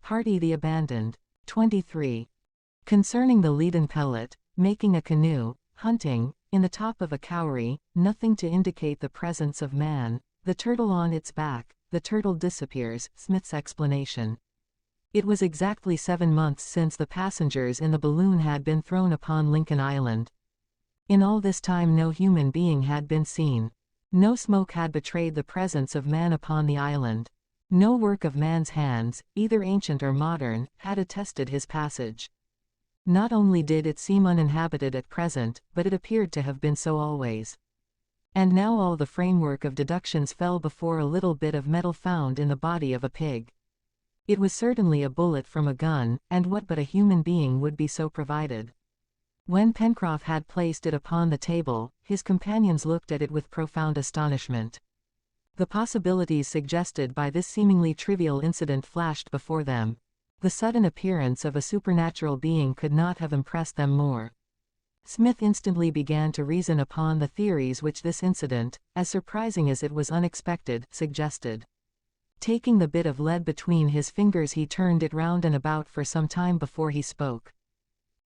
Hardy the Abandoned. 23. Concerning the leaden pellet, making a canoe, hunting, in the top of a kauri, nothing to indicate the presence of man, the turtle on its back, the turtle disappears, Smith's explanation. It was exactly 7 months since the passengers in the balloon had been thrown upon Lincoln Island. In all this time no human being had been seen. No smoke had betrayed the presence of man upon the island. No work of man's hands, either ancient or modern, had attested his passage. Not only did it seem uninhabited at present, but it appeared to have been so always. And now all the framework of deductions fell before a little bit of metal found in the body of a pig. It was certainly a bullet from a gun, and what but a human being would be so provided? When Pencroff had placed it upon the table, his companions looked at it with profound astonishment. The possibilities suggested by this seemingly trivial incident flashed before them. The sudden appearance of a supernatural being could not have impressed them more. Smith instantly began to reason upon the theories which this incident, as surprising as it was unexpected, suggested. Taking the bit of lead between his fingers he turned it round and about for some time before he spoke.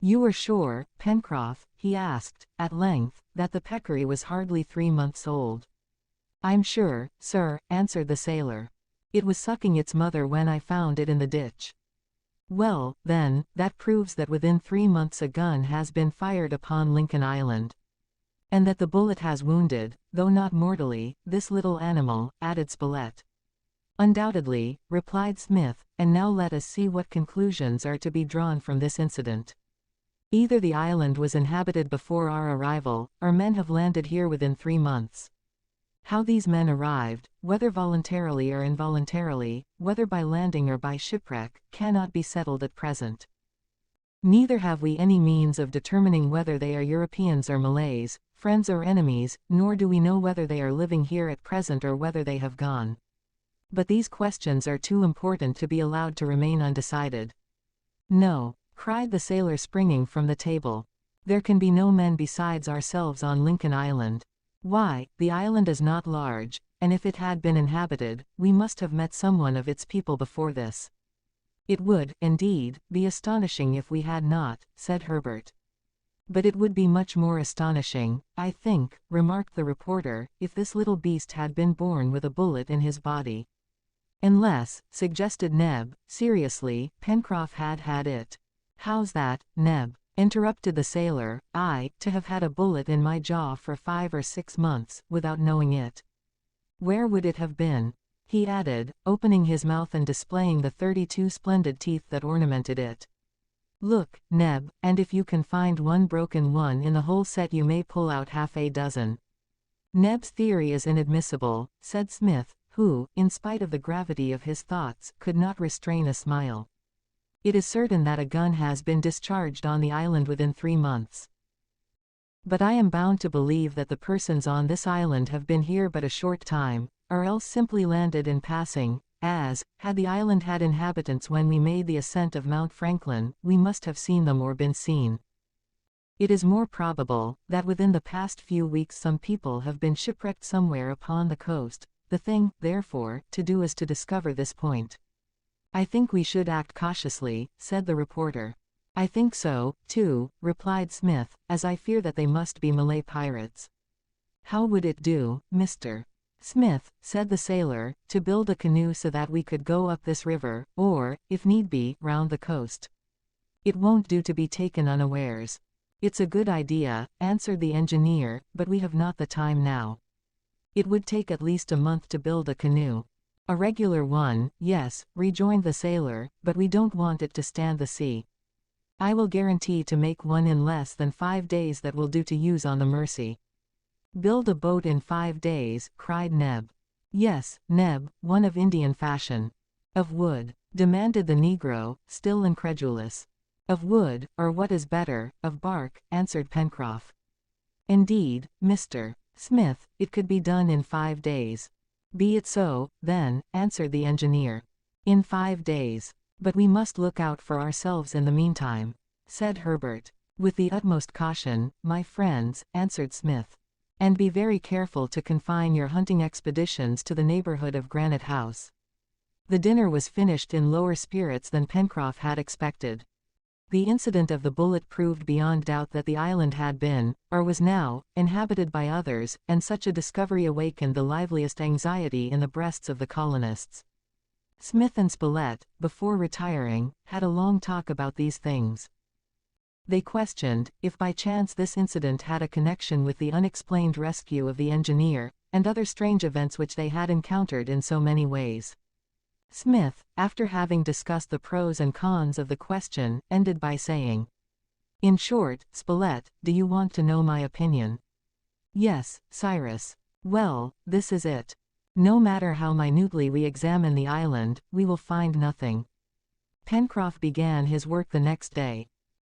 "You are sure, Pencroff," he asked, at length, "that the peccary was hardly 3 months old?" "I'm sure, sir," answered the sailor. "It was sucking its mother when I found it in the ditch." "Well, then, that proves that within 3 months a gun has been fired upon Lincoln Island. And that the bullet has wounded, though not mortally, this little animal," added Spilett. "Undoubtedly," replied Smith, "and now let us see what conclusions are to be drawn from this incident. Either the island was inhabited before our arrival, or men have landed here within 3 months. How these men arrived, whether voluntarily or involuntarily, whether by landing or by shipwreck, cannot be settled at present. Neither have we any means of determining whether they are Europeans or Malays, friends or enemies, nor do we know whether they are living here at present or whether they have gone. But these questions are too important to be allowed to remain undecided." "No," cried the sailor springing from the table. "There can be no men besides ourselves on Lincoln Island. Why, the island is not large, and if it had been inhabited, we must have met someone of its people before this." "It would, indeed, be astonishing if we had not," said Herbert. "But it would be much more astonishing, I think," remarked the reporter, "if this little beast had been born with a bullet in his body." "Unless," suggested Neb, seriously, "Pencroff had had it." "How's that, Neb?" interrupted the sailor. "I, to have had a bullet in my jaw for 5 or 6 months, without knowing it. Where would it have been?" he added, opening his mouth and displaying the 32 splendid teeth that ornamented it. "Look, Neb, and if you can find one broken one in the whole set you may pull out half a dozen." "Neb's theory is inadmissible," said Smith, who, in spite of the gravity of his thoughts, could not restrain a smile. "It is certain that a gun has been discharged on the island within 3 months. But I am bound to believe that the persons on this island have been here but a short time, or else simply landed in passing, as, had the island had inhabitants when we made the ascent of Mount Franklin, we must have seen them or been seen. It is more probable, that within the past few weeks some people have been shipwrecked somewhere upon the coast. The thing, therefore, to do is to discover this point." "I think we should act cautiously," said the reporter. "I think so, too," replied Smith, "as I fear that they must be Malay pirates." "How would it do, Mr. Smith," said the sailor, "to build a canoe so that we could go up this river, or, if need be, round the coast? It won't do to be taken unawares." "It's a good idea," answered the engineer, "but we have not the time now. It would take at least a month to build a canoe." "A regular one, yes," rejoined the sailor, "but we don't want it to stand the sea. I will guarantee to make one in less than 5 days that will do to use on the Mercy." "Build a boat in 5 days," cried Neb. "Yes, Neb, one of Indian fashion." "Of wood?" demanded the negro, still incredulous. "Of wood, or what is better, of bark," answered Pencroff. "Indeed, Mr. Smith, it could be done in 5 days." "Be it so, then," answered the engineer. "In 5 days. But we must look out for ourselves in the meantime," said Herbert. "With the utmost caution, my friends," answered Smith. "And be very careful to confine your hunting expeditions to the neighborhood of Granite House." The dinner was finished in lower spirits than Pencroff had expected. The incident of the bullet proved beyond doubt that the island had been, or was now, inhabited by others, and such a discovery awakened the liveliest anxiety in the breasts of the colonists. Smith and Spilett, before retiring, had a long talk about these things. They questioned if by chance this incident had a connection with the unexplained rescue of the engineer, and other strange events which they had encountered in so many ways. Smith, after having discussed the pros and cons of the question, ended by saying, "In short, Spilett, do you want to know my opinion?" "Yes, Cyrus." "Well, this is it. No matter how minutely we examine the island, we will find nothing." Pencroff began his work the next day.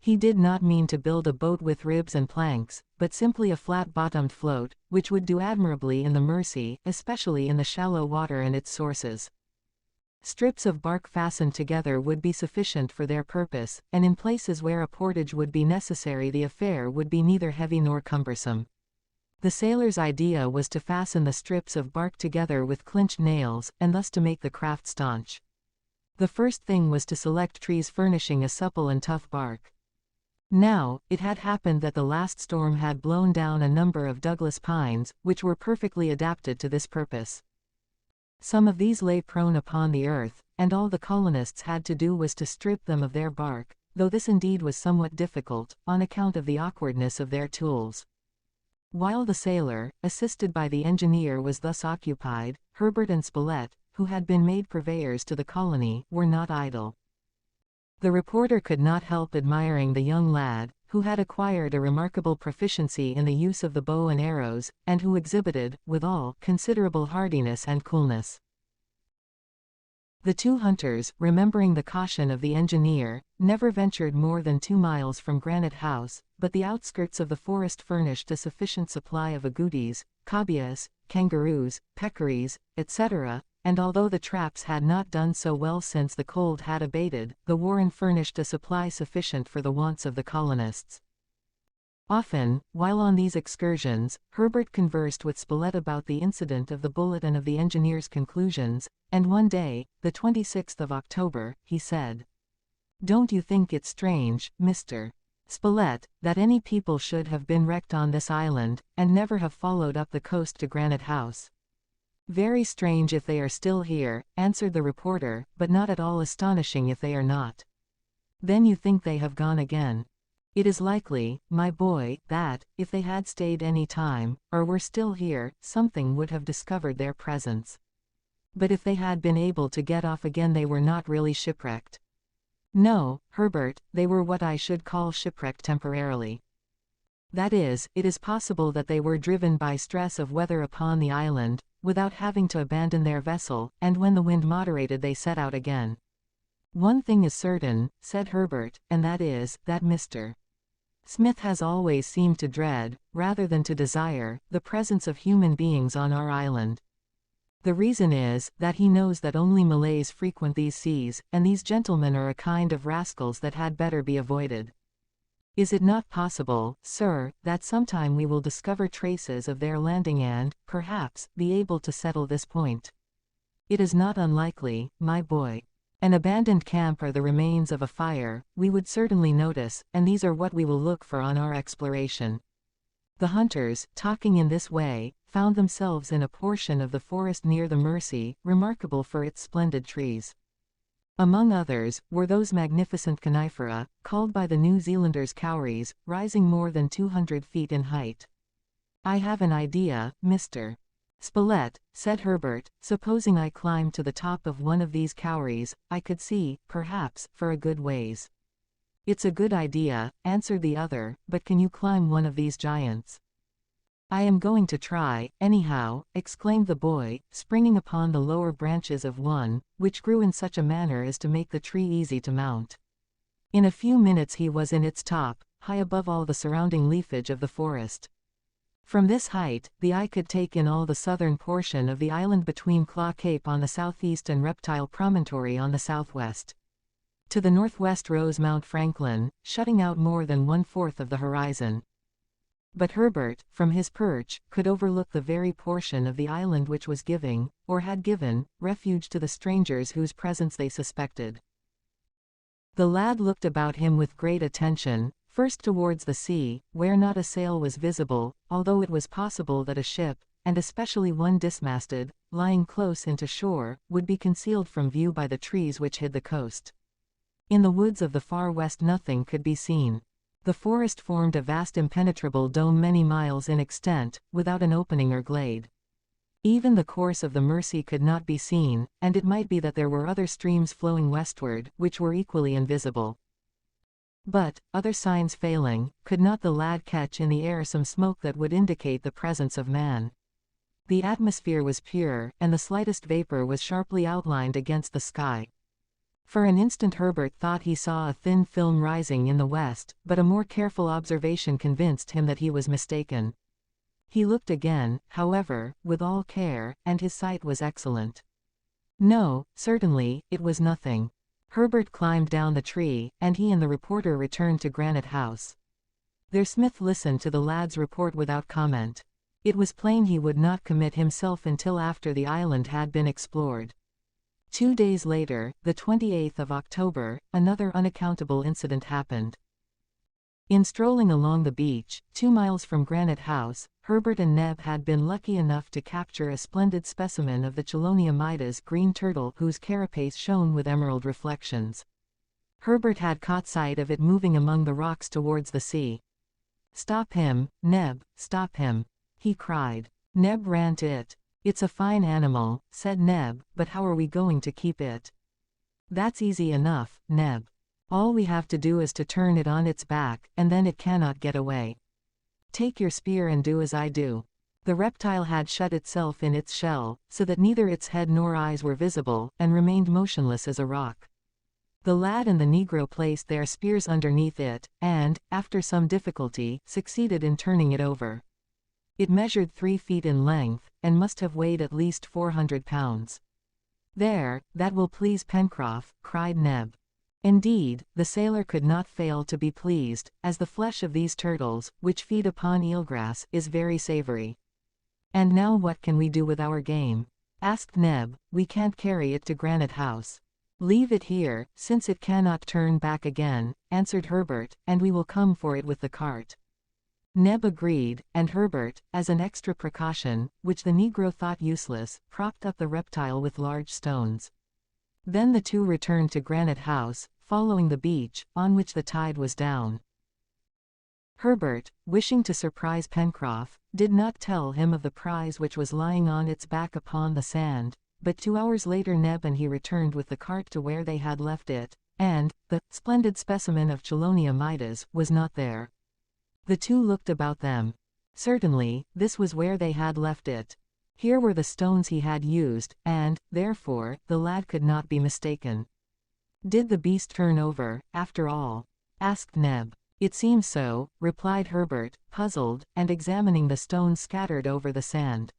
He did not mean to build a boat with ribs and planks, but simply a flat-bottomed float, which would do admirably in the Mersey, especially in the shallow water and its sources. Strips of bark fastened together would be sufficient for their purpose, and in places where a portage would be necessary the affair would be neither heavy nor cumbersome. The sailor's idea was to fasten the strips of bark together with clinched nails, and thus to make the craft staunch. The first thing was to select trees furnishing a supple and tough bark. Now, it had happened that the last storm had blown down a number of Douglas pines, which were perfectly adapted to this purpose. Some of these lay prone upon the earth, and all the colonists had to do was to strip them of their bark, though this indeed was somewhat difficult, on account of the awkwardness of their tools. While the sailor, assisted by the engineer, was thus occupied, Herbert and Spilett, who had been made purveyors to the colony, were not idle. The reporter could not help admiring the young lad, who had acquired a remarkable proficiency in the use of the bow and arrows, and who exhibited, withal, considerable hardiness and coolness. The two hunters, remembering the caution of the engineer, never ventured more than 2 miles from Granite House, but the outskirts of the forest furnished a sufficient supply of agoutis, cobias, kangaroos, peccaries, etc., and although the traps had not done so well since the cold had abated, the warren furnished a supply sufficient for the wants of the colonists. Often, while on these excursions, Herbert conversed with Spilett about the incident of the bullet and of the engineer's conclusions, and one day, the 26th of October, he said, "Don't you think it strange, Mr. Spilett, that any people should have been wrecked on this island, and never have followed up the coast to Granite House?" "Very strange if they are still here," answered the reporter, "but not at all astonishing if they are not." "Then you think they have gone again?" "It is likely, my boy, that, if they had stayed any time, or were still here, something would have discovered their presence. But if they had been able to get off again they were not really shipwrecked." "No, Herbert, they were what I should call shipwrecked temporarily. That is, it is possible that they were driven by stress of weather upon the island, without having to abandon their vessel, and when the wind moderated they set out again." "One thing is certain," said Herbert, "and that is, that Mr. Smith has always seemed to dread, rather than to desire, the presence of human beings on our island. The reason is, that he knows that only Malays frequent these seas, and these gentlemen are a kind of rascals that had better be avoided. Is it not possible, sir, that sometime we will discover traces of their landing and, perhaps, be able to settle this point?" "It is not unlikely, my boy. An abandoned camp or the remains of a fire, we would certainly notice, and these are what we will look for on our exploration." The hunters, talking in this way, found themselves in a portion of the forest near the Mersey, remarkable for its splendid trees. Among others, were those magnificent conifera, called by the New Zealanders kauris, rising more than 200 feet in height. "I have an idea, Mr. Spilett," said Herbert, "supposing I climbed to the top of one of these kauris, I could see, perhaps, for a good ways." "It's a good idea," answered the other, "but can you climb one of these giants?" "I am going to try, anyhow," exclaimed the boy, springing upon the lower branches of one, which grew in such a manner as to make the tree easy to mount. In a few minutes he was in its top, high above all the surrounding leafage of the forest. From this height, the eye could take in all the southern portion of the island between Claw Cape on the southeast and Reptile Promontory on the southwest. To the northwest rose Mount Franklin, shutting out more than 1/4 of the horizon. But Herbert, from his perch, could overlook the very portion of the island which was giving, or had given, refuge to the strangers whose presence they suspected. The lad looked about him with great attention, first towards the sea, where not a sail was visible, although it was possible that a ship, and especially one dismasted, lying close into shore, would be concealed from view by the trees which hid the coast. In the woods of the far west nothing could be seen. The forest formed a vast impenetrable dome many miles in extent, without an opening or glade. Even the course of the Mersey could not be seen, and it might be that there were other streams flowing westward, which were equally invisible. But, other signs failing, could not the lad catch in the air some smoke that would indicate the presence of man? The atmosphere was pure, and the slightest vapor was sharply outlined against the sky. For an instant Herbert thought he saw a thin film rising in the west, but a more careful observation convinced him that he was mistaken. He looked again, however, with all care, and his sight was excellent. No, certainly, it was nothing. Herbert climbed down the tree, and he and the reporter returned to Granite House. There Smith listened to the lad's report without comment. It was plain he would not commit himself until after the island had been explored. 2 days later, the 28th of October, another unaccountable incident happened. In strolling along the beach, 2 miles from Granite House, Herbert and Neb had been lucky enough to capture a splendid specimen of the Chelonia midas green turtle whose carapace shone with emerald reflections. Herbert had caught sight of it moving among the rocks towards the sea. "Stop him, Neb, stop him!" he cried. Neb ran to it. "It's a fine animal," said Neb, "but how are we going to keep it?" "That's easy enough, Neb. All we have to do is to turn it on its back, and then it cannot get away. Take your spear and do as I do." The reptile had shut itself in its shell, so that neither its head nor eyes were visible, and remained motionless as a rock. The lad and the negro placed their spears underneath it, and, after some difficulty, succeeded in turning it over. It measured 3 feet in length, and must have weighed at least 400 pounds. "There, that will please Pencroff," cried Neb. Indeed, the sailor could not fail to be pleased, as the flesh of these turtles, which feed upon eelgrass, is very savory. "And now what can we do with our game?" asked Neb. "We can't carry it to Granite House." "Leave it here, since it cannot turn back again," answered Herbert, "and we will come for it with the cart." Neb agreed, and Herbert, as an extra precaution, which the negro thought useless, propped up the reptile with large stones. Then the two returned to Granite House, following the beach, on which the tide was down. Herbert, wishing to surprise Pencroff, did not tell him of the prize which was lying on its back upon the sand, but 2 hours later Neb and he returned with the cart to where they had left it, and the splendid specimen of Chelonia midas was not there. The two looked about them. Certainly, this was where they had left it. Here were the stones he had used, and, therefore, the lad could not be mistaken. "Did the beast turn over, after all?" asked Neb. "It seems so," replied Herbert, puzzled, and examining the stones scattered over the sand.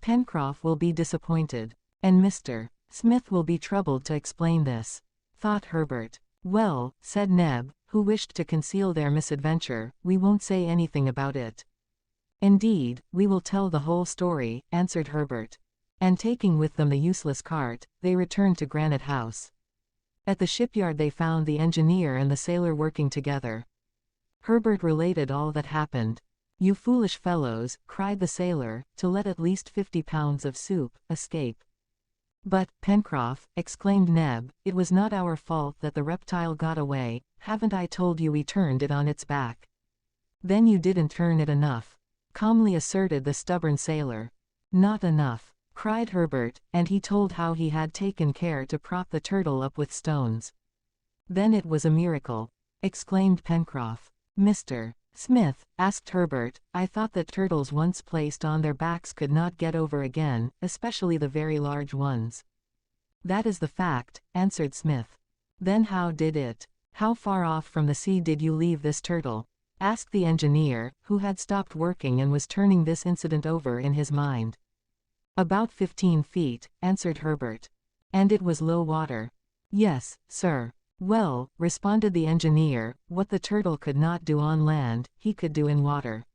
"Pencroff will be disappointed, and Mr. Smith will be troubled to explain this," thought Herbert. "Well," said Neb, who wished to conceal their misadventure, "we won't say anything about it." "Indeed, we will tell the whole story," answered Herbert. And taking with them the useless cart, they returned to Granite House. At the shipyard they found the engineer and the sailor working together. Herbert related all that happened. "You foolish fellows," cried the sailor, "to let at least 50 pounds of soup escape." "But, Pencroff," exclaimed Neb, "it was not our fault that the reptile got away. Haven't I told you we turned it on its back?" "Then you didn't turn it enough," calmly asserted the stubborn sailor. "Not enough," cried Herbert, and he told how he had taken care to prop the turtle up with stones. "Then it was a miracle," exclaimed Pencroff. "Mr. Smith," asked Herbert, "I thought that turtles once placed on their backs could not get over again, especially the very large ones." "That is the fact," answered Smith. "Then how did it? How far off from the sea did you leave this turtle?" asked the engineer, who had stopped working and was turning this incident over in his mind. "About 15 feet, answered Herbert. "And it was low water?" "Yes, sir." "Well," responded the engineer, "what the turtle could not do on land, he could do in water.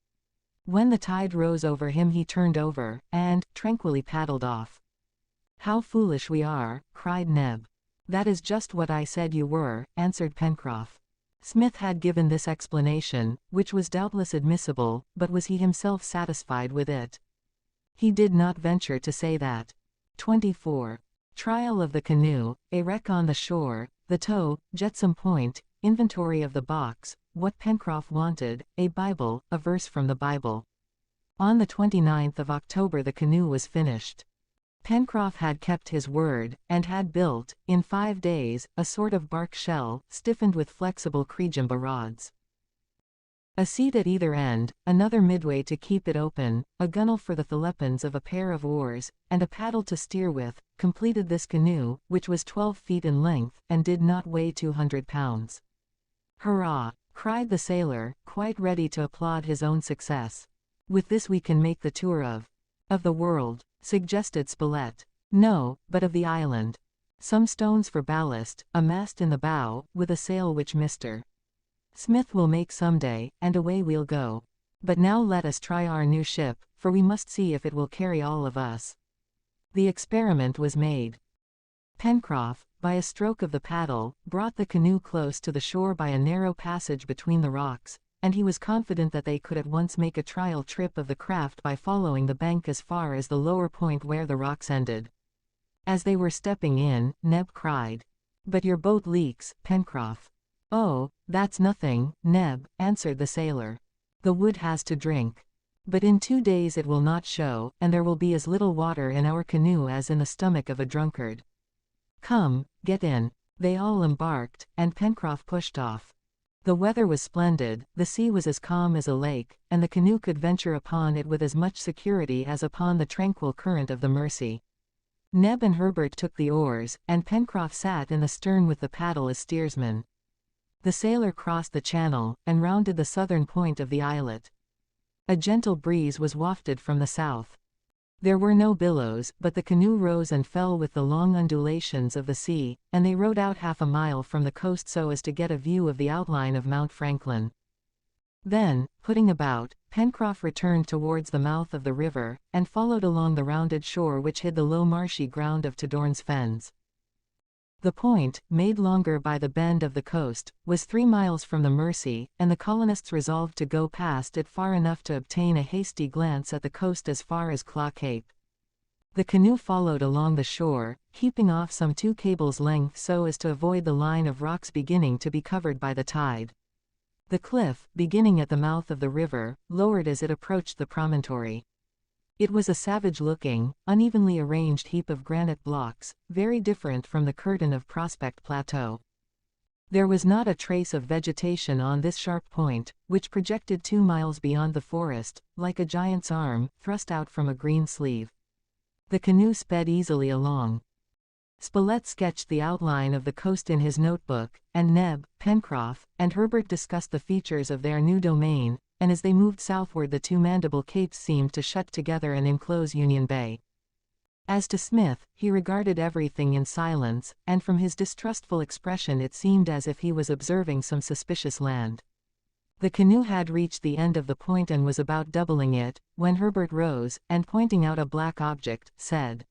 When the tide rose over him he turned over, and, tranquilly paddled off. "How foolish we are," cried Neb. "That is just what I said you were," answered Pencroff. Smith had given this explanation, which was doubtless admissible, but was he himself satisfied with it? He did not venture to say that. 24. Trial of the canoe, a wreck on the shore, the tow, jetsam point, inventory of the box, what Pencroff wanted, a Bible, a verse from the Bible. On the 29th of October the canoe was finished. Pencroff had kept his word, and had built, in 5 days, a sort of bark shell, stiffened with flexible crejimba rods. A seat at either end, another midway to keep it open, a gunwale for the thallepins of a pair of oars, and a paddle to steer with, completed this canoe, which was 12 feet in length, and did not weigh 200 pounds. "Hurrah!" cried the sailor, quite ready to applaud his own success. "With this we can make the tour of the world," suggested Spilett. "No, but of the island. Some stones for ballast, a mast in the bow, with a sail which Mr. Smith will make some day, and away we'll go. But now let us try our new ship, for we must see if it will carry all of us." The experiment was made. Pencroff, by a stroke of the paddle, brought the canoe close to the shore by a narrow passage between the rocks, and he was confident that they could at once make a trial trip of the craft by following the bank as far as the lower point where the rocks ended. As they were stepping in, Neb cried, "But your boat leaks, Pencroff." "Oh, that's nothing, Neb," answered the sailor. "The wood has to drink. But in 2 days it will not show, and there will be as little water in our canoe as in the stomach of a drunkard. Come, get in." They all embarked, and Pencroff pushed off. The weather was splendid, the sea was as calm as a lake, and the canoe could venture upon it with as much security as upon the tranquil current of the Mersey. Neb and Herbert took the oars, and Pencroff sat in the stern with the paddle as steersman. The sailor crossed the channel, and rounded the southern point of the islet. A gentle breeze was wafted from the south. There were no billows, but the canoe rose and fell with the long undulations of the sea, and they rowed out half a mile from the coast so as to get a view of the outline of Mount Franklin. Then, putting about, Pencroff returned towards the mouth of the river, and followed along the rounded shore which hid the low marshy ground of Tadorn's Fens. The point, made longer by the bend of the coast, was 3 miles from the Mersey, and the colonists resolved to go past it far enough to obtain a hasty glance at the coast as far as Claw Cape. The canoe followed along the shore, keeping off some 2 cables' length so as to avoid the line of rocks beginning to be covered by the tide. The cliff, beginning at the mouth of the river, lowered as it approached the promontory. It was a savage-looking, unevenly arranged heap of granite blocks, very different from the curtain of Prospect Plateau. There was not a trace of vegetation on this sharp point, which projected 2 miles beyond the forest, like a giant's arm, thrust out from a green sleeve. The canoe sped easily along. Spilett sketched the outline of the coast in his notebook, and Neb, Pencroff, and Herbert discussed the features of their new domain, and as they moved southward the 2 mandible capes seemed to shut together and enclose Union Bay. As to Smith, he regarded everything in silence, and from his distrustful expression it seemed as if he was observing some suspicious land. The canoe had reached the end of the point and was about doubling it, when Herbert rose, and pointing out a black object, said,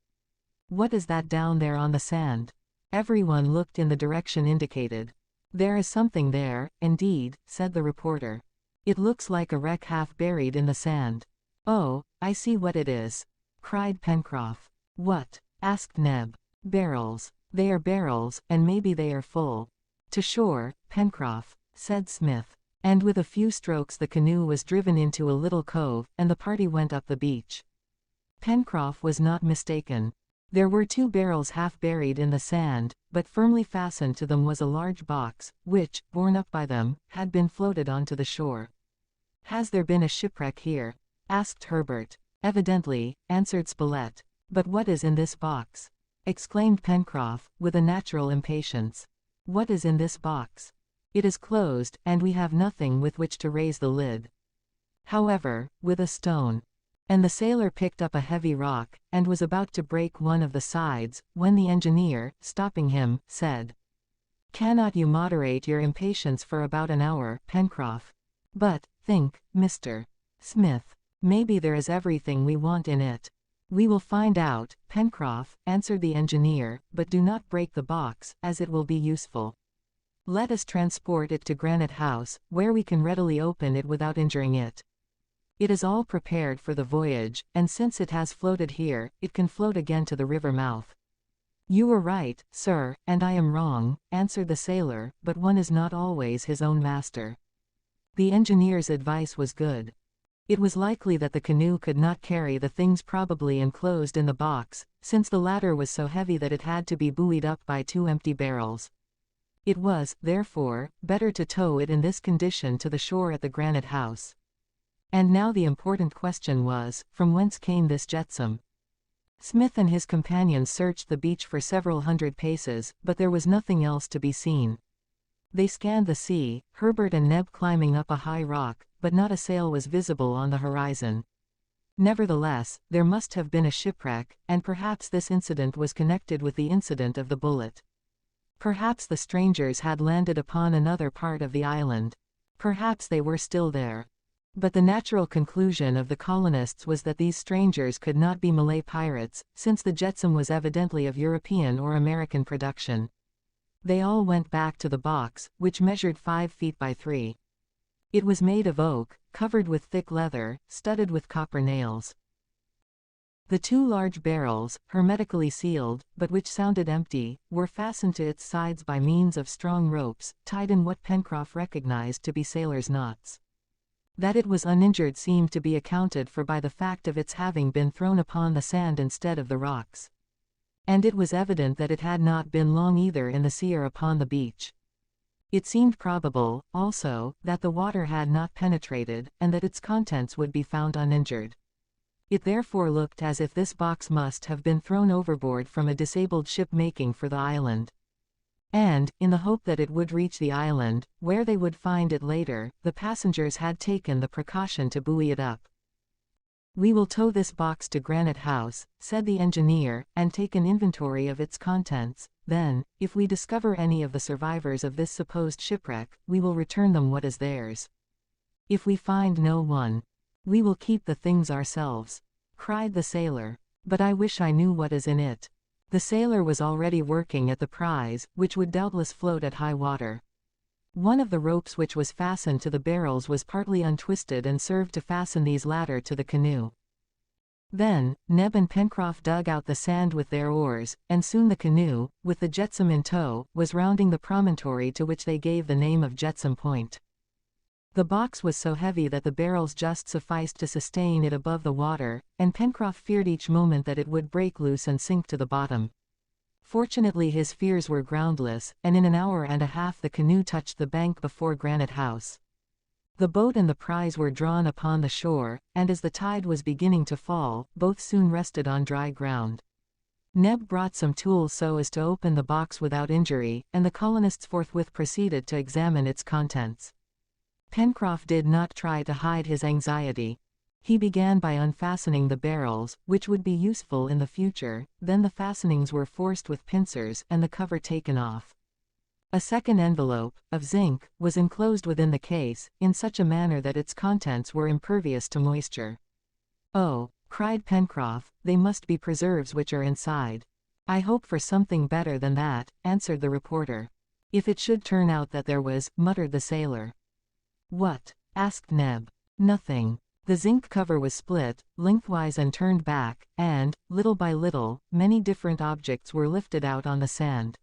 "What is that down there on the sand?" Everyone looked in the direction indicated. "There is something there, indeed," said the reporter. "It looks like a wreck half buried in the sand." "Oh, I see what it is," cried Pencroff. "What?" asked Neb. "Barrels. They are barrels, and maybe they are full." "To shore, Pencroff," said Smith. And with a few strokes the canoe was driven into a little cove, and the party went up the beach. Pencroff was not mistaken. There were 2 barrels half buried in the sand, but firmly fastened to them was a large box, which, borne up by them, had been floated onto the shore. "Has there been a shipwreck here?" asked Herbert. "Evidently," answered Spilett. "But what is in this box?" exclaimed Pencroff, with a natural impatience. "What is in this box? It is closed, and we have nothing with which to raise the lid." "However, with a stone." And the sailor picked up a heavy rock, and was about to break one of the sides, when the engineer, stopping him, said, "Cannot you moderate your impatience for about an hour, Pencroff? But, think, Mr. Smith. Maybe there is everything we want in it. We will find out, Pencroff, answered the engineer, but do not break the box, as it will be useful. Let us transport it to Granite House, where we can readily open it without injuring it. It is all prepared for the voyage, and since it has floated here, it can float again to the river mouth. You were right, sir, and I am wrong, answered the sailor, but one is not always his own master. The engineer's advice was good. It was likely that the canoe could not carry the things probably enclosed in the box, since the latter was so heavy that it had to be buoyed up by 2 empty barrels. It was, therefore, better to tow it in this condition to the shore at the Granite House. And now the important question was, from whence came this jetsam? Smith and his companions searched the beach for several hundred paces, but there was nothing else to be seen. They scanned the sea, Herbert and Neb climbing up a high rock, but not a sail was visible on the horizon. Nevertheless, there must have been a shipwreck, and perhaps this incident was connected with the incident of the bullet. Perhaps the strangers had landed upon another part of the island. Perhaps they were still there. But the natural conclusion of the colonists was that these strangers could not be Malay pirates, since the jetsam was evidently of European or American production. They all went back to the box, which measured 5 feet by 3. It was made of oak, covered with thick leather, studded with copper nails. The 2 large barrels, hermetically sealed, but which sounded empty, were fastened to its sides by means of strong ropes, tied in what Pencroff recognized to be sailors' knots. That it was uninjured seemed to be accounted for by the fact of its having been thrown upon the sand instead of the rocks. And it was evident that it had not been long either in the sea or upon the beach. It seemed probable, also, that the water had not penetrated, and that its contents would be found uninjured. It therefore looked as if this box must have been thrown overboard from a disabled ship making for the island. And, in the hope that it would reach the island, where they would find it later, the passengers had taken the precaution to buoy it up. We will tow this box to Granite House, said the engineer, and take an inventory of its contents. Then, if we discover any of the survivors of this supposed shipwreck, we will return them what is theirs. If we find no one, we will keep the things ourselves, cried the sailor. But I wish I knew what is in it. The sailor was already working at the prize, which would doubtless float at high water. One of the ropes which was fastened to the barrels was partly untwisted and served to fasten these latter to the canoe. Then, Neb and Pencroff dug out the sand with their oars, and soon the canoe, with the jetsam in tow, was rounding the promontory to which they gave the name of Jetsam Point. The box was so heavy that the barrels just sufficed to sustain it above the water, and Pencroff feared each moment that it would break loose and sink to the bottom. Fortunately his fears were groundless, and in an hour and a half the canoe touched the bank before Granite House. The boat and the prize were drawn upon the shore, and as the tide was beginning to fall, both soon rested on dry ground. Neb brought some tools so as to open the box without injury, and the colonists forthwith proceeded to examine its contents. Pencroff did not try to hide his anxiety. He began by unfastening the barrels, which would be useful in the future, then the fastenings were forced with pincers and the cover taken off. A second envelope, of zinc, was enclosed within the case, in such a manner that its contents were impervious to moisture. "Oh," cried Pencroff, "they must be preserves which are inside." "I hope for something better than that," answered the reporter. "If it should turn out that there was," muttered the sailor. "What?" asked Neb. "Nothing." The zinc cover was split, lengthwise and turned back, and, little by little, many different objects were lifted out on the sand.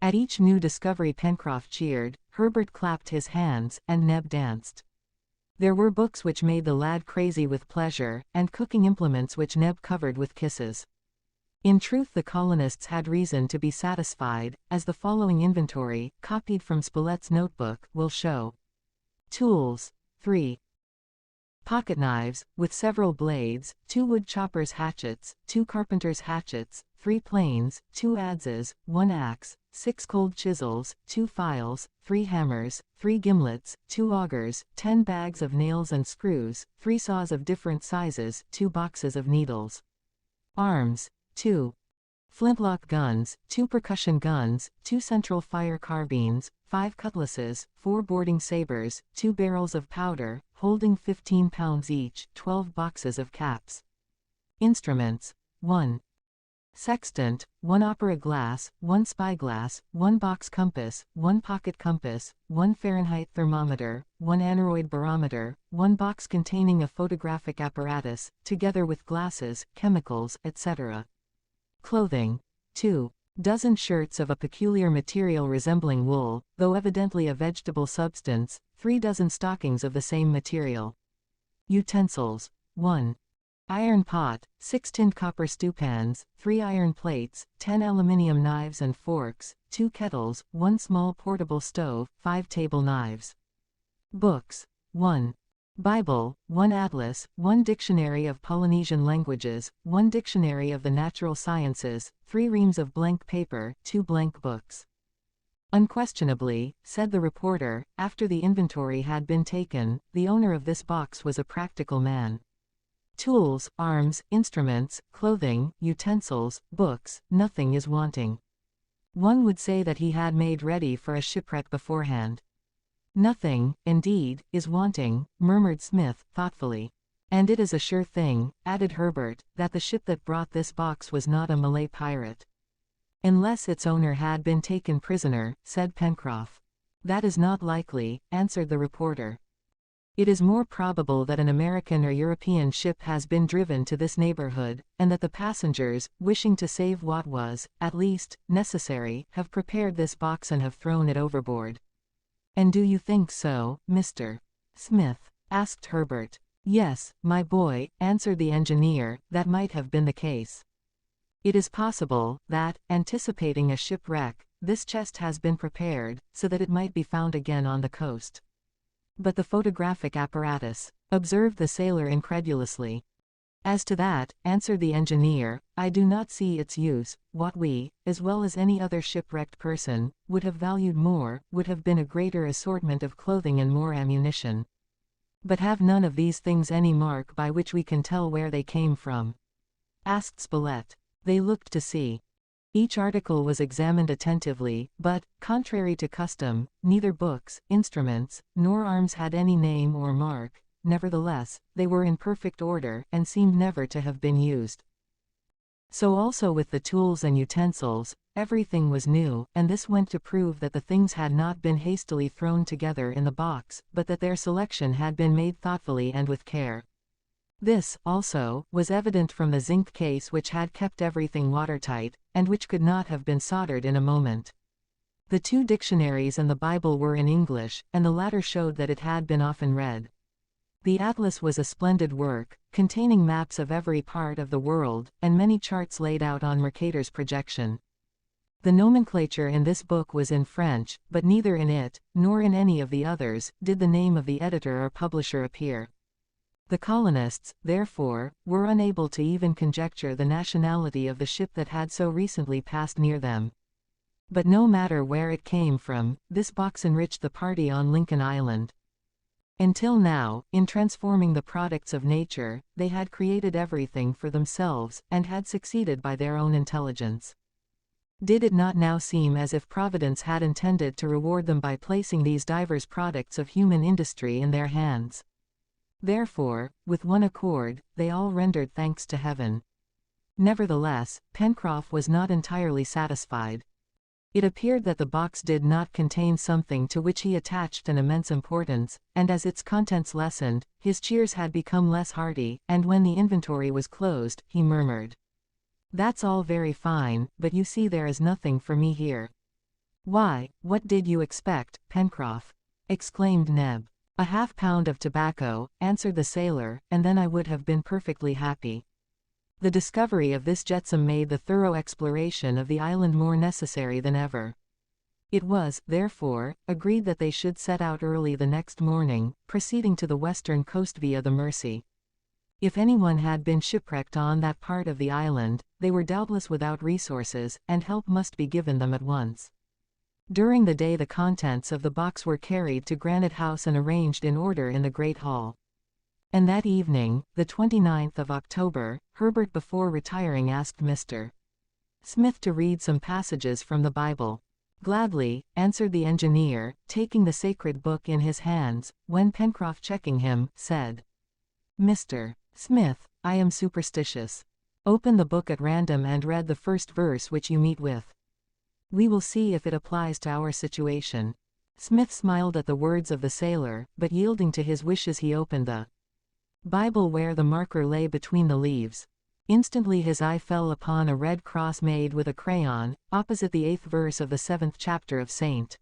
At each new discovery Pencroff cheered, Herbert clapped his hands, and Neb danced. There were books which made the lad crazy with pleasure, and cooking implements which Neb covered with kisses. In truth the colonists had reason to be satisfied, as the following inventory, copied from Spilett's notebook, will show. Tools, 3. Pocket knives, with several blades, 2 wood chopper's hatchets, 2 carpenter's hatchets, 3 planes, 2 adzes, 1 axe, 6 cold chisels, 2 files, 3 hammers, 3 gimlets, 2 augers, 10 bags of nails and screws, 3 saws of different sizes, 2 boxes of needles. Arms, 2. flintlock guns, 2 percussion guns, 2 central fire carbines, 5 cutlasses, 4 boarding sabers, 2 barrels of powder, holding 15 pounds each, 12 boxes of caps. Instruments: 1 sextant, 1 opera glass, 1 spyglass, 1 box compass, 1 pocket compass, 1 Fahrenheit thermometer, 1 aneroid barometer, 1 box containing a photographic apparatus, together with glasses, chemicals, etc. Clothing: 2 dozen shirts of a peculiar material resembling wool, though evidently a vegetable substance, 3 dozen stockings of the same material. Utensils: 1 iron pot, 6 tinned copper stewpans, 3 iron plates, 10 aluminium knives and forks, 2 kettles, 1 small portable stove, 5 table knives. Books: 1 Bible, 1 atlas, 1 dictionary of Polynesian languages, 1 dictionary of the natural sciences, 3 reams of blank paper, 2 blank books. Unquestionably, said the reporter, after the inventory had been taken, the owner of this box was a practical man. Tools, arms, instruments, clothing, utensils, books, nothing is wanting. One would say that he had made ready for a shipwreck beforehand. Nothing, indeed, is wanting, murmured Smith, thoughtfully. And it is a sure thing, added Herbert, that the ship that brought this box was not a Malay pirate. Unless its owner had been taken prisoner, said Pencroff. That is not likely, answered the reporter. It is more probable that an American or European ship has been driven to this neighborhood, and that the passengers, wishing to save what was, at least, necessary, have prepared this box and have thrown it overboard. And do you think so, Mr. Smith? Asked Herbert. Yes, my boy, answered the engineer, that might have been the case. It is possible that, anticipating a shipwreck, this chest has been prepared, so that it might be found again on the coast. But the photographic apparatus, observed the sailor incredulously. As to that, answered the engineer, I do not see its use. What we, as well as any other shipwrecked person, would have valued more, would have been a greater assortment of clothing and more ammunition. But have none of these things any mark by which we can tell where they came from? Asked Spilett. They looked to see. Each article was examined attentively, but, contrary to custom, neither books, instruments, nor arms had any name or mark. Nevertheless, they were in perfect order, and seemed never to have been used. So also with the tools and utensils, everything was new, and this went to prove that the things had not been hastily thrown together in the box, but that their selection had been made thoughtfully and with care. This, also, was evident from the zinc case which had kept everything watertight, and which could not have been soldered in a moment. The 2 dictionaries and the Bible were in English, and the latter showed that it had been often read. The atlas was a splendid work, containing maps of every part of the world, and many charts laid out on Mercator's projection. The nomenclature in this book was in French, but neither in it, nor in any of the others, did the name of the editor or publisher appear. The colonists, therefore, were unable to even conjecture the nationality of the ship that had so recently passed near them. But no matter where it came from, this box enriched the party on Lincoln Island. Until now, in transforming the products of nature, they had created everything for themselves, and had succeeded by their own intelligence. Did it not now seem as if Providence had intended to reward them by placing these divers products of human industry in their hands? Therefore, with one accord, they all rendered thanks to heaven. Nevertheless, Pencroff was not entirely satisfied. It appeared that the box did not contain something to which he attached an immense importance, and as its contents lessened, his cheers had become less hearty, and when the inventory was closed, he murmured, "That's all very fine, but you see there is nothing for me here." "Why, what did you expect, Pencroff?" exclaimed Neb. "A half-pound of tobacco," answered the sailor, "and then I would have been perfectly happy." The discovery of this jetsam made the thorough exploration of the island more necessary than ever. It was, therefore, agreed that they should set out early the next morning, proceeding to the western coast via the Mersey. If anyone had been shipwrecked on that part of the island, they were doubtless without resources, and help must be given them at once. During the day the contents of the box were carried to Granite House and arranged in order in the Great Hall. And that evening, the 29th of October, Herbert before retiring asked Mr. Smith to read some passages from the Bible. Gladly, answered the engineer, taking the sacred book in his hands, when Pencroff, checking him, said, "Mr. Smith, I am superstitious. Open the book at random and read the first verse which you meet with. We will see if it applies to our situation." Smith smiled at the words of the sailor, but yielding to his wishes he opened the Bible where the marker lay between the leaves. Instantly his eye fell upon a red cross made with a crayon, opposite the 8th verse of the 7th chapter of St.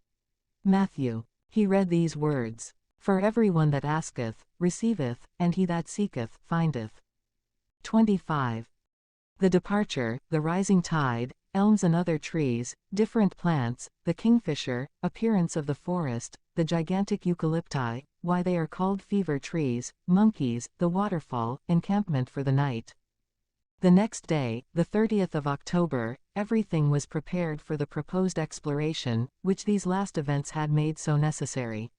Matthew. He read these words, "For everyone that asketh, receiveth, and he that seeketh, findeth." 25. The departure, the rising tide, elms and other trees, different plants, the kingfisher, appearance of the forest, the gigantic eucalypti, why they are called fever trees, monkeys, the waterfall, encampment for the night. The next day, the 30th of October, everything was prepared for the proposed exploration, which these last events had made so necessary.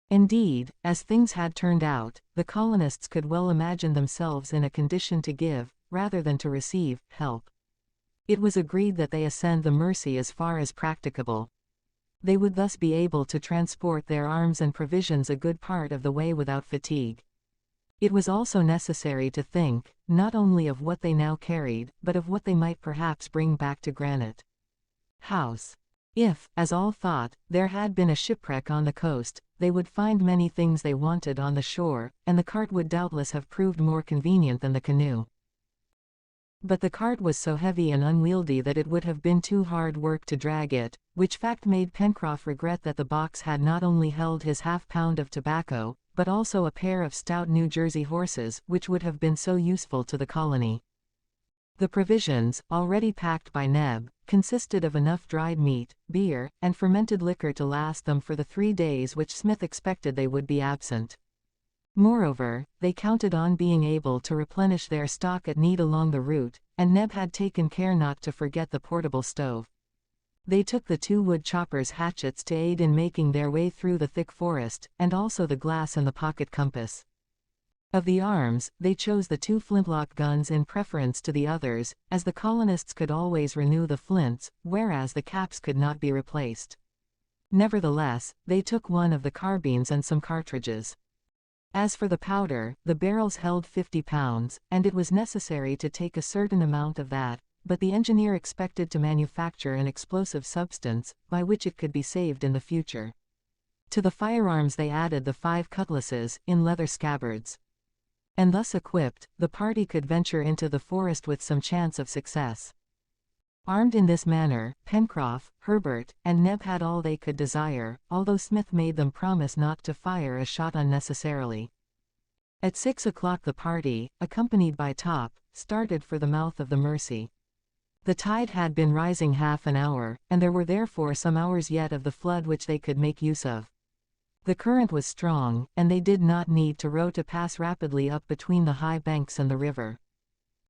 Indeed, as things had turned out, the colonists could well imagine themselves in a condition to give, rather than to receive, help. It was agreed that they ascend the Mersey as far as practicable. They would thus be able to transport their arms and provisions a good part of the way without fatigue. It was also necessary to think, not only of what they now carried, but of what they might perhaps bring back to Granite House. If, as all thought, there had been a shipwreck on the coast, they would find many things they wanted on the shore, and the cart would doubtless have proved more convenient than the canoe. But the cart was so heavy and unwieldy that it would have been too hard work to drag it, which fact made Pencroff regret that the box had not only held his half-pound of tobacco, but also a pair of stout New Jersey horses, which would have been so useful to the colony. The provisions, already packed by Neb, consisted of enough dried meat, beer, and fermented liquor to last them for the 3 days which Smith expected they would be absent. Moreover, they counted on being able to replenish their stock at need along the route, and Neb had taken care not to forget the portable stove. They took the 2 wood choppers' hatchets to aid in making their way through the thick forest, and also the glass and the pocket compass. Of the arms, they chose the 2 flintlock guns in preference to the others, as the colonists could always renew the flints, whereas the caps could not be replaced. Nevertheless, they took 1 of the carbines and some cartridges. As for the powder, the barrels held 50 pounds, and it was necessary to take a certain amount of that, but the engineer expected to manufacture an explosive substance, by which it could be saved in the future. To the firearms they added the 5 cutlasses, in leather scabbards. And thus equipped, the party could venture into the forest with some chance of success. Armed in this manner, Pencroff, Herbert, and Neb had all they could desire, although Smith made them promise not to fire a shot unnecessarily. At 6 o'clock the party, accompanied by Top, started for the mouth of the Mersey. The tide had been rising half an hour, and there were therefore some hours yet of the flood which they could make use of. The current was strong, and they did not need to row to pass rapidly up between the high banks and the river.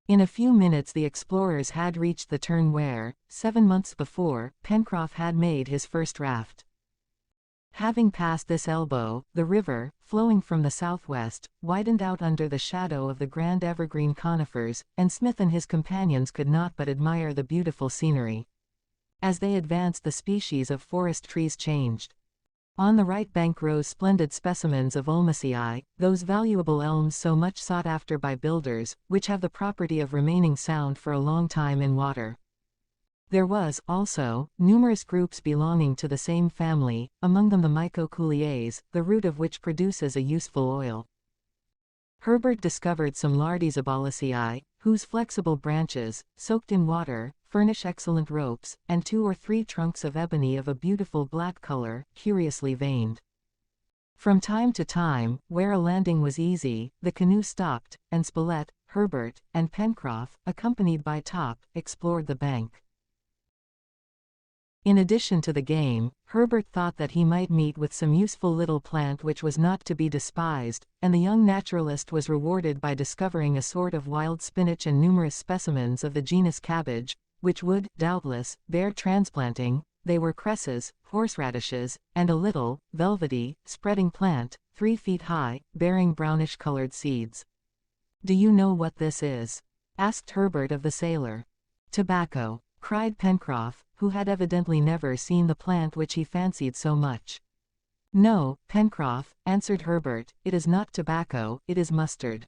In a few minutes the explorers had reached the turn where, 7 months before, Pencroff had made his first raft. Having passed this elbow, the river, flowing from the southwest, widened out under the shadow of the grand evergreen conifers, and Smith and his companions could not but admire the beautiful scenery. As they advanced the species of forest trees changed. On the right bank rose splendid specimens of ulmaceae, those valuable elms so much sought after by builders, which have the property of remaining sound for a long time in water. There was, also, numerous groups belonging to the same family, among them the mycoculiaes, the root of which produces a useful oil. Herbert discovered some Lardizabalaceae, whose flexible branches, soaked in water, furnish excellent ropes, and 2 or 3 trunks of ebony of a beautiful black color, curiously veined. From time to time, where a landing was easy, the canoe stopped, and Spilett, Herbert, and Pencroff, accompanied by Top, explored the bank. In addition to the game, Herbert thought that he might meet with some useful little plant which was not to be despised, and the young naturalist was rewarded by discovering a sort of wild spinach and numerous specimens of the genus cabbage, which would, doubtless, bear transplanting. They were cresses, horseradishes, and a little, velvety, spreading plant, 3 feet high, bearing brownish-colored seeds. "Do you know what this is?" asked Herbert of the sailor. "Tobacco," cried Pencroff, who had evidently never seen the plant which he fancied so much. No, Pencroff, answered Herbert, it is not tobacco, it is mustard.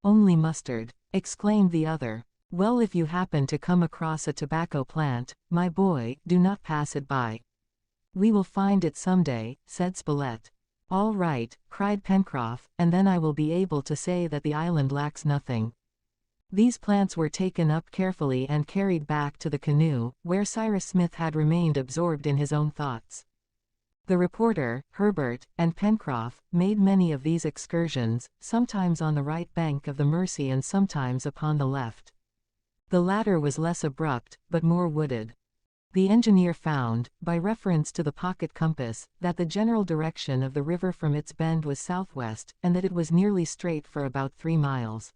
Only mustard, exclaimed the other. Well, if you happen to come across a tobacco plant, my boy, do not pass it by. We will find it some day, said Spilett. All right, cried Pencroff, and then I will be able to say that the island lacks nothing. These plants were taken up carefully and carried back to the canoe, where Cyrus Smith had remained absorbed in his own thoughts. The reporter, Herbert, and Pencroff made many of these excursions, sometimes on the right bank of the Mersey and sometimes upon the left. The latter was less abrupt, but more wooded. The engineer found, by reference to the pocket compass, that the general direction of the river from its bend was southwest, and that it was nearly straight for about 3 miles.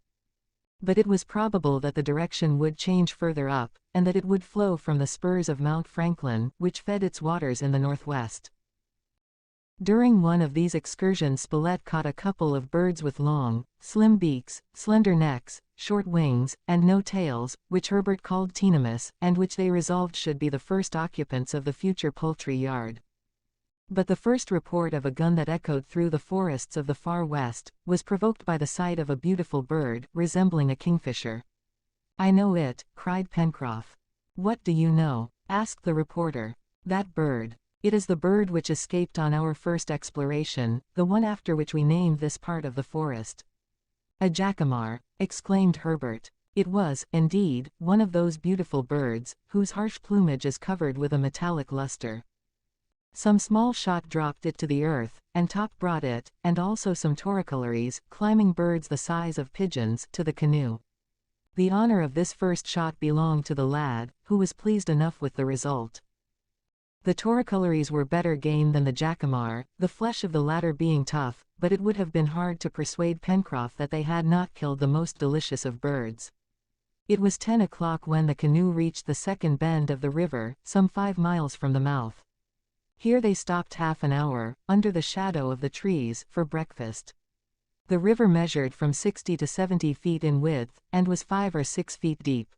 But it was probable that the direction would change further up, and that it would flow from the spurs of Mount Franklin, which fed its waters in the northwest. During one of these excursions Spilett caught a couple of birds with long, slim beaks, slender necks, short wings, and no tails, which Herbert called tinamous, and which they resolved should be the first occupants of the future poultry yard. But the first report of a gun that echoed through the forests of the far west was provoked by the sight of a beautiful bird, resembling a kingfisher. I know it, cried Pencroff. What do you know? Asked the reporter. That bird. It is the bird which escaped on our first exploration, the one after which we named this part of the forest. A jacamar, exclaimed Herbert. It was, indeed, one of those beautiful birds, whose harsh plumage is covered with a metallic luster. Some small shot dropped it to the earth, and Top brought it, and also some torricularies, climbing birds the size of pigeons, to the canoe. The honor of this first shot belonged to the lad, who was pleased enough with the result. The torricularies were better game than the jacamar, the flesh of the latter being tough, but it would have been hard to persuade Pencroff that they had not killed the most delicious of birds. It was 10 o'clock when the canoe reached the second bend of the river, some 5 miles from the mouth. Here they stopped half an hour, under the shadow of the trees, for breakfast. The river measured from 60 to 70 feet in width, and was 5 or 6 feet deep.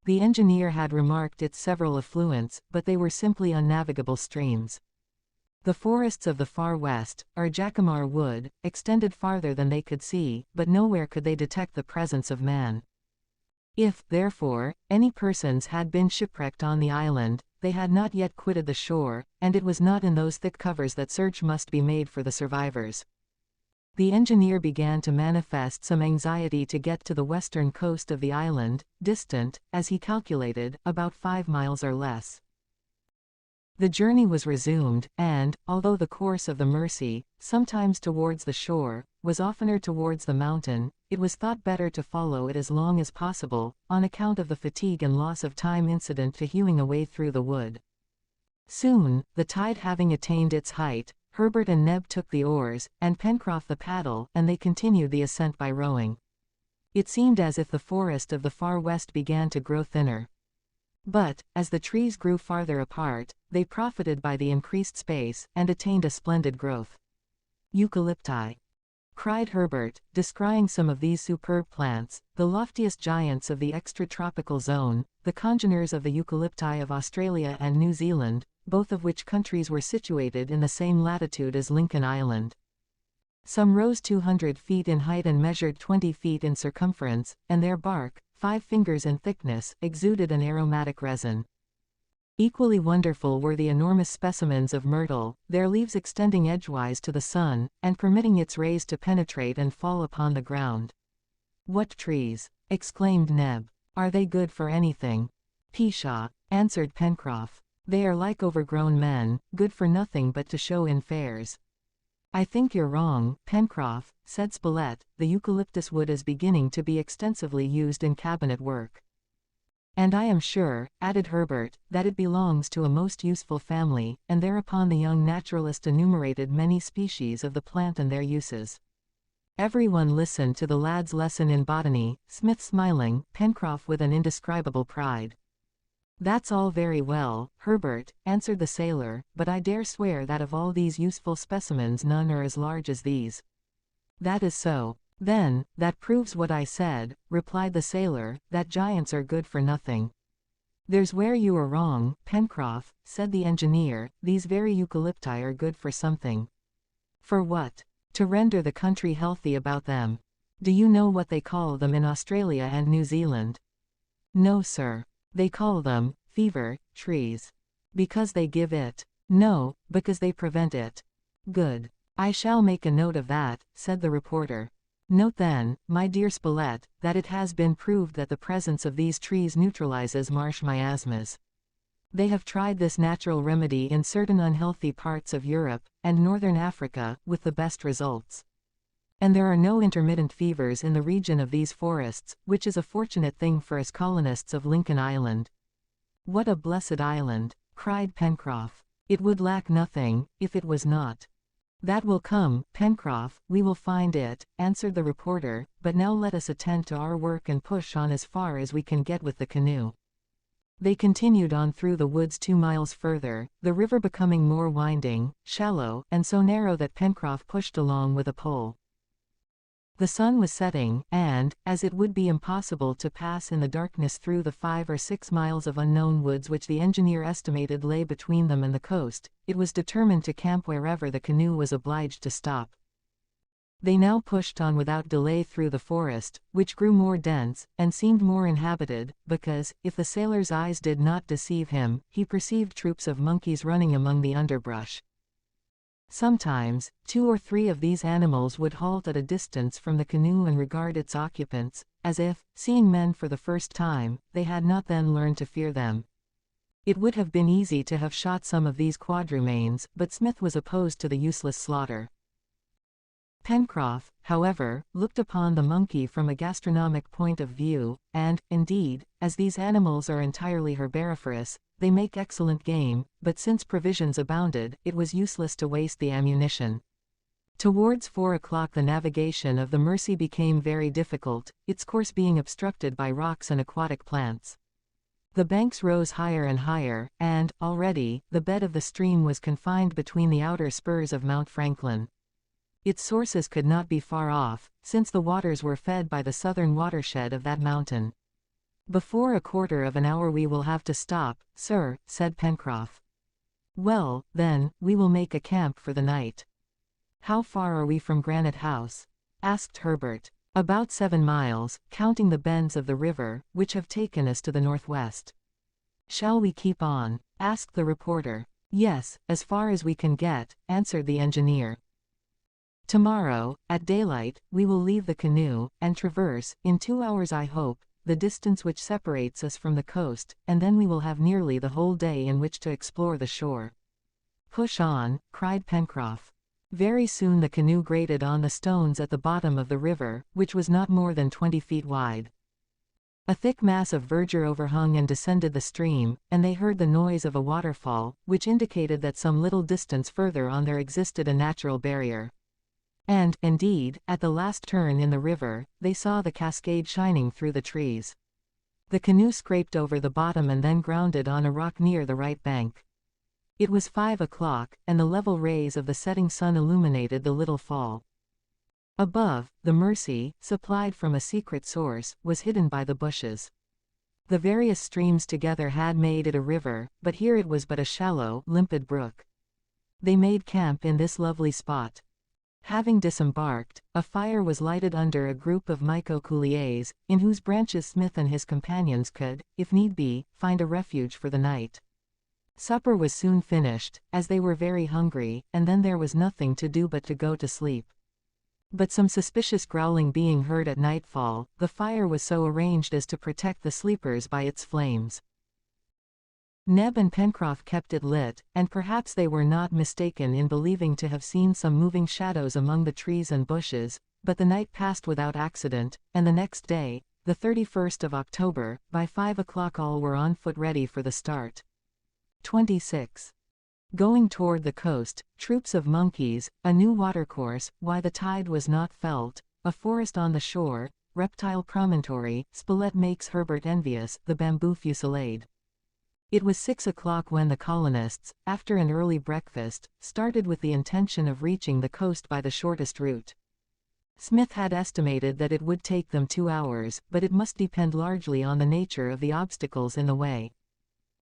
The engineer had remarked its several affluents, but they were simply unnavigable streams. The forests of the far west, or jacamar wood, extended farther than they could see, but nowhere could they detect the presence of man. If, therefore, any persons had been shipwrecked on the island, they had not yet quitted the shore, and it was not in those thick covers that search must be made for the survivors. The engineer began to manifest some anxiety to get to the western coast of the island, distant, as he calculated, about 5 miles or less. The journey was resumed, and, although the course of the Mersey, sometimes towards the shore, was oftener towards the mountain, it was thought better to follow it as long as possible, on account of the fatigue and loss of time incident to hewing a way through the wood. Soon, the tide having attained its height, Herbert and Neb took the oars, and Pencroff the paddle, and they continued the ascent by rowing. It seemed as if the forest of the far west began to grow thinner. But, as the trees grew farther apart, they profited by the increased space, and attained a splendid growth. Eucalypti! Cried Herbert, descrying some of these superb plants, the loftiest giants of the extratropical zone, the congeners of the eucalypti of Australia and New Zealand, both of which countries were situated in the same latitude as Lincoln Island. Some rose 200 feet in height and measured 20 feet in circumference, and their bark, 5 fingers in thickness, exuded an aromatic resin. Equally wonderful were the enormous specimens of myrtle, their leaves extending edgewise to the sun, and permitting its rays to penetrate and fall upon the ground. What trees! exclaimed Neb. Are they good for anything? Pshaw! answered Pencroff. They are like overgrown men, good for nothing but to show in fairs. I think you're wrong, Pencroff, said Spilett. The eucalyptus wood is beginning to be extensively used in cabinet work. And I am sure, added Herbert, that it belongs to a most useful family, and thereupon the young naturalist enumerated many species of the plant and their uses. Everyone listened to the lad's lesson in botany, Smith smiling, Pencroff with an indescribable pride. That's all very well, Herbert, answered the sailor, but I dare swear that of all these useful specimens none are as large as these. That is so. Then, that proves what I said, replied the sailor, that giants are good for nothing. "There's where you are wrong, Pencroff," said the engineer. "These very eucalypti are good for something." "For what?" "To render the country healthy about them." "Do you know what they call them in Australia and New Zealand?" "No, sir." "They call them fever trees." "Because they give it?" "No, because they prevent it." "Good. I shall make a note of that," said the reporter. "Note then, my dear Spilett, that it has been proved that the presence of these trees neutralizes marsh miasmas. They have tried this natural remedy in certain unhealthy parts of Europe and northern Africa, with the best results. And there are no intermittent fevers in the region of these forests, which is a fortunate thing for us colonists of Lincoln Island." "What a blessed island!" cried Pencroff. "It would lack nothing, if it was not." "That will come, Pencroff, we will find it," answered the reporter, "but now let us attend to our work and push on as far as we can get with the canoe." They continued on through the woods 2 miles further, the river becoming more winding, shallow, and so narrow that Pencroff pushed along with a pole. The sun was setting, and, as it would be impossible to pass in the darkness through the 5 or 6 miles of unknown woods which the engineer estimated lay between them and the coast, it was determined to camp wherever the canoe was obliged to stop. They now pushed on without delay through the forest, which grew more dense, and seemed more inhabited, because, if the sailor's eyes did not deceive him, he perceived troops of monkeys running among the underbrush. Sometimes, 2 or 3 of these animals would halt at a distance from the canoe and regard its occupants, as if, seeing men for the first time, they had not then learned to fear them. It would have been easy to have shot some of these quadrumanes, but Smith was opposed to the useless slaughter. Pencroff, however, looked upon the monkey from a gastronomic point of view, and, indeed, as these animals are entirely herbivorous, they make excellent game, but since provisions abounded, it was useless to waste the ammunition. Towards 4 o'clock the navigation of the Mercy became very difficult, its course being obstructed by rocks and aquatic plants. The banks rose higher and higher, and, already, the bed of the stream was confined between the outer spurs of Mount Franklin. Its sources could not be far off, since the waters were fed by the southern watershed of that mountain. "Before a quarter of an hour we will have to stop, sir," said Pencroff. "Well, then, we will make a camp for the night." "How far are we from Granite House?" asked Herbert. "About 7 miles, counting the bends of the river, which have taken us to the northwest." "Shall we keep on?" asked the reporter. "Yes, as far as we can get," answered the engineer. "Tomorrow, at daylight, we will leave the canoe, and traverse, in 2 hours I hope, the distance which separates us from the coast, and then we will have nearly the whole day in which to explore the shore." "Push on," cried Pencroff. Very soon the canoe grated on the stones at the bottom of the river, which was not more than 20 feet wide. A thick mass of verdure overhung and descended the stream, and they heard the noise of a waterfall, which indicated that some little distance further on there existed a natural barrier. And, indeed, at the last turn in the river, they saw the cascade shining through the trees. The canoe scraped over the bottom and then grounded on a rock near the right bank. It was 5 o'clock, and the level rays of the setting sun illuminated the little fall. Above, the Mercy, supplied from a secret source, was hidden by the bushes. The various streams together had made it a river, but here it was but a shallow, limpid brook. They made camp in this lovely spot. Having disembarked, a fire was lighted under a group of myco-couliers, in whose branches Smith and his companions could, if need be, find a refuge for the night. Supper was soon finished, as they were very hungry, and then there was nothing to do but to go to sleep. But some suspicious growling being heard at nightfall, the fire was so arranged as to protect the sleepers by its flames. Neb and Pencroff kept it lit, and perhaps they were not mistaken in believing to have seen some moving shadows among the trees and bushes, but the night passed without accident, and the next day, the 31st of October, by 5 o'clock all were on foot ready for the start. 26. Going toward the coast, troops of monkeys, a new watercourse, why the tide was not felt, a forest on the shore, reptile promontory, Spilett makes Herbert envious, the bamboo fusillade. It was 6 o'clock when the colonists, after an early breakfast, started with the intention of reaching the coast by the shortest route. Smith had estimated that it would take them 2 hours, but it must depend largely on the nature of the obstacles in the way.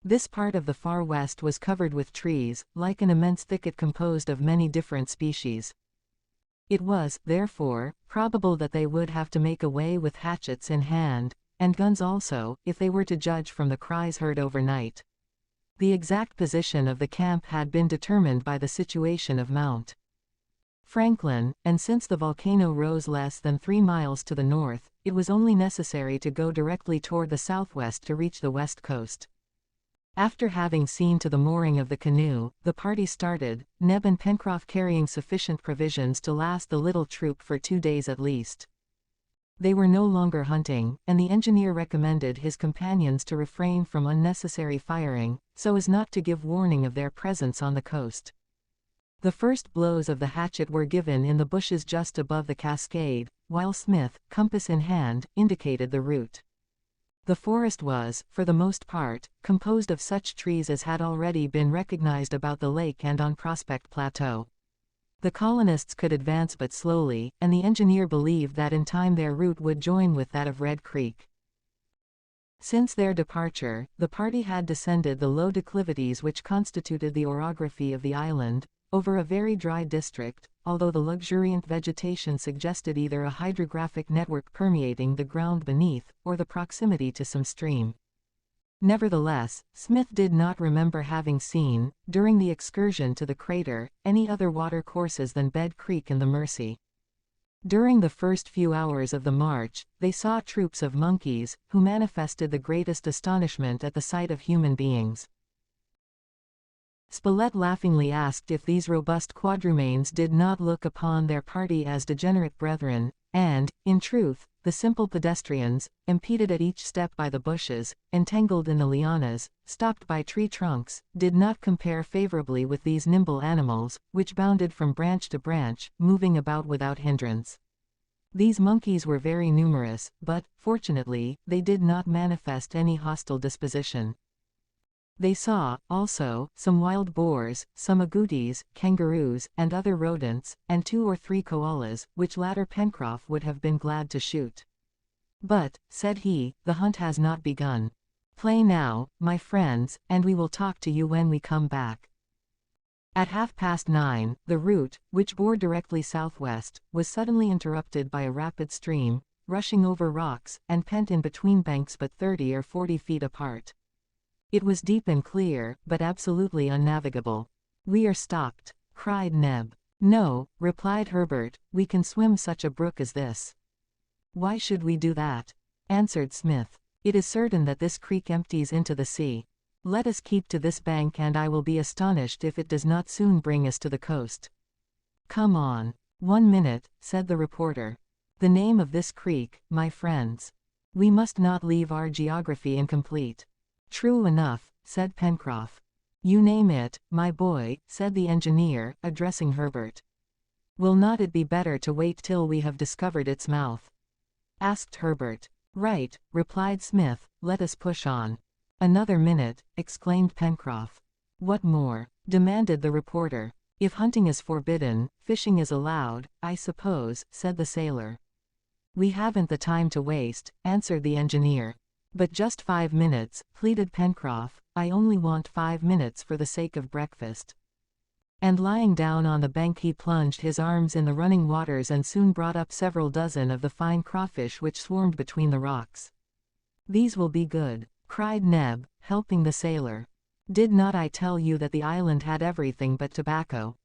This part of the far west was covered with trees, like an immense thicket composed of many different species. It was, therefore, probable that they would have to make away with hatchets in hand, and guns also, if they were to judge from the cries heard overnight. The exact position of the camp had been determined by the situation of Mount Franklin, and since the volcano rose less than 3 miles to the north, it was only necessary to go directly toward the southwest to reach the west coast. After having seen to the mooring of the canoe, the party started, Neb and Pencroff carrying sufficient provisions to last the little troop for 2 days at least. They were no longer hunting, and the engineer recommended his companions to refrain from unnecessary firing, so as not to give warning of their presence on the coast. The first blows of the hatchet were given in the bushes just above the cascade, while Smith, compass in hand, indicated the route. The forest was, for the most part, composed of such trees as had already been recognized about the lake and on Prospect Plateau. The colonists could advance but slowly, and the engineer believed that in time their route would join with that of Red Creek. Since their departure, the party had descended the low declivities which constituted the orography of the island, over a very dry district, although the luxuriant vegetation suggested either a hydrographic network permeating the ground beneath, or the proximity to some stream. Nevertheless, Smith did not remember having seen, during the excursion to the crater, any other water courses than Bed Creek and the Mercy. During the first few hours of the march, they saw troops of monkeys, who manifested the greatest astonishment at the sight of human beings. Spilett laughingly asked if these robust quadrumanes did not look upon their party as degenerate brethren, and, in truth, the simple pedestrians, impeded at each step by the bushes, entangled in the lianas, stopped by tree trunks, did not compare favorably with these nimble animals, which bounded from branch to branch, moving about without hindrance. These monkeys were very numerous, but, fortunately, they did not manifest any hostile disposition. They saw, also, some wild boars, some agoutis, kangaroos, and other rodents, and 2 or 3 koalas, which latter Pencroff would have been glad to shoot. "But," said he, "the hunt has not begun. Play now, my friends, and we will talk to you when we come back." At 9:30, the route, which bore directly southwest, was suddenly interrupted by a rapid stream, rushing over rocks, and pent in between banks but 30 or 40 feet apart. It was deep and clear, but absolutely unnavigable. "We are stopped," cried Neb. "No," replied Herbert, "we can swim such a brook as this." "Why should we do that?" answered Smith. "It is certain that this creek empties into the sea. Let us keep to this bank and I will be astonished if it does not soon bring us to the coast." "Come on." "1 minute," said the reporter. "The name of this creek, my friends. We must not leave our geography incomplete." "True enough," said Pencroff. "You name it, my boy," said the engineer, addressing Herbert. "Will not it be better to wait till we have discovered its mouth?" asked Herbert. "Right," replied Smith, "let us push on." "Another minute," exclaimed Pencroff. "What more?" demanded the reporter. "If hunting is forbidden, fishing is allowed, I suppose," said the sailor. "We haven't the time to waste," answered the engineer. "But just 5 minutes," pleaded Pencroff. "I only want 5 minutes for the sake of breakfast." And lying down on the bank he plunged his arms in the running waters and soon brought up several dozen of the fine crawfish which swarmed between the rocks. "These will be good," cried Neb, helping the sailor. "Did not I tell you that the island had everything but tobacco?"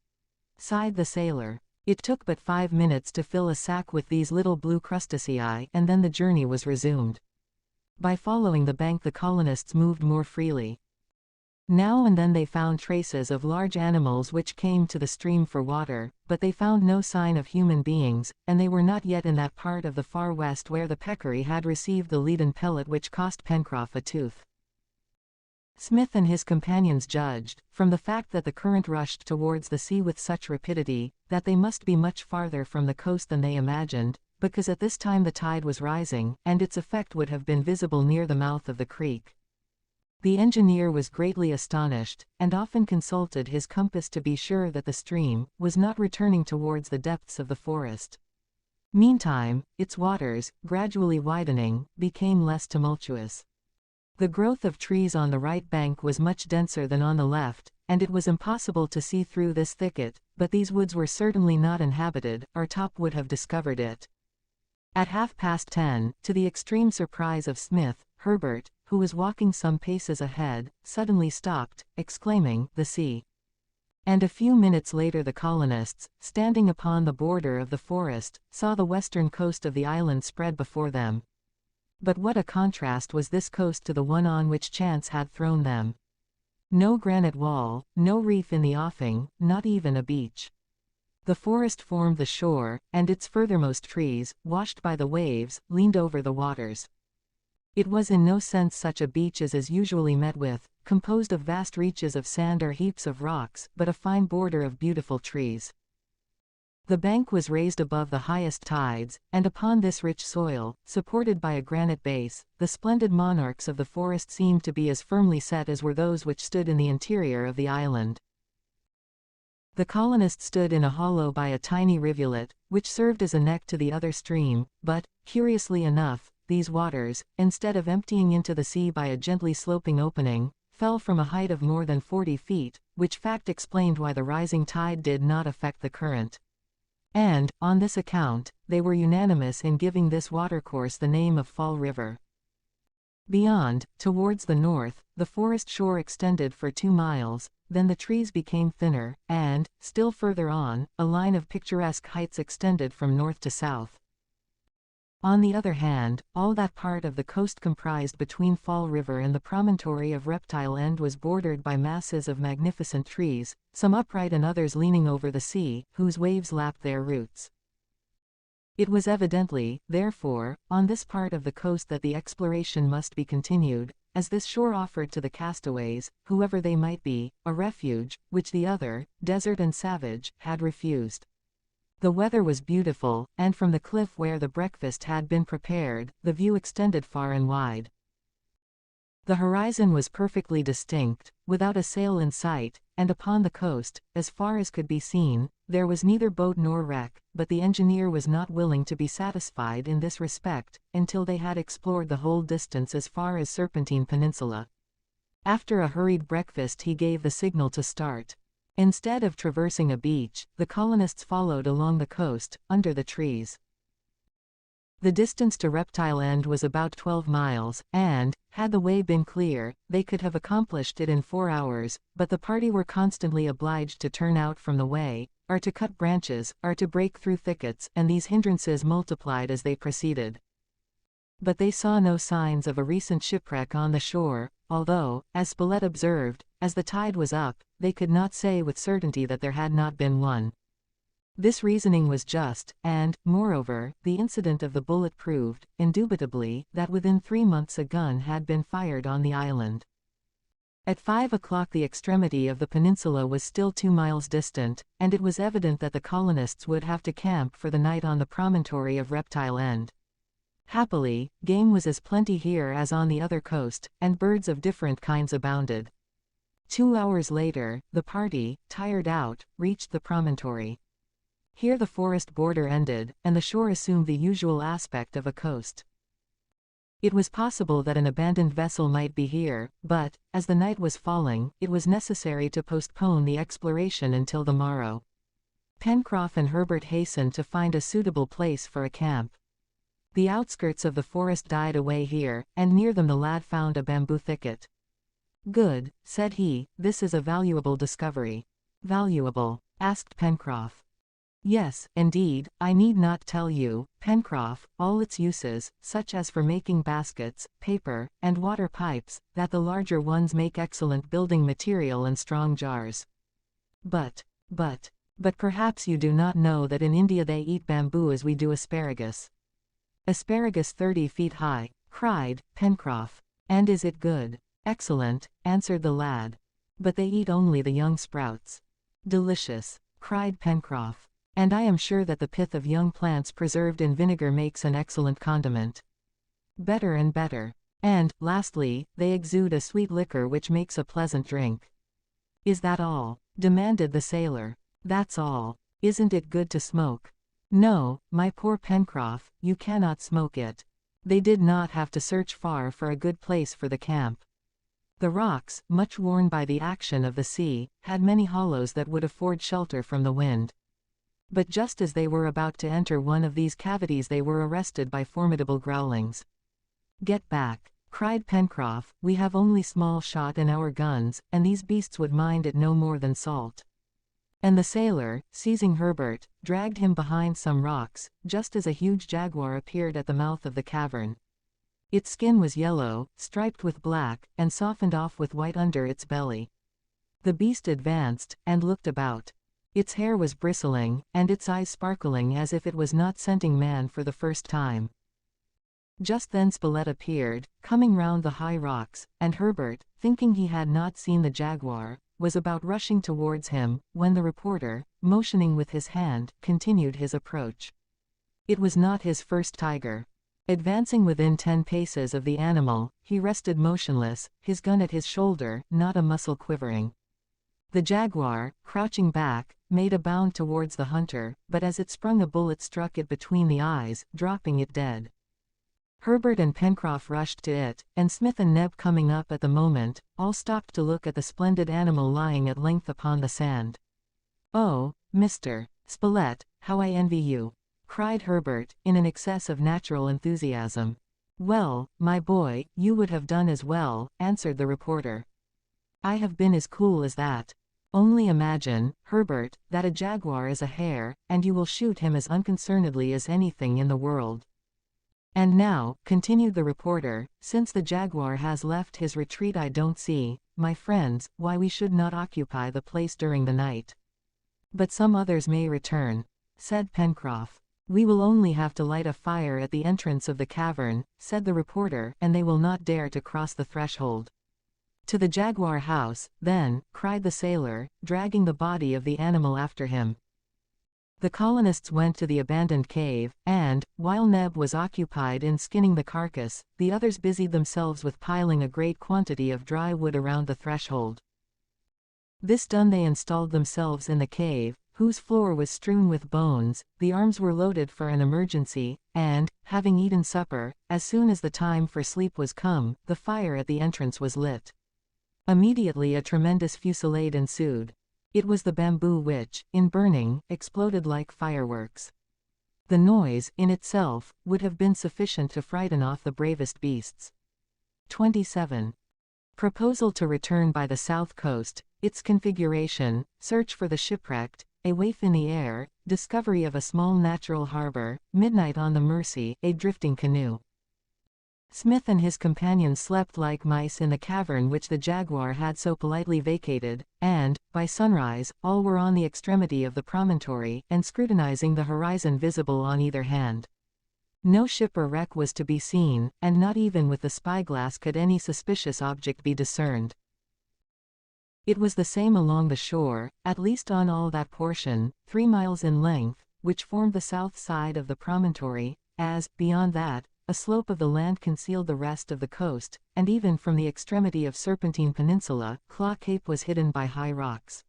sighed the sailor. It took but 5 minutes to fill a sack with these little blue crustacei, and then the journey was resumed. By following the bank the colonists moved more freely. Now and then they found traces of large animals which came to the stream for water, but they found no sign of human beings, and they were not yet in that part of the far west where the peccary had received the leaden pellet which cost Pencroff a tooth. Smith and his companions judged, from the fact that the current rushed towards the sea with such rapidity, that they must be much farther from the coast than they imagined, because at this time the tide was rising, and its effect would have been visible near the mouth of the creek. The engineer was greatly astonished, and often consulted his compass to be sure that the stream was not returning towards the depths of the forest. Meantime, its waters, gradually widening, became less tumultuous. The growth of trees on the right bank was much denser than on the left, and it was impossible to see through this thicket, but these woods were certainly not inhabited, or Top would have discovered it. At 10:30, to the extreme surprise of Smith, Herbert, who was walking some paces ahead, suddenly stopped, exclaiming, "The sea!" And a few minutes later the colonists, standing upon the border of the forest, saw the western coast of the island spread before them. But what a contrast was this coast to the one on which chance had thrown them! No granite wall, no reef in the offing, not even a beach. The forest formed the shore, and its furthermost trees, washed by the waves, leaned over the waters. It was in no sense such a beach as is usually met with, composed of vast reaches of sand or heaps of rocks, but a fine border of beautiful trees. The bank was raised above the highest tides, and upon this rich soil, supported by a granite base, the splendid monarchs of the forest seemed to be as firmly set as were those which stood in the interior of the island. The colonists stood in a hollow by a tiny rivulet, which served as a neck to the other stream, but, curiously enough, these waters, instead of emptying into the sea by a gently sloping opening, fell from a height of more than 40 feet, which fact explained why the rising tide did not affect the current. And, on this account, they were unanimous in giving this watercourse the name of Fall River. Beyond, towards the north, the forest shore extended for 2 miles, then the trees became thinner, and, still further on, a line of picturesque heights extended from north to south. On the other hand, all that part of the coast comprised between Fall River and the promontory of Reptile End was bordered by masses of magnificent trees, some upright and others leaning over the sea, whose waves lapped their roots. It was evidently, therefore, on this part of the coast that the exploration must be continued, as this shore offered to the castaways, whoever they might be, a refuge, which the other, desert and savage, had refused. The weather was beautiful, and from the cliff where the breakfast had been prepared, the view extended far and wide. The horizon was perfectly distinct, without a sail in sight, and upon the coast, as far as could be seen, there was neither boat nor wreck, but the engineer was not willing to be satisfied in this respect, until they had explored the whole distance as far as Serpentine Peninsula. After a hurried breakfast he gave the signal to start. Instead of traversing a beach, the colonists followed along the coast, under the trees. The distance to Reptile End was about 12 miles, and, had the way been clear, they could have accomplished it in 4 hours, but the party were constantly obliged to turn out from the way, or to cut branches, or to break through thickets, and these hindrances multiplied as they proceeded. But they saw no signs of a recent shipwreck on the shore, although, as Spilett observed, as the tide was up, they could not say with certainty that there had not been one. This reasoning was just, and, moreover, the incident of the bullet proved, indubitably, that within 3 months a gun had been fired on the island. At 5 o'clock the extremity of the peninsula was still 2 miles distant, and it was evident that the colonists would have to camp for the night on the promontory of Reptile End. Happily, game was as plenty here as on the other coast, and birds of different kinds abounded. 2 hours later, the party, tired out, reached the promontory. Here the forest border ended, and the shore assumed the usual aspect of a coast. It was possible that an abandoned vessel might be here, but, as the night was falling, it was necessary to postpone the exploration until the morrow. Pencroff and Herbert hastened to find a suitable place for a camp. The outskirts of the forest died away here, and near them the lad found a bamboo thicket. "Good," said he, "this is a valuable discovery." "Valuable?" asked Pencroff. "Yes, indeed, I need not tell you, Pencroff, all its uses, such as for making baskets, paper, and water pipes, that the larger ones make excellent building material and strong jars. But perhaps you do not know that in India they eat bamboo as we do asparagus." "Asparagus 30 feet high," cried Pencroff. "And is it good?" "Excellent," answered the lad. "But they eat only the young sprouts." "Delicious," cried Pencroff. "And I am sure that the pith of young plants preserved in vinegar makes an excellent condiment." "Better and better. And, lastly, they exude a sweet liquor which makes a pleasant drink." "Is that all?" demanded the sailor. "That's all. Isn't it good to smoke?" "No, my poor Pencroff, you cannot smoke it." They did not have to search far for a good place for the camp. The rocks, much worn by the action of the sea, had many hollows that would afford shelter from the wind. But just as they were about to enter one of these cavities they were arrested by formidable growlings. "Get back," cried Pencroff, "we have only small shot in our guns, and these beasts would mind it no more than salt." And the sailor, seizing Herbert, dragged him behind some rocks, just as a huge jaguar appeared at the mouth of the cavern. Its skin was yellow, striped with black, and softened off with white under its belly. The beast advanced, and looked about. Its hair was bristling, and its eyes sparkling as if it was not scenting man for the first time. Just then Spilett appeared, coming round the high rocks, and Herbert, thinking he had not seen the jaguar, was about rushing towards him, when the reporter, motioning with his hand, continued his approach. It was not his first tiger. Advancing within 10 paces of the animal, he rested motionless, his gun at his shoulder, not a muscle quivering. The jaguar, crouching back, made a bound towards the hunter, but as it sprung a bullet struck it between the eyes, dropping it dead. Herbert and Pencroff rushed to it, and Smith and Neb coming up at the moment, all stopped to look at the splendid animal lying at length upon the sand. "Oh, Mr. Spilett, how I envy you!" cried Herbert, in an excess of natural enthusiasm. "Well, my boy, you would have done as well," answered the reporter. "I have been as cool as that. Only imagine, Herbert, that a jaguar is a hare, and you will shoot him as unconcernedly as anything in the world. And now," continued the reporter, "since the jaguar has left his retreat I don't see, my friends, why we should not occupy the place during the night." "But some others may return," said Pencroff. "We will only have to light a fire at the entrance of the cavern," said the reporter, "and they will not dare to cross the threshold." "To the jaguar house, then," cried the sailor, dragging the body of the animal after him. The colonists went to the abandoned cave, and, while Neb was occupied in skinning the carcass, the others busied themselves with piling a great quantity of dry wood around the threshold. This done they installed themselves in the cave, whose floor was strewn with bones, the arms were loaded for an emergency, and, having eaten supper, as soon as the time for sleep was come, the fire at the entrance was lit. Immediately a tremendous fusillade ensued. It was the bamboo which, in burning, exploded like fireworks. The noise, in itself, would have been sufficient to frighten off the bravest beasts. 27. Proposal to return by the south coast, its configuration, search for the shipwrecked, a waif in the air, discovery of a small natural harbor, midnight on the Mersey, a drifting canoe. Smith and his companions slept like mice in the cavern which the jaguar had so politely vacated, and, by sunrise, all were on the extremity of the promontory, and scrutinizing the horizon visible on either hand. No ship or wreck was to be seen, and not even with the spyglass could any suspicious object be discerned. It was the same along the shore, at least on all that portion, 3 miles in length, which formed the south side of the promontory, as, beyond that, a slope of the land concealed the rest of the coast, and even from the extremity of Serpentine Peninsula, Claw Cape was hidden by high rocks.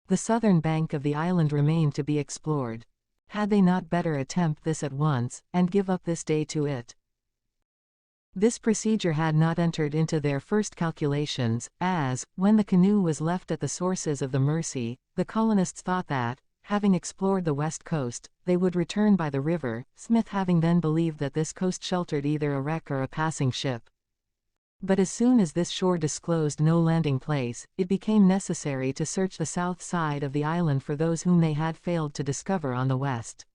The southern bank of the island remained to be explored. Had they not better attempt this at once, and give up this day to it? This procedure had not entered into their first calculations, as, when the canoe was left at the sources of the Mersey, the colonists thought that, having explored the west coast, they would return by the river, Smith having then believed that this coast sheltered either a wreck or a passing ship. But as soon as this shore disclosed no landing place, it became necessary to search the south side of the island for those whom they had failed to discover on the west.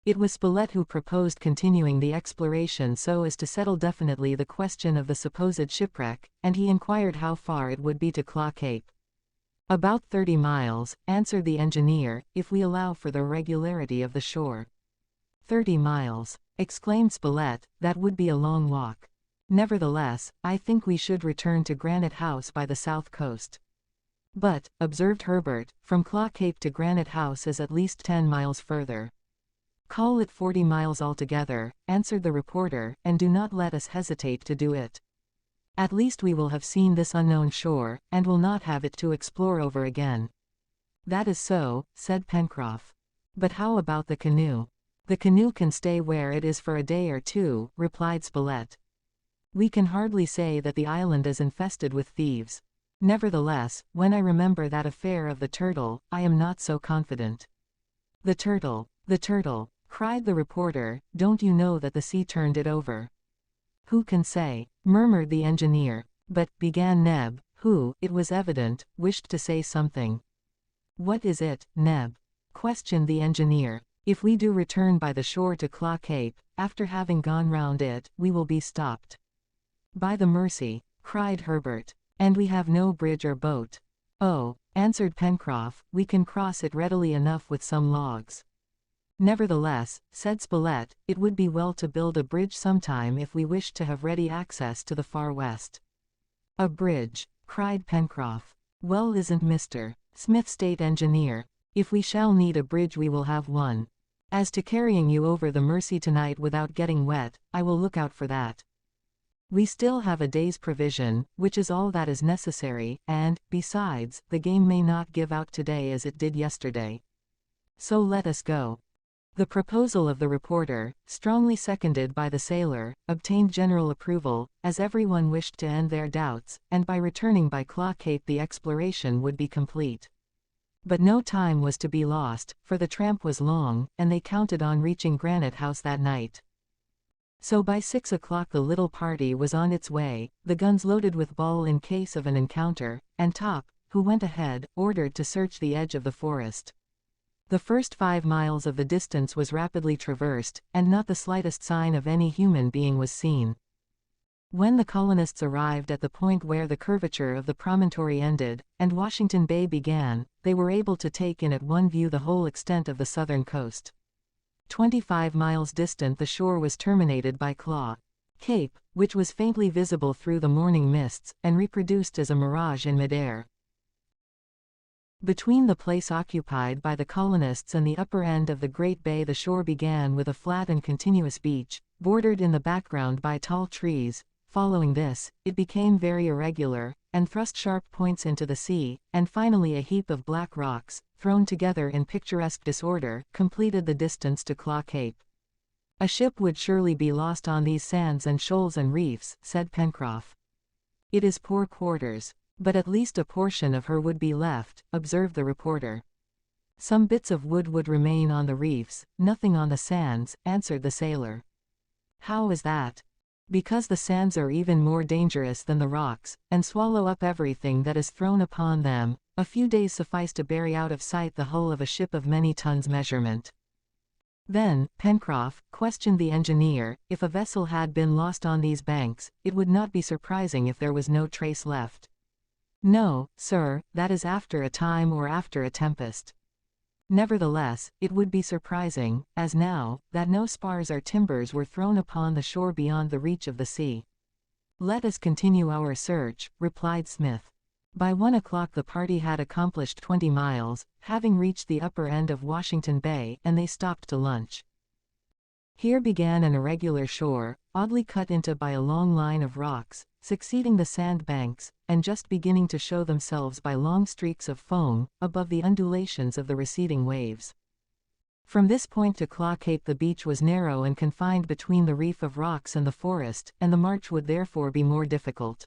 It was Spilett who proposed continuing the exploration so as to settle definitely the question of the supposed shipwreck, and he inquired how far it would be to Claw Cape. "About 30 miles, answered the engineer, if we allow for the regularity of the shore." 30 miles, exclaimed Spilett, that would be a long walk. "Nevertheless, I think we should return to Granite House by the south coast." "But," observed Herbert, "from Claw Cape to Granite House is at least 10 miles further." "Call it 40 miles altogether," answered the reporter, "and do not let us hesitate to do it. At least we will have seen this unknown shore, and will not have it to explore over again." "That is so," said Pencroff. "But how about the canoe?" "The canoe can stay where it is for a day or two," replied Spilett. "We can hardly say that the island is infested with thieves. Nevertheless, when I remember that affair of the turtle, I am not so confident." "The turtle! The turtle!" cried the reporter. "Don't you know that the sea turned it over?" "Who can say?" murmured the engineer. "But," began Neb, who, it was evident, wished to say something. "What is it, Neb?" questioned the engineer. "If we do return by the shore to Claw Cape, after having gone round it, we will be stopped." "By the Mercy!" cried Herbert. "And we have no bridge or boat." "Oh," answered Pencroff, "we can cross it readily enough with some logs." "Nevertheless," said Spilett, "it would be well to build a bridge sometime if we wish to have ready access to the Far West." "A bridge!" cried Pencroff. "Well, isn't Mr. Smith state engineer? If we shall need a bridge we will have one. As to carrying you over the Mercy tonight without getting wet, I will look out for that. We still have a day's provision, which is all that is necessary, and, besides, the game may not give out today as it did yesterday. So let us go." The proposal of the reporter, strongly seconded by the sailor, obtained general approval, as everyone wished to end their doubts, and by returning by Claw Cape the exploration would be complete. But no time was to be lost, for the tramp was long, and they counted on reaching Granite House that night. So by 6 o'clock the little party was on its way, the guns loaded with ball in case of an encounter, and Top, who went ahead, ordered to search the edge of the forest. The first 5 miles of the distance was rapidly traversed, and not the slightest sign of any human being was seen. When the colonists arrived at the point where the curvature of the promontory ended, and Washington Bay began, they were able to take in at one view the whole extent of the southern coast. 25 miles distant the shore was terminated by Claw Cape, which was faintly visible through the morning mists, and reproduced as a mirage in midair. Between the place occupied by the colonists and the upper end of the Great Bay the shore began with a flat and continuous beach, bordered in the background by tall trees. Following this, it became very irregular, and thrust sharp points into the sea, and finally a heap of black rocks, thrown together in picturesque disorder, completed the distance to Claw Cape. "A ship would surely be lost on these sands and shoals and reefs," said Pencroff. "It is poor quarters. But at least a portion of her would be left," observed the reporter. "Some bits of wood would remain on the reefs, nothing on the sands," answered the sailor. "How is that?" "Because the sands are even more dangerous than the rocks, and swallow up everything that is thrown upon them. A few days suffice to bury out of sight the hull of a ship of many tons measurement." Then, Pencroff questioned the engineer, if a vessel had been lost on these banks, it would not be surprising if there was no trace left. "No, sir, that is after a time or after a tempest. Nevertheless, it would be surprising, as now, that no spars or timbers were thrown upon the shore beyond the reach of the sea." "Let us continue our search," replied Smith. By 1 o'clock the party had accomplished 20 miles, having reached the upper end of Washington Bay, and they stopped to lunch. Here began an irregular shore, oddly cut into by a long line of rocks, succeeding the sand banks, and just beginning to show themselves by long streaks of foam, above the undulations of the receding waves. From this point to Claw Cape the beach was narrow and confined between the reef of rocks and the forest, and the march would therefore be more difficult.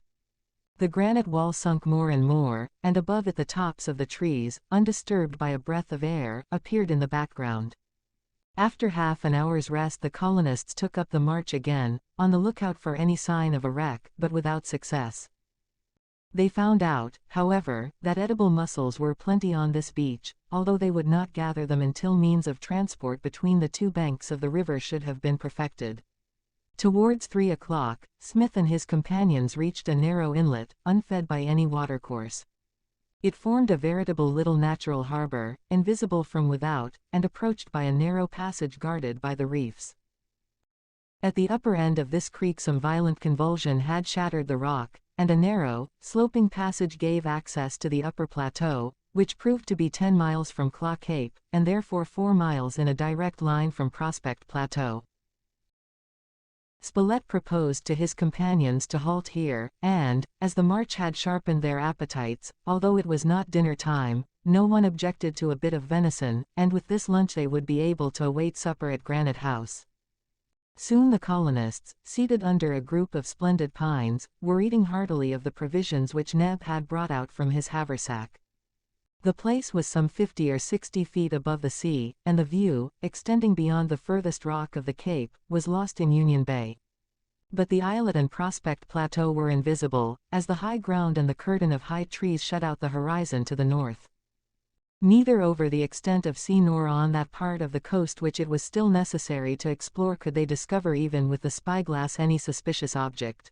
The granite wall sunk more and more, and above it the tops of the trees, undisturbed by a breath of air, appeared in the background. After half an hour's rest the colonists took up the march again, on the lookout for any sign of a wreck, but without success. They found out, however, that edible mussels were plenty on this beach, although they would not gather them until means of transport between the two banks of the river should have been perfected. Towards 3 o'clock, Smith and his companions reached a narrow inlet, unfed by any watercourse. It formed a veritable little natural harbor, invisible from without, and approached by a narrow passage guarded by the reefs. At the upper end of this creek some violent convulsion had shattered the rock, and a narrow, sloping passage gave access to the upper plateau, which proved to be 10 miles from Claw Cape, and therefore 4 miles in a direct line from Prospect Plateau. Spilett proposed to his companions to halt here, and, as the march had sharpened their appetites, although it was not dinner time, no one objected to a bit of venison, and with this lunch they would be able to await supper at Granite House. Soon the colonists, seated under a group of splendid pines, were eating heartily of the provisions which Neb had brought out from his haversack. The place was some 50 or 60 feet above the sea, and the view, extending beyond the furthest rock of the cape, was lost in Union Bay. But the islet and Prospect Plateau were invisible, as the high ground and the curtain of high trees shut out the horizon to the north. Neither over the extent of sea nor on that part of the coast which it was still necessary to explore could they discover even with the spyglass any suspicious object.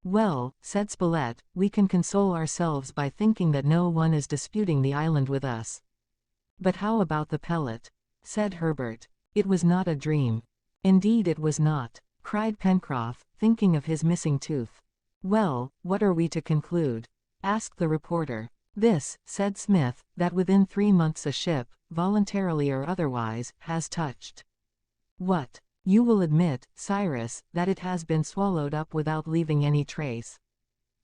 "Well," said Spilett, "we can console ourselves by thinking that no one is disputing the island with us." "But how about the pellet?" said Herbert. "It was not a dream." "Indeed it was not," cried Pencroff, thinking of his missing tooth. "Well, what are we to conclude?" asked the reporter. "This," said Smith, "that within 3 months a ship, voluntarily or otherwise, has touched." "What? You will admit, Cyrus, that it has been swallowed up without leaving any trace?"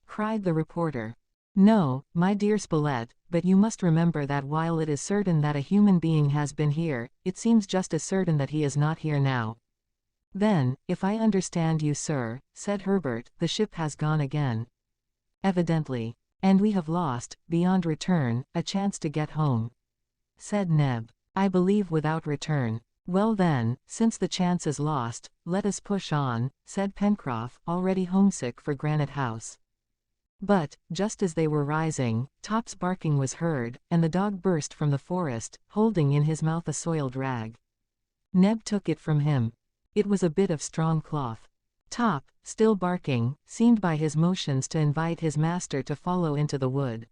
cried the reporter. "No, my dear Spilett, but you must remember that while it is certain that a human being has been here, it seems just as certain that he is not here now." "Then, if I understand you, sir," said Herbert, "the ship has gone again." "Evidently. And we have lost, beyond return, a chance to get home," said Neb. "I believe without return." "Well then, since the chance is lost, let us push on," said Pencroff, already homesick for Granite House. But, just as they were rising, Top's barking was heard, and the dog burst from the forest, holding in his mouth a soiled rag. Neb took it from him. It was a bit of strong cloth. Top, still barking, seemed by his motions to invite his master to follow into the wood.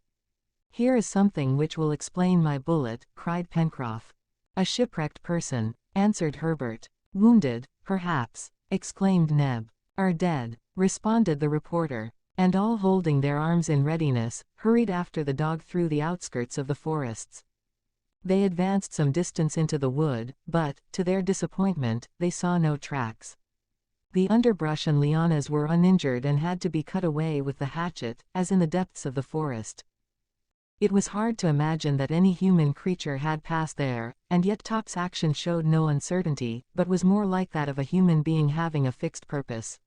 "Here is something which will explain my bullet," cried Pencroff. "A shipwrecked person," answered Herbert. "Wounded, perhaps," exclaimed Neb. "Are dead," responded the reporter. And all holding their arms in readiness, hurried after the dog through the outskirts of the forests. They advanced some distance into the wood, but, to their disappointment, they saw no tracks. The underbrush and lianas were uninjured and had to be cut away with the hatchet, as in the depths of the forest. It was hard to imagine that any human creature had passed there, and yet Top's action showed no uncertainty, but was more like that of a human being having a fixed purpose.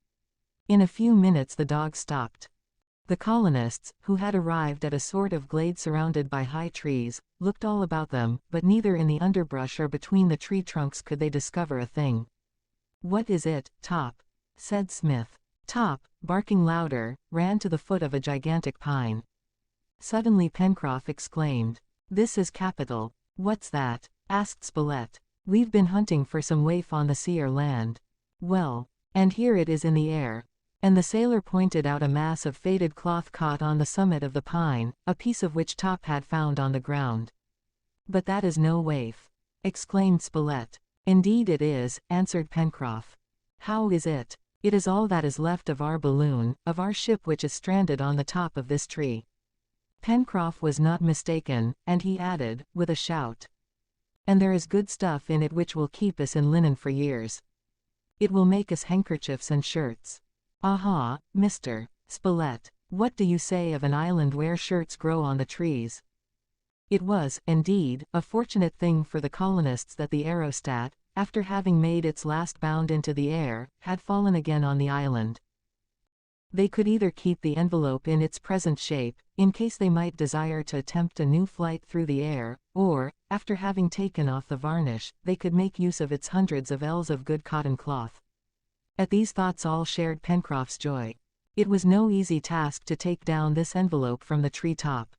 In a few minutes the dog stopped. The colonists, who had arrived at a sort of glade surrounded by high trees, looked all about them, but neither in the underbrush or between the tree trunks could they discover a thing. "What is it, Top?" said Smith. Top, barking louder, ran to the foot of a gigantic pine. Suddenly Pencroff exclaimed, "This is capital." "What's that?" asked Spilett. "We've been hunting for some waif on the sea or land. Well, and here it is in the air." And the sailor pointed out a mass of faded cloth caught on the summit of the pine, a piece of which Top had found on the ground. "But that is no waif," exclaimed Spilett. "Indeed it is," answered Pencroff. "How is it?" "It is all that is left of our balloon, of our ship which is stranded on the top of this tree." Pencroff was not mistaken, and he added, with a shout, "And there is good stuff in it which will keep us in linen for years. It will make us handkerchiefs and shirts." "Aha, Mr. Spilett, what do you say of an island where shirts grow on the trees?" It was, indeed, a fortunate thing for the colonists that the aerostat, after having made its last bound into the air, had fallen again on the island. They could either keep the envelope in its present shape, in case they might desire to attempt a new flight through the air, or, after having taken off the varnish, they could make use of its hundreds of ells of good cotton cloth. At these thoughts all shared Pencroff's joy. It was no easy task to take down this envelope from the tree top.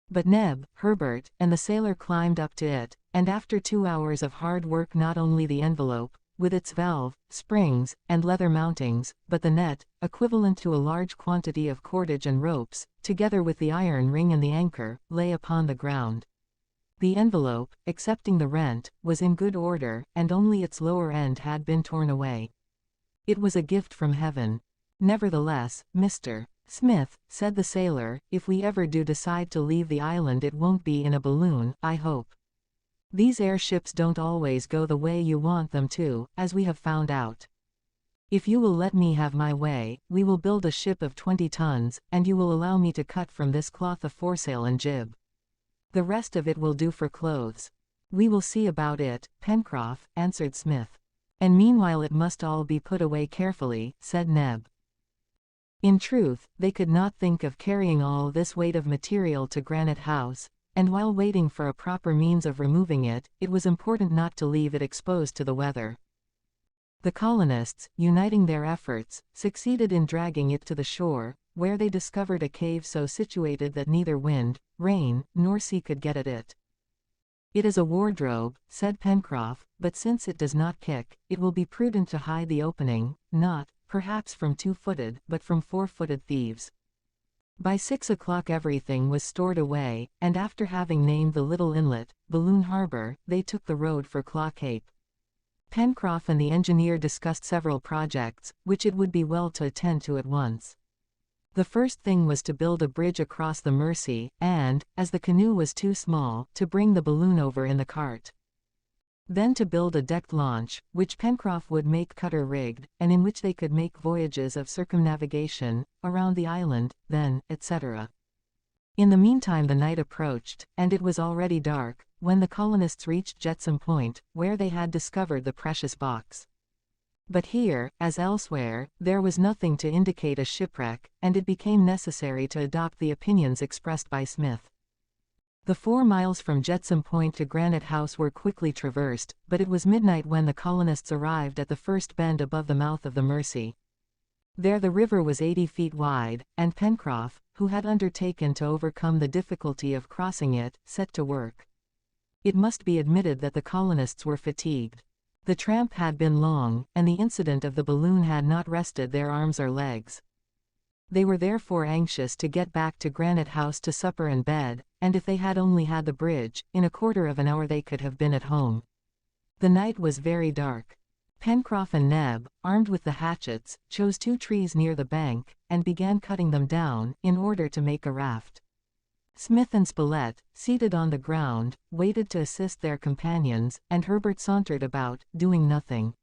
But Neb, Herbert, and the sailor climbed up to it, and after 2 hours of hard work not only the envelope, with its valve, springs, and leather mountings, but the net, equivalent to a large quantity of cordage and ropes, together with the iron ring and the anchor, lay upon the ground. The envelope, excepting the rent, was in good order, and only its lower end had been torn away. It was a gift from heaven. "Nevertheless, Mr. Smith," said the sailor, "if we ever do decide to leave the island it won't be in a balloon, I hope. These airships don't always go the way you want them to, as we have found out. If you will let me have my way, we will build a ship of 20 tons, and you will allow me to cut from this cloth a foresail and jib." The rest of it will do for clothes. We will see about it, Pencroff, answered Smith. And meanwhile it must all be put away carefully, said Neb. In truth, they could not think of carrying all this weight of material to Granite House, and while waiting for a proper means of removing it, it was important not to leave it exposed to the weather. The colonists, uniting their efforts, succeeded in dragging it to the shore, where they discovered a cave so situated that neither wind, rain, nor sea could get at it. It is a wardrobe, said Pencroff, but since it does not kick, it will be prudent to hide the opening, not, perhaps from 2-footed, but from 4-footed thieves. By 6 o'clock everything was stored away, and after having named the little inlet, Balloon Harbor, they took the road for Claw Cape. Pencroff and the engineer discussed several projects, which it would be well to attend to at once. The first thing was to build a bridge across the Mersey, and, as the canoe was too small, to bring the balloon over in the cart. Then to build a decked launch, which Pencroff would make cutter-rigged, and in which they could make voyages of circumnavigation, around the island, then, etc. In the meantime the night approached, and it was already dark, when the colonists reached Jetsam Point, where they had discovered the precious box. But here, as elsewhere, there was nothing to indicate a shipwreck, and it became necessary to adopt the opinions expressed by Smith. The 4 miles from Jetsam Point to Granite House were quickly traversed, but it was midnight when the colonists arrived at the first bend above the mouth of the Mersey. There the river was 80 feet wide, and Pencroff, who had undertaken to overcome the difficulty of crossing it, set to work. It must be admitted that the colonists were fatigued. The tramp had been long, and the incident of the balloon had not rested their arms or legs. They were therefore anxious to get back to Granite House to supper and bed, and if they had only had the bridge, in a quarter of an hour they could have been at home. The night was very dark. Pencroff and Neb, armed with the hatchets, chose 2 trees near the bank, and began cutting them down, in order to make a raft. Smith and Spilett, seated on the ground, waited to assist their companions, and Herbert sauntered about, doing nothing.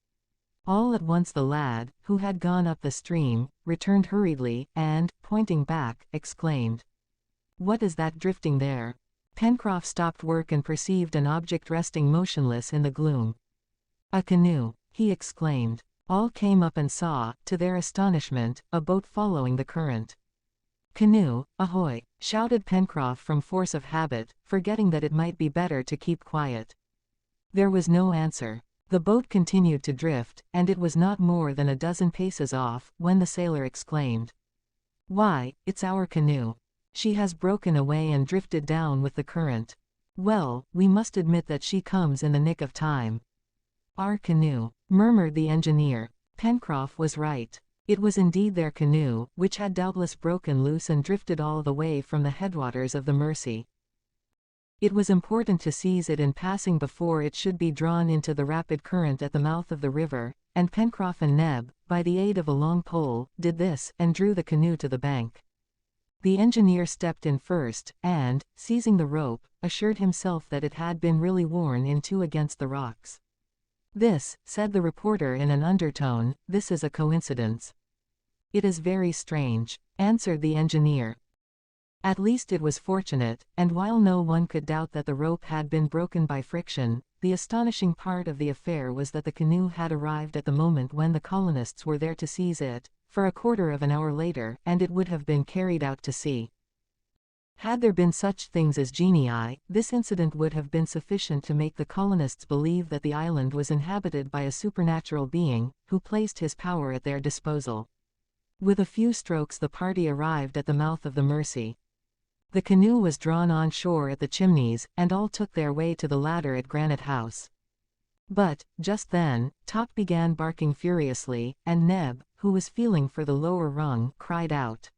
All at once the lad, who had gone up the stream, returned hurriedly, and, pointing back, exclaimed, "What is that drifting there?" Pencroff stopped work and perceived an object resting motionless in the gloom. "A canoe," he exclaimed. All came up and saw, to their astonishment, a boat following the current. "Canoe, ahoy!" shouted Pencroff from force of habit, forgetting that it might be better to keep quiet. There was no answer. The boat continued to drift, and it was not more than a dozen paces off, when the sailor exclaimed, "Why, it's our canoe. She has broken away and drifted down with the current. Well, we must admit that she comes in the nick of time." "Our canoe," murmured the engineer. Pencroff was right. It was indeed their canoe, which had doubtless broken loose and drifted all the way from the headwaters of the Mersey. It was important to seize it in passing before it should be drawn into the rapid current at the mouth of the river, and Pencroff and Neb, by the aid of a long pole, did this, and drew the canoe to the bank. The engineer stepped in first, and, seizing the rope, assured himself that it had been really worn in 2 against the rocks. "This," said the reporter in an undertone, "this is a coincidence." "It is very strange," answered the engineer. At least it was fortunate, and while no one could doubt that the rope had been broken by friction, the astonishing part of the affair was that the canoe had arrived at the moment when the colonists were there to seize it, for a quarter of an hour later, and it would have been carried out to sea. Had there been such things as genii, this incident would have been sufficient to make the colonists believe that the island was inhabited by a supernatural being, who placed his power at their disposal. With a few strokes the party arrived at the mouth of the Mersey. The canoe was drawn on shore at the Chimneys, and all took their way to the ladder at Granite House. But, just then, Top began barking furiously, and Neb, who was feeling for the lower rung, cried out,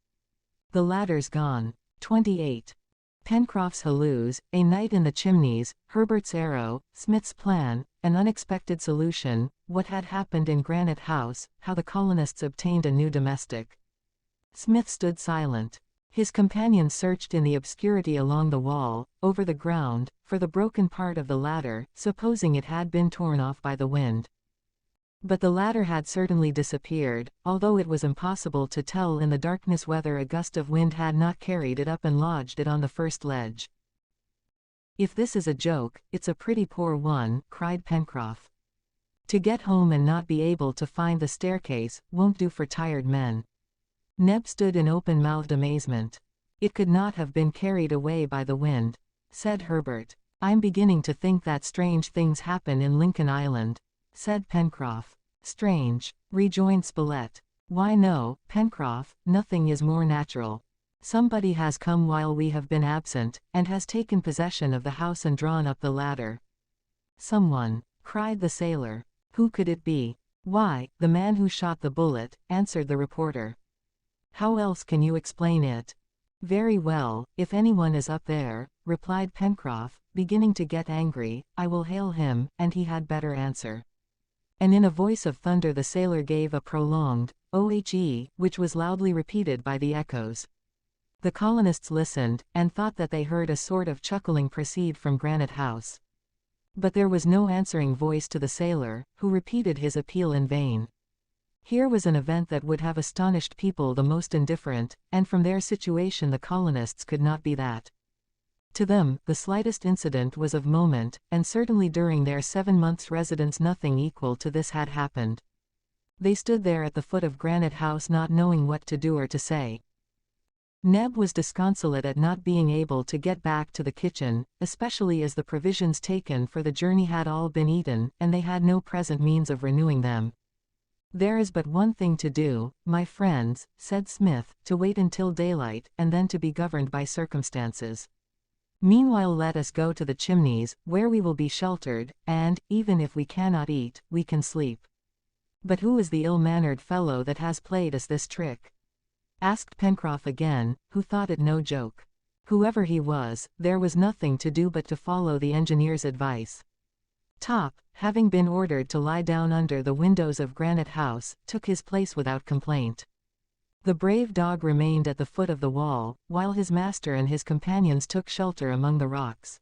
"The ladder's gone." 28. Pencroff's halloos, a night in the Chimneys, Herbert's arrow, Smith's plan, an unexpected solution, what had happened in Granite House, how the colonists obtained a new domestic. Smith stood silent. His companions searched in the obscurity along the wall, over the ground, for the broken part of the ladder, supposing it had been torn off by the wind. But the ladder had certainly disappeared, although it was impossible to tell in the darkness whether a gust of wind had not carried it up and lodged it on the first ledge. "If this is a joke, it's a pretty poor one," cried Pencroff. "To get home and not be able to find the staircase won't do for tired men." Neb stood in open-mouthed amazement. "It could not have been carried away by the wind," said Herbert. "I'm beginning to think that strange things happen in Lincoln Island," said Pencroff. "Strange," rejoined Spilett. "Why no, Pencroff, nothing is more natural. Somebody has come while we have been absent, and has taken possession of the house and drawn up the ladder." "Someone," cried the sailor. "Who could it be?" "Why, the man who shot the bullet," answered the reporter. "How else can you explain it?" "Very well, if anyone is up there," replied Pencroff, beginning to get angry, "I will hail him, and he had better answer." And in a voice of thunder the sailor gave a prolonged "Oh-he," which was loudly repeated by the echoes. The colonists listened, and thought that they heard a sort of chuckling proceed from Granite House. But there was no answering voice to the sailor, who repeated his appeal in vain. Here was an event that would have astonished people the most indifferent, and from their situation the colonists could not be that. To them, the slightest incident was of moment, and certainly during their 7 months' residence nothing equal to this had happened. They stood there at the foot of Granite House not knowing what to do or to say. Neb was disconsolate at not being able to get back to the kitchen, especially as the provisions taken for the journey had all been eaten, and they had no present means of renewing them. "There is but one thing to do, my friends," said Smith, "to wait until daylight, and then to be governed by circumstances. Meanwhile let us go to the Chimneys, where we will be sheltered, and, even if we cannot eat, we can sleep." "But who is the ill-mannered fellow that has played us this trick?" asked Pencroff again, who thought it no joke. Whoever he was, there was nothing to do but to follow the engineer's advice. Top, having been ordered to lie down under the windows of Granite House, took his place without complaint. The brave dog remained at the foot of the wall, while his master and his companions took shelter among the rocks.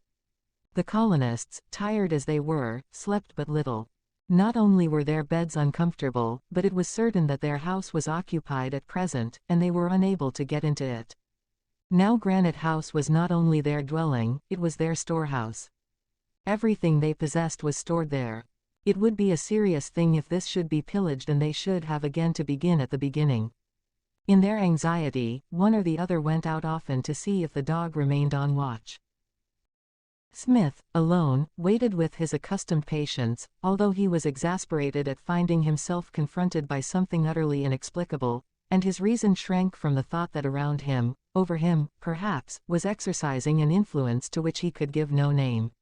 The colonists, tired as they were, slept but little. Not only were their beds uncomfortable, but it was certain that their house was occupied at present, and they were unable to get into it. Now Granite House was not only their dwelling, it was their storehouse. Everything they possessed was stored there. It would be a serious thing if this should be pillaged and they should have again to begin at the beginning. In their anxiety, one or the other went out often to see if the dog remained on watch. Smith, alone, waited with his accustomed patience, although he was exasperated at finding himself confronted by something utterly inexplicable, and his reason shrank from the thought that around him, over him, perhaps, was exercising an influence to which he could give no name.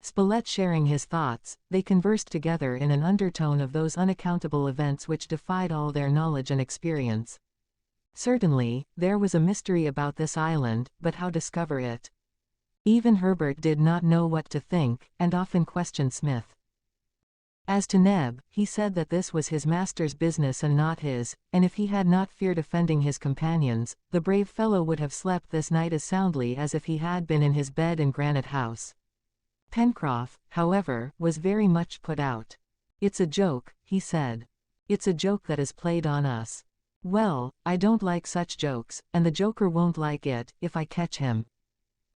Spilett sharing his thoughts, they conversed together in an undertone of those unaccountable events which defied all their knowledge and experience. Certainly, there was a mystery about this island, but how discover it? Even Herbert did not know what to think, and often questioned Smith. As to Neb, he said that this was his master's business and not his, and if he had not feared offending his companions, the brave fellow would have slept this night as soundly as if he had been in his bed in Granite House. Pencroff, however, was very much put out. "It's a joke," he said. "It's a joke that is played on us. Well, I don't like such jokes, and the joker won't like it, if I catch him."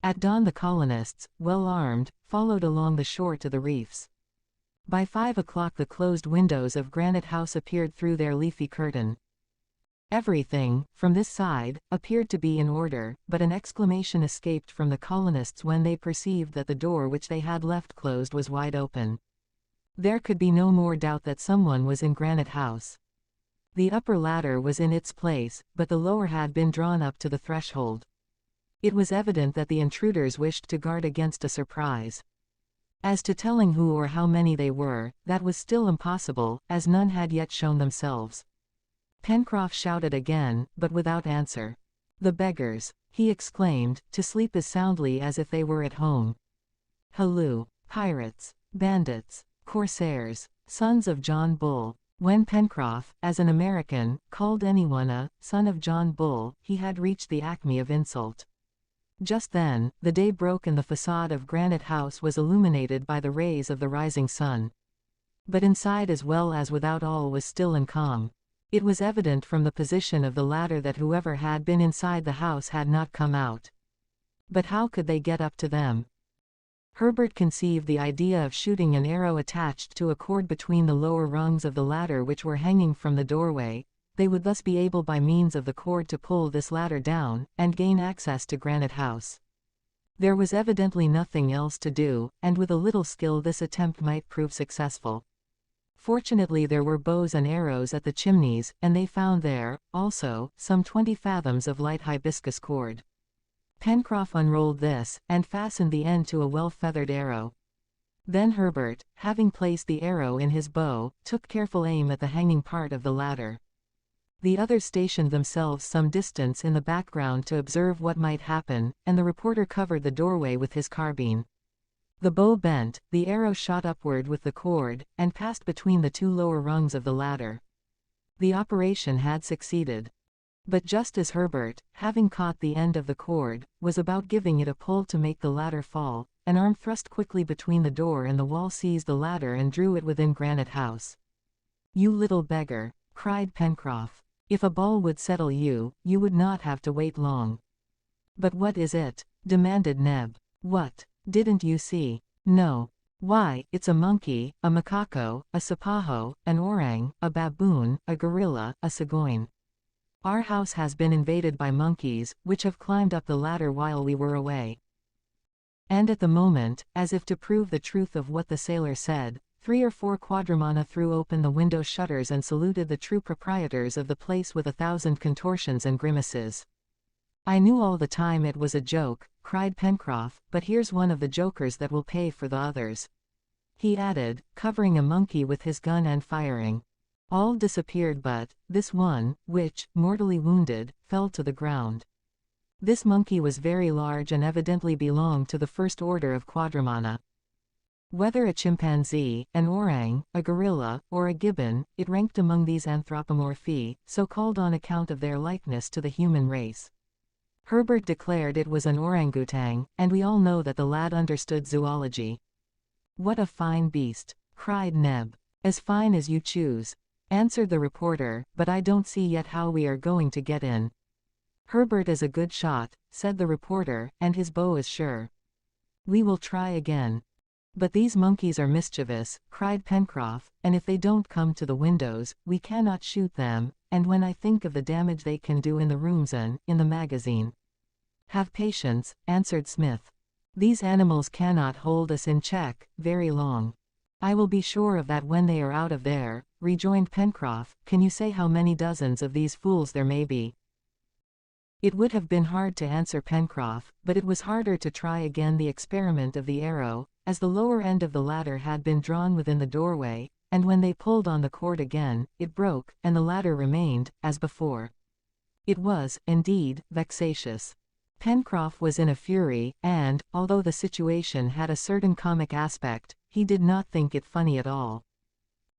At dawn the colonists, well armed, followed along the shore to the reefs. By 5 o'clock the closed windows of Granite House appeared through their leafy curtain. Everything, from this side, appeared to be in order, but an exclamation escaped from the colonists when they perceived that the door which they had left closed was wide open. There could be no more doubt that someone was in Granite House. The upper ladder was in its place, but the lower had been drawn up to the threshold. It was evident that the intruders wished to guard against a surprise. As to telling who or how many they were, that was still impossible, as none had yet shown themselves. Pencroff shouted again, but without answer. "The beggars," he exclaimed, "to sleep as soundly as if they were at home. Halloo! Pirates, bandits, corsairs, sons of John Bull." When Pencroff, as an American, called anyone a "son of John Bull," he had reached the acme of insult. Just then, the day broke and the facade of Granite House was illuminated by the rays of the rising sun. But inside as well as without all was still and calm. It was evident from the position of the ladder that whoever had been inside the house had not come out. But how could they get up to them? Herbert conceived the idea of shooting an arrow attached to a cord between the lower rungs of the ladder which were hanging from the doorway. They would thus be able by means of the cord to pull this ladder down, and gain access to Granite House. There was evidently nothing else to do, and with a little skill this attempt might prove successful. Fortunately there were bows and arrows at the chimneys, and they found there, also, some 20 fathoms of light hibiscus cord. Pencroff unrolled this, and fastened the end to a well-feathered arrow. Then Herbert, having placed the arrow in his bow, took careful aim at the hanging part of the ladder. The others stationed themselves some distance in the background to observe what might happen, and the reporter covered the doorway with his carbine. The bow bent, the arrow shot upward with the cord, and passed between the 2 lower rungs of the ladder. The operation had succeeded. But just as Herbert, having caught the end of the cord, was about giving it a pull to make the ladder fall, an arm thrust quickly between the door and the wall seized the ladder and drew it within Granite House. "You little beggar!" cried Pencroff. "If a ball would settle you, you would not have to wait long." "But what is it?" demanded Neb. "What? Didn't you see?" "No." "Why, it's a monkey, a macaco, a sapajo, an orang, a baboon, a gorilla, a sagoin. Our house has been invaded by monkeys, which have climbed up the ladder while we were away." And at the moment, as if to prove the truth of what the sailor said, 3 or 4 quadrumana threw open the window shutters and saluted the true proprietors of the place with 1,000 contortions and grimaces. "I knew all the time it was a joke," cried Pencroff, "but here's one of the jokers that will pay for the others," he added, covering a monkey with his gun and firing. All disappeared but this one, which, mortally wounded, fell to the ground. This monkey was very large and evidently belonged to the first order of quadrumana. Whether a chimpanzee, an orang, a gorilla, or a gibbon, it ranked among these anthropomorphae, so called on account of their likeness to the human race. Herbert declared it was an orangutan, and we all know that the lad understood zoology. "What a fine beast!" cried Neb. "As fine as you choose," answered the reporter, "but I don't see yet how we are going to get in." "Herbert is a good shot," said the reporter, "and his bow is sure. We will try again." "But these monkeys are mischievous," cried Pencroff, "and if they don't come to the windows, we cannot shoot them, and when I think of the damage they can do in the rooms and in the magazine—" "Have patience," answered Smith. "These animals cannot hold us in check very long." "I will be sure of that when they are out of there," rejoined Pencroff. "Can you say how many dozens of these fools there may be?" It would have been hard to answer Pencroff, but it was harder to try again the experiment of the arrow, as the lower end of the ladder had been drawn within the doorway, and when they pulled on the cord again, it broke, and the ladder remained, as before. It was, indeed, vexatious. Pencroff was in a fury, and, although the situation had a certain comic aspect, he did not think it funny at all.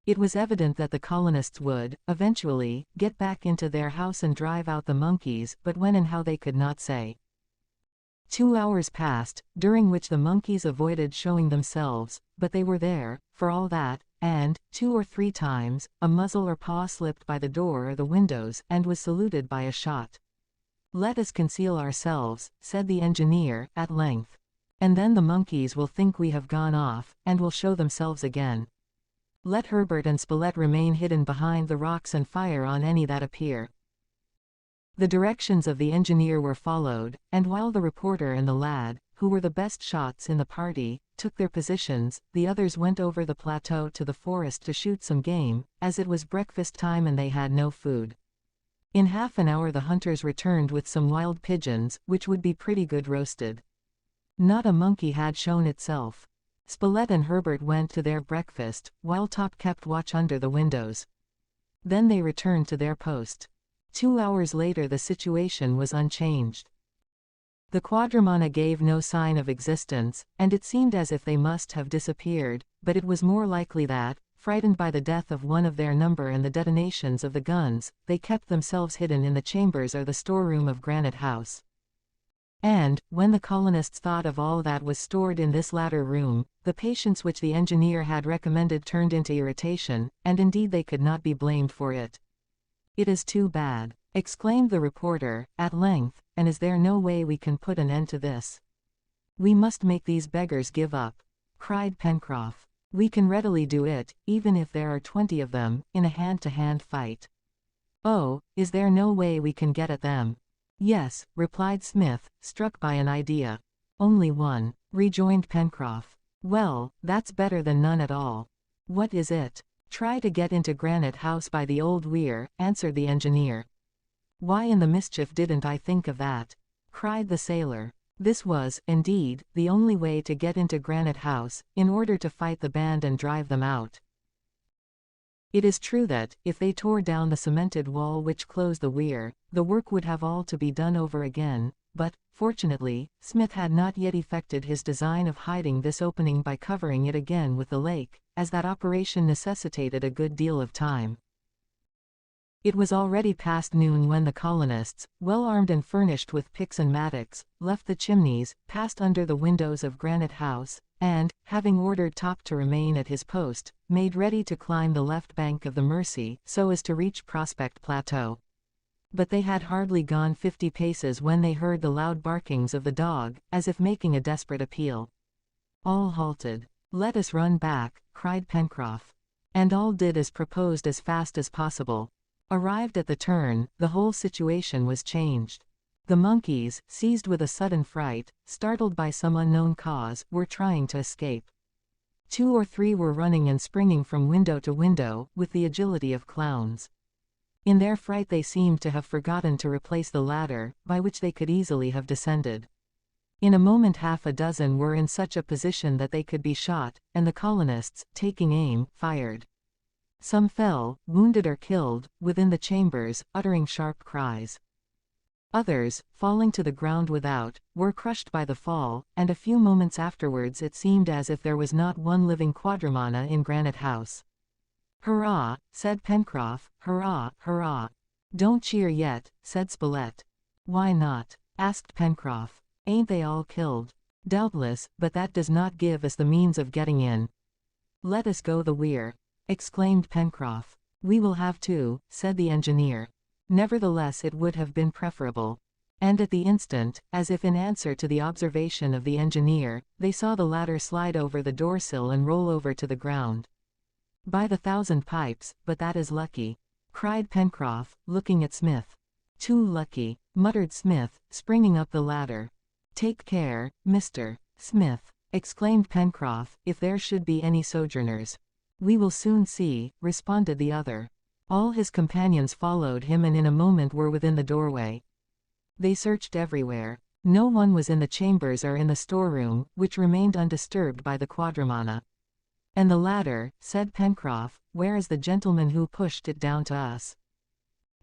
It was evident that the colonists would, eventually, get back into their house and drive out the monkeys, but when and how they could not say. 2 hours passed, during which the monkeys avoided showing themselves, but they were there, for all that, and, 2 or 3 times, a muzzle or paw slipped by the door or the windows, and was saluted by a shot. "Let us conceal ourselves," said the engineer, at length. "And then the monkeys will think we have gone off, and will show themselves again. Let Herbert and Spilett remain hidden behind the rocks and fire on any that appear." The directions of the engineer were followed, and while the reporter and the lad, who were the best shots in the party, took their positions, the others went over the plateau to the forest to shoot some game, as it was breakfast time and they had no food. In half an hour the hunters returned with some wild pigeons, which would be pretty good roasted. Not a monkey had shown itself. Spilett and Herbert went to their breakfast, while Top kept watch under the windows. Then they returned to their post. 2 hours later the situation was unchanged. The quadrumana gave no sign of existence, and it seemed as if they must have disappeared, but it was more likely that, frightened by the death of one of their number and the detonations of the guns, they kept themselves hidden in the chambers or the storeroom of Granite House. And, when the colonists thought of all that was stored in this latter room, the patience which the engineer had recommended turned into irritation, and indeed they could not be blamed for it. "It is too bad," exclaimed the reporter, at length, "and is there no way we can put an end to this?" "We must make these beggars give up," cried Pencroff. "We can readily do it, even if there are 20 of them, in a hand-to-hand fight." "Oh, is there no way we can get at them?" "Yes," replied Smith, struck by an idea. "Only one," rejoined Pencroff. "Well, that's better than none at all." "What is it?" "Try to get into Granite House by the old weir," answered the engineer. "Why in the mischief didn't I think of that?" cried the sailor. This was, indeed, the only way to get into Granite House, in order to fight the band and drive them out. It is true that, if they tore down the cemented wall which closed the weir, the work would have all to be done over again, but, fortunately, Smith had not yet effected his design of hiding this opening by covering it again with the lake, as that operation necessitated a good deal of time. It was already past noon when the colonists, well armed and furnished with picks and mattocks, left the chimneys, passed under the windows of Granite House, and, having ordered Top to remain at his post, made ready to climb the left bank of the Mersey so as to reach Prospect Plateau. But they had hardly gone 50 paces when they heard the loud barkings of the dog, as if making a desperate appeal. All halted. "Let us run back," cried Pencroff. And all did as proposed as fast as possible. Arrived at the turn, the whole situation was changed. The monkeys, seized with a sudden fright, startled by some unknown cause, were trying to escape. 2 or 3 were running and springing from window to window, with the agility of clowns. In their fright they seemed to have forgotten to replace the ladder, by which they could easily have descended. In a moment half a dozen were in such a position that they could be shot, and the colonists, taking aim, fired. Some fell, wounded or killed, within the chambers, uttering sharp cries. Others, falling to the ground without, were crushed by the fall, and a few moments afterwards it seemed as if there was not one living quadrumana in Granite House. "Hurrah!" said Pencroff, "hurrah, hurrah!" "Don't cheer yet," said Spilett. "Why not?" asked Pencroff. "Ain't they all killed?" "Doubtless, but that does not give us the means of getting in." "Let us go the weir," exclaimed Pencroff. "We will have to," said the engineer. Nevertheless it would have been preferable. And at the instant, as if in answer to the observation of the engineer, they saw the ladder slide over the doorsill and roll over to the ground. "By the 1,000 pipes, but that is lucky," cried Pencroff, looking at Smith. "Too lucky," muttered Smith, springing up the ladder. "Take care, Mr. Smith," exclaimed Pencroff, "if there should be any sojourners." "We will soon see," responded the other. All his companions followed him and in a moment were within the doorway. They searched everywhere. No one was in the chambers or in the storeroom, which remained undisturbed by the quadrumana. "And the ladder," said Pencroff, "where is the gentleman who pushed it down to us?"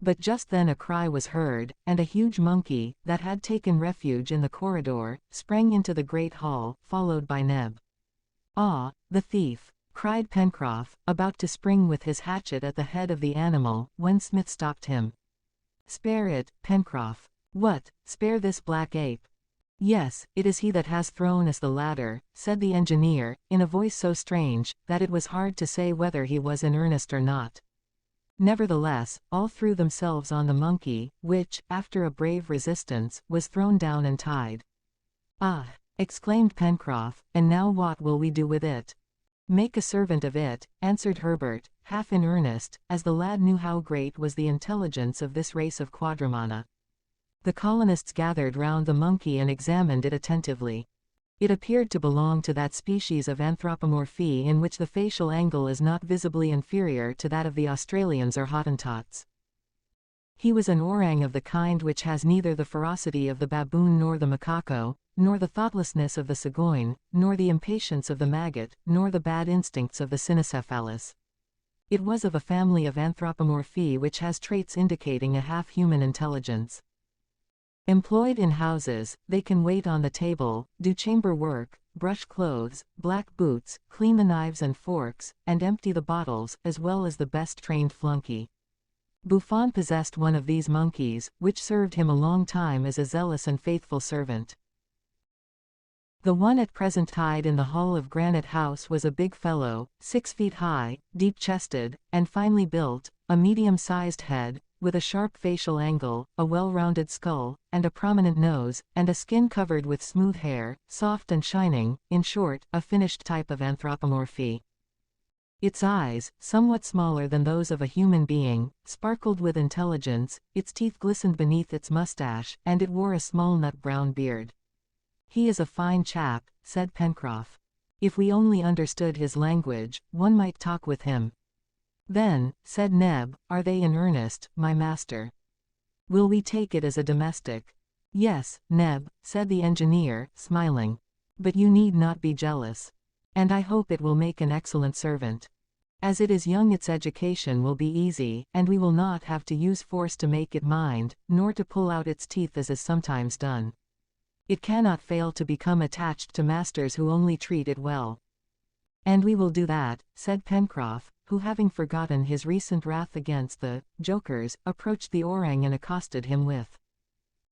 But just then a cry was heard, and a huge monkey, that had taken refuge in the corridor, sprang into the great hall, followed by Neb. "Ah, the thief!" cried Pencroff, about to spring with his hatchet at the head of the animal, when Smith stopped him. "Spare it, Pencroff." "What, spare this black ape?" "Yes, it is he that has thrown us the ladder," said the engineer, in a voice so strange, that it was hard to say whether he was in earnest or not. Nevertheless, all threw themselves on the monkey, which, after a brave resistance, was thrown down and tied. "Ah!" exclaimed Pencroff, "and now what will we do with it?" "Make a servant of it," answered Herbert, half in earnest, as the lad knew how great was the intelligence of this race of quadrumana. The colonists gathered round the monkey and examined it attentively. It appeared to belong to that species of anthropomorphy in which the facial angle is not visibly inferior to that of the Australians or Hottentots. He was an orang of the kind which has neither the ferocity of the baboon nor the macaco, nor the thoughtlessness of the sagoin, nor the impatience of the maggot, nor the bad instincts of the cynocephalus. It was of a family of anthropomorphy which has traits indicating a half-human intelligence. Employed in houses, they can wait on the table, do chamber work, brush clothes, black boots, clean the knives and forks, and empty the bottles, as well as the best trained flunkey. Buffon possessed one of these monkeys, which served him a long time as a zealous and faithful servant. The one at present tied in the hall of Granite House was a big fellow, 6 feet high, deep-chested, and finely built, a medium-sized head, with a sharp facial angle, a well-rounded skull, and a prominent nose, and a skin covered with smooth hair, soft and shining, in short, a finished type of anthropomorphy. Its eyes, somewhat smaller than those of a human being, sparkled with intelligence, its teeth glistened beneath its mustache, and it wore a small nut-brown beard. "He is a fine chap," said Pencroff. "If we only understood his language, one might talk with him." "Then," said Neb, "are they in earnest, my master? Will we take it as a domestic?" "Yes, Neb," said the engineer, smiling. "But you need not be jealous. And I hope it will make an excellent servant. As it is young, its education will be easy, and we will not have to use force to make it mind, nor to pull out its teeth as is sometimes done. It cannot fail to become attached to masters who only treat it well." "And we will do that," said Pencroff, who, having forgotten his recent wrath against the jokers, approached the orang and accosted him with,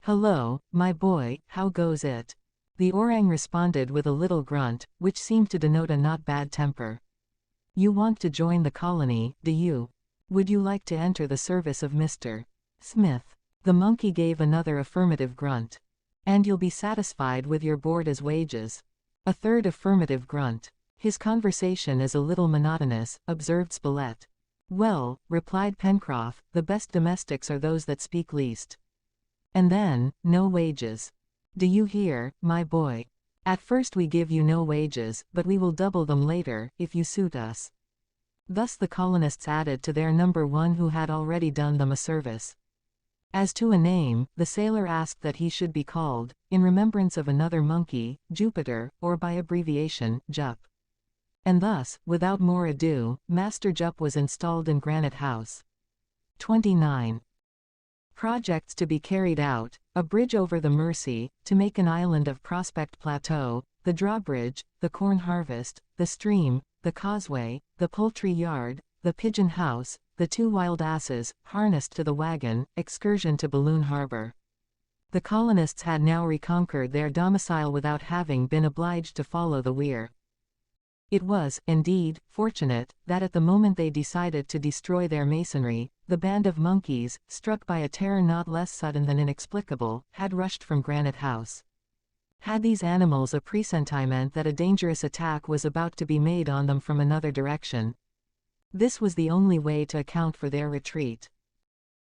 "Hello, my boy, how goes it?" The orang responded with a little grunt, which seemed to denote a not bad temper. "You want to join the colony, do you? Would you like to enter the service of Mr. Smith?" The monkey gave another affirmative grunt. "And you'll be satisfied with your board as wages?" A third affirmative grunt. "His conversation is a little monotonous," observed Spilett. "Well," replied Pencroff, "the best domestics are those that speak least. And then, no wages. Do you hear, my boy? At first we give you no wages, but we will double them later, if you suit us." Thus the colonists added to their number one who had already done them a service. As to a name, the sailor asked that he should be called, in remembrance of another monkey, Jupiter, or by abbreviation, Jup. And thus, without more ado, Master Jup was installed in Granite House. 29. Projects to be carried out: a bridge over the Mersey, to make an island of Prospect Plateau, the drawbridge, the corn harvest, the stream, the causeway, the poultry yard, the pigeon house, the 2 wild asses, harnessed to the wagon, excursion to Balloon Harbor. The colonists had now reconquered their domicile without having been obliged to follow the weir. It was, indeed, fortunate, that at the moment they decided to destroy their masonry, the band of monkeys, struck by a terror not less sudden than inexplicable, had rushed from Granite House. Had these animals a presentiment that a dangerous attack was about to be made on them from another direction? This was the only way to account for their retreat.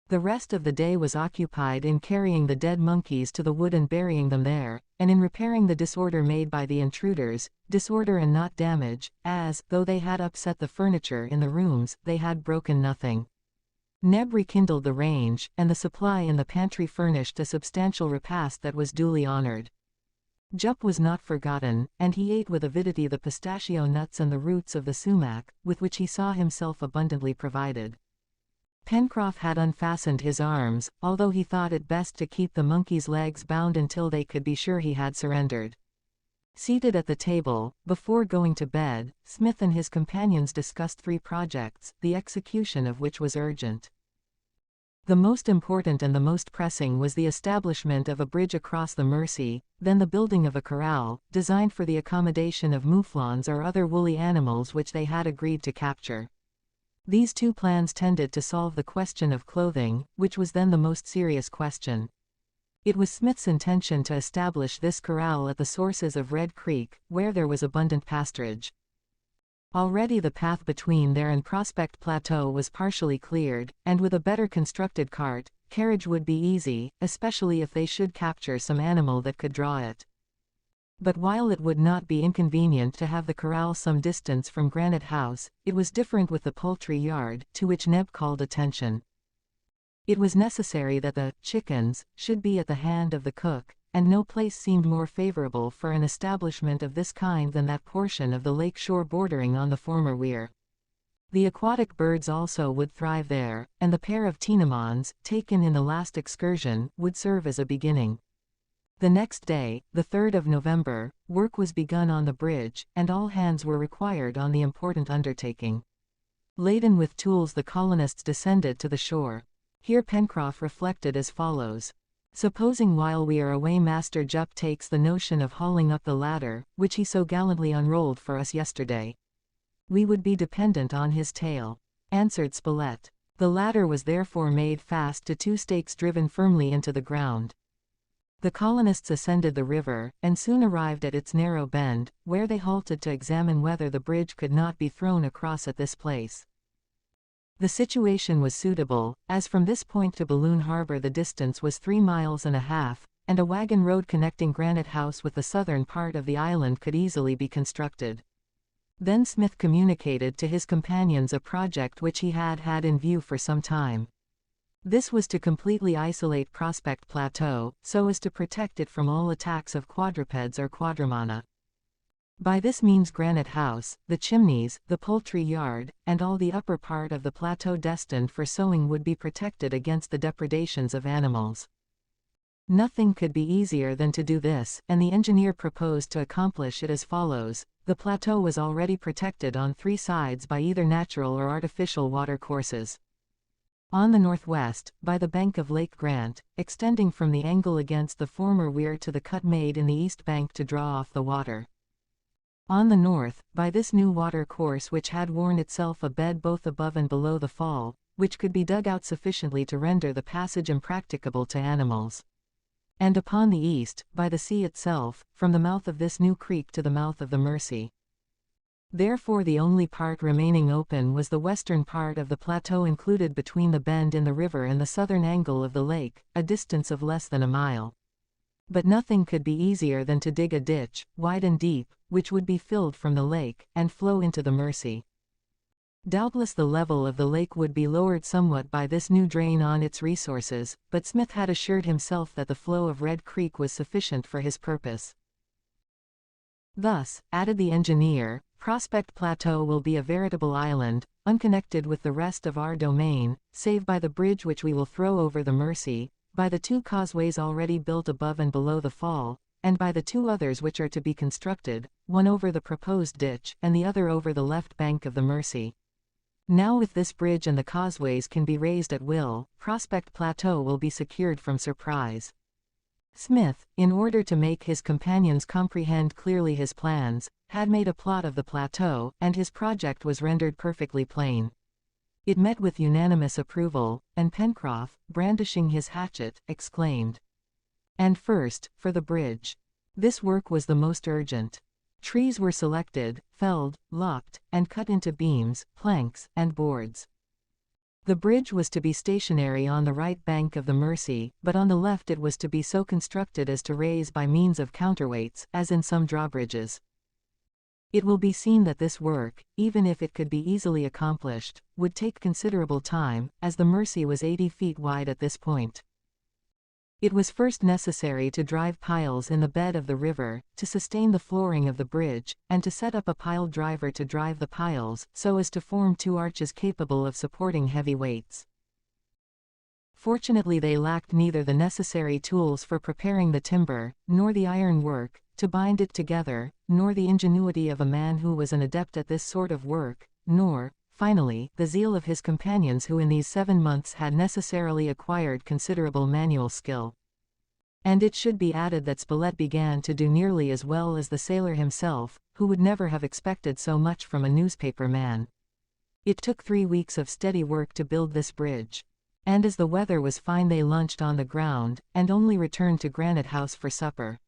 The rest of the day was occupied in carrying the dead monkeys to the wood and burying them there, and in repairing the disorder made by the intruders, disorder and not damage, as, though they had upset the furniture in the rooms, they had broken nothing. Neb rekindled the range, and the supply in the pantry furnished a substantial repast that was duly honored. Jup was not forgotten, and he ate with avidity the pistachio nuts and the roots of the sumac, with which he saw himself abundantly provided. Pencroff had unfastened his arms, although he thought it best to keep the monkey's legs bound until they could be sure he had surrendered. Seated at the table, before going to bed, Smith and his companions discussed 3 projects, the execution of which was urgent. The most important and the most pressing was the establishment of a bridge across the Mersey, then the building of a corral, designed for the accommodation of mouflons or other woolly animals which they had agreed to capture. These 2 plans tended to solve the question of clothing, which was then the most serious question. It was Smith's intention to establish this corral at the sources of Red Creek, where there was abundant pasturage. Already the path between there and Prospect Plateau was partially cleared, and with a better constructed cart, carriage would be easy, especially if they should capture some animal that could draw it. But while it would not be inconvenient to have the corral some distance from Granite House, it was different with the poultry yard, to which Neb called attention. It was necessary that the chickens should be at the hand of the cook, and no place seemed more favorable for an establishment of this kind than that portion of the lake shore bordering on the former weir. The aquatic birds also would thrive there, and the pair of tinamons, taken in the last excursion, would serve as a beginning. The next day, the 3rd of November, work was begun on the bridge, and all hands were required on the important undertaking. Laden with tools, the colonists descended to the shore. Here Pencroff reflected as follows: "Supposing while we are away Master Jup takes the notion of hauling up the ladder, which he so gallantly unrolled for us yesterday. We would be dependent on his tail," answered Spilett. The ladder was therefore made fast to 2 stakes driven firmly into the ground. The colonists ascended the river, and soon arrived at its narrow bend, where they halted to examine whether the bridge could not be thrown across at this place. The situation was suitable, as from this point to Balloon Harbor the distance was 3.5 miles, and a wagon road connecting Granite House with the southern part of the island could easily be constructed. Then Smith communicated to his companions a project which he had had in view for some time. This was to completely isolate Prospect Plateau, so as to protect it from all attacks of quadrupeds or quadrumana. By this means Granite House, the chimneys, the poultry yard, and all the upper part of the plateau destined for sowing would be protected against the depredations of animals. Nothing could be easier than to do this, and the engineer proposed to accomplish it as follows. The plateau was already protected on 3 sides by either natural or artificial water courses. On the northwest, by the bank of Lake Grant, extending from the angle against the former weir to the cut made in the east bank to draw off the water. On the north, by this new water course which had worn itself a bed both above and below the fall, which could be dug out sufficiently to render the passage impracticable to animals. And upon the east, by the sea itself, from the mouth of this new creek to the mouth of the Mersey. Therefore the only part remaining open was the western part of the plateau included between the bend in the river and the southern angle of the lake, a distance of less than a mile. But nothing could be easier than to dig a ditch, wide and deep, which would be filled from the lake, and flow into the Mersey. Doubtless the level of the lake would be lowered somewhat by this new drain on its resources, but Smith had assured himself that the flow of Red Creek was sufficient for his purpose. Thus, added the engineer, Prospect Plateau will be a veritable island, unconnected with the rest of our domain, save by the bridge which we will throw over the Mersey, by the 2 causeways already built above and below the fall, and by the 2 others which are to be constructed, one over the proposed ditch, and the other over the left bank of the Mersey. Now if this bridge and the causeways can be raised at will, Prospect Plateau will be secured from surprise. Smith, in order to make his companions comprehend clearly his plans, had made a plot of the plateau, and his project was rendered perfectly plain. It met with unanimous approval, and Pencroff, brandishing his hatchet, exclaimed, "And first, for the bridge." This work was the most urgent. Trees were selected, felled, lopped, and cut into beams, planks, and boards. The bridge was to be stationary on the right bank of the Mersey, but on the left it was to be so constructed as to raise by means of counterweights, as in some drawbridges. It will be seen that this work, even if it could be easily accomplished, would take considerable time, as the Mersey was 80 feet wide at this point. It was first necessary to drive piles in the bed of the river, to sustain the flooring of the bridge, and to set up a pile driver to drive the piles, so as to form 2 arches capable of supporting heavy weights. Fortunately they lacked neither the necessary tools for preparing the timber, nor the iron work, to bind it together, nor the ingenuity of a man who was an adept at this sort of work, nor, finally, the zeal of his companions who in these 7 months had necessarily acquired considerable manual skill. And it should be added that Spilett began to do nearly as well as the sailor himself, who would never have expected so much from a newspaper man. It took 3 weeks of steady work to build this bridge. And as the weather was fine they lunched on the ground, and only returned to Granite House for supper.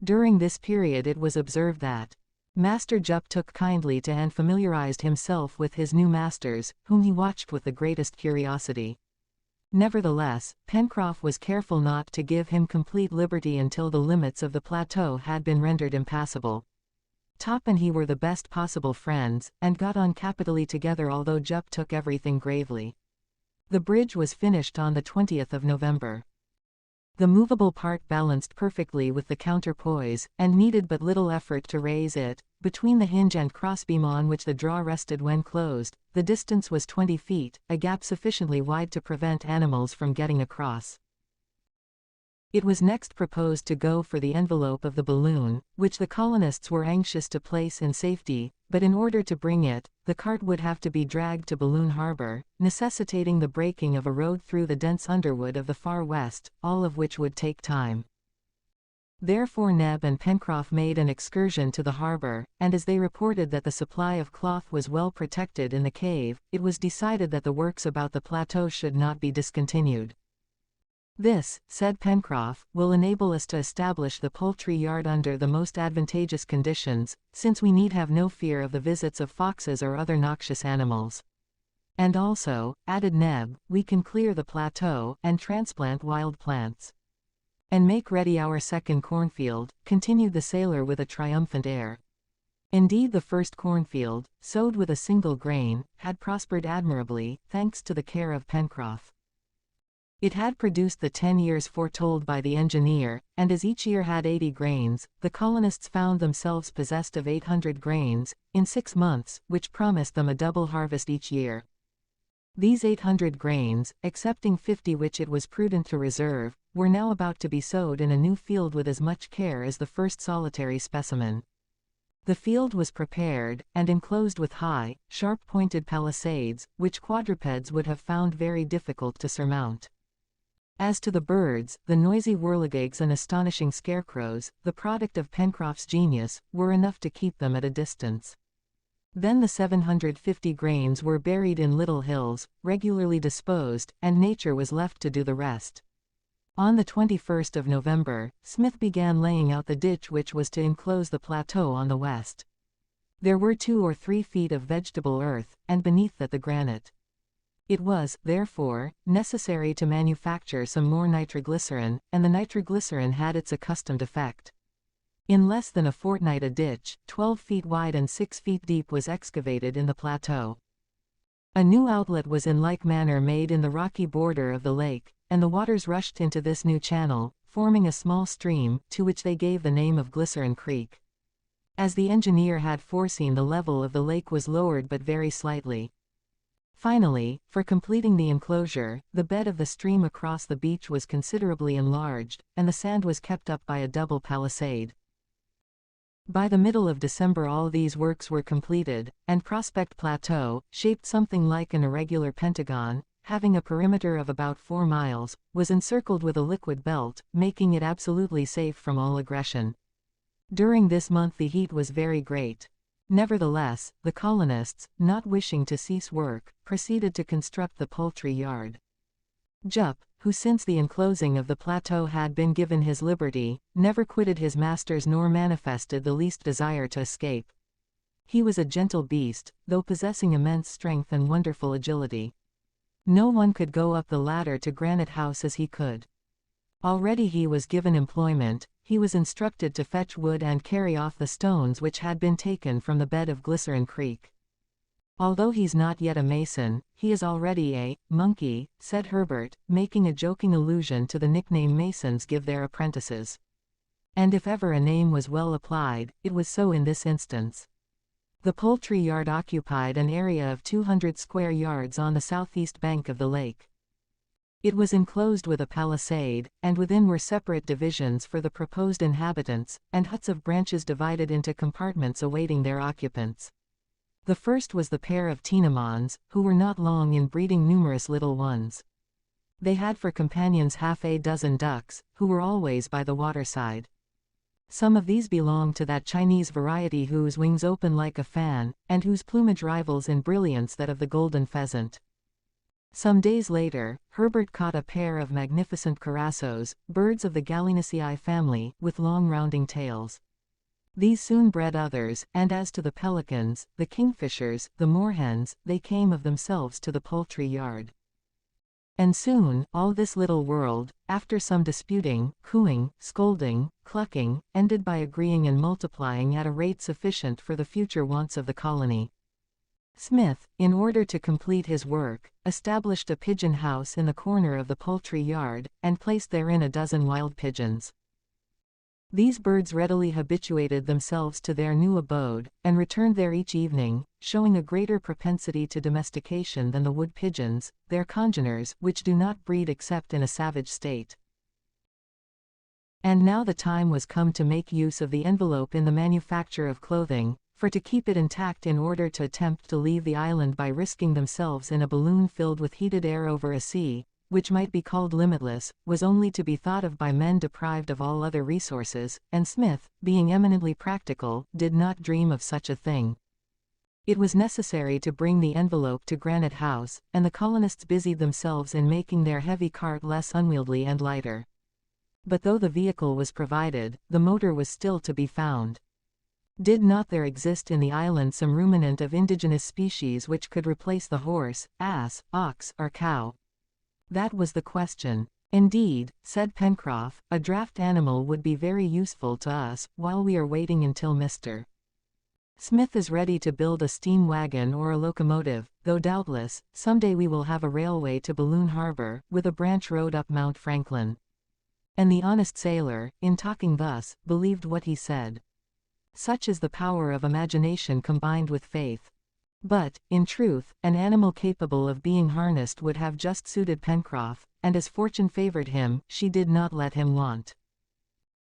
During this period it was observed that Master Jup took kindly to and familiarized himself with his new masters, whom he watched with the greatest curiosity. Nevertheless, Pencroff was careful not to give him complete liberty until the limits of the plateau had been rendered impassable. Top and he were the best possible friends, and got on capitally together although Jup took everything gravely. The bridge was finished on the 20th of November. The movable part balanced perfectly with the counterpoise, and needed but little effort to raise it. Between the hinge and crossbeam on which the draw rested when closed, the distance was 20 feet, a gap sufficiently wide to prevent animals from getting across. It was next proposed to go for the envelope of the balloon, which the colonists were anxious to place in safety, but in order to bring it, the cart would have to be dragged to Balloon Harbor, necessitating the breaking of a road through the dense underwood of the far west, all of which would take time. Therefore Neb and Pencroff made an excursion to the harbor, and as they reported that the supply of cloth was well protected in the cave, it was decided that the works about the plateau should not be discontinued. "This," said Pencroff, "will enable us to establish the poultry yard under the most advantageous conditions, since we need have no fear of the visits of foxes or other noxious animals. And also," added Neb, "we can clear the plateau, and transplant wild plants." "And make ready our second cornfield," continued the sailor with a triumphant air. Indeed, the first cornfield, sowed with a single grain, had prospered admirably, thanks to the care of Pencroff. It had produced the 10 years foretold by the engineer, and as each year had 80 grains, the colonists found themselves possessed of 800 grains, in 6 months, which promised them a double harvest each year. These 800 grains, excepting 50 which it was prudent to reserve, were now about to be sowed in a new field with as much care as the first solitary specimen. The field was prepared, and enclosed with high, sharp-pointed palisades, which quadrupeds would have found very difficult to surmount. As to the birds, the noisy whirligigs and astonishing scarecrows, the product of Pencroff's genius, were enough to keep them at a distance. Then the 750 grains were buried in little hills, regularly disposed, and nature was left to do the rest. On the 21st of November, Smith began laying out the ditch which was to enclose the plateau on the west. There were 2 or 3 feet of vegetable earth, and beneath that the granite. It was, therefore, necessary to manufacture some more nitroglycerin, and the nitroglycerin had its accustomed effect. In less than a fortnight a ditch, 12 feet wide and 6 feet deep was excavated in the plateau. A new outlet was in like manner made in the rocky border of the lake, and the waters rushed into this new channel, forming a small stream, to which they gave the name of Glycerin Creek. As the engineer had foreseen, the level of the lake was lowered but very slightly. Finally, for completing the enclosure, the bed of the stream across the beach was considerably enlarged, and the sand was kept up by a double palisade. By the middle of December all these works were completed, and Prospect Plateau, shaped something like an irregular pentagon, having a perimeter of about 4 miles, was encircled with a liquid belt, making it absolutely safe from all aggression. During this month the heat was very great. Nevertheless, the colonists, not wishing to cease work, proceeded to construct the poultry yard. Jup, who since the enclosing of the plateau had been given his liberty, never quitted his masters nor manifested the least desire to escape. He was a gentle beast, though possessing immense strength and wonderful agility. No one could go up the ladder to Granite House as he could. Already he was given employment. He was instructed to fetch wood and carry off the stones which had been taken from the bed of Glycerin Creek. "Although he's not yet a mason, he is already a monkey," said Herbert, making a joking allusion to the nickname masons give their apprentices. And if ever a name was well applied, it was so in this instance. The poultry yard occupied an area of 200 square yards on the southeast bank of the lake. It was enclosed with a palisade, and within were separate divisions for the proposed inhabitants, and huts of branches divided into compartments awaiting their occupants. The first was the pair of Tinamons, who were not long in breeding numerous little ones. They had for companions half a dozen ducks, who were always by the waterside. Some of these belonged to that Chinese variety whose wings open like a fan, and whose plumage rivals in brilliance that of the golden pheasant. Some days later, Herbert caught a pair of magnificent curassows, birds of the Gallinaceae family, with long rounding tails. These soon bred others, and as to the pelicans, the kingfishers, the moorhens, they came of themselves to the poultry yard. And soon, all this little world, after some disputing, cooing, scolding, clucking, ended by agreeing and multiplying at a rate sufficient for the future wants of the colony. Smith, in order to complete his work, established a pigeon house in the corner of the poultry yard, and placed therein a dozen wild pigeons. These birds readily habituated themselves to their new abode, and returned there each evening, showing a greater propensity to domestication than the wood pigeons, their congeners, which do not breed except in a savage state. And now the time was come to make use of the envelope in the manufacture of clothing, for to keep it intact in order to attempt to leave the island by risking themselves in a balloon filled with heated air over a sea, which might be called limitless, was only to be thought of by men deprived of all other resources, and Smith, being eminently practical, did not dream of such a thing. It was necessary to bring the envelope to Granite House, and the colonists busied themselves in making their heavy cart less unwieldy and lighter. But though the vehicle was provided, the motor was still to be found. Did not there exist in the island some ruminant of indigenous species which could replace the horse, ass, ox, or cow? That was the question. Indeed, said Pencroff, a draft animal would be very useful to us, while we are waiting until Mr. Smith is ready to build a steam wagon or a locomotive, though doubtless, some day we will have a railway to Balloon Harbor, with a branch road up Mount Franklin. And the honest sailor, in talking thus, believed what he said. Such is the power of imagination combined with faith. But, in truth, an animal capable of being harnessed would have just suited Pencroff, and as fortune favored him, she did not let him want.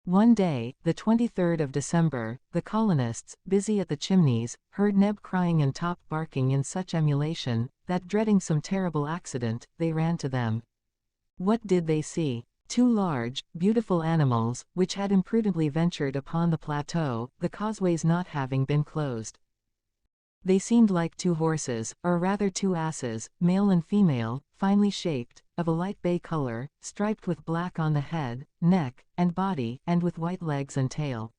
One day, the 23rd of December, the colonists, busy at the chimneys, heard Neb crying and Top barking in such emulation, that dreading some terrible accident, they ran to them. What did they see? Two large, beautiful animals, which had imprudently ventured upon the plateau, the causeways not having been closed. They seemed like two horses, or rather two asses, male and female, finely shaped, of a light bay color, striped with black on the head, neck, and body, and with white legs and tail.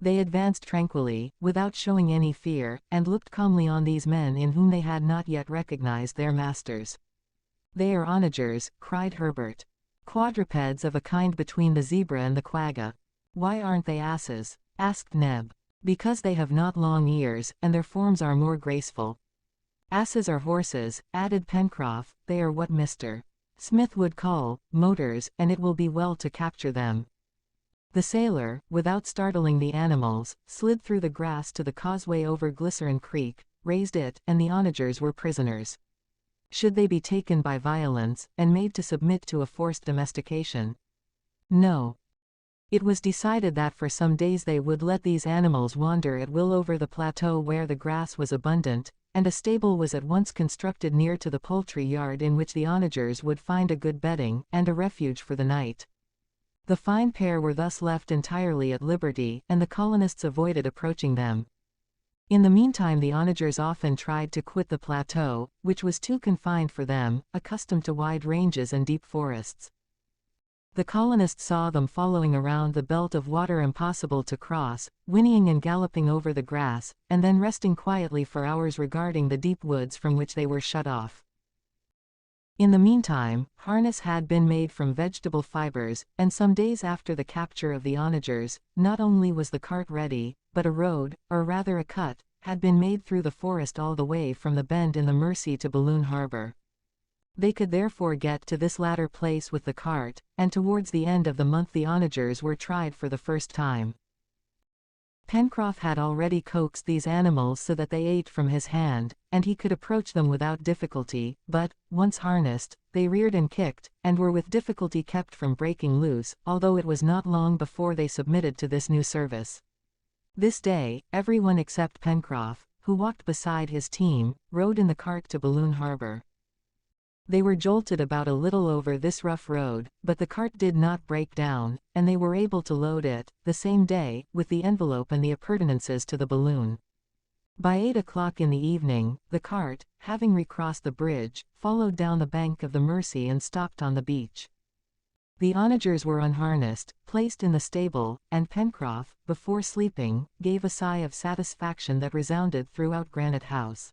They advanced tranquilly, without showing any fear, and looked calmly on these men in whom they had not yet recognized their masters. "They are onagers," cried Herbert. "Quadrupeds of a kind between the zebra and the quagga." "Why aren't they asses?" asked Neb. "Because they have not long ears, and their forms are more graceful." "Asses are horses," added Pencroff, "they are what Mr. Smith would call motors, and it will be well to capture them." The sailor, without startling the animals, slid through the grass to the causeway over Glycerine Creek, raised it, and the onagers were prisoners. Should they be taken by violence, and made to submit to a forced domestication? No. It was decided that for some days they would let these animals wander at will over the plateau where the grass was abundant, and a stable was at once constructed near to the poultry yard in which the onagers would find a good bedding, and a refuge for the night. The fine pair were thus left entirely at liberty, and the colonists avoided approaching them. In the meantime the onagers often tried to quit the plateau, which was too confined for them, accustomed to wide ranges and deep forests. The colonists saw them following around the belt of water impossible to cross, whinnying and galloping over the grass, and then resting quietly for hours regarding the deep woods from which they were shut off. In the meantime, harness had been made from vegetable fibers, and some days after the capture of the onagers, not only was the cart ready, but a road, or rather a cut, had been made through the forest all the way from the bend in the Mersey to Balloon Harbor. They could therefore get to this latter place with the cart, and towards the end of the month the onagers were tried for the first time. Pencroff had already coaxed these animals so that they ate from his hand, and he could approach them without difficulty, but, once harnessed, they reared and kicked, and were with difficulty kept from breaking loose, although it was not long before they submitted to this new service. This day, everyone except Pencroff, who walked beside his team, rode in the cart to Balloon Harbor. They were jolted about a little over this rough road, but the cart did not break down, and they were able to load it, the same day, with the envelope and the appurtenances to the balloon. By 8 o'clock in the evening, the cart, having recrossed the bridge, followed down the bank of the Mersey and stopped on the beach. The onagers were unharnessed, placed in the stable, and Pencroff, before sleeping, gave a sigh of satisfaction that resounded throughout Granite House.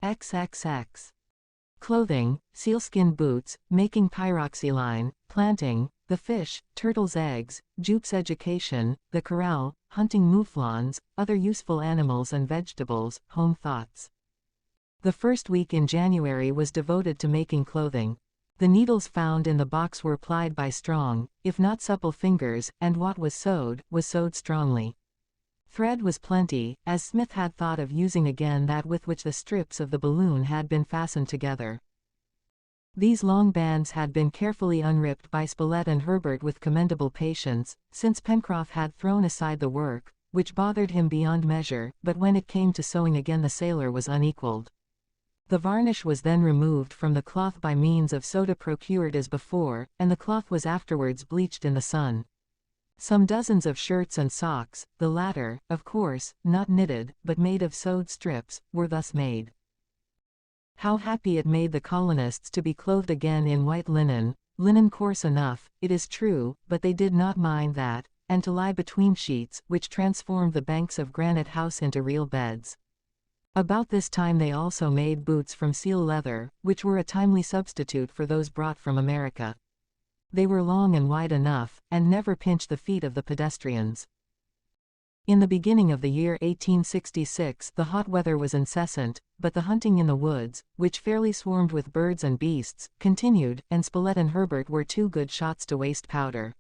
XXX. Clothing, sealskin boots, making pyroxyline, planting, the fish, turtles' eggs, Jup's education, the corral, hunting mouflons, other useful animals and vegetables, home thoughts. The first week in January was devoted to making clothing. The needles found in the box were plied by strong, if not supple fingers, and what was sewed strongly. Thread was plenty, as Smith had thought of using again that with which the strips of the balloon had been fastened together. These long bands had been carefully unripped by Spilett and Herbert with commendable patience, since Pencroff had thrown aside the work, which bothered him beyond measure, but when it came to sewing again the sailor was unequalled. The varnish was then removed from the cloth by means of soda procured as before, and the cloth was afterwards bleached in the sun. Some dozens of shirts and socks, the latter, of course, not knitted, but made of sewed strips, were thus made. How happy it made the colonists to be clothed again in white linen, linen coarse enough, it is true, but they did not mind that, and to lie between sheets, which transformed the banks of Granite House into real beds. About this time they also made boots from seal leather, which were a timely substitute for those brought from America. They were long and wide enough, and never pinched the feet of the pedestrians. In the beginning of the year 1866 the hot weather was incessant, but the hunting in the woods, which fairly swarmed with birds and beasts, continued, and Spilett and Herbert were too good shots to waste powder.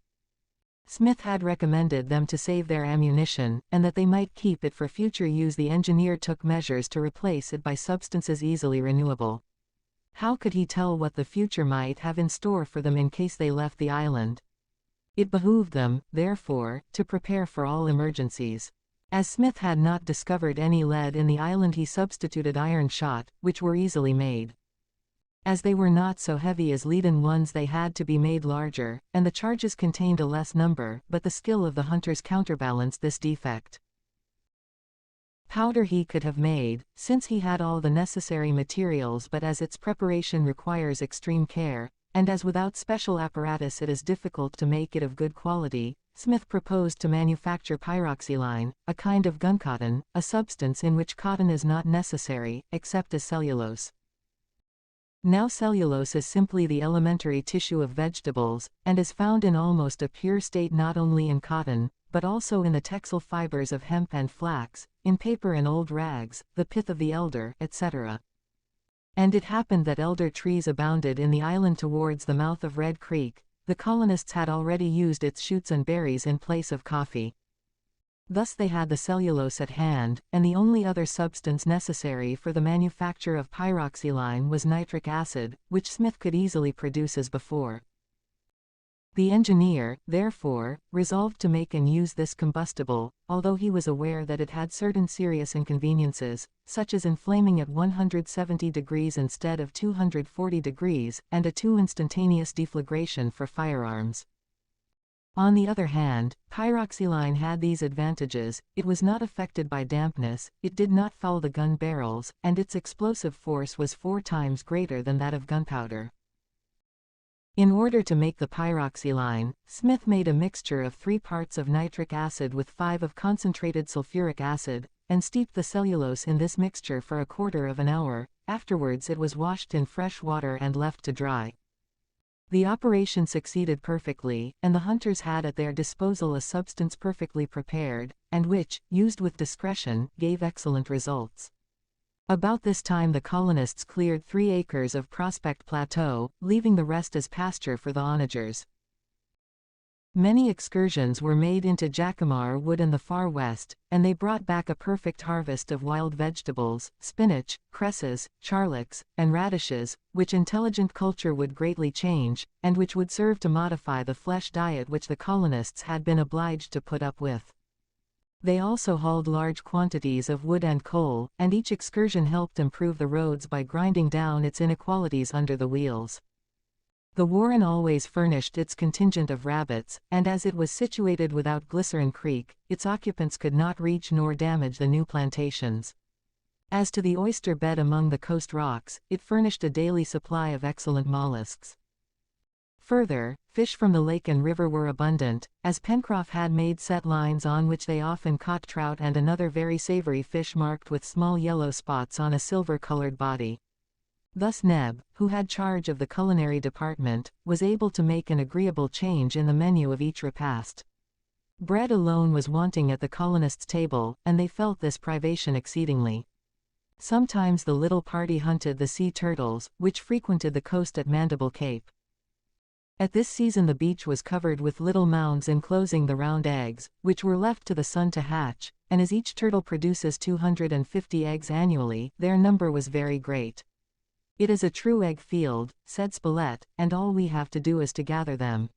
Smith had recommended them to save their ammunition, and that they might keep it for future use. The engineer took measures to replace it by substances easily renewable. How could he tell what the future might have in store for them in case they left the island? It behooved them, therefore, to prepare for all emergencies. As Smith had not discovered any lead in the island, he substituted iron shot, which were easily made. As they were not so heavy as leaden ones, they had to be made larger, and the charges contained a less number, but the skill of the hunters counterbalanced this defect. Powder he could have made, since he had all the necessary materials, but as its preparation requires extreme care, and as without special apparatus it is difficult to make it of good quality, Smith proposed to manufacture pyroxylene, a kind of guncotton, a substance in which cotton is not necessary, except as cellulose. Now cellulose is simply the elementary tissue of vegetables, and is found in almost a pure state not only in cotton, but also in the textile fibers of hemp and flax, in paper and old rags, the pith of the elder, etc. And it happened that elder trees abounded in the island towards the mouth of Red Creek. The colonists had already used its shoots and berries in place of coffee. Thus they had the cellulose at hand, and the only other substance necessary for the manufacture of pyroxylene was nitric acid, which Smith could easily produce as before. The engineer, therefore, resolved to make and use this combustible, although he was aware that it had certain serious inconveniences, such as inflaming at 170 degrees instead of 240 degrees, and a too instantaneous deflagration for firearms. On the other hand, pyroxylene had these advantages: it was not affected by dampness, it did not foul the gun barrels, and its explosive force was 4 times greater than that of gunpowder. In order to make the pyroxylene, Smith made a mixture of 3 parts of nitric acid with 5 of concentrated sulfuric acid, and steeped the cellulose in this mixture for a quarter of an hour. Afterwards it was washed in fresh water and left to dry. The operation succeeded perfectly, and the hunters had at their disposal a substance perfectly prepared, and which, used with discretion, gave excellent results. About this time the colonists cleared 3 acres of Prospect Plateau, leaving the rest as pasture for the onagers. Many excursions were made into Jacamar Wood in the far west, and they brought back a perfect harvest of wild vegetables, spinach, cresses, charlocks, and radishes, which intelligent culture would greatly change, and which would serve to modify the flesh diet which the colonists had been obliged to put up with. They also hauled large quantities of wood and coal, and each excursion helped improve the roads by grinding down its inequalities under the wheels. The Warren always furnished its contingent of rabbits, and as it was situated without Glycerine Creek, its occupants could not reach nor damage the new plantations. As to the oyster bed among the coast rocks, it furnished a daily supply of excellent mollusks. Further, fish from the lake and river were abundant, as Pencroff had made set lines on which they often caught trout and another very savory fish marked with small yellow spots on a silver-colored body. Thus Neb, who had charge of the culinary department, was able to make an agreeable change in the menu of each repast. Bread alone was wanting at the colonists' table, and they felt this privation exceedingly. Sometimes the little party hunted the sea turtles, which frequented the coast at Mandible Cape. At this season the beach was covered with little mounds enclosing the round eggs, which were left to the sun to hatch, and as each turtle produces 250 eggs annually, their number was very great. "It is a true egg field," said Spilett, "and all we have to do is to gather them."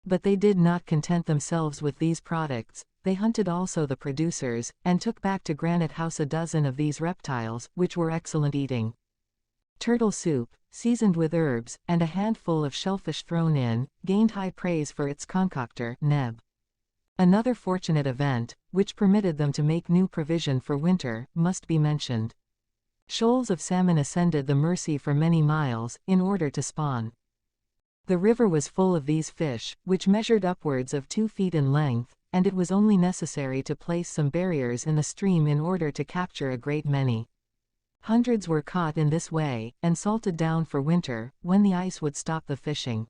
But they did not content themselves with these products. They hunted also the producers, and took back to Granite House a dozen of these reptiles, which were excellent eating. Turtle soup, seasoned with herbs, and a handful of shellfish thrown in, gained high praise for its concoctor, Neb. Another fortunate event, which permitted them to make new provision for winter, must be mentioned. Shoals of salmon ascended the Mersey for many miles, in order to spawn. The river was full of these fish, which measured upwards of 2 feet in length, and it was only necessary to place some barriers in the stream in order to capture a great many. Hundreds were caught in this way, and salted down for winter, when the ice would stop the fishing.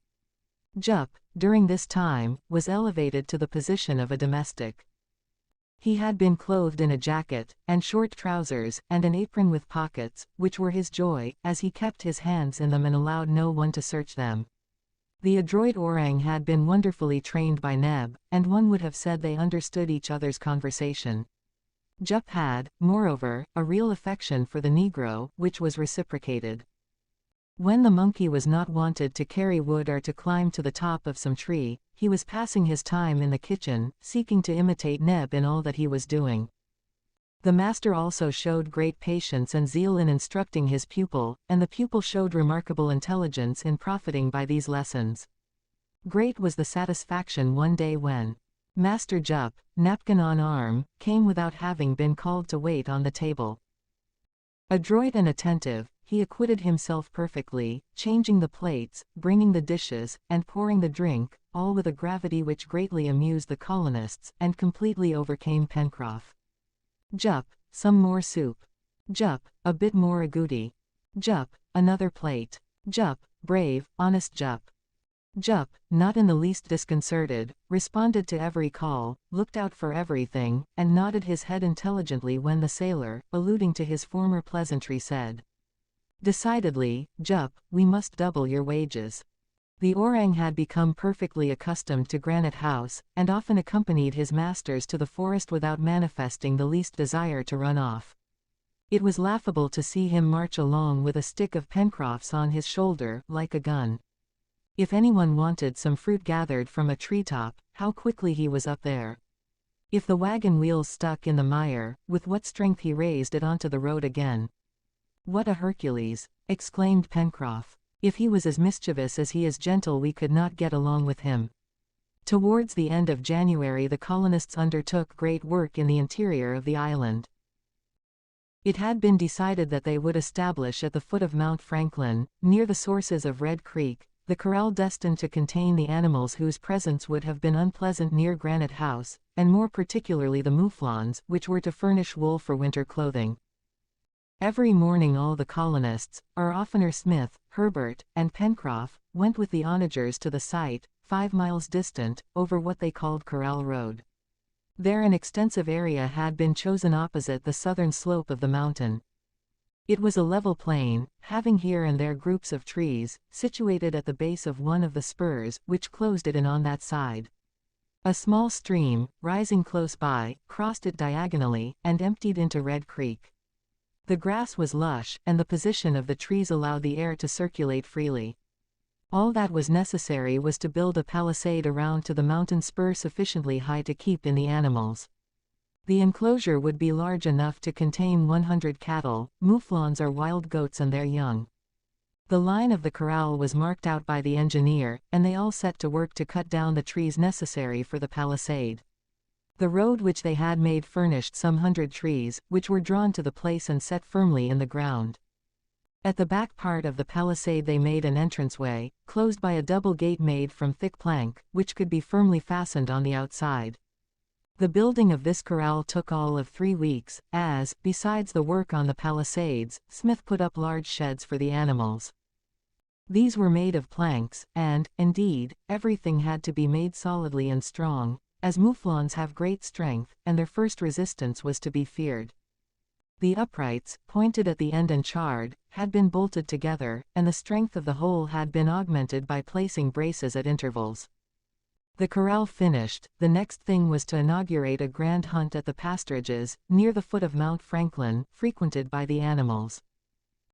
Jup, during this time, was elevated to the position of a domestic. He had been clothed in a jacket, and short trousers, and an apron with pockets, which were his joy, as he kept his hands in them and allowed no one to search them. The adroit orang had been wonderfully trained by Neb, and one would have said they understood each other's conversation. Jup had, moreover, a real affection for the Negro, which was reciprocated. When the monkey was not wanted to carry wood or to climb to the top of some tree, he was passing his time in the kitchen, seeking to imitate Neb in all that he was doing. The master also showed great patience and zeal in instructing his pupil, and the pupil showed remarkable intelligence in profiting by these lessons. Great was the satisfaction one day when Master Jup, napkin on arm, came without having been called to wait on the table. Adroit and attentive, he acquitted himself perfectly, changing the plates, bringing the dishes, and pouring the drink, all with a gravity which greatly amused the colonists, and completely overcame Pencroff. Jup, some more soup. Jup, a bit more agouti. Jup, another plate. Jup, brave, honest Jup. Jup, not in the least disconcerted, responded to every call, looked out for everything, and nodded his head intelligently when the sailor, alluding to his former pleasantry, said, "Decidedly, Jup, we must double your wages." The orang had become perfectly accustomed to Granite House, and often accompanied his masters to the forest without manifesting the least desire to run off. It was laughable to see him march along with a stick of Pencroff's on his shoulder, like a gun. If anyone wanted some fruit gathered from a treetop, how quickly he was up there. If the wagon wheels stuck in the mire, with what strength he raised it onto the road again. "What a Hercules!" exclaimed Pencroff. "If he was as mischievous as he is gentle, we could not get along with him." Towards the end of January the colonists undertook great work in the interior of the island. It had been decided that they would establish at the foot of Mount Franklin, near the sources of Red Creek, the corral destined to contain the animals whose presence would have been unpleasant near Granite House, and more particularly the mouflons, which were to furnish wool for winter clothing. Every morning all the colonists, or oftener Smith, Herbert, and Pencroff, went with the onagers to the site, 5 miles distant, over what they called Corral Road. There an extensive area had been chosen opposite the southern slope of the mountain. It was a level plain, having here and there groups of trees, situated at the base of one of the spurs, which closed it in on that side. A small stream, rising close by, crossed it diagonally, and emptied into Red Creek. The grass was lush, and the position of the trees allowed the air to circulate freely. All that was necessary was to build a palisade around to the mountain spur sufficiently high to keep in the animals. The enclosure would be large enough to contain 100 cattle, mouflons or wild goats and their young. The line of the corral was marked out by the engineer, and they all set to work to cut down the trees necessary for the palisade. The road which they had made furnished some 100 trees, which were drawn to the place and set firmly in the ground. At the back part of the palisade they made an entranceway, closed by a double gate made from thick plank, which could be firmly fastened on the outside. The building of this corral took all of 3 weeks, as, besides the work on the palisades, Smith put up large sheds for the animals. These were made of planks, and, indeed, everything had to be made solidly and strong, as mouflons have great strength, and their first resistance was to be feared. The uprights, pointed at the end and charred, had been bolted together, and the strength of the whole had been augmented by placing braces at intervals. The corral finished, the next thing was to inaugurate a grand hunt at the pasturages, near the foot of Mount Franklin, frequented by the animals.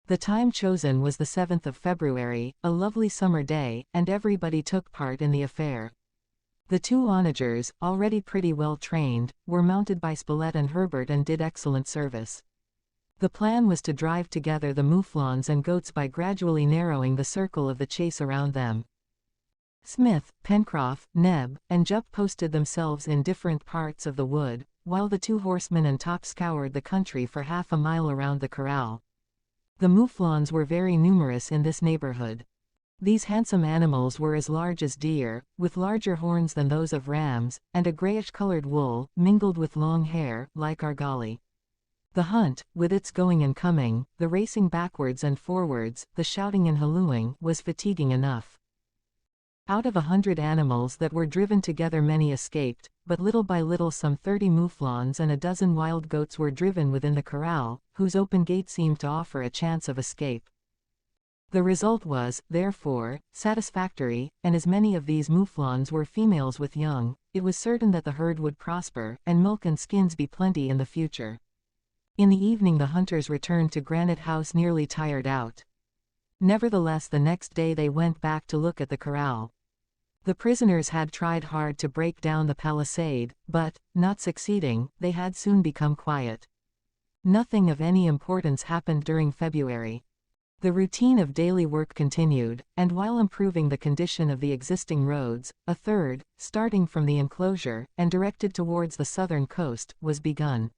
The time chosen was the 7th of February, a lovely summer day, and everybody took part in the affair. The 2 onagers, already pretty well trained, were mounted by Spilett and Herbert and did excellent service. The plan was to drive together the mouflons and goats by gradually narrowing the circle of the chase around them. Smith, Pencroff, Neb, and Jup posted themselves in different parts of the wood, while the two horsemen and Top scoured the country for half a mile around the corral. The mouflons were very numerous in this neighborhood. These handsome animals were as large as deer, with larger horns than those of rams, and a grayish-colored wool, mingled with long hair, like argali. The hunt, with its going and coming, the racing backwards and forwards, the shouting and hallooing, was fatiguing enough. Out of 100 animals that were driven together many escaped, but little by little some 30 mouflons and a dozen wild goats were driven within the corral, whose open gate seemed to offer a chance of escape. The result was, therefore, satisfactory, and as many of these mouflons were females with young, it was certain that the herd would prosper, and milk and skins be plenty in the future. In the evening the hunters returned to Granite House nearly tired out. Nevertheless, the next day they went back to look at the corral. The prisoners had tried hard to break down the palisade, but, not succeeding, they had soon become quiet. Nothing of any importance happened during February. The routine of daily work continued, and while improving the condition of the existing roads, a third, starting from the enclosure, and directed towards the southern coast, was begun.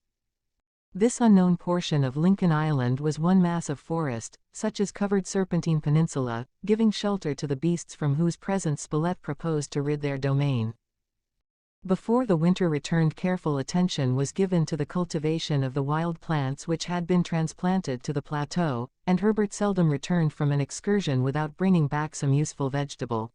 This unknown portion of Lincoln Island was one mass of forest, such as covered Serpentine Peninsula, giving shelter to the beasts from whose presence Spilett proposed to rid their domain. Before the winter returned, careful attention was given to the cultivation of the wild plants which had been transplanted to the plateau, and Herbert seldom returned from an excursion without bringing back some useful vegetable.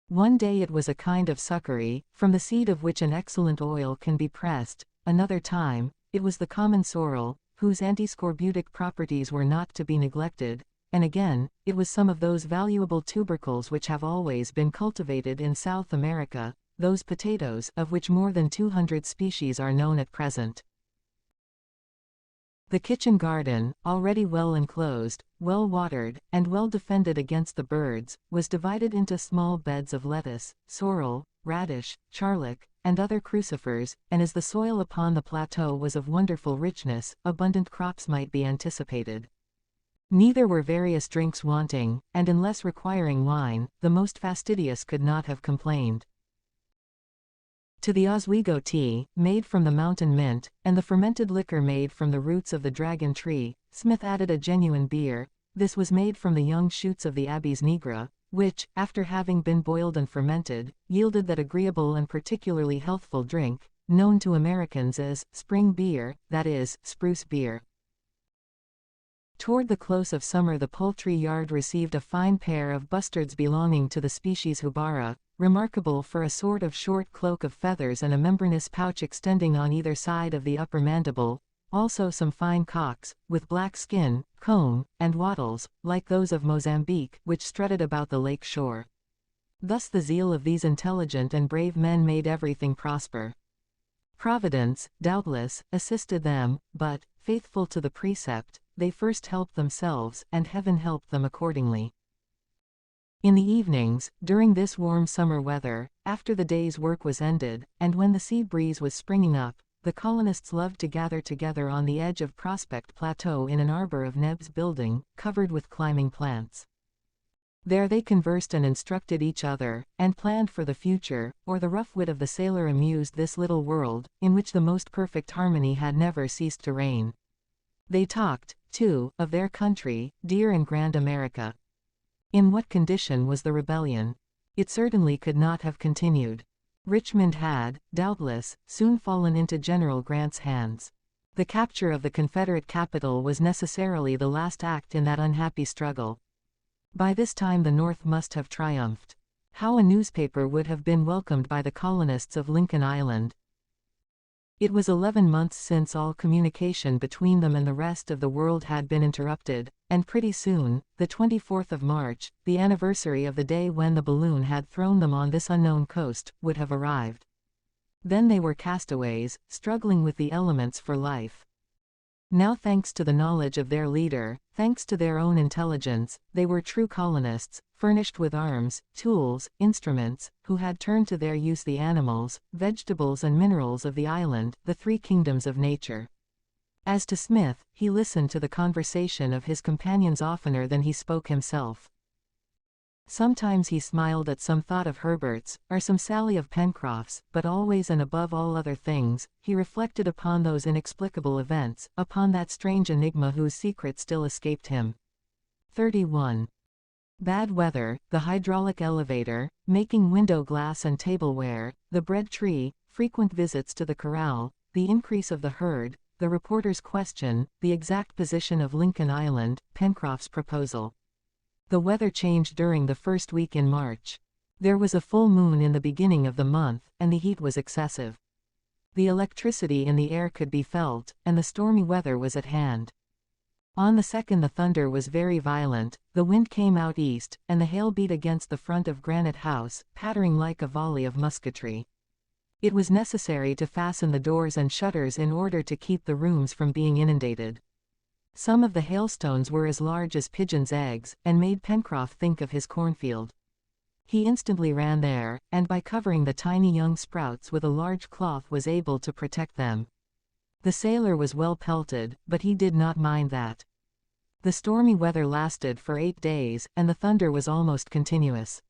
One day it was a kind of succory, from the seed of which an excellent oil can be pressed. Another time, it was the common sorrel, whose antiscorbutic properties were not to be neglected, and again, it was some of those valuable tubercles which have always been cultivated in South America, those potatoes, of which more than 200 species are known at present. The kitchen garden, already well enclosed, well watered, and well defended against the birds, was divided into small beds of lettuce, sorrel, radish, charlock, and other crucifers, and as the soil upon the plateau was of wonderful richness, abundant crops might be anticipated. Neither were various drinks wanting, and unless requiring wine, the most fastidious could not have complained. To the Oswego tea, made from the mountain mint, and the fermented liquor made from the roots of the dragon tree, Smith added a genuine beer. This was made from the young shoots of the Abies nigra, which, after having been boiled and fermented, yielded that agreeable and particularly healthful drink, known to Americans as spring beer, that is, spruce beer. Toward the close of summer the poultry yard received a fine pair of bustards belonging to the species Hubara, remarkable for a sort of short cloak of feathers and a membranous pouch extending on either side of the upper mandible, also some fine cocks, with black skin, comb, and wattles, like those of Mozambique, which strutted about the lake shore. Thus the zeal of these intelligent and brave men made everything prosper. Providence, doubtless, assisted them, but, faithful to the precept, they first helped themselves, and heaven helped them accordingly. In the evenings, during this warm summer weather, after the day's work was ended, and when the sea breeze was springing up, the colonists loved to gather together on the edge of Prospect Plateau in an arbor of Neb's building, covered with climbing plants. There they conversed and instructed each other, and planned for the future, or the rough wit of the sailor amused this little world, in which the most perfect harmony had never ceased to reign. They talked, too, of their country, dear and grand America. In what condition was the rebellion? It certainly could not have continued. Richmond had, doubtless, soon fallen into General Grant's hands. The capture of the Confederate capital was necessarily the last act in that unhappy struggle. By this time the North must have triumphed. How a newspaper would have been welcomed by the colonists of Lincoln Island. It was 11 months since all communication between them and the rest of the world had been interrupted, and pretty soon, the 24th of March, the anniversary of the day when the balloon had thrown them on this unknown coast, would have arrived. Then they were castaways, struggling with the elements for life. Now, thanks to the knowledge of their leader, thanks to their own intelligence, they were true colonists, furnished with arms, tools, instruments, who had turned to their use the animals, vegetables and minerals of the island, the three kingdoms of nature. As to Smith, he listened to the conversation of his companions oftener than he spoke himself. Sometimes he smiled at some thought of Herbert's, or some sally of Pencroff's, but always and above all other things, he reflected upon those inexplicable events, upon that strange enigma whose secret still escaped him. 31. Bad weather, the hydraulic elevator, making window glass and tableware, the bread tree, frequent visits to the corral, the increase of the herd, the reporter's question, the exact position of Lincoln Island, Pencroff's proposal. The weather changed during the first week in March. There was a full moon in the beginning of the month, and the heat was excessive. The electricity in the air could be felt, and the stormy weather was at hand. On the 2nd the thunder was very violent, the wind came out east, and the hail beat against the front of Granite House, pattering like a volley of musketry. It was necessary to fasten the doors and shutters in order to keep the rooms from being inundated. Some of the hailstones were as large as pigeons' eggs, and made Pencroff think of his cornfield. He instantly ran there, and by covering the tiny young sprouts with a large cloth was able to protect them. The sailor was well pelted, but he did not mind that. The stormy weather lasted for 8 days, and the thunder was almost continuous.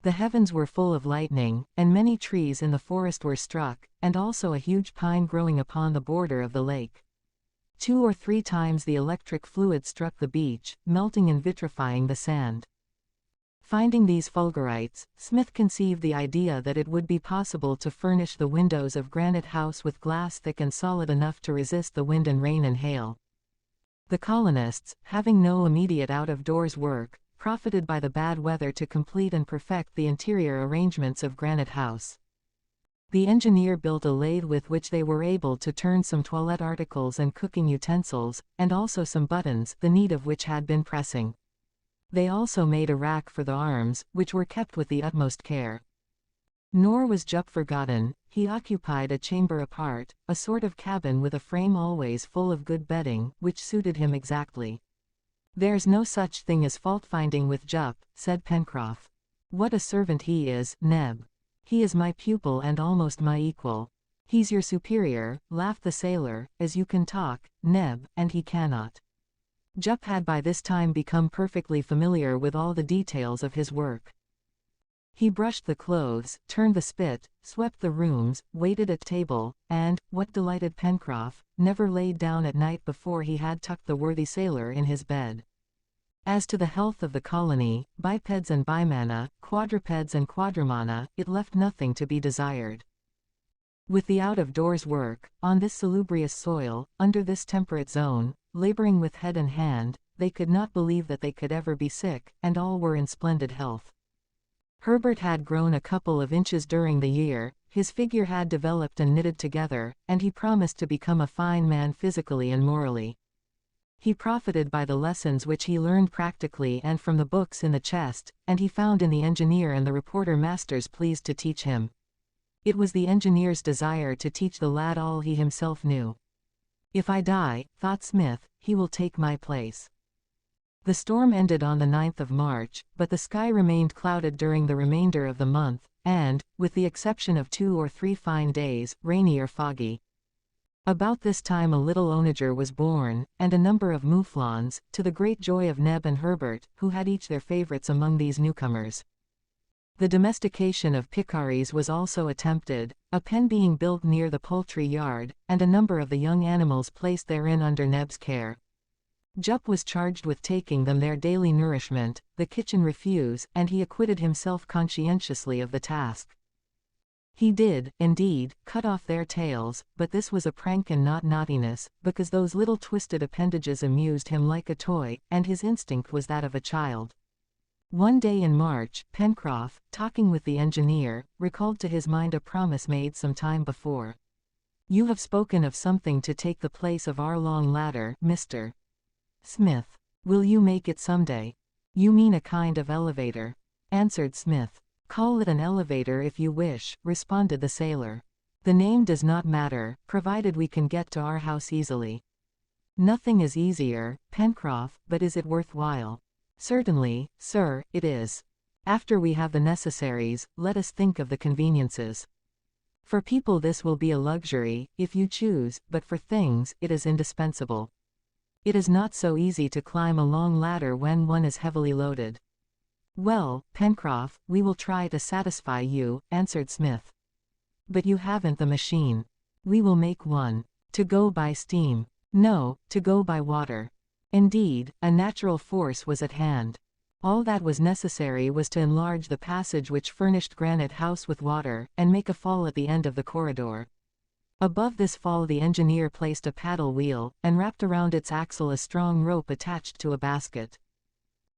The heavens were full of lightning, and many trees in the forest were struck, and also a huge pine growing upon the border of the lake. 2 or 3 times the electric fluid struck the beach, melting and vitrifying the sand. Finding these fulgurites, Smith conceived the idea that it would be possible to furnish the windows of Granite House with glass thick and solid enough to resist the wind and rain and hail. The colonists, having no immediate out-of-doors work, profited by the bad weather to complete and perfect the interior arrangements of Granite House. The engineer built a lathe with which they were able to turn some toilet articles and cooking utensils, and also some buttons, the need of which had been pressing. They also made a rack for the arms, which were kept with the utmost care. Nor was Jup forgotten. He occupied a chamber apart, a sort of cabin with a frame always full of good bedding, which suited him exactly. "There's no such thing as fault-finding with Jup," said Pencroff. "What a servant he is, Neb! He is my pupil and almost my equal." "He's your superior," laughed the sailor, "as you can talk, Neb, and he cannot." Jup had by this time become perfectly familiar with all the details of his work. He brushed the clothes, turned the spit, swept the rooms, waited at table, and, what delighted Pencroff, never laid down at night before he had tucked the worthy sailor in his bed. As to the health of the colony, bipeds and bimana, quadrupeds and quadrumana, it left nothing to be desired. With the out-of-doors work, on this salubrious soil, under this temperate zone, laboring with head and hand, they could not believe that they could ever be sick, and all were in splendid health. Herbert had grown a couple of inches during the year, his figure had developed and knitted together, and he promised to become a fine man physically and morally. He profited by the lessons which he learned practically and from the books in the chest, and he found in the engineer and the reporter masters pleased to teach him. It was the engineer's desire to teach the lad all he himself knew. "If I die," thought Smith, "he will take my place." The storm ended on the 9th of March, but the sky remained clouded during the remainder of the month, and, with the exception of 2 or 3 fine days, rainy or foggy. About this time a little onager was born, and a number of mouflons, to the great joy of Neb and Herbert, who had each their favorites among these newcomers. The domestication of peccaries was also attempted, a pen being built near the poultry yard, and a number of the young animals placed therein under Neb's care. Jup was charged with taking them their daily nourishment, the kitchen refuse, and he acquitted himself conscientiously of the task. He did, indeed, cut off their tails, but this was a prank and not naughtiness, because those little twisted appendages amused him like a toy, and his instinct was that of a child. One day in March, Pencroff, talking with the engineer, recalled to his mind a promise made some time before. "You have spoken of something to take the place of our long ladder, Mr. Smith. Will you make it some day?" "You mean a kind of elevator," answered Smith. "Call it an elevator if you wish," responded the sailor. "The name does not matter, provided we can get to our house easily." "Nothing is easier, Pencroff, but is it worth while?" "Certainly, sir, it is. After we have the necessaries, let us think of the conveniences." For people this will be a luxury, if you choose, but for things, it is indispensable. It is not so easy to climb a long ladder when one is heavily loaded. Well, Pencroff, we will try to satisfy you, answered Smith. But you haven't the machine. We will make one. To go by steam. No, to go by water. Indeed, a natural force was at hand. All that was necessary was to enlarge the passage which furnished Granite House with water, and make a fall at the end of the corridor. Above this fall the engineer placed a paddle wheel, and wrapped around its axle a strong rope attached to a basket.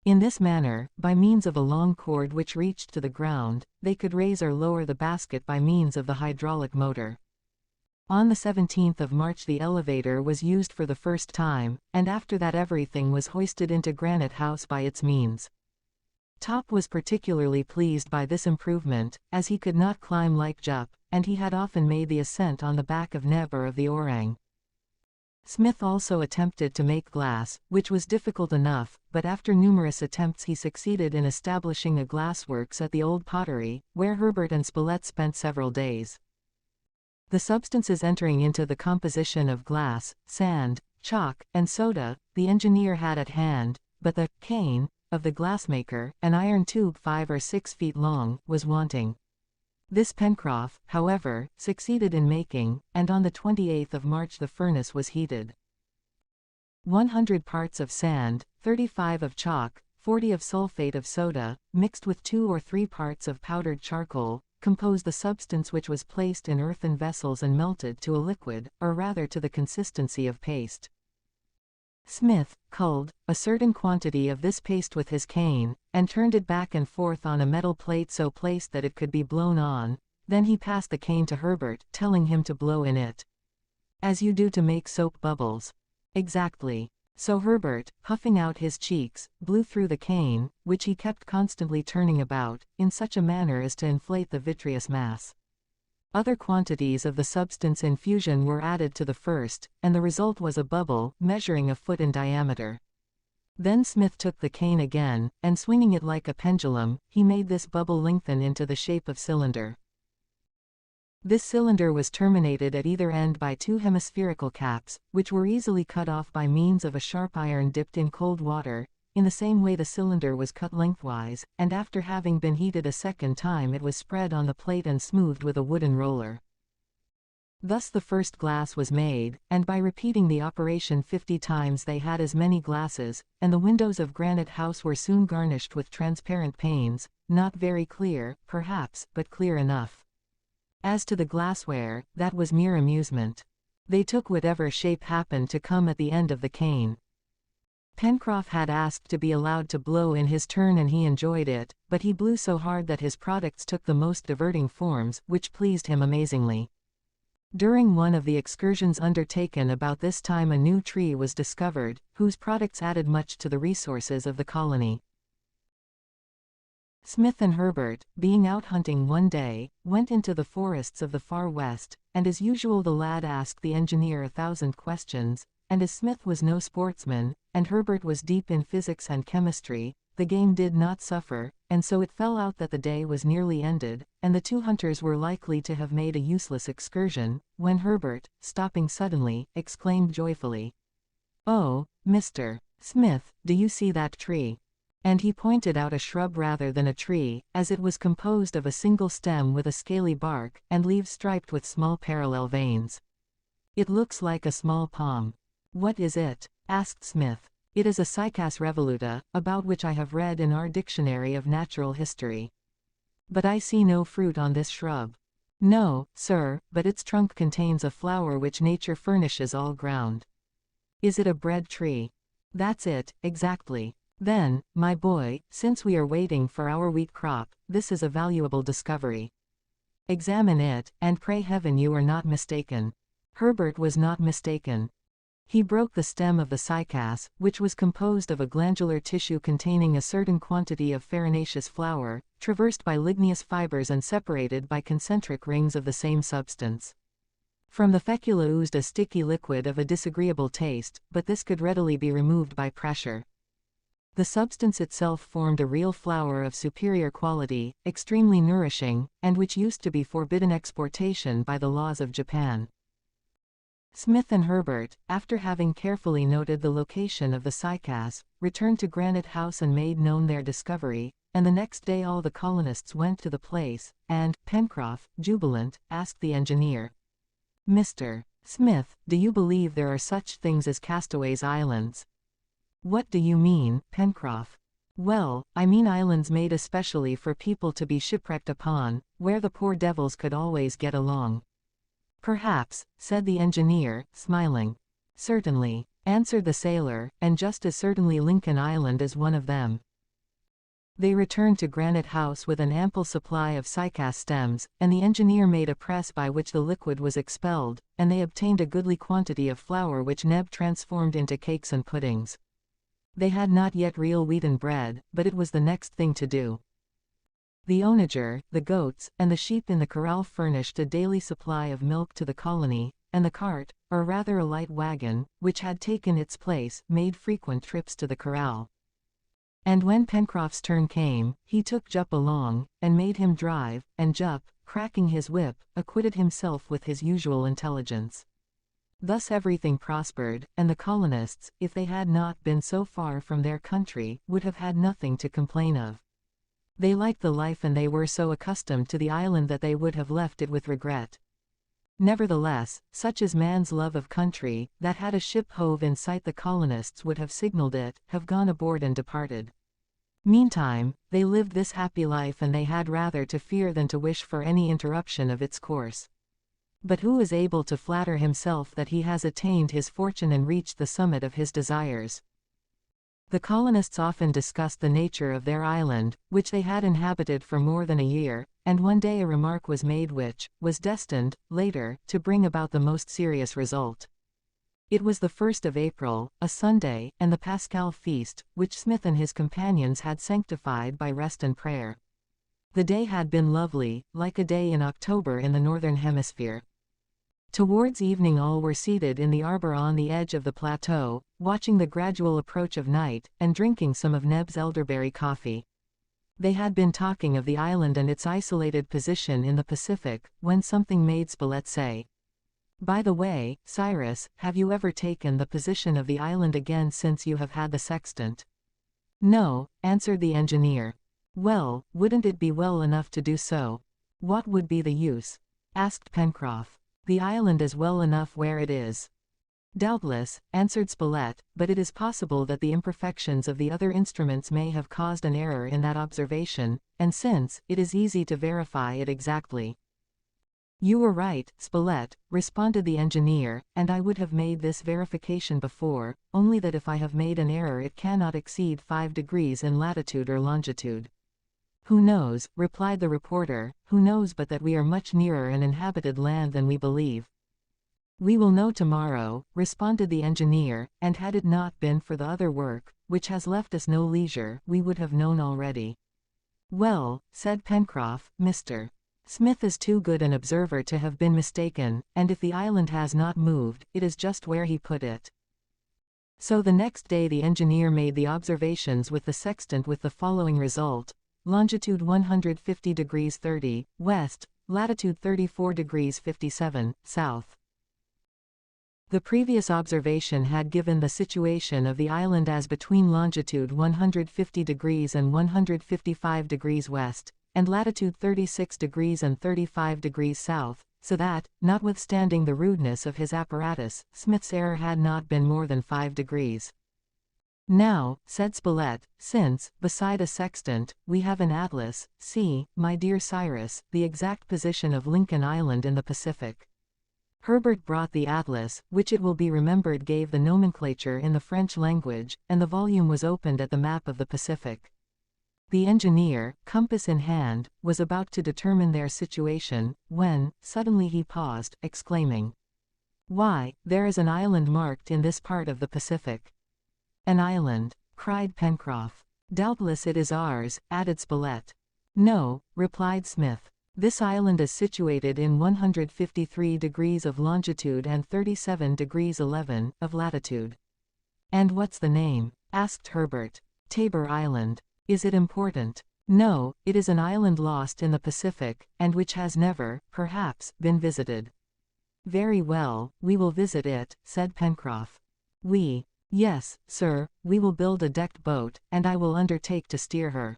In this manner, by means of a long cord which reached to the ground, they could raise or lower the basket by means of the hydraulic motor. On the 17th of March the elevator was used for the first time, and after that everything was hoisted into Granite House by its means. Top was particularly pleased by this improvement, as he could not climb like Jup, and he had often made the ascent on the back of Neb or of the orang. Smith also attempted to make glass, which was difficult enough, but after numerous attempts he succeeded in establishing a glassworks at the old pottery, where Herbert and Spilett spent several days. The substances entering into the composition of glass, sand, chalk, and soda, the engineer had at hand, but the cane of the glassmaker, an iron tube 5 or 6 feet long, was wanting. This Pencroff, however, succeeded in making, and on the 28th of March the furnace was heated. 100 parts of sand, 35 of chalk, 40 of sulfate of soda, mixed with 2 or 3 parts of powdered charcoal, composed the substance which was placed in earthen vessels and melted to a liquid, or rather to the consistency of paste. Smith culled a certain quantity of this paste with his cane, and turned it back and forth on a metal plate so placed that it could be blown on. Then he passed the cane to Herbert, telling him to blow in it. As you do to make soap bubbles. Exactly. So Herbert, puffing out his cheeks, blew through the cane, which he kept constantly turning about, in such a manner as to inflate the vitreous mass. Other quantities of the substance in fusion were added to the first, and the result was a bubble, measuring a foot in diameter. Then Smith took the cane again, and swinging it like a pendulum, he made this bubble lengthen into the shape of cylinder. This cylinder was terminated at either end by 2 hemispherical caps, which were easily cut off by means of a sharp iron dipped in cold water. In the same way the cylinder was cut lengthwise, and after having been heated a second time it was spread on the plate and smoothed with a wooden roller. Thus the first glass was made, and by repeating the operation 50 times they had as many glasses, and the windows of Granite House were soon garnished with transparent panes, not very clear, perhaps, but clear enough. As to the glassware, that was mere amusement. They took whatever shape happened to come at the end of the cane. Pencroff had asked to be allowed to blow in his turn and he enjoyed it, but he blew so hard that his products took the most diverting forms, which pleased him amazingly. During one of the excursions undertaken about this time a new tree was discovered, whose products added much to the resources of the colony. Smith and Herbert, being out hunting one day, went into the forests of the far west, and as usual the lad asked the engineer 1,000 questions, and as Smith was no sportsman, and Herbert was deep in physics and chemistry, the game did not suffer, and so it fell out that the day was nearly ended, and the 2 hunters were likely to have made a useless excursion, when Herbert, stopping suddenly, exclaimed joyfully, "Oh, Mr. Smith, do you see that tree?" And he pointed out a shrub rather than a tree, as it was composed of a single stem with a scaly bark, and leaves striped with small parallel veins. "It looks like a small palm." "What is it?" asked Smith. "It is a Cycas revoluta, about which I have read in our Dictionary of Natural History. But I see no fruit on this shrub." "No, sir, but its trunk contains a flower which nature furnishes all ground." "Is it a bread tree?" "That's it, exactly." "Then, my boy, since we are waiting for our wheat crop, this is a valuable discovery. Examine it, and pray heaven you are not mistaken." Herbert was not mistaken. He broke the stem of the cycas, which was composed of a glandular tissue containing a certain quantity of farinaceous flour, traversed by ligneous fibers and separated by concentric rings of the same substance. From the fecula oozed a sticky liquid of a disagreeable taste, but this could readily be removed by pressure. The substance itself formed a real flour of superior quality, extremely nourishing, and which used to be forbidden exportation by the laws of Japan. Smith and Herbert, after having carefully noted the location of the cycasse, returned to Granite House and made known their discovery, and the next day all the colonists went to the place, and Pencroff, jubilant, asked the engineer, "Mr. Smith, do you believe there are such things as Castaways Islands?" "What do you mean, Pencroff?" "Well, I mean islands made especially for people to be shipwrecked upon, where the poor devils could always get along." "Perhaps," said the engineer, smiling. "Certainly," answered the sailor, "and just as certainly Lincoln Island is one of them." They returned to Granite House with an ample supply of cycasse stems, and the engineer made a press by which the liquid was expelled, and they obtained a goodly quantity of flour which Neb transformed into cakes and puddings. They had not yet real wheaten bread, but it was the next thing to do. The onager, the goats, and the sheep in the corral furnished a daily supply of milk to the colony, and the cart, or rather a light wagon, which had taken its place, made frequent trips to the corral. And when Pencroff's turn came, he took Jup along, and made him drive, and Jup, cracking his whip, acquitted himself with his usual intelligence. Thus everything prospered, and the colonists, if they had not been so far from their country, would have had nothing to complain of. They liked the life and they were so accustomed to the island that they would have left it with regret. Nevertheless, such is man's love of country, that had a ship hove in sight the colonists would have signaled it, have gone aboard and departed. Meantime, they lived this happy life and they had rather to fear than to wish for any interruption of its course. But who is able to flatter himself that he has attained his fortune and reached the summit of his desires? The colonists often discussed the nature of their island, which they had inhabited for more than a year, and one day a remark was made which was destined, later, to bring about the most serious result. It was the 1st of April, a Sunday, and the Paschal feast, which Smith and his companions had sanctified by rest and prayer. The day had been lovely, like a day in October in the northern hemisphere. Towards evening all were seated in the arbor on the edge of the plateau, watching the gradual approach of night, and drinking some of Neb's elderberry coffee. They had been talking of the island and its isolated position in the Pacific, when something made Spilett say, "By the way, Cyrus, have you ever taken the position of the island again since you have had the sextant?" "No," answered the engineer. "Well, wouldn't it be well enough to do so?" "What would be the use?" asked Pencroff. "The island is well enough where it is." "Doubtless," answered Spilett, "but it is possible that the imperfections of the other instruments may have caused an error in that observation, and since it is easy to verify it exactly." "You were right, Spilett," responded the engineer, "and I would have made this verification before, only that if I have made an error it cannot exceed 5 degrees in latitude or longitude." "Who knows," replied the reporter, "who knows but that we are much nearer an inhabited land than we believe?" "We will know tomorrow," responded the engineer, "and had it not been for the other work, which has left us no leisure, we would have known already." "Well," said Pencroff, "Mr. Smith is too good an observer to have been mistaken, and if the island has not moved, it is just where he put it." So the next day the engineer made the observations with the sextant with the following result: longitude 150 degrees 30, west, latitude 34 degrees 57, south. The previous observation had given the situation of the island as between longitude 150 degrees and 155 degrees west, and latitude 36 degrees and 35 degrees south, so that, notwithstanding the rudeness of his apparatus, Smith's error had not been more than 5 degrees. "Now," said Spilett, "since, beside a sextant, we have an atlas, see, my dear Cyrus, the exact position of Lincoln Island in the Pacific." Herbert brought the atlas, which it will be remembered gave the nomenclature in the French language, and the volume was opened at the map of the Pacific. The engineer, compass in hand, was about to determine their situation, when, suddenly he paused, exclaiming, "Why, there is an island marked in this part of the Pacific." "An island!" cried Pencroff. "Doubtless it is ours," added Spilett. "No," replied Smith. "This island is situated in 153 degrees of longitude and 37 degrees 11 of latitude." "And what's the name?" asked Herbert. Tabor Island. Is it important? No, it is an island lost in the Pacific, and which has never, perhaps, been visited. Very well, we will visit it, said Pencroff. Yes, sir, we will build a decked boat, and I will undertake to steer her.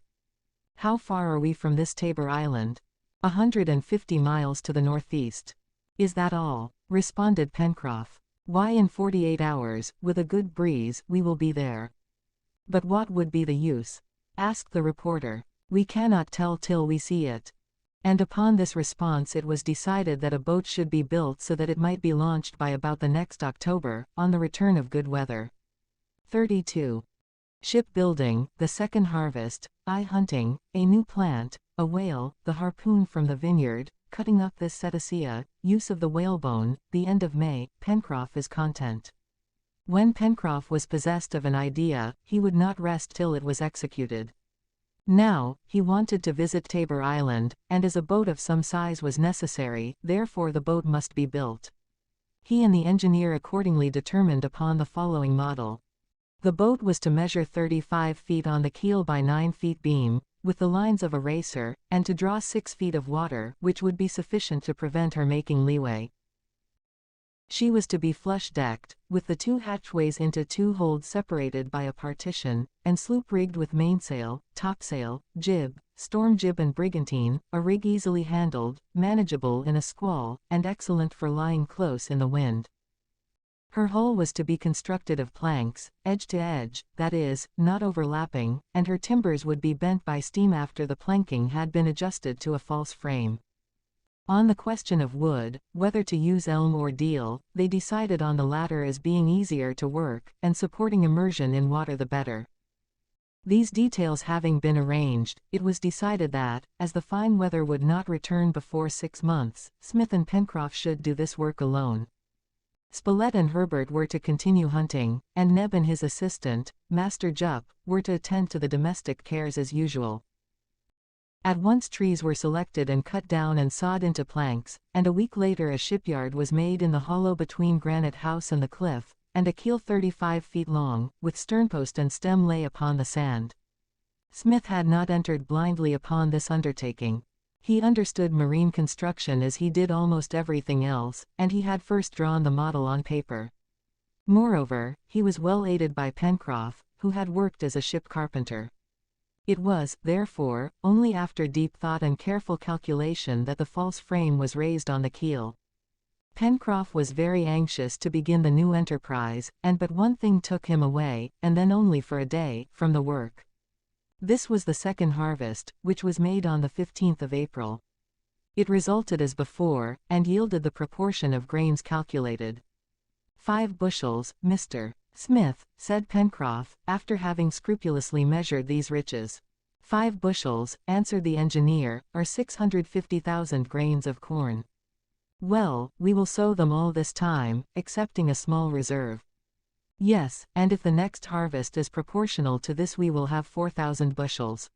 How far are we from this Tabor Island? 150 miles to the northeast. Is that all? Responded Pencroff. Why, in 48 hours, with a good breeze, we will be there. But what would be the use? Asked the reporter. We cannot tell till we see it. And upon this response it was decided that a boat should be built so that it might be launched by about the next October, on the return of good weather. 32. Shipbuilding, the second harvest, hunting, a new plant, a whale, the harpoon from the vineyard, cutting up this cetacea, use of the whalebone, the end of May, Pencroff is content. When Pencroff was possessed of an idea, he would not rest till it was executed. Now, he wanted to visit Tabor Island, and as a boat of some size was necessary, therefore the boat must be built. He and the engineer accordingly determined upon the following model. The boat was to measure 35 feet on the keel by 9 feet beam, with the lines of a racer, and to draw 6 feet of water, which would be sufficient to prevent her making leeway. She was to be flush-decked, with the 2 hatchways into 2 holds separated by a partition, and sloop-rigged with mainsail, topsail, jib, storm jib and brigantine, a rig easily handled, manageable in a squall, and excellent for lying close in the wind. Her hull was to be constructed of planks, edge to edge, that is, not overlapping, and her timbers would be bent by steam after the planking had been adjusted to a false frame. On the question of wood, whether to use elm or deal, they decided on the latter as being easier to work, and supporting immersion in water the better. These details having been arranged, it was decided that, as the fine weather would not return before 6 months, Smith and Pencroff should do this work alone. Spilett and Herbert were to continue hunting, and Neb and his assistant, Master Jup, were to attend to the domestic cares as usual. At once trees were selected and cut down and sawed into planks, and a week later a shipyard was made in the hollow between Granite House and the cliff, and a keel 35 feet long, with sternpost and stem lay upon the sand. Smith had not entered blindly upon this undertaking. He understood marine construction as he did almost everything else, and he had first drawn the model on paper. Moreover, he was well aided by Pencroff, who had worked as a ship carpenter. It was, therefore, only after deep thought and careful calculation that the false frame was raised on the keel. Pencroff was very anxious to begin the new enterprise, and but one thing took him away, and then only for a day, from the work. This was the second harvest, which was made on the 15th of April. It resulted as before, and yielded the proportion of grains calculated. 5 bushels, Mr. Smith, said Pencroff, after having scrupulously measured these riches. 5 bushels, answered the engineer, are 650,000 grains of corn. Well, we will sow them all this time, excepting a small reserve. Yes, and if the next harvest is proportional to this we will have 4,000 bushels.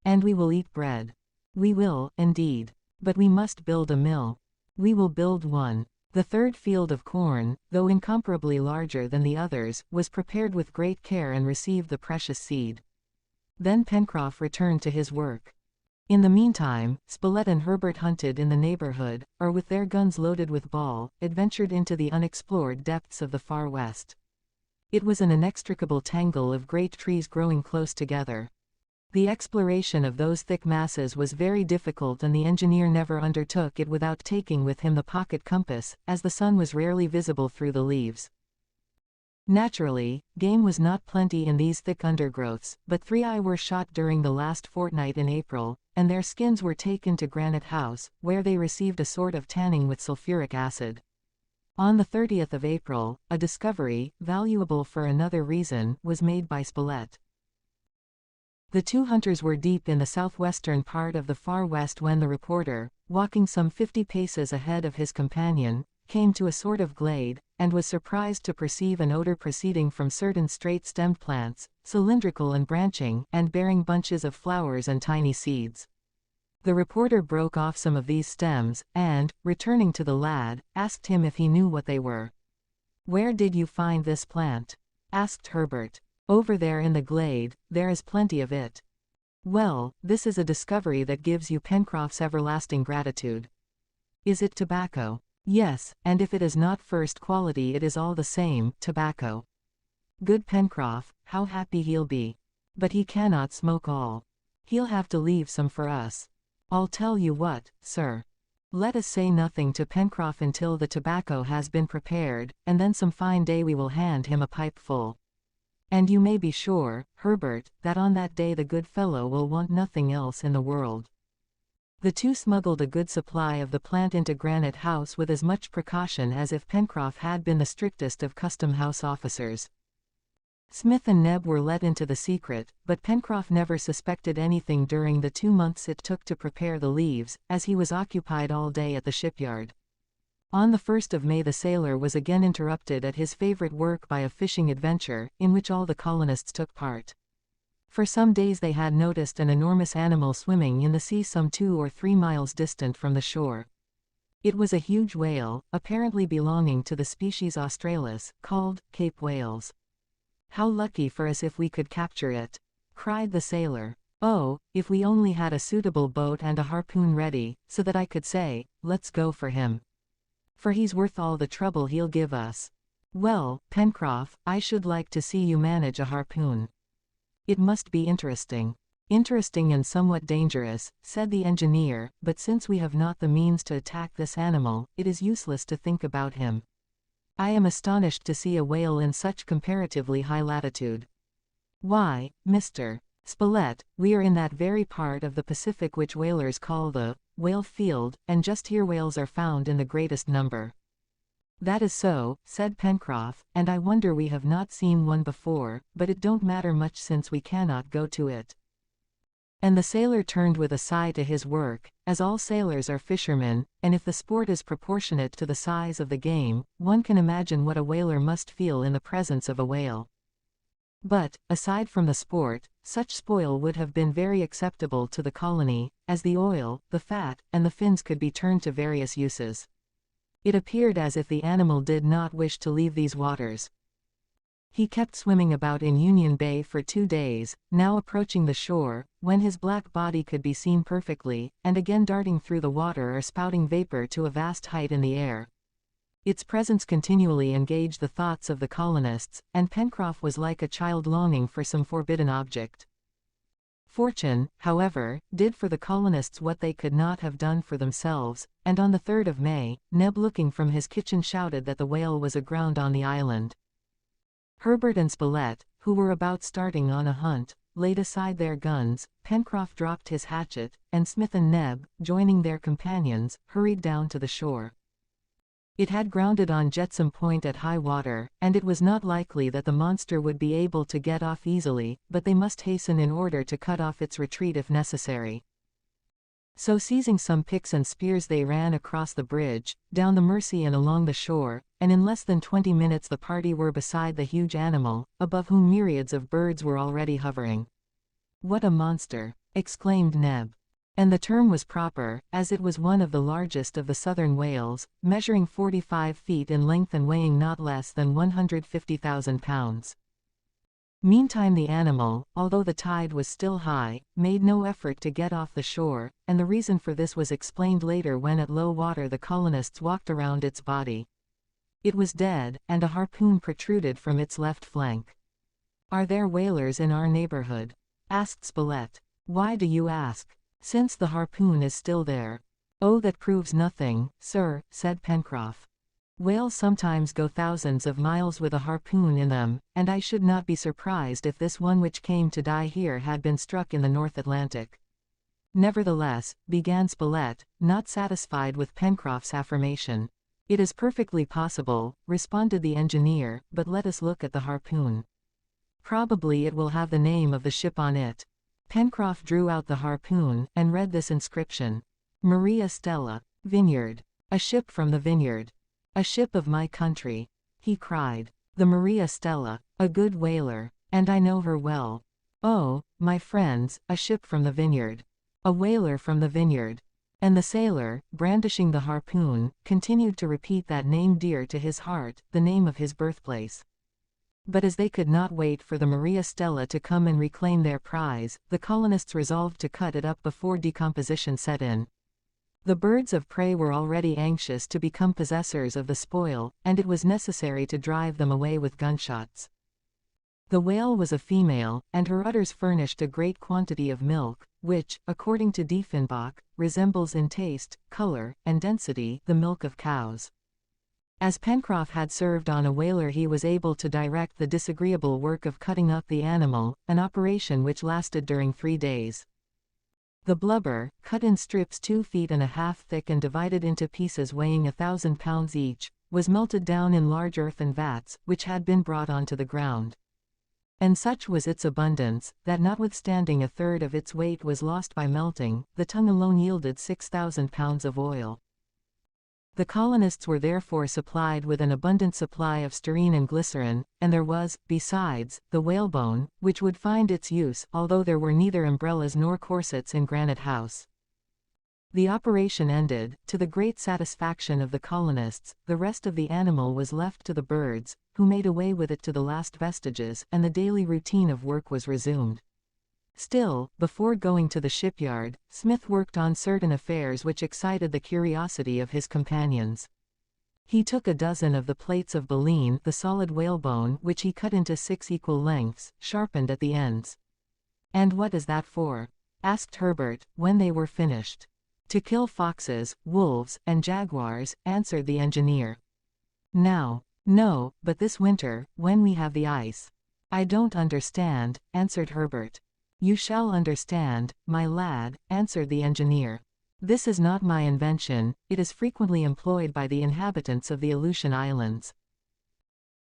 And we will eat bread. We will, indeed. But we must build a mill. We will build one. The third field of corn, though incomparably larger than the others, was prepared with great care and received the precious seed. Then Pencroff returned to his work. In the meantime, Spilett and Herbert hunted in the neighborhood, or with their guns loaded with ball, adventured into the unexplored depths of the far west. It was an inextricable tangle of great trees growing close together. The exploration of those thick masses was very difficult, and the engineer never undertook it without taking with him the pocket compass, as the sun was rarely visible through the leaves. Naturally, game was not plenty in these thick undergrowths, but 3 were shot during the last fortnight in April, and their skins were taken to Granite House, where they received a sort of tanning with sulfuric acid. On the 30th of April, a discovery, valuable for another reason, was made by Spilett. The 2 hunters were deep in the southwestern part of the far west when the reporter, walking some 50 paces ahead of his companion, came to a sort of glade, and was surprised to perceive an odor proceeding from certain straight-stemmed plants, cylindrical and branching, and bearing bunches of flowers and tiny seeds. The reporter broke off some of these stems, and, returning to the lad, asked him if he knew what they were. "Where did you find this plant?" asked Herbert. Over there in the glade, there is plenty of it. Well, this is a discovery that gives you Pencroff's everlasting gratitude. Is it tobacco? Yes, and if it is not first quality it is all the same, tobacco. Good Pencroff, how happy he'll be. But he cannot smoke all. He'll have to leave some for us. I'll tell you what, sir. Let us say nothing to Pencroff until the tobacco has been prepared, and then some fine day we will hand him a pipe full. And you may be sure, Herbert, that on that day the good fellow will want nothing else in the world. The two smuggled a good supply of the plant into Granite House with as much precaution as if Pencroff had been the strictest of custom-house officers. Smith and Neb were let into the secret, but Pencroff never suspected anything during the 2 months it took to prepare the leaves, as he was occupied all day at the shipyard. On the 1st of May the sailor was again interrupted at his favorite work by a fishing adventure, in which all the colonists took part. For some days they had noticed an enormous animal swimming in the sea some 2 or 3 miles distant from the shore. It was a huge whale, apparently belonging to the species Australis, called Cape whales. "How lucky for us if we could capture it!" cried the sailor. "Oh, if we only had a suitable boat and a harpoon ready, so that I could say, 'Let's go for him.' For he's worth all the trouble he'll give us. Well, Pencroff, I should like to see you manage a harpoon. It must be interesting." "Interesting and somewhat dangerous," said the engineer, "but since we have not the means to attack this animal, it is useless to think about him. I am astonished to see a whale in such comparatively high latitude. Why, Mr. Spilett, we are in that very part of the Pacific which whalers call the whale field, and just here whales are found in the greatest number." "That is so," said Pencroff, "and I wonder we have not seen one before, but it don't matter much since we cannot go to it." And the sailor turned with a sigh to his work, as all sailors are fishermen, and if the sport is proportionate to the size of the game, one can imagine what a whaler must feel in the presence of a whale. But, aside from the sport, such spoil would have been very acceptable to the colony, as the oil, the fat, and the fins could be turned to various uses. It appeared as if the animal did not wish to leave these waters. He kept swimming about in Union Bay for 2 days, now approaching the shore, when his black body could be seen perfectly, and again darting through the water or spouting vapor to a vast height in the air. Its presence continually engaged the thoughts of the colonists, and Pencroff was like a child longing for some forbidden object. Fortune, however, did for the colonists what they could not have done for themselves, and on the 3rd of May, Neb looking from his kitchen shouted that the whale was aground on the island. Herbert and Spilett, who were about starting on a hunt, laid aside their guns, Pencroff dropped his hatchet, and Smith and Neb, joining their companions, hurried down to the shore. It had grounded on Jetsam Point at high water, and it was not likely that the monster would be able to get off easily, but they must hasten in order to cut off its retreat if necessary. So seizing some picks and spears they ran across the bridge, down the Mersey and along the shore, and in less than 20 minutes the party were beside the huge animal, above whom myriads of birds were already hovering. "What a monster!" exclaimed Neb. And the term was proper, as it was one of the largest of the southern whales, measuring 45 feet in length and weighing not less than 150,000 pounds. Meantime the animal, although the tide was still high, made no effort to get off the shore, and the reason for this was explained later when at low water the colonists walked around its body. It was dead, and a harpoon protruded from its left flank. "Are there whalers in our neighborhood?" asked Spilett. "Why do you ask? Since the harpoon is still there." "Oh, that proves nothing, sir," said Pencroff. "Whales sometimes go thousands of miles with a harpoon in them, and I should not be surprised if this one which came to die here had been struck in the North Atlantic." "Nevertheless," began Spilett, not satisfied with Pencroff's affirmation. "It is perfectly possible," responded the engineer, "but let us look at the harpoon. Probably it will have the name of the ship on it." Pencroff drew out the harpoon, and read this inscription: "Maria Stella, Vineyard. A ship from the Vineyard. A ship of my country," he cried. "The Maria Stella, a good whaler, and I know her well. Oh, my friends, a ship from the Vineyard. A whaler from the Vineyard." And the sailor, brandishing the harpoon, continued to repeat that name dear to his heart, the name of his birthplace. But as they could not wait for the Maria Stella to come and reclaim their prize, the colonists resolved to cut it up before decomposition set in. The birds of prey were already anxious to become possessors of the spoil, and it was necessary to drive them away with gunshots. The whale was a female, and her udders furnished a great quantity of milk, which, according to Diefenbach, resembles in taste, color, and density the milk of cows. As Pencroff had served on a whaler, he was able to direct the disagreeable work of cutting up the animal, an operation which lasted during 3 days. The blubber, cut in strips 2.5 feet thick and divided into pieces weighing 1,000 pounds each, was melted down in large earthen vats, which had been brought onto the ground. And such was its abundance, that notwithstanding 1/3 of its weight was lost by melting, the tongue alone yielded 6,000 pounds of oil. The colonists were therefore supplied with an abundant supply of stearine and glycerin, and there was, besides, the whalebone, which would find its use, although there were neither umbrellas nor corsets in Granite House. The operation ended, to the great satisfaction of the colonists, the rest of the animal was left to the birds, who made away with it to the last vestiges, and the daily routine of work was resumed. Still, before going to the shipyard, Smith worked on certain affairs which excited the curiosity of his companions. He took 12 of the plates of baleen, the solid whalebone, which he cut into 6 equal lengths, sharpened at the ends. "And what is that for?" asked Herbert, when they were finished. "To kill foxes, wolves, and jaguars," answered the engineer. "Now, no, but this winter, when we have the ice." "I don't understand," answered Herbert. "You shall understand, my lad," answered the engineer. "This is not my invention, it is frequently employed by the inhabitants of the Aleutian Islands.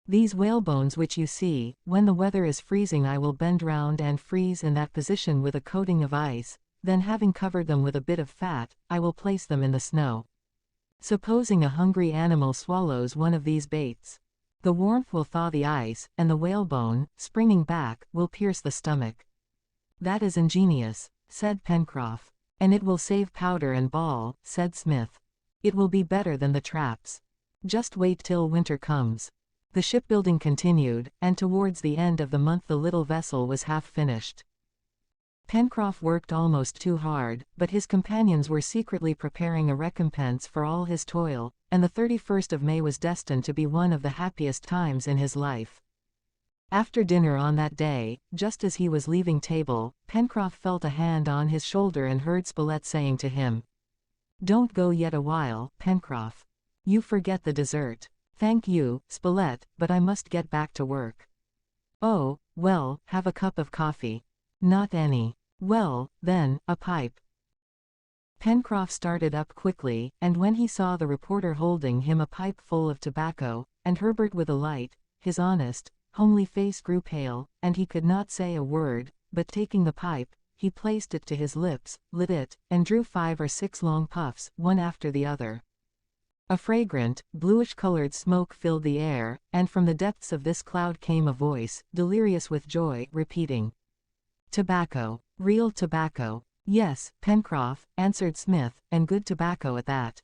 These whalebones which you see, when the weather is freezing I will bend round and freeze in that position with a coating of ice, then having covered them with a bit of fat, I will place them in the snow. Supposing a hungry animal swallows one of these baits. The warmth will thaw the ice, and the whalebone, springing back, will pierce the stomach." "That is ingenious," said Pencroff. "And it will save powder and ball," said Smith. "It will be better than the traps. Just wait till winter comes." The shipbuilding continued, and towards the end of the month the little vessel was half finished. Pencroff worked almost too hard, but his companions were secretly preparing a recompense for all his toil, and the 31st of May was destined to be one of the happiest times in his life. After dinner on that day, just as he was leaving table, Pencroff felt a hand on his shoulder and heard Spilett saying to him, "Don't go yet a while, Pencroff. You forget the dessert." "Thank you, Spilett, but I must get back to work." "Oh, well, have a cup of coffee." "Not any." "Well, then, a pipe." Pencroff started up quickly, and when he saw the reporter holding him a pipe full of tobacco, and Herbert with a light, his honest, homely face grew pale, and he could not say a word, but taking the pipe, he placed it to his lips, lit it, and drew 5 or 6 long puffs, one after the other. A fragrant, bluish-colored smoke filled the air, and from the depths of this cloud came a voice, delirious with joy, repeating, "Tobacco, real tobacco." "Yes, Pencroff," answered Smith, "and good tobacco at that."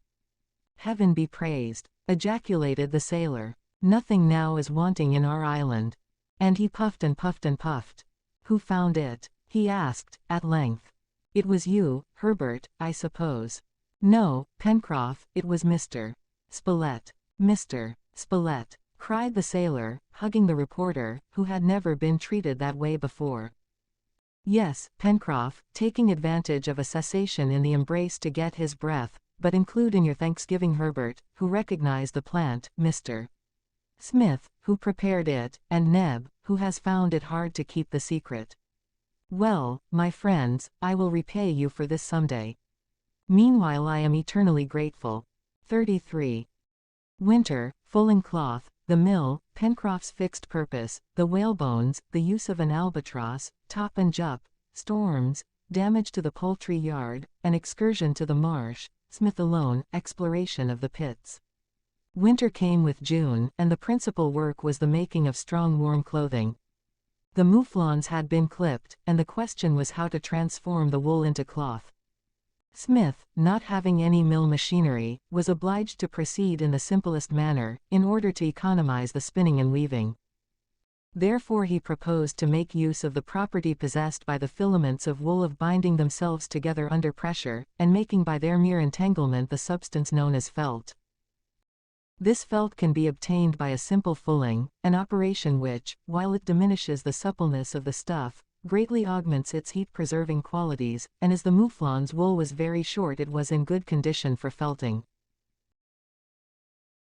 "Heaven be praised," ejaculated the sailor. "Nothing now is wanting in our island." And he puffed and puffed and puffed. "Who found it?" he asked, at length. "It was you, Herbert, I suppose." "No, Pencroff, it was Mr. Spilett." "Mr. Spilett," cried the sailor, hugging the reporter, who had never been treated that way before. "Yes, Pencroff, taking advantage of a cessation in the embrace to get his breath, but include in your thanksgiving Herbert, who recognized the plant, Mr. Smith, who prepared it, and Neb, who has found it hard to keep the secret. Well, my friends, I will repay you for this some day. Meanwhile I am eternally grateful. 33. Winter, fulling cloth, the mill, Pencroff's fixed purpose, the whalebones, the use of an albatross, Top and Jup, storms, damage to the poultry yard, an excursion to the marsh, Smith alone, exploration of the pits. Winter came with June, and the principal work was the making of strong warm clothing. The mouflons had been clipped, and the question was how to transform the wool into cloth. Smith, not having any mill machinery, was obliged to proceed in the simplest manner, in order to economize the spinning and weaving. Therefore he proposed to make use of the property possessed by the filaments of wool of binding themselves together under pressure, and making by their mere entanglement the substance known as felt. This felt can be obtained by a simple fulling, an operation which, while it diminishes the suppleness of the stuff, greatly augments its heat-preserving qualities, and as the mouflon's wool was very short it was in good condition for felting.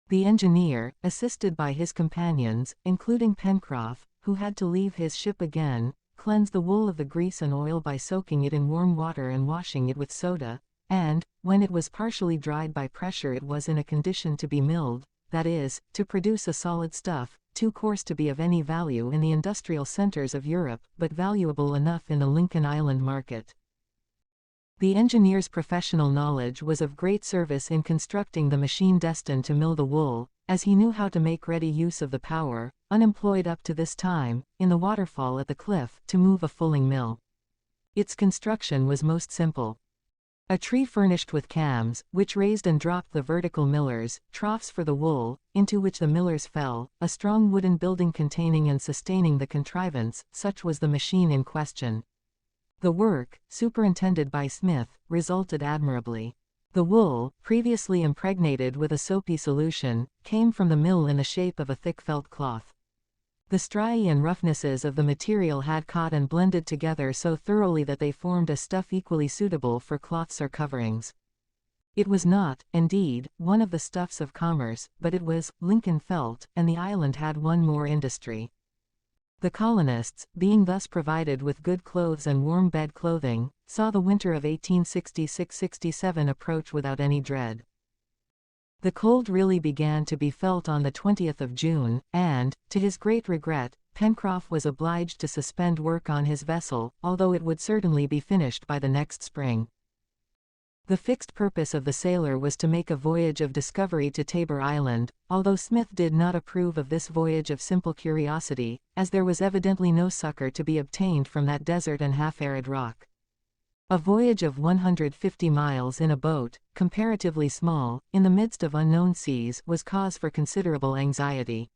The engineer, assisted by his companions, including Pencroff, who had to leave his ship again, cleansed the wool of the grease and oil by soaking it in warm water and washing it with soda, and, when it was partially dried by pressure it was in a condition to be milled, that is, to produce a solid stuff, too coarse to be of any value in the industrial centers of Europe, but valuable enough in the Lincoln Island market. The engineer's professional knowledge was of great service in constructing the machine destined to mill the wool, as he knew how to make ready use of the power, unemployed up to this time, in the waterfall at the cliff, to move a fulling mill. Its construction was most simple. A tree furnished with cams, which raised and dropped the vertical millers, troughs for the wool, into which the millers fell, a strong wooden building containing and sustaining the contrivance, such was the machine in question. The work, superintended by Smith, resulted admirably. The wool, previously impregnated with a soapy solution, came from the mill in the shape of a thick felt cloth. The striae and roughnesses of the material had caught and blended together so thoroughly that they formed a stuff equally suitable for cloths or coverings. It was not, indeed, one of the stuffs of commerce, but it was Lincoln felt, and the island had one more industry. The colonists, being thus provided with good clothes and warm bed clothing, saw the winter of 1866-67 approach without any dread. The cold really began to be felt on the 20th of June, and, to his great regret, Pencroff was obliged to suspend work on his vessel, although it would certainly be finished by the next spring. The fixed purpose of the sailor was to make a voyage of discovery to Tabor Island, although Smith did not approve of this voyage of simple curiosity, as there was evidently no succor to be obtained from that desert and half-arid rock. A voyage of 150 miles in a boat, comparatively small, in the midst of unknown seas, was cause for considerable anxiety.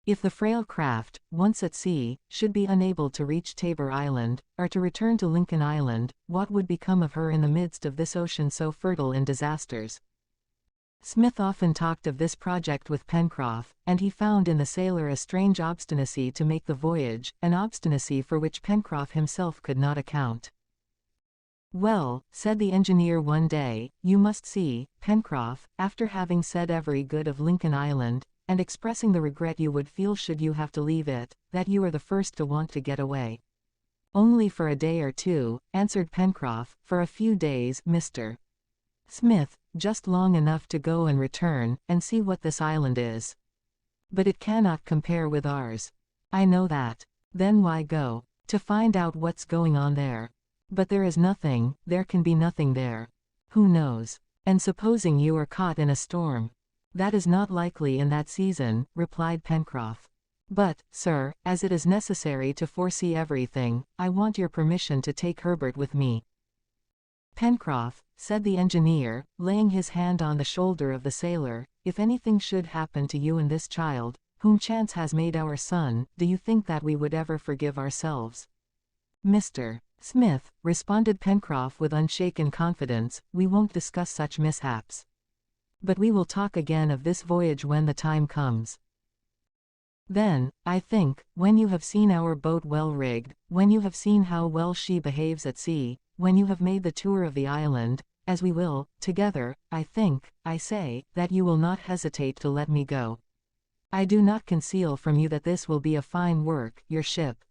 If the frail craft, once at sea, should be unable to reach Tabor Island, or to return to Lincoln Island, what would become of her in the midst of this ocean so fertile in disasters? Smith often talked of this project with Pencroff, and he found in the sailor a strange obstinacy to make the voyage, an obstinacy for which Pencroff himself could not account. "Well," said the engineer one day, "you must see, Pencroff, after having said every good of Lincoln Island, and expressing the regret you would feel should you have to leave it, that you are the first to want to get away." "Only for a day or two," answered Pencroff. "For a few days, Mr. Smith, just long enough to go and return, and see what this island is. But it cannot compare with ours." "I know that." "Then why go? To find out what's going on there." "But there is nothing, there can be nothing there." "Who knows? And supposing you are caught in a storm?" "That is not likely in that season," replied Pencroff. "But, sir, as it is necessary to foresee everything, I want your permission to take Herbert with me." "Pencroff," said the engineer, laying his hand on the shoulder of the sailor, "if anything should happen to you and this child, whom chance has made our son, do you think that we would ever forgive ourselves?" "Mr. Smith," responded Pencroff with unshaken confidence, "we won't discuss such mishaps. But we will talk again of this voyage when the time comes. Then, I think, when you have seen our boat well rigged, when you have seen how well she behaves at sea, when you have made the tour of the island, as we will, together, I think, I say, that you will not hesitate to let me go. I do not conceal from you that this will be a fine work, your ship."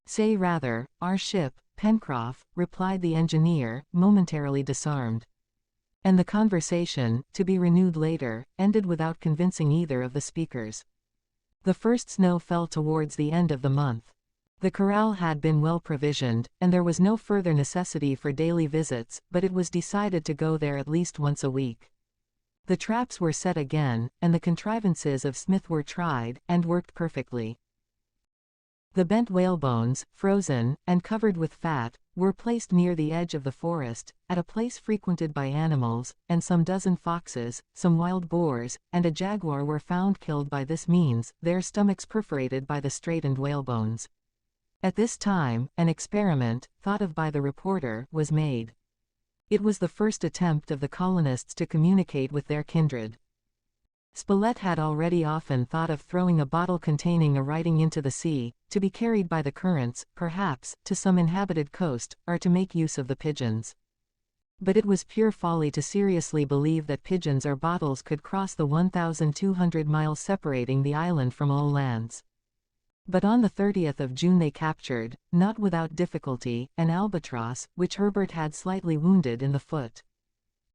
"Say rather, our ship, Pencroff," replied the engineer, momentarily disarmed. And the conversation, to be renewed later, ended without convincing either of the speakers. The first snow fell towards the end of the month. The corral had been well provisioned, and there was no further necessity for daily visits, but it was decided to go there at least once a week. The traps were set again, and the contrivances of Smith were tried, and worked perfectly. The bent whalebones, frozen, and covered with fat, were placed near the edge of the forest, at a place frequented by animals, and some dozen foxes, some wild boars, and a jaguar were found killed by this means, their stomachs perforated by the straightened whalebones. At this time, an experiment, thought of by the reporter, was made. It was the first attempt of the colonists to communicate with their kindred. Spilett had already often thought of throwing a bottle containing a writing into the sea, to be carried by the currents, perhaps, to some inhabited coast, or to make use of the pigeons. But it was pure folly to seriously believe that pigeons or bottles could cross the 1,200 miles separating the island from all lands. But on the 30th of June they captured, not without difficulty, an albatross, which Herbert had slightly wounded in the foot.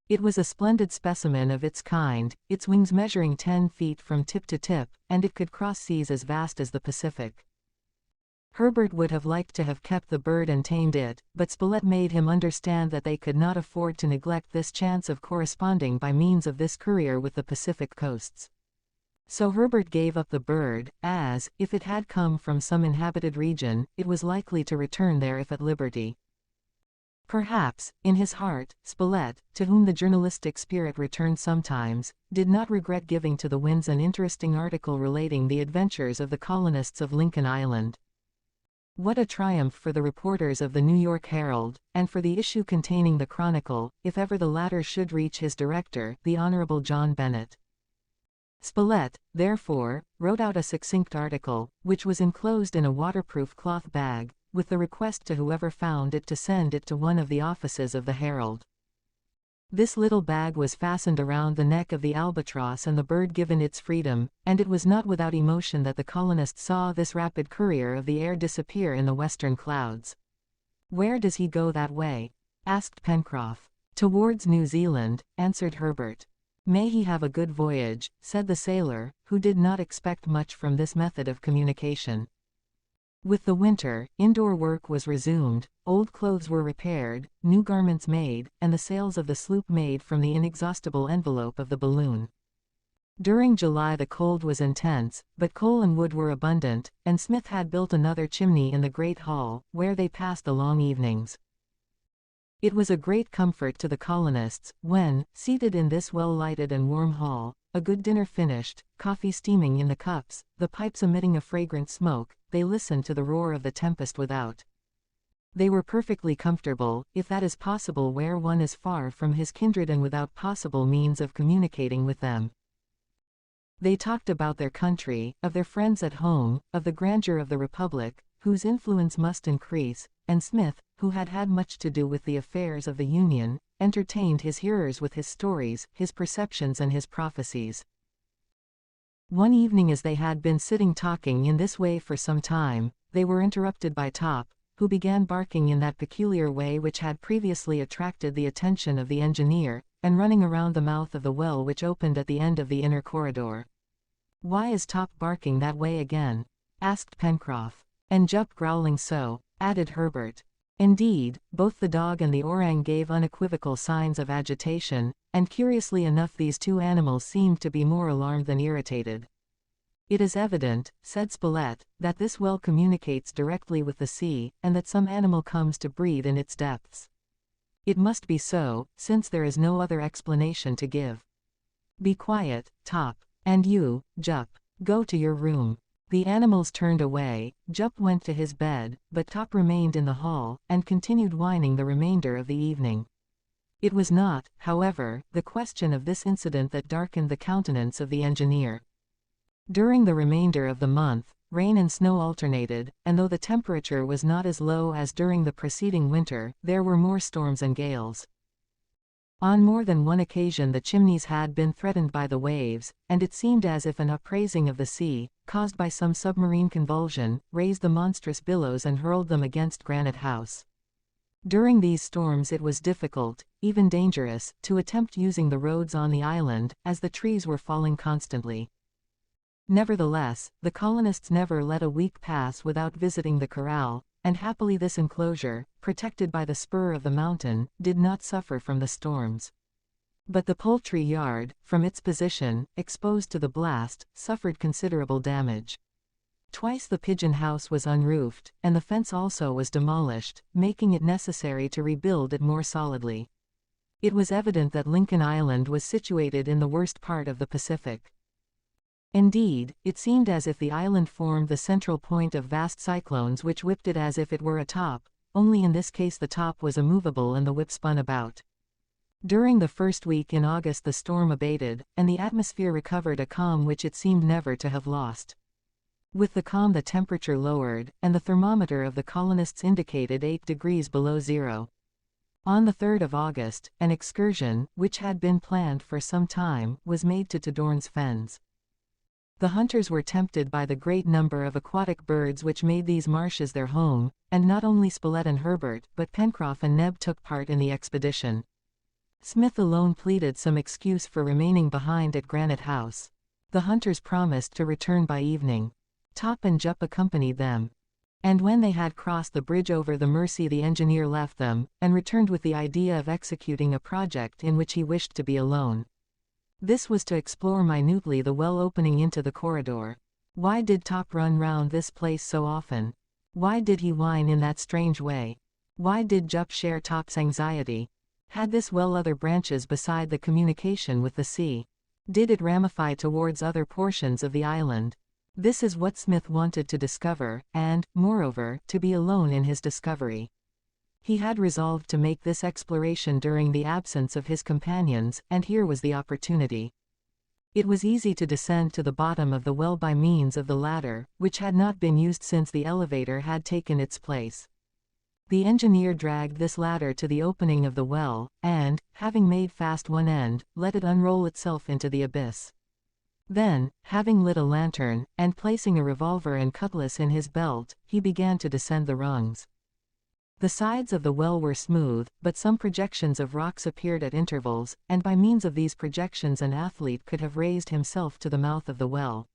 It was a splendid specimen of its kind, its wings measuring 10 feet from tip to tip, and it could cross seas as vast as the Pacific. Herbert would have liked to have kept the bird and tamed it, but Spilett made him understand that they could not afford to neglect this chance of corresponding by means of this courier with the Pacific coasts. So Herbert gave up the bird, as, if it had come from some inhabited region, it was likely to return there if at liberty. Perhaps, in his heart, Spilett, to whom the journalistic spirit returned sometimes, did not regret giving to the winds an interesting article relating the adventures of the colonists of Lincoln Island. What a triumph for the reporters of the New York Herald, and for the issue containing the Chronicle, if ever the latter should reach his director, the Honorable John Bennett. Spilett, therefore, wrote out a succinct article, which was enclosed in a waterproof cloth bag, with the request to whoever found it to send it to one of the offices of the Herald. This little bag was fastened around the neck of the albatross and the bird given its freedom, and it was not without emotion that the colonists saw this rapid courier of the air disappear in the western clouds. "Where does he go that way?" asked Pencroff. "Towards New Zealand," answered Herbert. "May he have a good voyage," said the sailor, who did not expect much from this method of communication. With the winter, indoor work was resumed, old clothes were repaired, new garments made, and the sails of the sloop made from the inexhaustible envelope of the balloon. During July the cold was intense, but coal and wood were abundant, and Smith had built another chimney in the great hall, where they passed the long evenings. It was a great comfort to the colonists, when, seated in this well-lighted and warm hall, a good dinner finished, coffee steaming in the cups, the pipes emitting a fragrant smoke, they listened to the roar of the tempest without. They were perfectly comfortable, if that is possible where one is far from his kindred and without possible means of communicating with them. They talked about their country, of their friends at home, of the grandeur of the Republic, whose influence must increase, and Smith, who had had much to do with the affairs of the Union, entertained his hearers with his stories, his perceptions and his prophecies. One evening as they had been sitting talking in this way for some time, they were interrupted by Top, who began barking in that peculiar way which had previously attracted the attention of the engineer, and running around the mouth of the well which opened at the end of the inner corridor. "Why is Top barking that way again?" asked Pencroff. "And Jup growling so," added Herbert. Indeed, both the dog and the orang gave unequivocal signs of agitation, and curiously enough these two animals seemed to be more alarmed than irritated. "It is evident," said Spilett, "that this well communicates directly with the sea, and that some animal comes to breathe in its depths. It must be so, since there is no other explanation to give. Be quiet, Top. And you, Jup, go to your room." The animals turned away, Jup went to his bed, but Top remained in the hall, and continued whining the remainder of the evening. It was not, however, the question of this incident that darkened the countenance of the engineer. During the remainder of the month, rain and snow alternated, and though the temperature was not as low as during the preceding winter, there were more storms and gales. On more than one occasion the chimneys had been threatened by the waves, and it seemed as if an upraising of the sea, caused by some submarine convulsion, raised the monstrous billows and hurled them against Granite House. During these storms it was difficult, even dangerous, to attempt using the roads on the island, as the trees were falling constantly. Nevertheless, the colonists never let a week pass without visiting the corral, and happily this enclosure, protected by the spur of the mountain, did not suffer from the storms. But the poultry yard, from its position, exposed to the blast, suffered considerable damage. Twice the pigeon house was unroofed, and the fence also was demolished, making it necessary to rebuild it more solidly. It was evident that Lincoln Island was situated in the worst part of the Pacific. Indeed, it seemed as if the island formed the central point of vast cyclones which whipped it as if it were a top, only in this case the top was immovable and the whip spun about. During the first week in August the storm abated, and the atmosphere recovered a calm which it seemed never to have lost. With the calm the temperature lowered, and the thermometer of the colonists indicated 8 degrees below zero. On the 3rd of August, an excursion, which had been planned for some time, was made to Tadorn's Fens. The hunters were tempted by the great number of aquatic birds which made these marshes their home, and not only Spilett and Herbert, but Pencroff and Neb took part in the expedition. Smith alone pleaded some excuse for remaining behind at Granite House. The hunters promised to return by evening. Top and Jup accompanied them. And when they had crossed the bridge over the Mersey the engineer left them, and returned with the idea of executing a project in which he wished to be alone. This was to explore minutely the well opening into the corridor. Why did Top run round this place so often? Why did he whine in that strange way? Why did Jup share Top's anxiety? Had this well other branches beside the communication with the sea? Did it ramify towards other portions of the island? This is what Smith wanted to discover, and, moreover, to be alone in his discovery. He had resolved to make this exploration during the absence of his companions, and here was the opportunity. It was easy to descend to the bottom of the well by means of the ladder, which had not been used since the elevator had taken its place. The engineer dragged this ladder to the opening of the well, and, having made fast one end, let it unroll itself into the abyss. Then, having lit a lantern, and placing a revolver and cutlass in his belt, he began to descend the rungs. The sides of the well were smooth, but some projections of rocks appeared at intervals, and by means of these projections an athlete could have raised himself to the mouth of the well.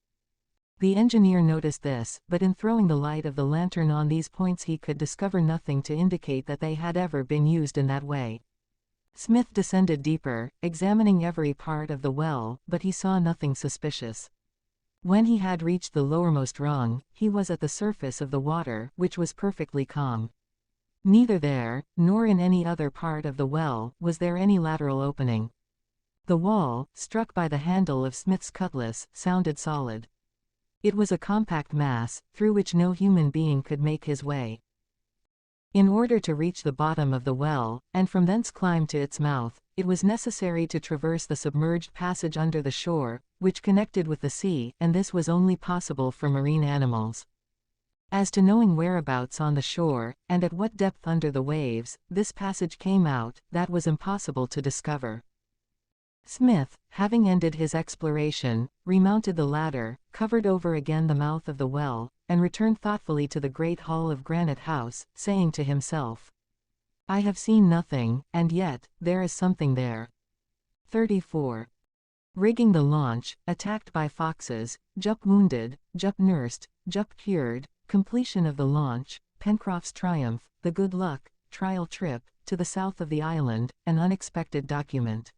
The engineer noticed this, but in throwing the light of the lantern on these points he could discover nothing to indicate that they had ever been used in that way. Smith descended deeper, examining every part of the well, but he saw nothing suspicious. When he had reached the lowermost rung, he was at the surface of the water, which was perfectly calm. Neither there, nor in any other part of the well, was there any lateral opening. The wall, struck by the handle of Smith's cutlass, sounded solid. It was a compact mass, through which no human being could make his way. In order to reach the bottom of the well, and from thence climb to its mouth, it was necessary to traverse the submerged passage under the shore, which connected with the sea, and this was only possible for marine animals. As to knowing whereabouts on the shore, and at what depth under the waves, this passage came out, that was impossible to discover. Smith, having ended his exploration, remounted the ladder, covered over again the mouth of the well, and returned thoughtfully to the great hall of Granite House, saying to himself, "I have seen nothing, and yet, there is something there." 34. Rigging the launch, attacked by foxes, Jup wounded, Jup nursed, Jup cured, completion of the launch, Pencroff's triumph, the good luck, trial trip, to the south of the island, an unexpected document.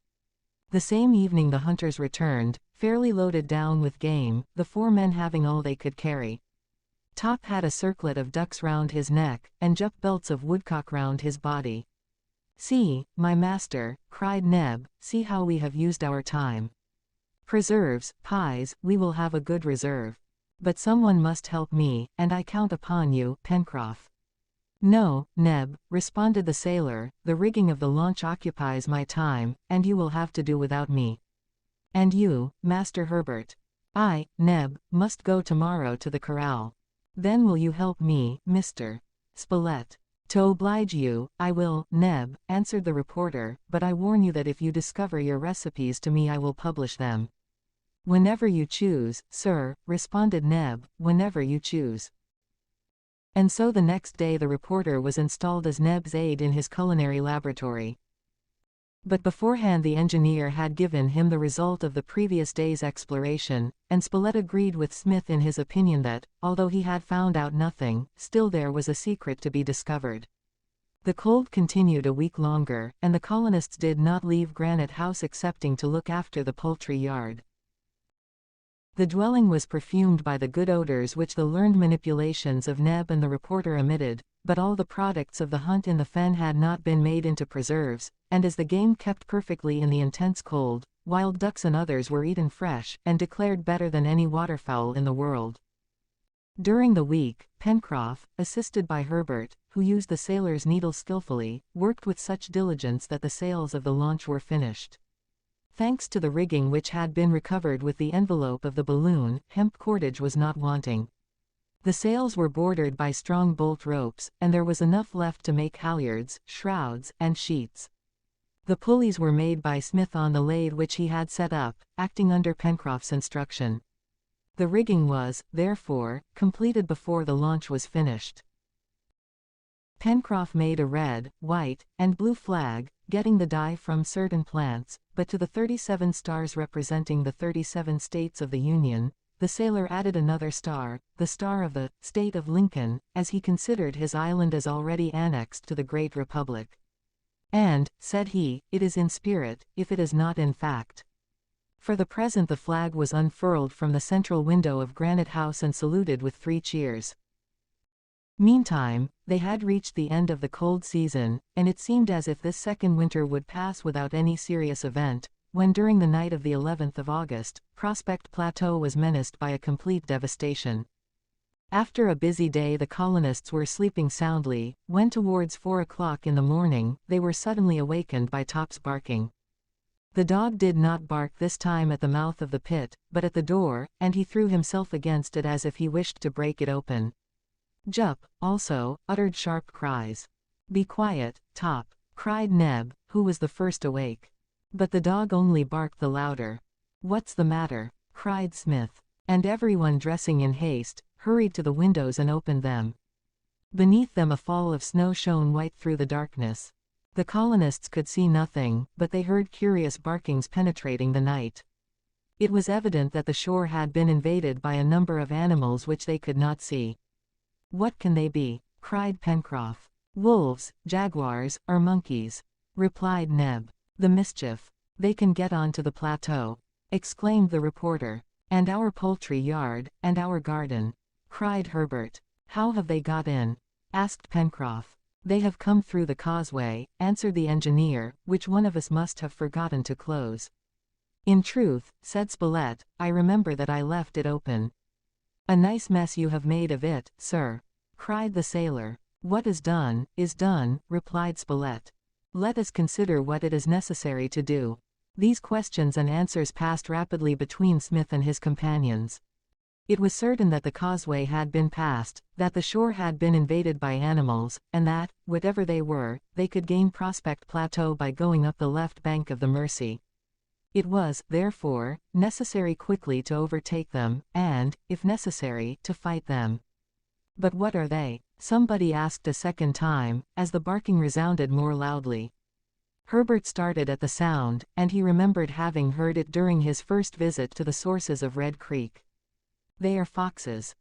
The same evening the hunters returned, fairly loaded down with game, the 4 men having all they could carry. Top had a circlet of ducks round his neck, and Jup belts of woodcock round his body. "See, my master," cried Neb, "see how we have used our time. Preserves, pies, we will have a good reserve. But someone must help me, and I count upon you, Pencroff." "No, Neb," responded the sailor, "the rigging of the launch occupies my time, and you will have to do without me." "And you, Master Herbert?" "I, Neb, must go tomorrow to the corral." "Then will you help me, Mr. Spilett?" "To oblige you, I will, Neb," answered the reporter, "but I warn you that if you discover your recipes to me I will publish them." "Whenever you choose, sir," responded Neb, "whenever you choose." And so the next day the reporter was installed as Neb's aide in his culinary laboratory. But beforehand the engineer had given him the result of the previous day's exploration, and Spilett agreed with Smith in his opinion that, although he had found out nothing, still there was a secret to be discovered. The cold continued a week longer, and the colonists did not leave Granite House excepting to look after the poultry yard. The dwelling was perfumed by the good odors which the learned manipulations of Neb and the reporter emitted, but all the products of the hunt in the fen had not been made into preserves, and as the game kept perfectly in the intense cold, wild ducks and others were eaten fresh, and declared better than any waterfowl in the world. During the week, Pencroff, assisted by Herbert, who used the sailor's needle skillfully, worked with such diligence that the sails of the launch were finished. Thanks to the rigging which had been recovered with the envelope of the balloon, hemp cordage was not wanting. The sails were bordered by strong bolt ropes, and there was enough left to make halyards, shrouds, and sheets. The pulleys were made by Smith on the lathe which he had set up, acting under Pencroff's instruction. The rigging was, therefore, completed before the launch was finished. Pencroff made a red, white, and blue flag, getting the dye from certain plants, but to the 37 stars representing the 37 states of the Union, the sailor added another star, the star of the state of Lincoln, as he considered his island as already annexed to the Great Republic. And, said he, it is in spirit, if it is not in fact. For the present the flag was unfurled from the central window of Granite House and saluted with 3 cheers. Meantime, they had reached the end of the cold season, and it seemed as if this second winter would pass without any serious event, when during the night of the 11th of August, Prospect Plateau was menaced by a complete devastation. After a busy day the colonists were sleeping soundly, when towards 4 o'clock in the morning, they were suddenly awakened by Top's barking. The dog did not bark this time at the mouth of the pit, but at the door, and he threw himself against it as if he wished to break it open. Jup, also, uttered sharp cries. "Be quiet, Top," cried Neb, who was the first awake. But the dog only barked the louder. "What's the matter?" cried Smith. And everyone, dressing in haste, hurried to the windows and opened them. Beneath them a fall of snow shone white through the darkness. The colonists could see nothing, but they heard curious barkings penetrating the night. It was evident that the shore had been invaded by a number of animals which they could not see. "What can they be?" cried Pencroff. "Wolves, jaguars, or monkeys," replied Neb. "The mischief! They can get on to the plateau," exclaimed the reporter. "And our poultry yard, and our garden," cried Herbert. "How have they got in?" asked Pencroff. "They have come through the causeway," answered the engineer, "which one of us must have forgotten to close." "In truth," said Spilett, "I remember that I left it open." "A nice mess you have made of it, sir," cried the sailor. "What is done, replied Spilett. "Let us consider what it is necessary to do." These questions and answers passed rapidly between Smith and his companions. It was certain that the causeway had been passed, that the shore had been invaded by animals, and that, whatever they were, they could gain Prospect Plateau by going up the left bank of the Mercy. It was, therefore, necessary quickly to overtake them, and, if necessary, to fight them. "But what are they?" somebody asked a second time, as the barking resounded more loudly. Herbert started at the sound, and he remembered having heard it during his first visit to the sources of Red Creek. "They are foxes,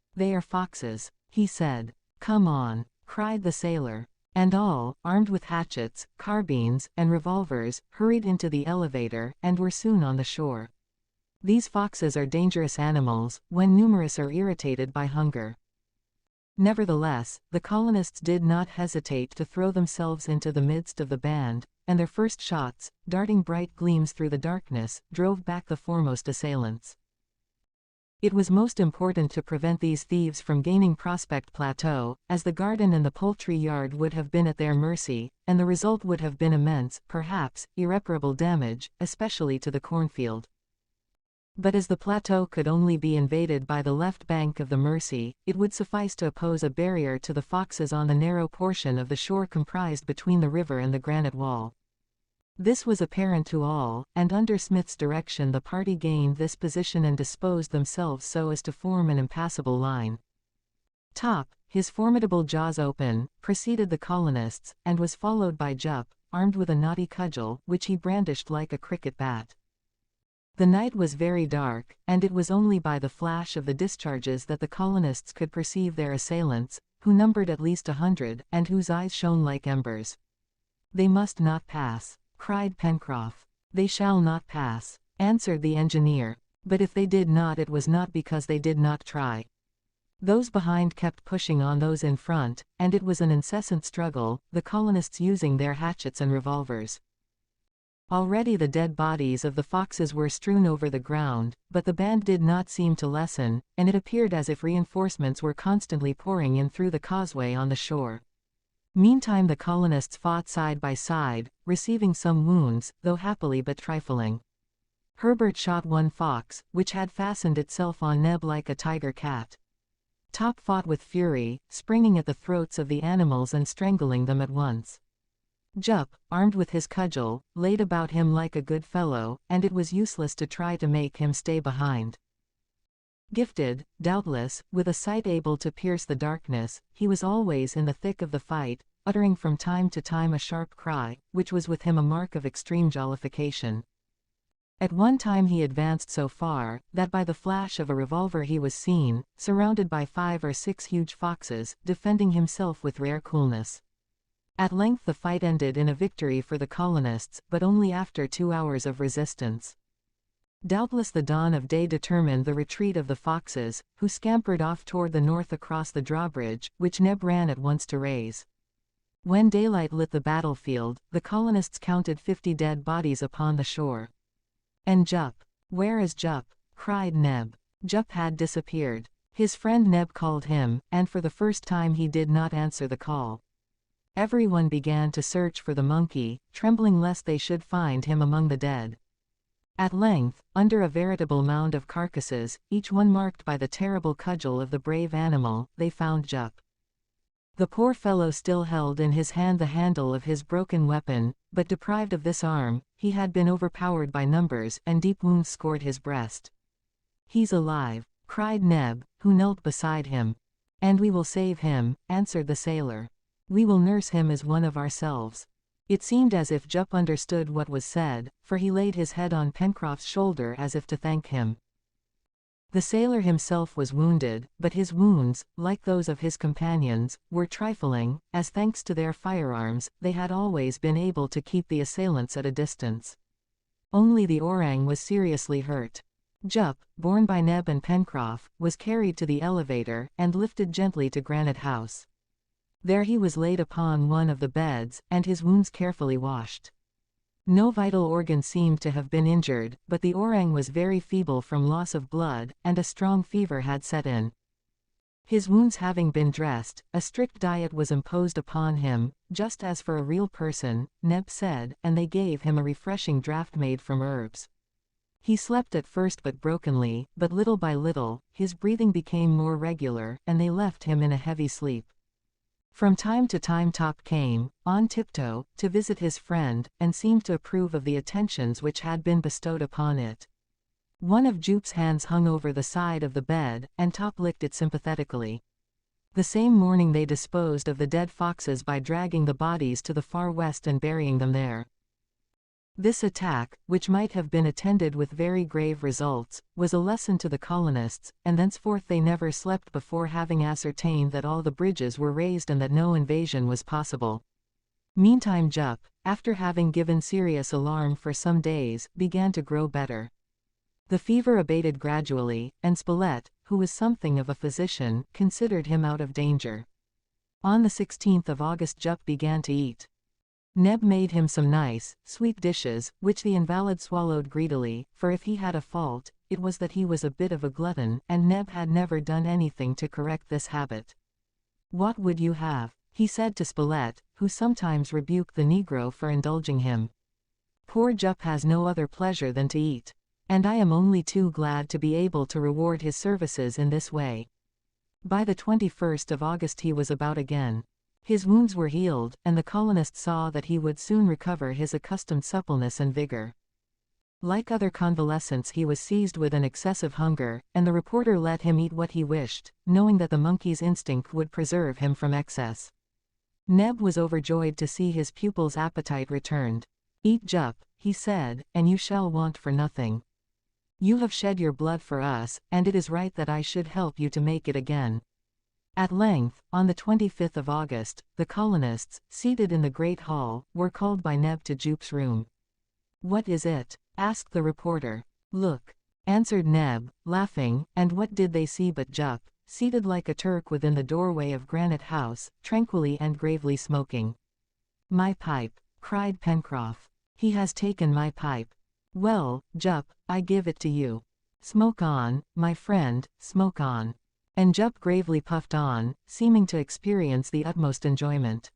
he said. "Come on," cried the sailor. And all, armed with hatchets, carbines, and revolvers, hurried into the elevator, and were soon on the shore. These foxes are dangerous animals, when numerous or irritated by hunger. Nevertheless, the colonists did not hesitate to throw themselves into the midst of the band, and their first shots, darting bright gleams through the darkness, drove back the foremost assailants. It was most important to prevent these thieves from gaining Prospect Plateau, as the garden and the poultry yard would have been at their mercy, and the result would have been immense, perhaps irreparable damage, especially to the cornfield. But as the plateau could only be invaded by the left bank of the Mercy, it would suffice to oppose a barrier to the foxes on the narrow portion of the shore comprised between the river and the granite wall. This was apparent to all, and under Smith's direction the party gained this position and disposed themselves so as to form an impassable line. Top, his formidable jaws open, preceded the colonists, and was followed by Jup, armed with a knotty cudgel, which he brandished like a cricket bat. The night was very dark, and it was only by the flash of the discharges that the colonists could perceive their assailants, who numbered at least 100, and whose eyes shone like embers. "They must not pass," cried Pencroff. "They shall not pass," answered the engineer. But if they did not, it was not because they did not try. Those behind kept pushing on those in front, and it was an incessant struggle, the colonists using their hatchets and revolvers. Already the dead bodies of the foxes were strewn over the ground, but the band did not seem to lessen, and it appeared as if reinforcements were constantly pouring in through the causeway on the shore. Meantime the colonists fought side by side, receiving some wounds, though happily but trifling. Herbert shot one fox, which had fastened itself on Neb like a tiger cat. Top fought with fury, springing at the throats of the animals and strangling them at once. Jup, armed with his cudgel, laid about him like a good fellow, and it was useless to try to make him stay behind. Gifted, doubtless, with a sight able to pierce the darkness, he was always in the thick of the fight, uttering from time to time a sharp cry, which was with him a mark of extreme jollification. At one time he advanced so far, that by the flash of a revolver he was seen, surrounded by 5 or 6 huge foxes, defending himself with rare coolness. At length the fight ended in a victory for the colonists, but only after 2 hours of resistance. Doubtless the dawn of day determined the retreat of the foxes, who scampered off toward the north across the drawbridge, which Neb ran at once to raise. When daylight lit the battlefield, the colonists counted 50 dead bodies upon the shore. "And Jup? Where is Jup?" cried Neb. Jup had disappeared. His friend Neb called him, and for the first time he did not answer the call. Everyone began to search for the monkey, trembling lest they should find him among the dead. At length, under a veritable mound of carcasses, each one marked by the terrible cudgel of the brave animal, they found Jup. The poor fellow still held in his hand the handle of his broken weapon, but deprived of this arm, he had been overpowered by numbers, and deep wounds scored his breast. "He's alive," cried Neb, who knelt beside him. "And we will save him," answered the sailor. "We will nurse him as one of ourselves." It seemed as if Jup understood what was said, for he laid his head on Pencroff's shoulder as if to thank him. The sailor himself was wounded, but his wounds, like those of his companions, were trifling, as thanks to their firearms, they had always been able to keep the assailants at a distance. Only the orang was seriously hurt. Jup, borne by Neb and Pencroff, was carried to the elevator, and lifted gently to Granite House. There he was laid upon one of the beds, and his wounds carefully washed. No vital organ seemed to have been injured, but the orang was very feeble from loss of blood, and a strong fever had set in. His wounds having been dressed, a strict diet was imposed upon him, just as for a real person, Neb said, and they gave him a refreshing draught made from herbs. He slept at first but brokenly, but little by little, his breathing became more regular, and they left him in a heavy sleep. From time to time Top came, on tiptoe, to visit his friend, and seemed to approve of the attentions which had been bestowed upon it. One of Jup's hands hung over the side of the bed, and Top licked it sympathetically. The same morning they disposed of the dead foxes by dragging the bodies to the far west and burying them there. This attack, which might have been attended with very grave results, was a lesson to the colonists, and thenceforth they never slept before having ascertained that all the bridges were raised and that no invasion was possible. Meantime Jup, after having given serious alarm for some days, began to grow better. The fever abated gradually, and Spilett, who was something of a physician, considered him out of danger. On the 16th of August Jup began to eat. Neb made him some nice, sweet dishes, which the invalid swallowed greedily, for if he had a fault, it was that he was a bit of a glutton, and Neb had never done anything to correct this habit. "What would you have?" he said to Spilett, who sometimes rebuked the negro for indulging him. "Poor Jup has no other pleasure than to eat. And I am only too glad to be able to reward his services in this way." By the 21st of August he was about again. His wounds were healed, and the colonists saw that he would soon recover his accustomed suppleness and vigor. Like other convalescents he was seized with an excessive hunger, and the reporter let him eat what he wished, knowing that the monkey's instinct would preserve him from excess. Neb was overjoyed to see his pupil's appetite returned. "Eat, Jup," he said, "and you shall want for nothing. You have shed your blood for us, and it is right that I should help you to make it again." At length, on the 25th of August, the colonists, seated in the great hall, were called by Neb to Jup's room. "What is it?" asked the reporter. "Look." answered Neb, laughing, and what did they see but Jup, seated like a Turk within the doorway of Granite House, tranquilly and gravely smoking. "My pipe!" cried Pencroff. "He has taken my pipe. Well, Jup, I give it to you. Smoke on, my friend, smoke on." And Jup gravely puffed on, seeming to experience the utmost enjoyment.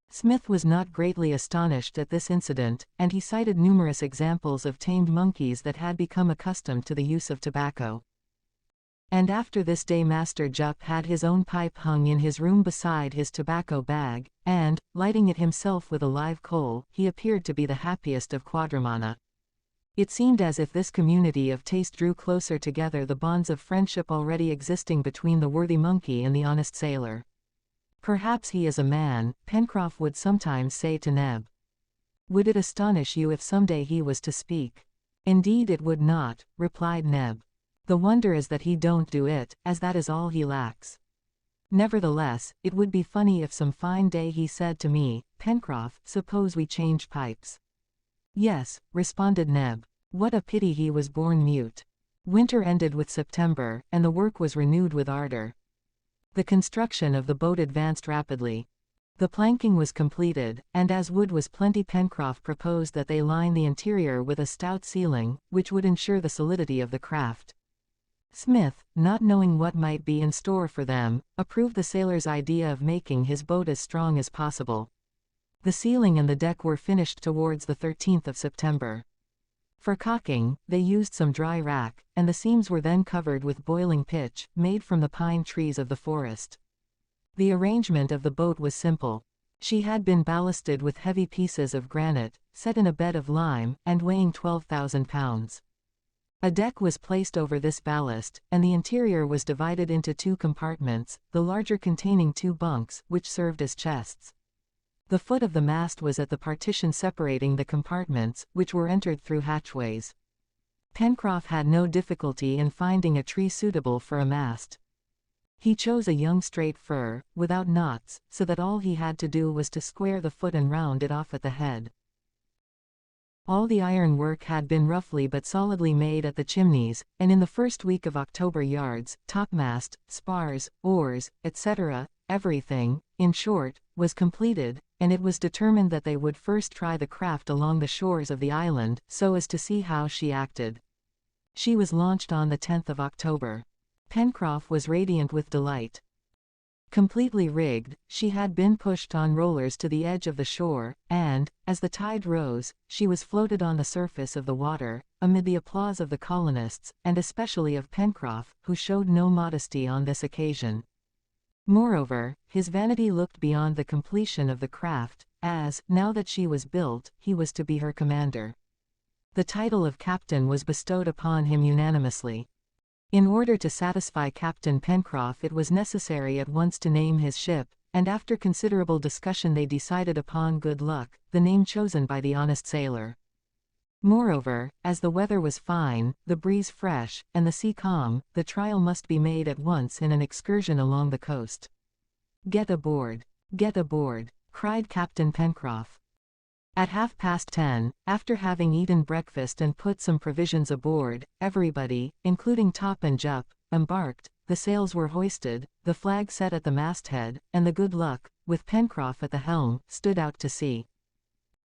Smith was not greatly astonished at this incident, and he cited numerous examples of tamed monkeys that had become accustomed to the use of tobacco. And after this day Master Jup had his own pipe hung in his room beside his tobacco bag, and, lighting it himself with a live coal, he appeared to be the happiest of quadrumana. It seemed as if this community of taste drew closer together the bonds of friendship already existing between the worthy monkey and the honest sailor. "Perhaps he is a man," Pencroff would sometimes say to Neb. "Would it astonish you if some day he was to speak?" "Indeed it would not," replied Neb. "The wonder is that he don't do it, as that is all he lacks. Nevertheless, it would be funny if some fine day he said to me, 'Pencroff, suppose we change pipes.'" "Yes," responded Neb. "What a pity he was born mute." Winter ended with September, and the work was renewed with ardor. The construction of the boat advanced rapidly. The planking was completed, and as wood was plenty Pencroff proposed that they line the interior with a stout ceiling, which would ensure the solidity of the craft. Smith, not knowing what might be in store for them, approved the sailor's idea of making his boat as strong as possible. The ceiling and the deck were finished towards the 13th of September. For caulking, they used some dry wrack, and the seams were then covered with boiling pitch, made from the pine trees of the forest. The arrangement of the boat was simple. She had been ballasted with heavy pieces of granite, set in a bed of lime, and weighing 12,000 pounds. A deck was placed over this ballast, and the interior was divided into 2 compartments, the larger containing 2 bunks, which served as chests. The foot of the mast was at the partition separating the compartments, which were entered through hatchways. Pencroff had no difficulty in finding a tree suitable for a mast. He chose a young straight fir, without knots, so that all he had to do was to square the foot and round it off at the head. All the iron work had been roughly but solidly made at the chimneys, and in the first week of October yards, topmast, spars, oars, etc., everything, in short, was completed, and it was determined that they would first try the craft along the shores of the island, so as to see how she acted. She was launched on the 10th of October. Pencroff was radiant with delight. Completely rigged, she had been pushed on rollers to the edge of the shore, and, as the tide rose, she was floated on the surface of the water, amid the applause of the colonists, and especially of Pencroff, who showed no modesty on this occasion. Moreover, his vanity looked beyond the completion of the craft, as, now that she was built, he was to be her commander. The title of captain was bestowed upon him unanimously. In order to satisfy Captain Pencroff it was necessary at once to name his ship, and after considerable discussion they decided upon Good Luck, the name chosen by the honest sailor. Moreover, as the weather was fine, the breeze fresh, and the sea calm, the trial must be made at once in an excursion along the coast. "Get aboard! Get aboard!" cried Captain Pencroff. At 10:30, after having eaten breakfast and put some provisions aboard, everybody, including Top and Jup, embarked, the sails were hoisted, the flag set at the masthead, and the Good Luck, with Pencroff at the helm, stood out to sea.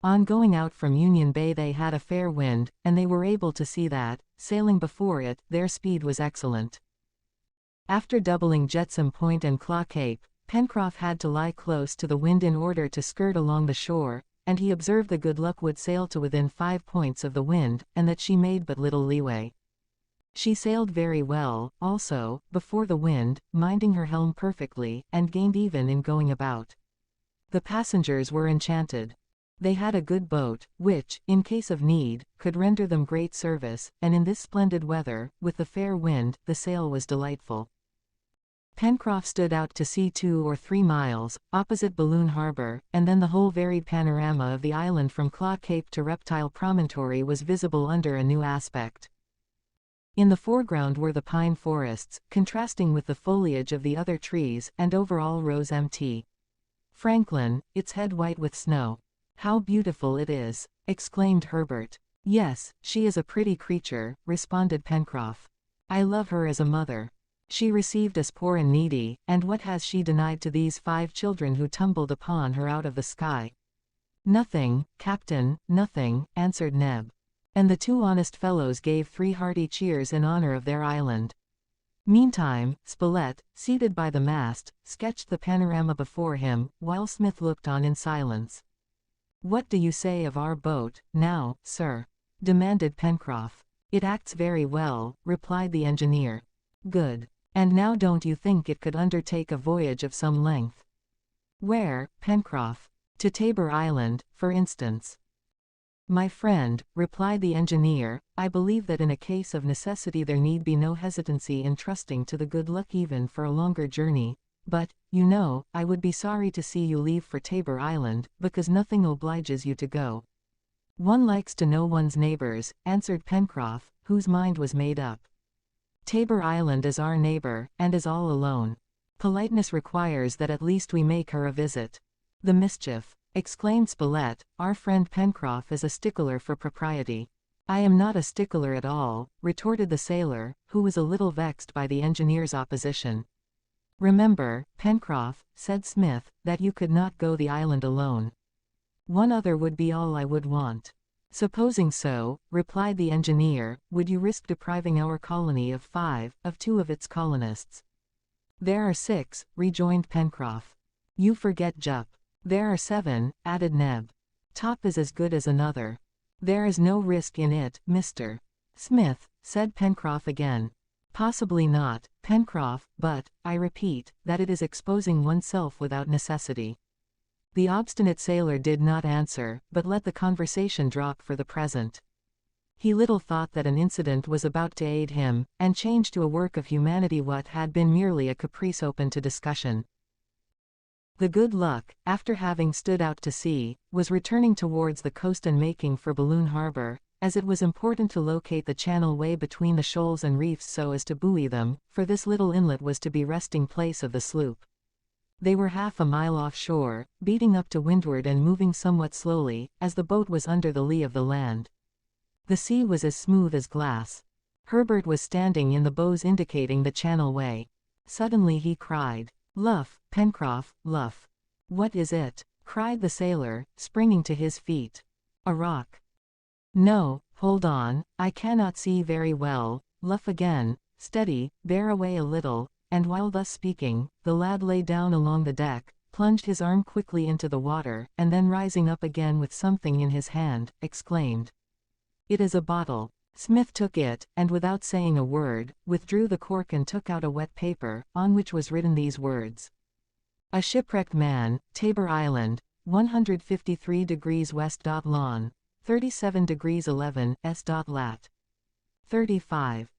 On going out from Union Bay they had a fair wind, and they were able to see that, sailing before it, their speed was excellent. After doubling Jetsam Point and Claw Cape, Pencroff had to lie close to the wind in order to skirt along the shore, and he observed the Good Luck would sail to within 5 points of the wind, and that she made but little leeway. She sailed very well, also, before the wind, minding her helm perfectly, and gained even in going about. The passengers were enchanted. They had a good boat, which, in case of need, could render them great service, and in this splendid weather, with the fair wind, the sail was delightful. Pencroff stood out to sea 2 or 3 miles, opposite Balloon Harbor, and then the whole varied panorama of the island from Claw Cape to Reptile Promontory was visible under a new aspect. In the foreground were the pine forests, contrasting with the foliage of the other trees, and over all rose Mt. Franklin, its head white with snow. "How beautiful it is!" exclaimed Herbert. Yes, she is a pretty creature, responded Pencroff. I love her as a mother. She received us poor and needy, and what has she denied to these 5 children who tumbled upon her out of the sky? Nothing, Captain, nothing, answered Neb. And the 2 honest fellows gave 3 hearty cheers in honor of their island. Meantime, Spilett, seated by the mast, sketched the panorama before him, while Smith looked on in silence. What do you say of our boat, now, sir? Demanded Pencroff. It acts very well, replied the engineer. Good. And now don't you think it could undertake a voyage of some length? Where, Pencroff? To Tabor Island, for instance. My friend, replied the engineer, I believe that in a case of necessity there need be no hesitancy in trusting to the good luck even for a longer journey, but, you know, I would be sorry to see you leave for Tabor Island, because nothing obliges you to go. One likes to know one's neighbors, answered Pencroff, whose mind was made up. Tabor Island is our neighbor, and is all alone. Politeness requires that at least we make her a visit. The mischief! Exclaimed Spilett, our friend Pencroff is a stickler for propriety. I am not a stickler at all, retorted the sailor, who was a little vexed by the engineer's opposition. Remember, Pencroff, said Smith, that you could not go the island alone. One other would be all I would want. Supposing so, replied the engineer, would you risk depriving our colony of 2 of its colonists? There are 6, rejoined Pencroff. You forget Jup. There are 7, added Neb. Top is as good as another. There is no risk in it, Mr. Smith, said Pencroff again. Possibly not, Pencroff, but, I repeat, that it is exposing oneself without necessity. The obstinate sailor did not answer, but let the conversation drop for the present. He little thought that an incident was about to aid him, and change to a work of humanity what had been merely a caprice open to discussion. The Good Luck, after having stood out to sea, was returning towards the coast and making for Balloon Harbor, as it was important to locate the channel way between the shoals and reefs so as to buoy them, for this little inlet was to be resting place of the sloop. They were half a mile offshore, beating up to windward and moving somewhat slowly, as the boat was under the lee of the land. The sea was as smooth as glass. Herbert was standing in the bows indicating the channel way. Suddenly he cried, "Luff, Pencroff, luff." "What is it?" cried the sailor, springing to his feet. "A rock." "No, hold on, I cannot see very well, luff again, steady, bear away a little," and while thus speaking, the lad lay down along the deck, plunged his arm quickly into the water, and then rising up again with something in his hand, exclaimed, "It is a bottle." Smith took it, and without saying a word, withdrew the cork and took out a wet paper, on which was written these words: "A shipwrecked man, Tabor Island, 153 degrees west. Lon. 37 degrees 11 s. lat. 35.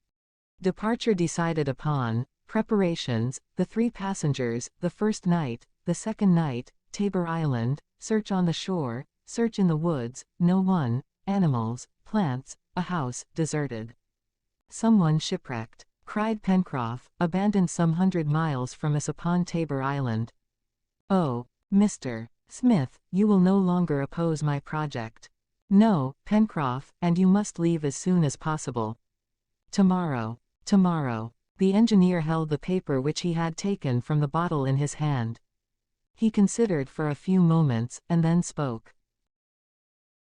Departure decided upon. Preparations, the 3 passengers, the first night, the second night, Tabor Island, search on the shore, search in the woods, no one, animals, plants, a house, deserted. Someone shipwrecked, cried Pencroff, abandoned some 100 miles from us upon Tabor Island. Oh, Mr. Smith, you will no longer oppose my project. No, Pencroff, and you must leave as soon as possible. Tomorrow. Tomorrow. The engineer held the paper which he had taken from the bottle in his hand. He considered for a few moments, and then spoke.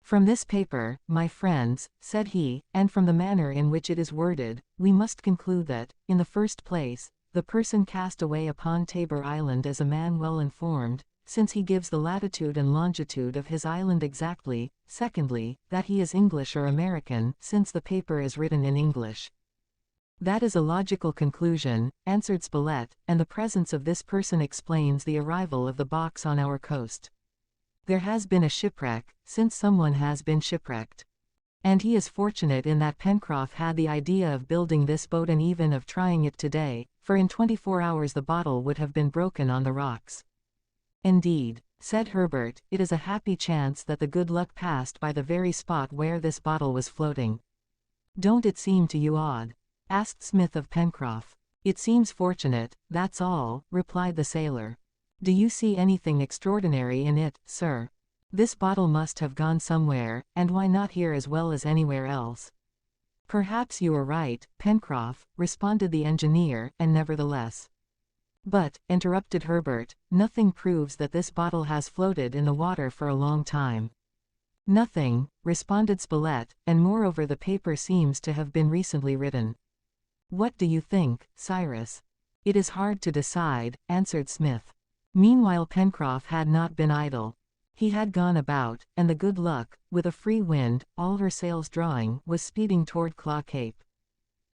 "From this paper, my friends," said he, "and from the manner in which it is worded, we must conclude that, in the first place, the person cast away upon Tabor Island is a man well informed, since he gives the latitude and longitude of his island exactly; secondly, that he is English or American, since the paper is written in English." "That is a logical conclusion," answered Spilett, "and the presence of this person explains the arrival of the box on our coast. There has been a shipwreck, since someone has been shipwrecked. And he is fortunate in that Pencroff had the idea of building this boat and even of trying it today, for in 24 hours the bottle would have been broken on the rocks." "Indeed," said Herbert, "it is a happy chance that the Good Luck passed by the very spot where this bottle was floating." "Don't it seem to you odd?" asked Smith of Pencroff. "It seems fortunate, that's all," replied the sailor. "Do you see anything extraordinary in it, sir?" This bottle must have gone somewhere, and why not here as well as anywhere else? Perhaps you are right, Pencroff, responded the engineer, and nevertheless. But, interrupted Herbert, nothing proves that this bottle has floated in the water for a long time. Nothing, responded Spilett, and moreover the paper seems to have been recently written. What do you think, Cyrus? It is hard to decide, answered Smith. Meanwhile Pencroff had not been idle. He had gone about, and the Good Luck, with a free wind, all her sails drawing, was speeding toward Claw Cape.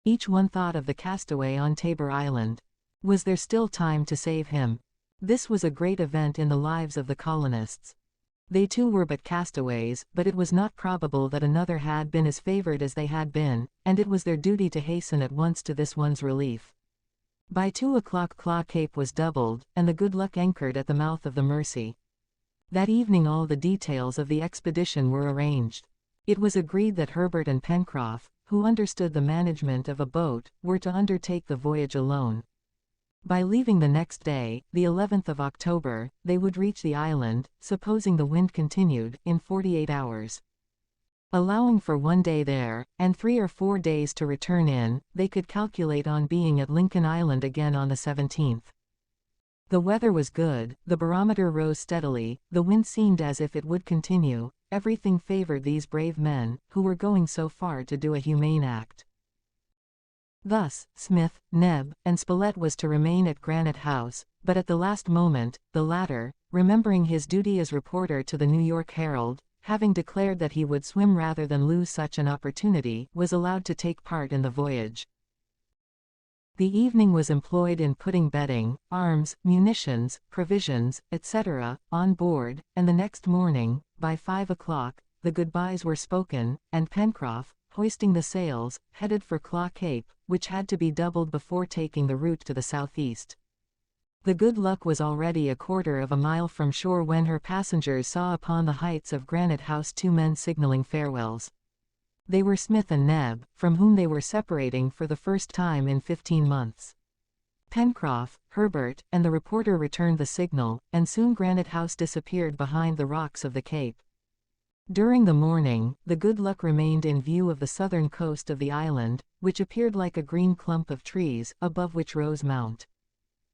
Each one thought of the castaway on Tabor Island. Was there still time to save him? This was a great event in the lives of the colonists. They too were but castaways, but it was not probable that another had been as favored as they had been, and it was their duty to hasten at once to this one's relief. By 2 o'clock Claw Cape was doubled, and the Good Luck anchored at the mouth of the Mercy. That evening all the details of the expedition were arranged. It was agreed that Herbert and Pencroff, who understood the management of a boat, were to undertake the voyage alone. By leaving the next day, the 11th of October, they would reach the island, supposing the wind continued, in 48 hours. Allowing for 1 day there, and 3 or 4 days to return in, they could calculate on being at Lincoln Island again on the 17th. The weather was good, the barometer rose steadily, the wind seemed as if it would continue, everything favored these brave men, who were going so far to do a humane act. Thus, Smith, Neb, and Spilett was to remain at Granite House, but at the last moment, the latter, remembering his duty as reporter to the New York Herald, having declared that he would swim rather than lose such an opportunity, was allowed to take part in the voyage. The evening was employed in putting bedding, arms, munitions, provisions, etc., on board, and the next morning, by 5 o'clock, the goodbyes were spoken, and Pencroff, hoisting the sails, headed for Claw Cape, which had to be doubled before taking the route to the southeast. The Good Luck was already a quarter of a mile from shore when her passengers saw upon the heights of Granite House 2 men signaling farewells. They were Smith and Neb, from whom they were separating for the first time in 15 months. Pencroff, Herbert, and the reporter returned the signal, and soon Granite House disappeared behind the rocks of the cape. During the morning, the Good Luck remained in view of the southern coast of the island, which appeared like a green clump of trees, above which rose Mount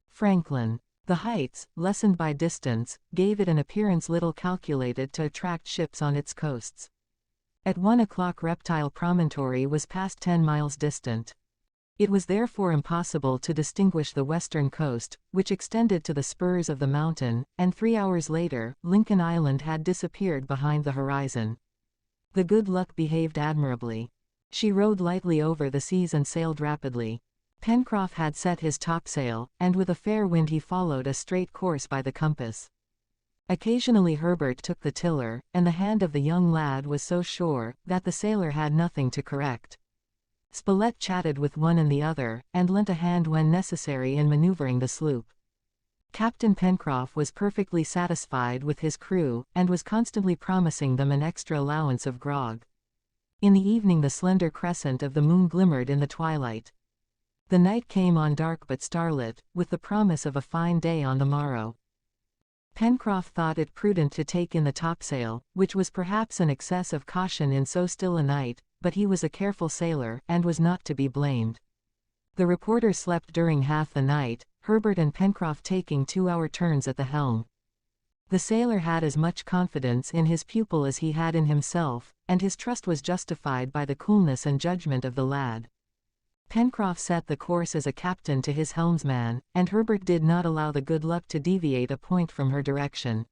Franklin. The heights, lessened by distance, gave it an appearance little calculated to attract ships on its coasts. At 1 o'clock Reptile Promontory was past 10 miles distant. It was therefore impossible to distinguish the western coast, which extended to the spurs of the mountain, and 3 hours later, Lincoln Island had disappeared behind the horizon. The Good Luck behaved admirably. She rode lightly over the seas and sailed rapidly. Pencroff had set his topsail, and with a fair wind he followed a straight course by the compass. Occasionally Herbert took the tiller, and the hand of the young lad was so sure, that the sailor had nothing to correct. Spilett chatted with one and the other, and lent a hand when necessary in maneuvering the sloop. Captain Pencroff was perfectly satisfied with his crew, and was constantly promising them an extra allowance of grog. In the evening the slender crescent of the moon glimmered in the twilight. The night came on dark but starlit, with the promise of a fine day on the morrow. Pencroff thought it prudent to take in the topsail, which was perhaps an excess of caution in so still a night, but he was a careful sailor, and was not to be blamed. The reporter slept during half the night, Herbert and Pencroff taking 2-hour turns at the helm. The sailor had as much confidence in his pupil as he had in himself, and his trust was justified by the coolness and judgment of the lad. Pencroff set the course as a captain to his helmsman, and Herbert did not allow the Good Luck to deviate a point from her direction.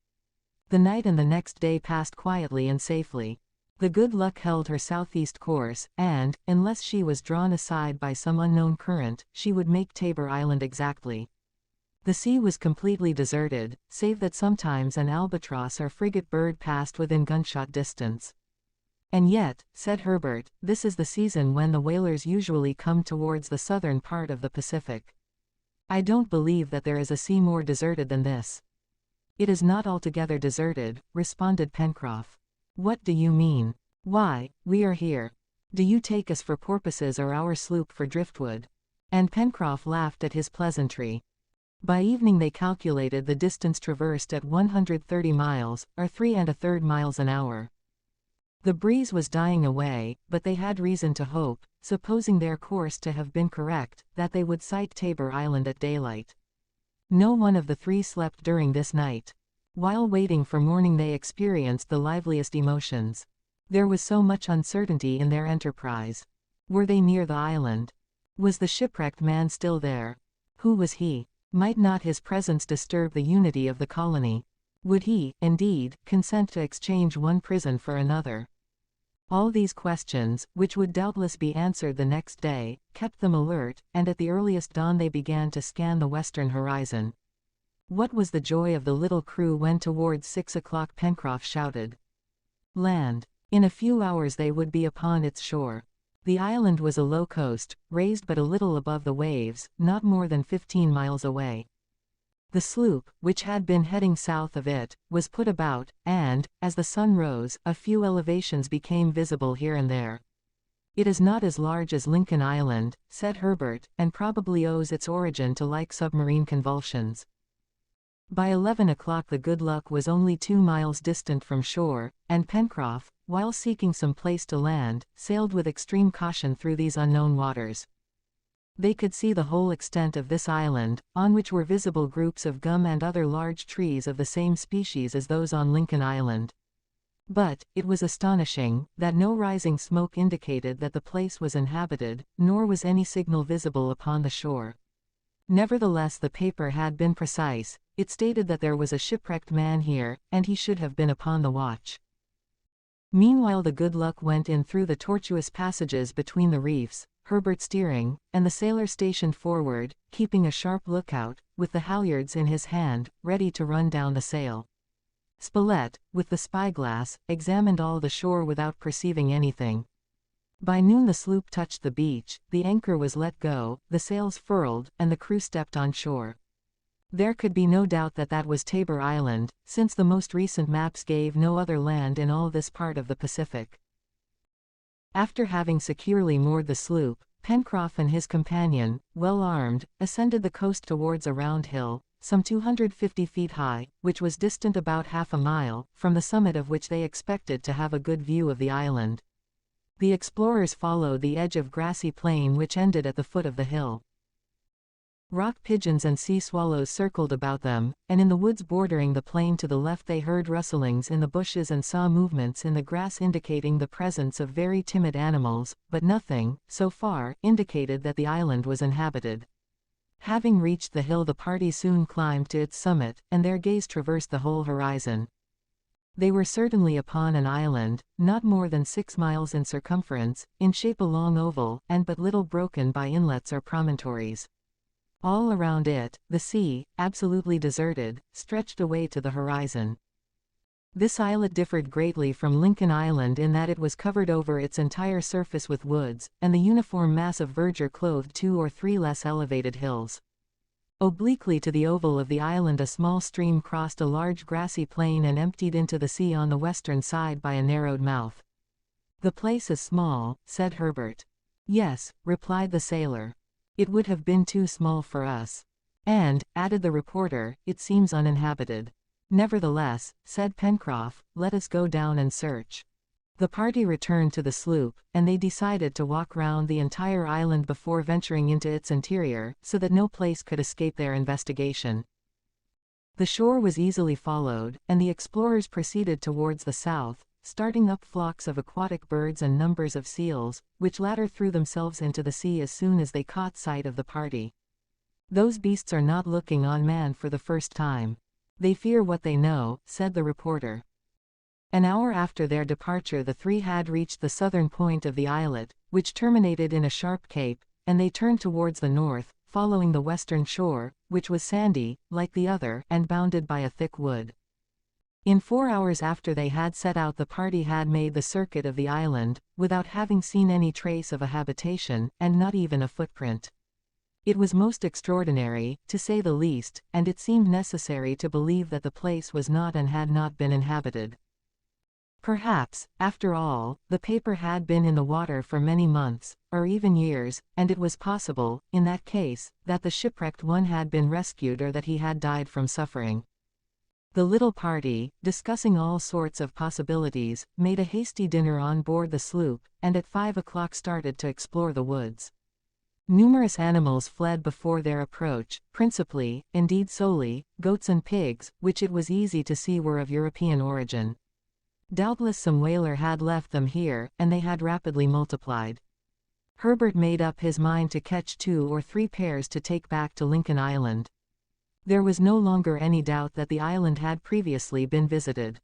The night and the next day passed quietly and safely. The Good Luck held her southeast course, and, unless she was drawn aside by some unknown current, she would make Tabor Island exactly. The sea was completely deserted, save that sometimes an albatross or frigate bird passed within gunshot distance. And yet, said Herbert, this is the season when the whalers usually come towards the southern part of the Pacific. I don't believe that there is a sea more deserted than this. It is not altogether deserted, responded Pencroff. What do you mean? Why, we are here. Do you take us for porpoises or our sloop for driftwood? And Pencroff laughed at his pleasantry. By evening they calculated the distance traversed at 130 miles, or 3 1/3 miles an hour. The breeze was dying away, but they had reason to hope, supposing their course to have been correct, that they would sight Tabor Island at daylight. No one of the three slept during this night. While waiting for morning they experienced the liveliest emotions. There was so much uncertainty in their enterprise. Were they near the island? Was the shipwrecked man still there? Who was he? Might not his presence disturb the unity of the colony? Would he, indeed, consent to exchange one prison for another? All these questions, which would doubtless be answered the next day, kept them alert, and at the earliest dawn they began to scan the western horizon. What was the joy of the little crew when towards 6 o'clock Pencroff shouted, "Land!" In a few hours they would be upon its shore. The island was a low coast, raised but a little above the waves, not more than 15 miles away. The sloop, which had been heading south of it, was put about, and, as the sun rose, a few elevations became visible here and there. "It is not as large as Lincoln Island," said Herbert, "and probably owes its origin to like submarine convulsions." By 11 o'clock the Good Luck was only 2 miles distant from shore, and Pencroff, while seeking some place to land, sailed with extreme caution through these unknown waters. They could see the whole extent of this island, on which were visible groups of gum and other large trees of the same species as those on Lincoln Island. But, it was astonishing, that no rising smoke indicated that the place was inhabited, nor was any signal visible upon the shore. Nevertheless the paper had been precise. It stated that there was a shipwrecked man here, and he should have been upon the watch. Meanwhile the Good Luck went in through the tortuous passages between the reefs, Herbert steering, and the sailor stationed forward, keeping a sharp lookout, with the halyards in his hand, ready to run down the sail. Spilett, with the spyglass, examined all the shore without perceiving anything. By noon the sloop touched the beach, the anchor was let go, the sails furled, and the crew stepped on shore. There could be no doubt that that was Tabor Island, since the most recent maps gave no other land in all this part of the Pacific. After having securely moored the sloop, Pencroff and his companion, well armed, ascended the coast towards a round hill, some 250 feet high, which was distant about half a mile, from the summit of which they expected to have a good view of the island. The explorers followed the edge of grassy plain which ended at the foot of the hill. Rock pigeons and sea swallows circled about them, and in the woods bordering the plain to the left they heard rustlings in the bushes and saw movements in the grass indicating the presence of very timid animals, but nothing, so far, indicated that the island was inhabited. Having reached the hill the party soon climbed to its summit, and their gaze traversed the whole horizon. They were certainly upon an island, not more than 6 miles in circumference, in shape a long oval, and but little broken by inlets or promontories. All around it, the sea, absolutely deserted, stretched away to the horizon. This islet differed greatly from Lincoln Island in that it was covered over its entire surface with woods, and the uniform mass of verdure clothed 2 or 3 less elevated hills. Obliquely to the oval of the island a small stream crossed a large grassy plain and emptied into the sea on the western side by a narrowed mouth. "The place is small," said Herbert. "Yes," replied the sailor. "It would have been too small for us." "And," added the reporter, "it seems uninhabited." "Nevertheless," said Pencroff, "let us go down and search." The party returned to the sloop, and they decided to walk round the entire island before venturing into its interior, so that no place could escape their investigation. The shore was easily followed, and the explorers proceeded towards the south, starting up flocks of aquatic birds and numbers of seals, which latter threw themselves into the sea as soon as they caught sight of the party. "Those beasts are not looking on man for the first time. They fear what they know," said the reporter. An hour after their departure the three had reached the southern point of the islet, which terminated in a sharp cape, and they turned towards the north, following the western shore, which was sandy, like the other, and bounded by a thick wood. In 4 hours after they had set out the party had made the circuit of the island, without having seen any trace of a habitation, and not even a footprint. It was most extraordinary, to say the least, and it seemed necessary to believe that the place was not and had not been inhabited. Perhaps, after all, the paper had been in the water for many months, or even years, and it was possible, in that case, that the shipwrecked one had been rescued or that he had died from suffering. The little party, discussing all sorts of possibilities, made a hasty dinner on board the sloop, and at 5 o'clock started to explore the woods. Numerous animals fled before their approach, principally, indeed solely, goats and pigs, which it was easy to see were of European origin. Doubtless some whaler had left them here, and they had rapidly multiplied. Herbert made up his mind to catch 2 or 3 pairs to take back to Lincoln Island. There was no longer any doubt that the island had previously been visited.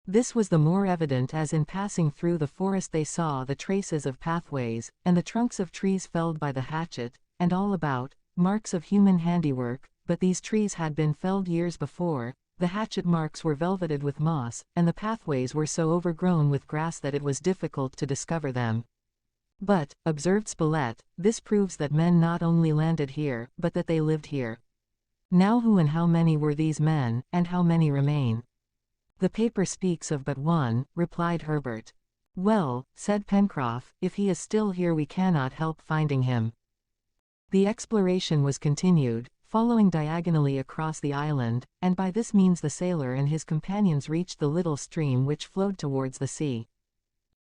This was the more evident as in passing through the forest they saw the traces of pathways, and the trunks of trees felled by the hatchet, and all about, marks of human handiwork, but these trees had been felled years before. The hatchet marks were velveted with moss, and the pathways were so overgrown with grass that it was difficult to discover them. But, observed Spilett, this proves that men not only landed here, but that they lived here. Now who and how many were these men, and how many remain? The paper speaks of but one, replied Herbert. Well, said Pencroff, if he is still here we cannot help finding him. The exploration was continued, following diagonally across the island, and by this means the sailor and his companions reached the little stream which flowed towards the sea.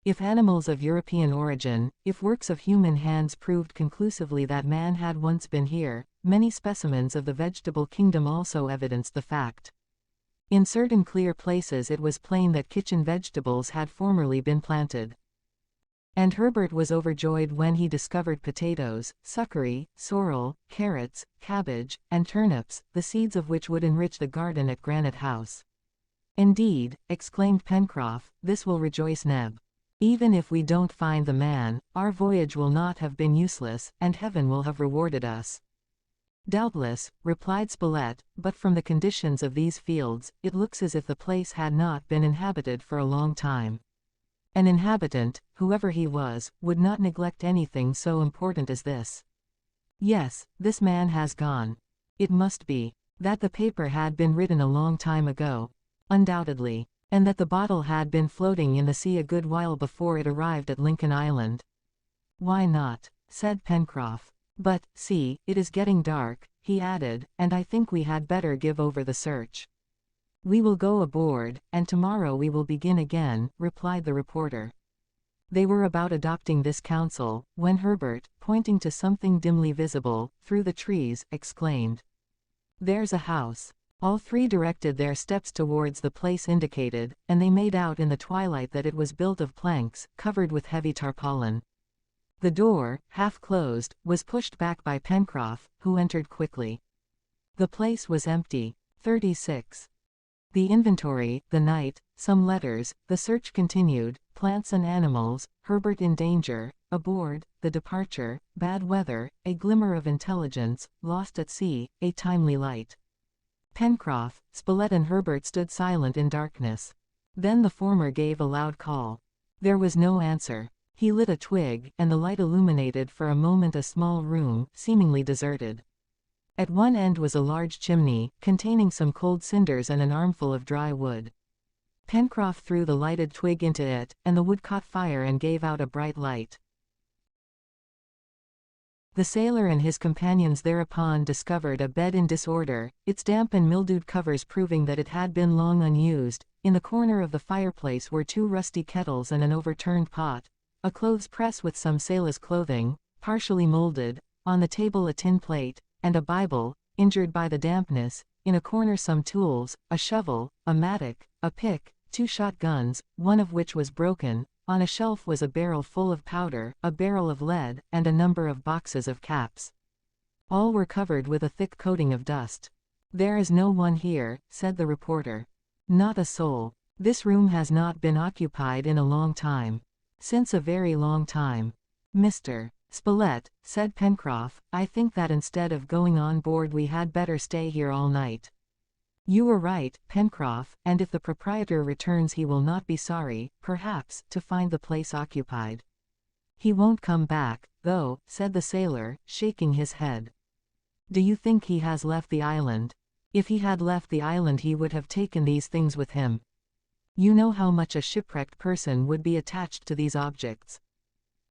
If animals of European origin, if works of human hands proved conclusively that man had once been here, many specimens of the vegetable kingdom also evidenced the fact. In certain clear places it was plain that kitchen vegetables had formerly been planted. And Herbert was overjoyed when he discovered potatoes, succory, sorrel, carrots, cabbage, and turnips, the seeds of which would enrich the garden at Granite House. Indeed, exclaimed Pencroff, this will rejoice Neb. Even if we don't find the man, our voyage will not have been useless, and heaven will have rewarded us. Doubtless, replied Spilett, but from the conditions of these fields, it looks as if the place had not been inhabited for a long time. An inhabitant, whoever he was, would not neglect anything so important as this. Yes, this man has gone. It must be that the paper had been written a long time ago. Undoubtedly. And that the bottle had been floating in the sea a good while before it arrived at Lincoln Island. Why not? Said Pencroff. But, see, it is getting dark, he added, and I think we had better give over the search. We will go aboard, and tomorrow we will begin again, replied the reporter. They were about adopting this counsel, when Herbert, pointing to something dimly visible, through the trees, exclaimed, There's a house. All 3 directed their steps towards the place indicated, and they made out in the twilight that it was built of planks, covered with heavy tarpaulin. The door, half closed, was pushed back by Pencroff, who entered quickly. The place was empty. 36. The inventory, the night, some letters, the search continued, plants and animals, Herbert in danger, aboard, the departure, bad weather, a glimmer of intelligence, lost at sea, a timely light. Pencroff, Spilett and Herbert stood silent in darkness. Then the former gave a loud call. There was no answer. He lit a twig, and the light illuminated for a moment a small room, seemingly deserted. At one end was a large chimney, containing some cold cinders and an armful of dry wood. Pencroff threw the lighted twig into it, and the wood caught fire and gave out a bright light. The sailor and his companions thereupon discovered a bed in disorder, its damp and mildewed covers proving that it had been long unused. In the corner of the fireplace were 2 rusty kettles and an overturned pot, a clothes press with some sailor's clothing, partially molded, on the table a tin plate, and a Bible, injured by the dampness, in a corner some tools, a shovel, a mattock, a pick, 2 shotguns, one of which was broken. On a shelf was a barrel full of powder, a barrel of lead, and a number of boxes of caps. All were covered with a thick coating of dust. There is no one here, said the reporter. Not a soul. This room has not been occupied in a long time. Since a very long time. Mr. Spilett, said Pencroff, I think that instead of going on board we had better stay here all night. You were right, Pencroff, and if the proprietor returns he will not be sorry, perhaps, to find the place occupied. He won't come back, though, said the sailor, shaking his head. Do you think he has left the island? If he had left the island he would have taken these things with him. You know how much a shipwrecked person would be attached to these objects.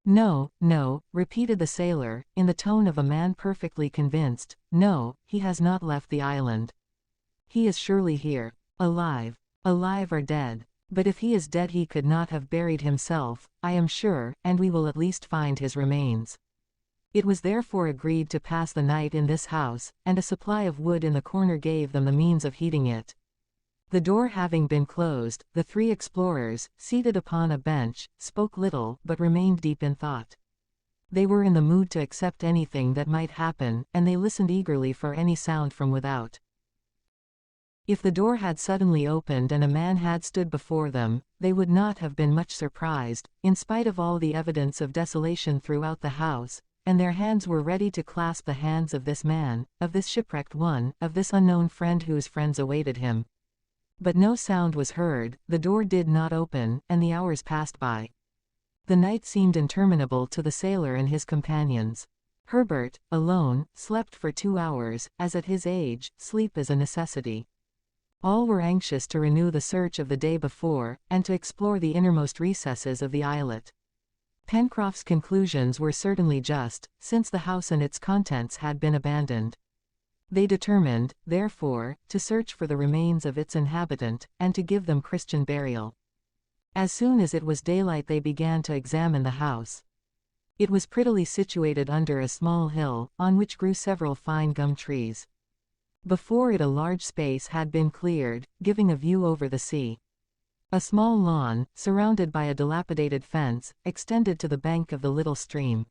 No, no, repeated the sailor, in the tone of a man perfectly convinced. No, he has not left the island. He is surely here, alive, alive or dead. But if he is dead he could not have buried himself, I am sure, and we will at least find his remains. It was therefore agreed to pass the night in this house, and a supply of wood in the corner gave them the means of heating it. The door having been closed, the three explorers, seated upon a bench, spoke little but remained deep in thought. They were in the mood to accept anything that might happen, and they listened eagerly for any sound from without. If the door had suddenly opened and a man had stood before them, they would not have been much surprised, in spite of all the evidence of desolation throughout the house, and their hands were ready to clasp the hands of this man, of this shipwrecked one, of this unknown friend whose friends awaited him. But no sound was heard, the door did not open, and the hours passed by. The night seemed interminable to the sailor and his companions. Herbert, alone, slept for 2 hours, as at his age, sleep is a necessity. All were anxious to renew the search of the day before, and to explore the innermost recesses of the islet. Pencroff's conclusions were certainly just, since the house and its contents had been abandoned. They determined, therefore, to search for the remains of its inhabitant, and to give them Christian burial. As soon as it was daylight they began to examine the house. It was prettily situated under a small hill, on which grew several fine gum trees. Before it a large space had been cleared, giving a view over the sea. A small lawn, surrounded by a dilapidated fence, extended to the bank of the little stream.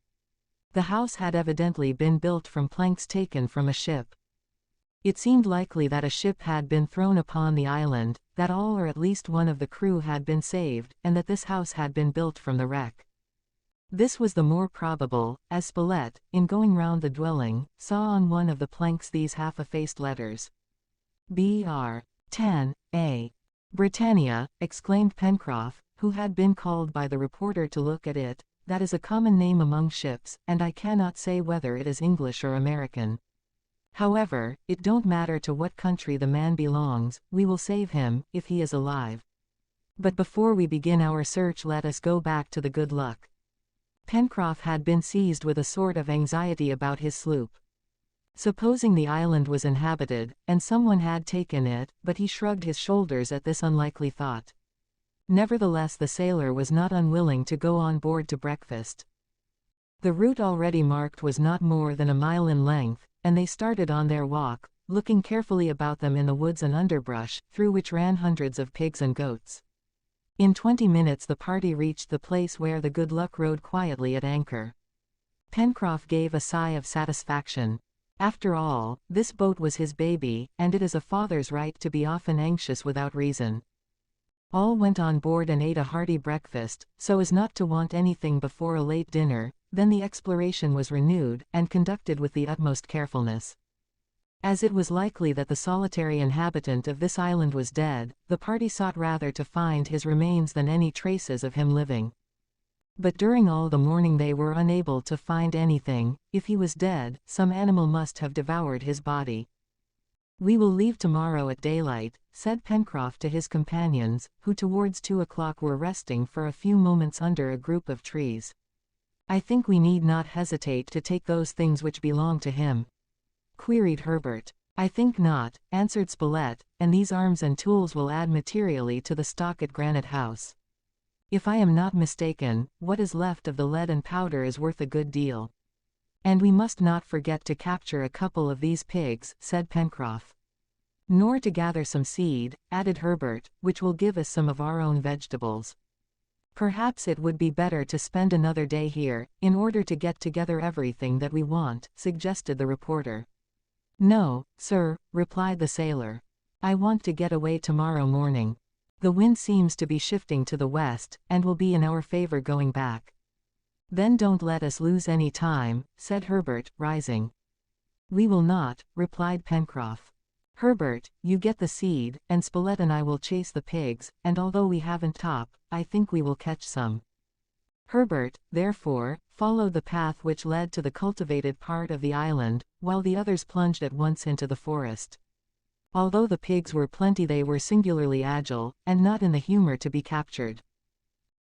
The house had evidently been built from planks taken from a ship. It seemed likely that a ship had been thrown upon the island, that all or at least one of the crew had been saved, and that this house had been built from the wreck. This was the more probable, as Spilett, in going round the dwelling, saw on one of the planks these half-effaced letters. Br. 10, A. Britannia, exclaimed Pencroff, who had been called by the reporter to look at it. That is a common name among ships, and I cannot say whether it is English or American. However, it don't matter to what country the man belongs, we will save him, if he is alive. But before we begin our search let us go back to the Good Luck. Pencroff had been seized with a sort of anxiety about his sloop. Supposing the island was inhabited, and someone had taken it, but he shrugged his shoulders at this unlikely thought. Nevertheless the sailor was not unwilling to go on board to breakfast. The route already marked was not more than a mile in length, and they started on their walk, looking carefully about them in the woods and underbrush, through which ran hundreds of pigs and goats. In 20 minutes the party reached the place where the Good Luck rode quietly at anchor. Pencroff gave a sigh of satisfaction. After all, this boat was his baby, and it is a father's right to be often anxious without reason. All went on board and ate a hearty breakfast, so as not to want anything before a late dinner. Then the exploration was renewed, and conducted with the utmost carefulness. As it was likely that the solitary inhabitant of this island was dead, the party sought rather to find his remains than any traces of him living. But during all the morning they were unable to find anything. If he was dead, some animal must have devoured his body. We will leave tomorrow at daylight, said Pencroff to his companions, who towards 2 o'clock were resting for a few moments under a group of trees. I think we need not hesitate to take those things which belong to him, queried Herbert. I think not, answered Spilett, and these arms and tools will add materially to the stock at Granite House. If I am not mistaken, what is left of the lead and powder is worth a good deal. And we must not forget to capture a couple of these pigs, said Pencroff. Nor to gather some seed, added Herbert, which will give us some of our own vegetables. Perhaps it would be better to spend another day here, in order to get together everything that we want, suggested the reporter. No, sir, replied the sailor. I want to get away tomorrow morning. The wind seems to be shifting to the west, and will be in our favor going back. Then don't let us lose any time, said Herbert, rising. We will not, replied Pencroff. Herbert, you get the seed, and Spilett and I will chase the pigs, and although we haven't top, I think we will catch some. Herbert, therefore, followed the path which led to the cultivated part of the island, while the others plunged at once into the forest. Although the pigs were plenty, they were singularly agile, and not in the humor to be captured.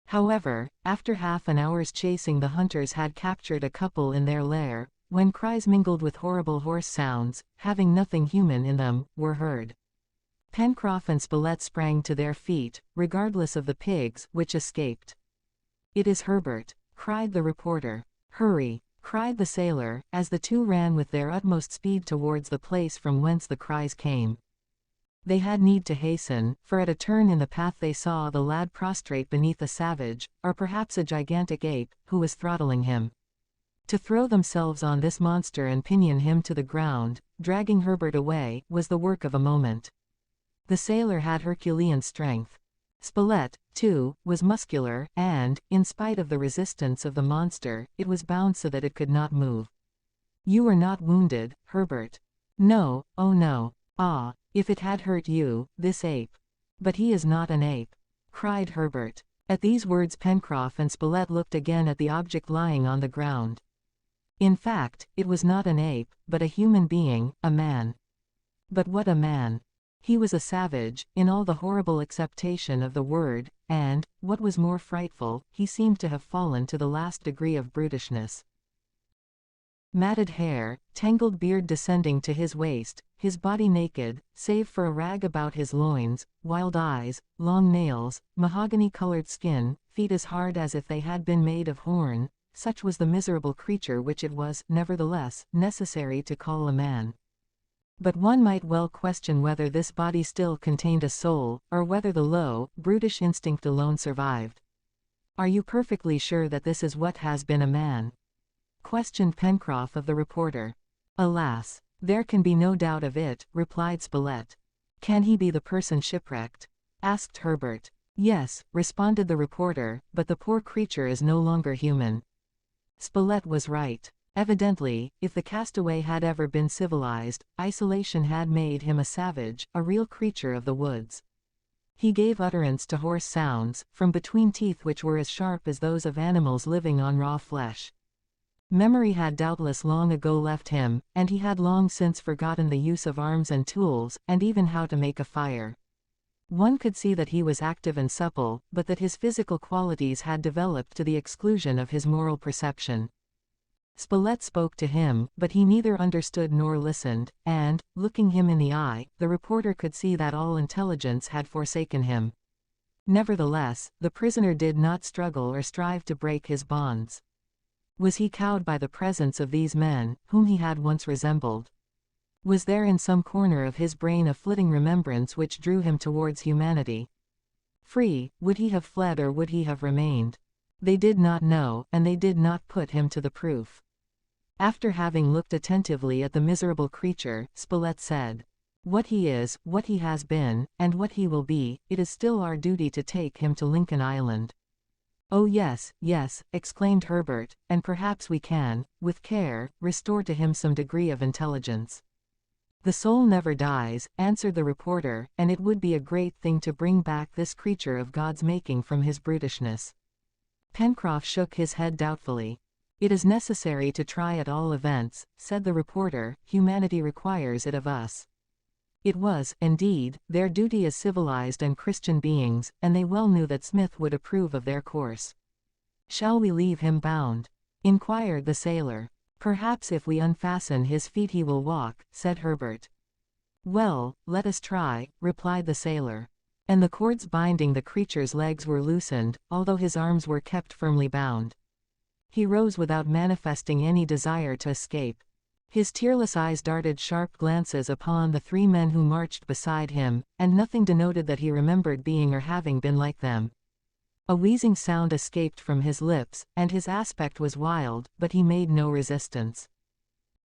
However, after half an hour's chasing, the hunters had captured a couple in their lair, when cries mingled with horrible hoarse sounds, having nothing human in them, were heard. Pencroff and Spilett sprang to their feet, regardless of the pigs, which escaped. "It is Herbert!" cried the reporter. "Hurry!" cried the sailor, as the two ran with their utmost speed towards the place from whence the cries came. They had need to hasten, for at a turn in the path they saw the lad prostrate beneath a savage, or perhaps a gigantic ape, who was throttling him. To throw themselves on this monster and pinion him to the ground, dragging Herbert away, was the work of a moment. The sailor had Herculean strength. Spilett, too, was muscular, and, in spite of the resistance of the monster, it was bound so that it could not move. "You are not wounded, Herbert?" "No, oh no. Ah, if it had hurt you, this ape." "But he is not an ape," cried Herbert. At these words Pencroff and Spilett looked again at the object lying on the ground. In fact, it was not an ape, but a human being, a man. But what a man! He was a savage, in all the horrible acceptation of the word, and, what was more frightful, he seemed to have fallen to the last degree of brutishness. Matted hair, tangled beard descending to his waist, his body naked, save for a rag about his loins, wild eyes, long nails, mahogany-colored skin, feet as hard as if they had been made of horn, such was the miserable creature which it was, nevertheless, necessary to call a man. But one might well question whether this body still contained a soul, or whether the low, brutish instinct alone survived. "Are you perfectly sure that this is what has been a man?" questioned Pencroff of the reporter. "Alas, there can be no doubt of it," replied Spilett. "Can he be the person shipwrecked?" asked Herbert. "Yes," responded the reporter, "but the poor creature is no longer human." Spilett was right. Evidently, if the castaway had ever been civilized, isolation had made him a savage, a real creature of the woods. He gave utterance to hoarse sounds, from between teeth which were as sharp as those of animals living on raw flesh. Memory had doubtless long ago left him, and he had long since forgotten the use of arms and tools, and even how to make a fire. One could see that he was active and supple, but that his physical qualities had developed to the exclusion of his moral perception. Spilett spoke to him, but he neither understood nor listened, and, looking him in the eye, the reporter could see that all intelligence had forsaken him. Nevertheless, the prisoner did not struggle or strive to break his bonds. Was he cowed by the presence of these men, whom he had once resembled? Was there in some corner of his brain a flitting remembrance which drew him towards humanity? Free, would he have fled or would he have remained? They did not know, and they did not put him to the proof. After having looked attentively at the miserable creature, Spilett said, "What he is, what he has been, and what he will be, it is still our duty to take him to Lincoln Island." "Oh yes, yes," exclaimed Herbert, "and perhaps we can, with care, restore to him some degree of intelligence." "The soul never dies," answered the reporter, "and it would be a great thing to bring back this creature of God's making from his brutishness." Pencroff shook his head doubtfully. "It is necessary to try at all events," said the reporter. "Humanity requires it of us." It was, indeed, their duty as civilized and Christian beings, and they well knew that Smith would approve of their course. "Shall we leave him bound?" inquired the sailor. "Perhaps if we unfasten his feet he will walk," said Herbert. "Well, let us try," replied the sailor. And the cords binding the creature's legs were loosened, although his arms were kept firmly bound. He rose without manifesting any desire to escape. His tearless eyes darted sharp glances upon the three men who marched beside him, and nothing denoted that he remembered being or having been like them. A wheezing sound escaped from his lips, and his aspect was wild, but he made no resistance.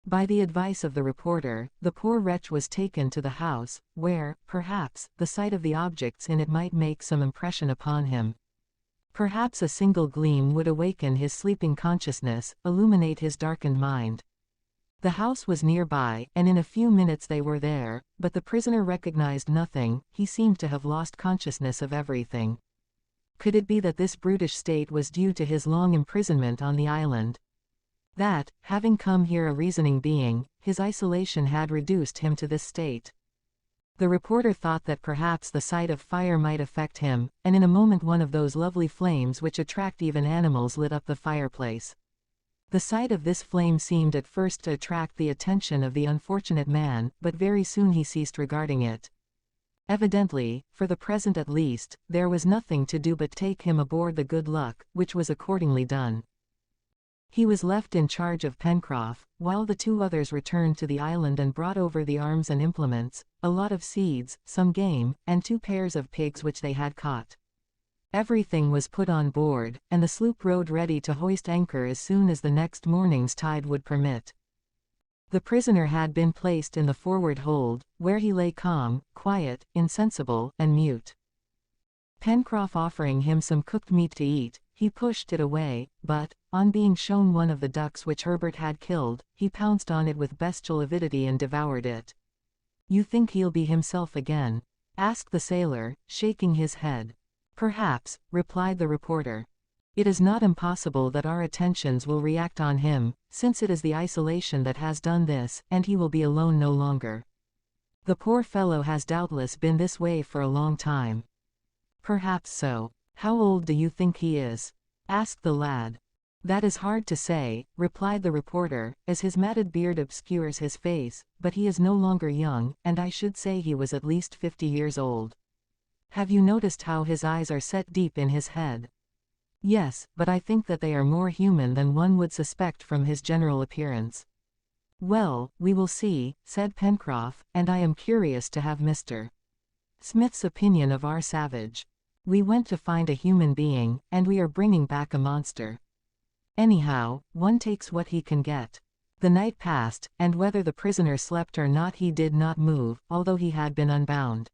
By the advice of the reporter, the poor wretch was taken to the house, where, perhaps, the sight of the objects in it might make some impression upon him. Perhaps a single gleam would awaken his sleeping consciousness, illuminate his darkened mind. The house was nearby, and in a few minutes they were there, but the prisoner recognized nothing. He seemed to have lost consciousness of everything. Could it be that this brutish state was due to his long imprisonment on the island? That, having come here a reasoning being, his isolation had reduced him to this state? The reporter thought that perhaps the sight of fire might affect him, and in a moment one of those lovely flames which attract even animals lit up the fireplace. The sight of this flame seemed at first to attract the attention of the unfortunate man, but very soon he ceased regarding it. Evidently, for the present at least, there was nothing to do but take him aboard the Good Luck, which was accordingly done. He was left in charge of Pencroff, while the two others returned to the island and brought over the arms and implements, a lot of seeds, some game, and 2 pairs of pigs which they had caught. Everything was put on board, and the sloop rode ready to hoist anchor as soon as the next morning's tide would permit. The prisoner had been placed in the forward hold, where he lay calm, quiet, insensible, and mute. Pencroff offering him some cooked meat to eat, he pushed it away, but, on being shown one of the ducks which Herbert had killed, he pounced on it with bestial avidity and devoured it. "You think he'll be himself again?" asked the sailor, shaking his head. "Perhaps," replied the reporter. "It is not impossible that our attentions will react on him, since it is the isolation that has done this, and he will be alone no longer. The poor fellow has doubtless been this way for a long time." "Perhaps so. How old do you think he is?" asked the lad. "That is hard to say," replied the reporter, "as his matted beard obscures his face, but he is no longer young, and I should say he was at least 50 years old. Have you noticed how his eyes are set deep in his head?" "Yes, but I think that they are more human than one would suspect from his general appearance." "Well, we will see," said Pencroff, "and I am curious to have Mr. Smith's opinion of our savage. We went to find a human being, and we are bringing back a monster. Anyhow, one takes what he can get." The night passed, and whether the prisoner slept or not he did not move, although he had been unbound.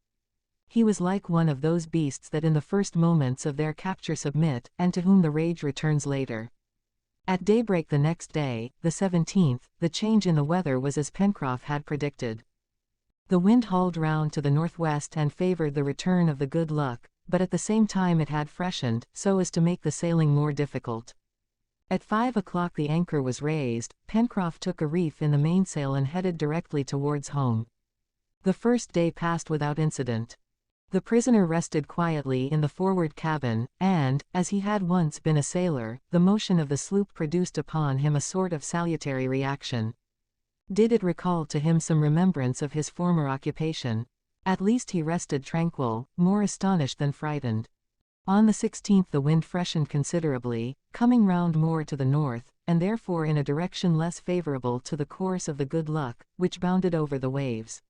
He was like one of those beasts that in the first moments of their capture submit, and to whom the rage returns later. At daybreak the next day, the 17th, the change in the weather was as Pencroff had predicted. The wind hauled round to the northwest and favored the return of the Good Luck, but at the same time it had freshened, so as to make the sailing more difficult. At 5 o'clock the anchor was raised, Pencroff took a reef in the mainsail and headed directly towards home. The first day passed without incident. The prisoner rested quietly in the forward cabin, and, as he had once been a sailor, the motion of the sloop produced upon him a sort of salutary reaction. Did it recall to him some remembrance of his former occupation? At least he rested tranquil, more astonished than frightened. On the 16th the wind freshened considerably, coming round more to the north, and therefore in a direction less favorable to the course of the Good Luck, which bounded over the waves.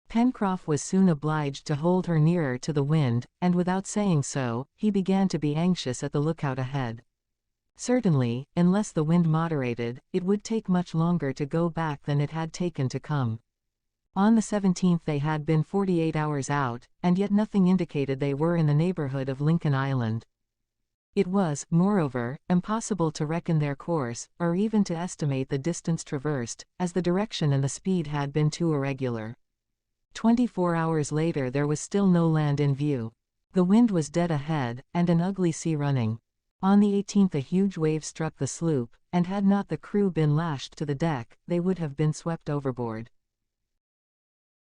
Pencroff was soon obliged to hold her nearer to the wind, and without saying so, he began to be anxious at the lookout ahead. Certainly, unless the wind moderated, it would take much longer to go back than it had taken to come. On the 17th they had been 48 hours out, and yet nothing indicated they were in the neighborhood of Lincoln Island. It was, moreover, impossible to reckon their course, or even to estimate the distance traversed, as the direction and the speed had been too irregular. 24 hours later there was still no land in view. The wind was dead ahead, and an ugly sea running. On the 18th a huge wave struck the sloop, and had not the crew been lashed to the deck, they would have been swept overboard.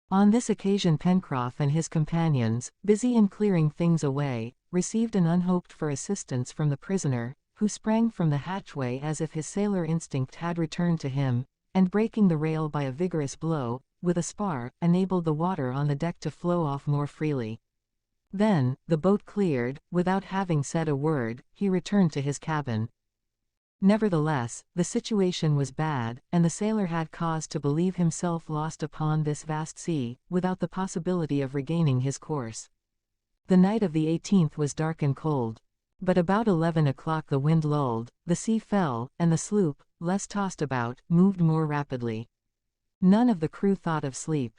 On this occasion Pencroff and his companions, busy in clearing things away, received an unhoped-for assistance from the prisoner, who sprang from the hatchway as if his sailor instinct had returned to him, and breaking the rail by a vigorous blow, with a spar, enabled the water on the deck to flow off more freely. Then, the boat cleared, without having said a word, he returned to his cabin. Nevertheless, the situation was bad, and the sailor had cause to believe himself lost upon this vast sea, without the possibility of regaining his course. The night of the 18th was dark and cold. But about 11 o'clock the wind lulled, the sea fell, and the sloop, less tossed about, moved more rapidly. None of the crew thought of sleep.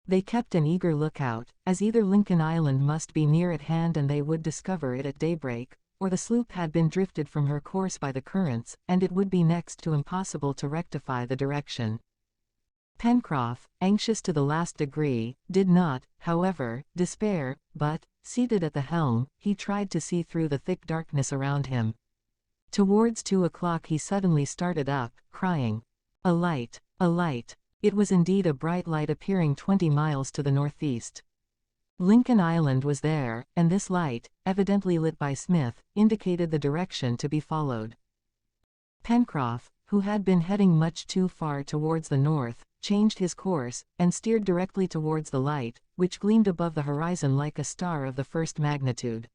They kept an eager lookout, as either Lincoln Island must be near at hand and they would discover it at daybreak, or the sloop had been drifted from her course by the currents, and it would be next to impossible to rectify the direction. Pencroff, anxious to the last degree, did not, however, despair, but, seated at the helm, he tried to see through the thick darkness around him. Towards 2 o'clock he suddenly started up, crying, "A light! A light!" It was indeed a bright light appearing 20 miles to the northeast. Lincoln Island was there, and this light, evidently lit by Smith, indicated the direction to be followed. Pencroff, who had been heading much too far towards the north, changed his course, and steered directly towards the light, which gleamed above the horizon like a star of the first magnitude.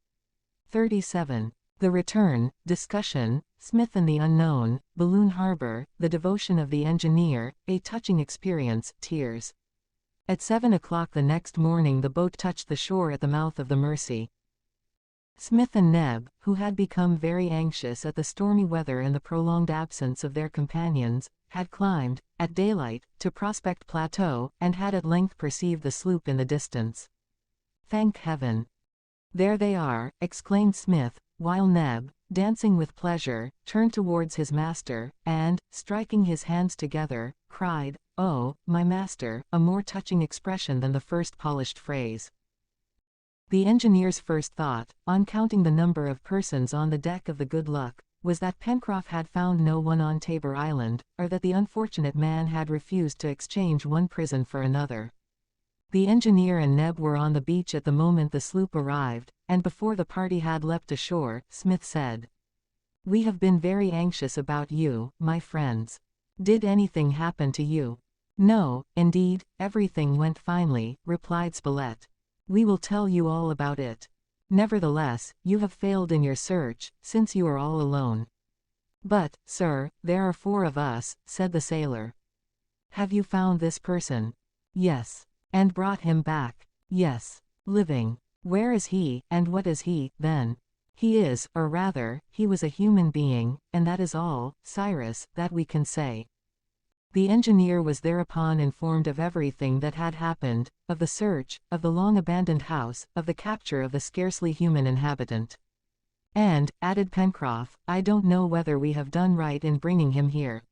37. The return, discussion, Smith and the unknown, Balloon Harbor, the devotion of the engineer, a touching experience, tears. At 7 o'clock the next morning the boat touched the shore at the mouth of the Mersey. Smith and Neb, who had become very anxious at the stormy weather and the prolonged absence of their companions, had climbed, at daylight, to Prospect Plateau, and had at length perceived the sloop in the distance. "Thank heaven! There they are," exclaimed Smith, while Neb, dancing with pleasure, turned towards his master, and, striking his hands together, cried, "Oh, my master," a more touching expression than the first polished phrase. The engineer's first thought, on counting the number of persons on the deck of the Good Luck, was that Pencroff had found no one on Tabor Island, or that the unfortunate man had refused to exchange one prison for another. The engineer and Neb were on the beach at the moment the sloop arrived, and before the party had leapt ashore, Smith said, "We have been very anxious about you, my friends. Did anything happen to you?" "No, indeed, everything went finely," replied Spilett. "We will tell you all about it. Nevertheless, you have failed in your search, since you are all alone." "But, sir, there are 4 of us," said the sailor. "Have you found this person?" "Yes." "And brought him back?" "Yes." "Living? Where is he, and what is he, then?" "He is, or rather, he was a human being, and that is all, Cyrus, that we can say." The engineer was thereupon informed of everything that had happened, of the search, of the long-abandoned house, of the capture of the scarcely human inhabitant. "And," added Pencroff, "I don't know whether we have done right in bringing him here."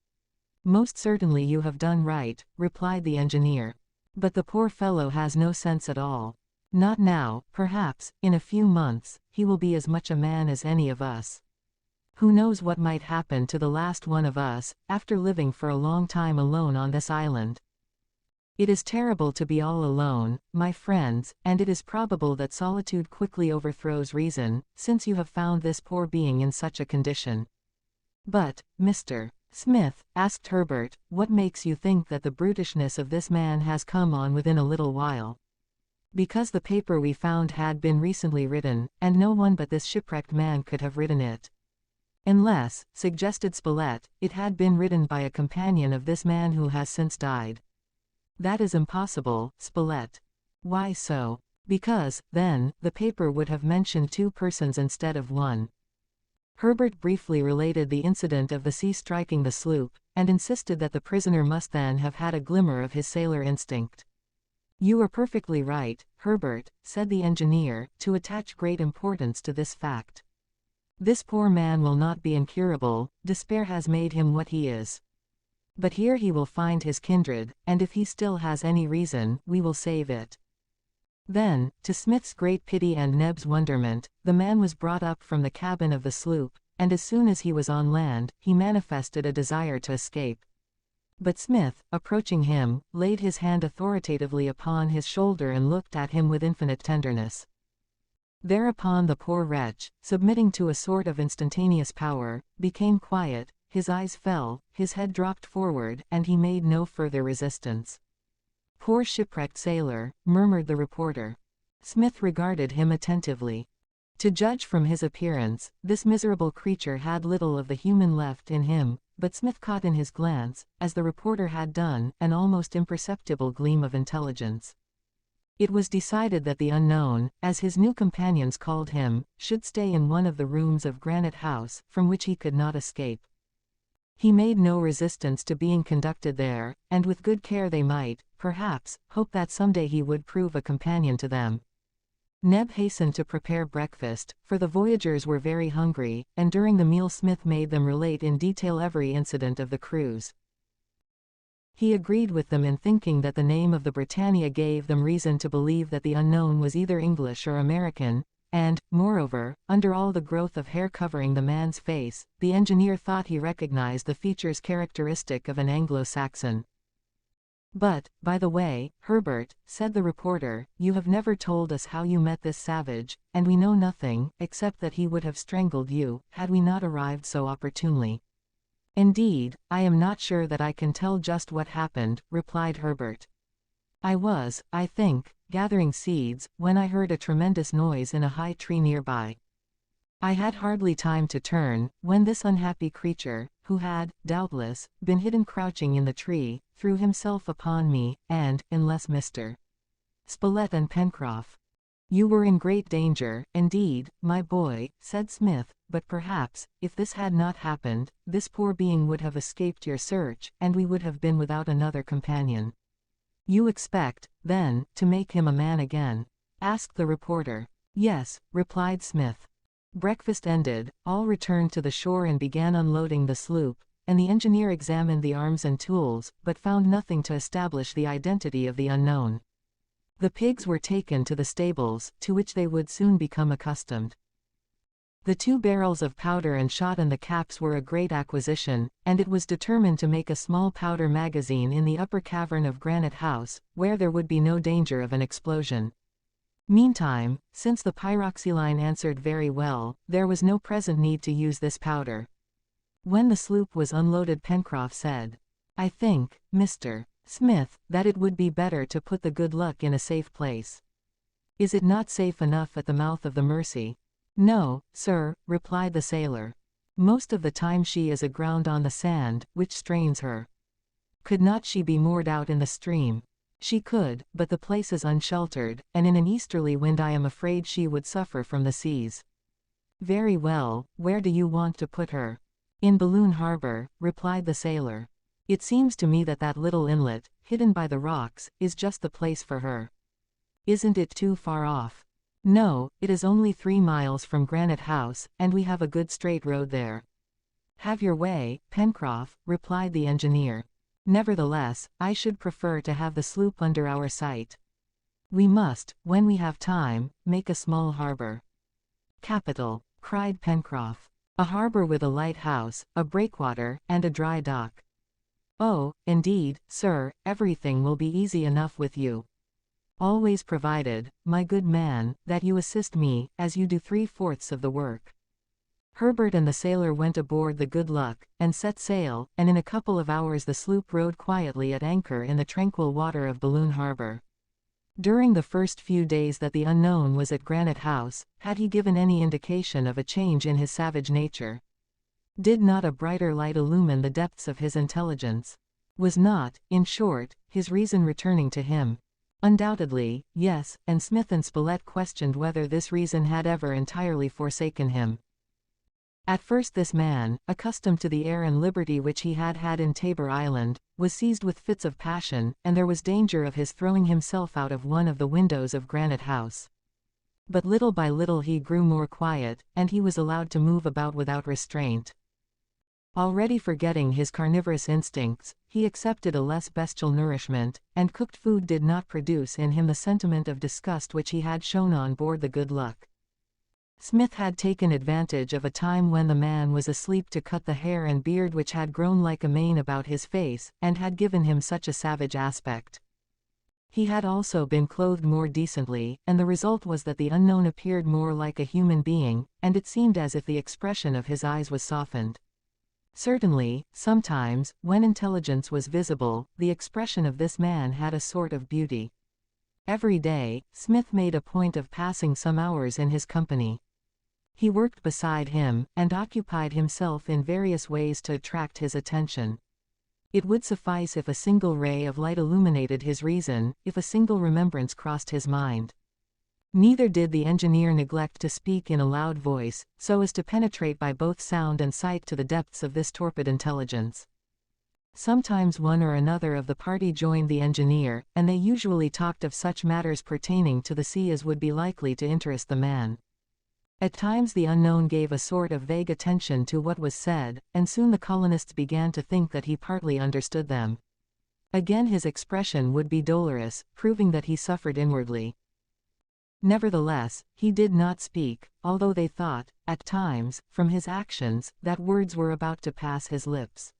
"Most certainly you have done right," replied the engineer. "But the poor fellow has no sense at all. Not now, perhaps, in a few months, he will be as much a man as any of us. Who knows what might happen to the last one of us, after living for a long time alone on this island? It is terrible to be all alone, my friends, and it is probable that solitude quickly overthrows reason, since you have found this poor being in such a condition." "But, Mr. Smith," asked Herbert, "what makes you think that the brutishness of this man has come on within a little while?" "Because the paper we found had been recently written, and no one but this shipwrecked man could have written it." "Unless," suggested Spilett, "it had been written by a companion of this man who has since died." "That is impossible, Spilett." "Why so?" "Because, then, the paper would have mentioned 2 persons instead of 1. Herbert briefly related the incident of the sea striking the sloop, and insisted that the prisoner must then have had a glimmer of his sailor instinct. "You are perfectly right, Herbert," said the engineer, "to attach great importance to this fact. This poor man will not be incurable, despair has made him what he is. But here he will find his kindred, and if he still has any reason, we will save it." Then, to Smith's great pity and Neb's wonderment, the man was brought up from the cabin of the sloop, and as soon as he was on land, he manifested a desire to escape. But Smith, approaching him, laid his hand authoritatively upon his shoulder and looked at him with infinite tenderness. Thereupon the poor wretch, submitting to a sort of instantaneous power, became quiet, his eyes fell, his head dropped forward, and he made no further resistance. "Poor shipwrecked sailor," murmured the reporter. Smith regarded him attentively. To judge from his appearance, this miserable creature had little of the human left in him, but Smith caught in his glance, as the reporter had done, an almost imperceptible gleam of intelligence. It was decided that the unknown, as his new companions called him, should stay in one of the rooms of Granite House, from which he could not escape. He made no resistance to being conducted there, and with good care they might, perhaps, hope that someday he would prove a companion to them. Neb hastened to prepare breakfast, for the voyagers were very hungry, and during the meal Smith made them relate in detail every incident of the cruise. He agreed with them in thinking that the name of the Britannia gave them reason to believe that the unknown was either English or American, and, moreover, under all the growth of hair covering the man's face, the engineer thought he recognized the features characteristic of an Anglo-Saxon. But, by the way, Herbert, said the reporter, you have never told us how you met this savage, and we know nothing, except that he would have strangled you, had we not arrived so opportunely. Indeed, I am not sure that I can tell just what happened, replied Herbert. I was, I think, gathering seeds, when I heard a tremendous noise in a high tree nearby. I had hardly time to turn, when this unhappy creature, who had, doubtless, been hidden crouching in the tree, threw himself upon me, and, unless Mr. Spilett and Pencroff. You were in great danger, indeed, my boy, said Smith, but perhaps, if this had not happened, this poor being would have escaped your search, and we would have been without another companion. You expect, then, to make him a man again? Asked the reporter. Yes, replied Smith. Breakfast ended, all returned to the shore and began unloading the sloop, and the engineer examined the arms and tools, but found nothing to establish the identity of the unknown. The pigs were taken to the stables, to which they would soon become accustomed. The 2 barrels of powder and shot and the caps were a great acquisition, and it was determined to make a small powder magazine in the upper cavern of Granite House, where there would be no danger of an explosion. Meantime, since the pyroxyline answered very well, there was no present need to use this powder. When the sloop was unloaded, Pencroff said, I think, Mr. Smith, that it would be better to put the Good Luck in a safe place. Is it not safe enough at the mouth of the Mercy? No, sir, replied the sailor. Most of the time she is aground on the sand, which strains her. Could not she be moored out in the stream? She could, but the place is unsheltered, and in an easterly wind I am afraid she would suffer from the seas. Very well, where do you want to put her? In Balloon Harbor, replied the sailor. It seems to me that that little inlet, hidden by the rocks, is just the place for her. Isn't it too far off? No, it is only 3 miles from Granite House, and we have a good straight road there. Have your way, Pencroff, replied the engineer. Nevertheless, I should prefer to have the sloop under our sight. We must, when we have time, make a small harbor. Capital, cried Pencroff. A harbor with a lighthouse, a breakwater, and a dry dock. Oh, indeed, sir, everything will be easy enough with you. Always provided, my good man, that you assist me, as you do 3/4 of the work. Herbert and the sailor went aboard the Good Luck, and set sail, and in a couple of hours the sloop rode quietly at anchor in the tranquil water of Balloon Harbor. During the first few days that the unknown was at Granite House, had he given any indication of a change in his savage nature? Did not a brighter light illumine the depths of his intelligence? Was not, in short, his reason returning to him? Undoubtedly, yes, and Smith and Spilett questioned whether this reason had ever entirely forsaken him. At first this man, accustomed to the air and liberty which he had had in Tabor Island, was seized with fits of passion, and there was danger of his throwing himself out of one of the windows of Granite House. But little by little he grew more quiet, and he was allowed to move about without restraint. Already forgetting his carnivorous instincts, he accepted a less bestial nourishment, and cooked food did not produce in him the sentiment of disgust which he had shown on board the Good Luck. Smith had taken advantage of a time when the man was asleep to cut the hair and beard which had grown like a mane about his face, and had given him such a savage aspect. He had also been clothed more decently, and the result was that the unknown appeared more like a human being, and it seemed as if the expression of his eyes was softened. Certainly, sometimes, when intelligence was visible, the expression of this man had a sort of beauty. Every day, Smith made a point of passing some hours in his company. He worked beside him, and occupied himself in various ways to attract his attention. It would suffice if a single ray of light illuminated his reason, if a single remembrance crossed his mind. Neither did the engineer neglect to speak in a loud voice, so as to penetrate by both sound and sight to the depths of this torpid intelligence. Sometimes one or another of the party joined the engineer, and they usually talked of such matters pertaining to the sea as would be likely to interest the man. At times the unknown gave a sort of vague attention to what was said, and soon the colonists began to think that he partly understood them. Again his expression would be dolorous, proving that he suffered inwardly. Nevertheless, he did not speak, although they thought, at times, from his actions, that words were about to pass his lips.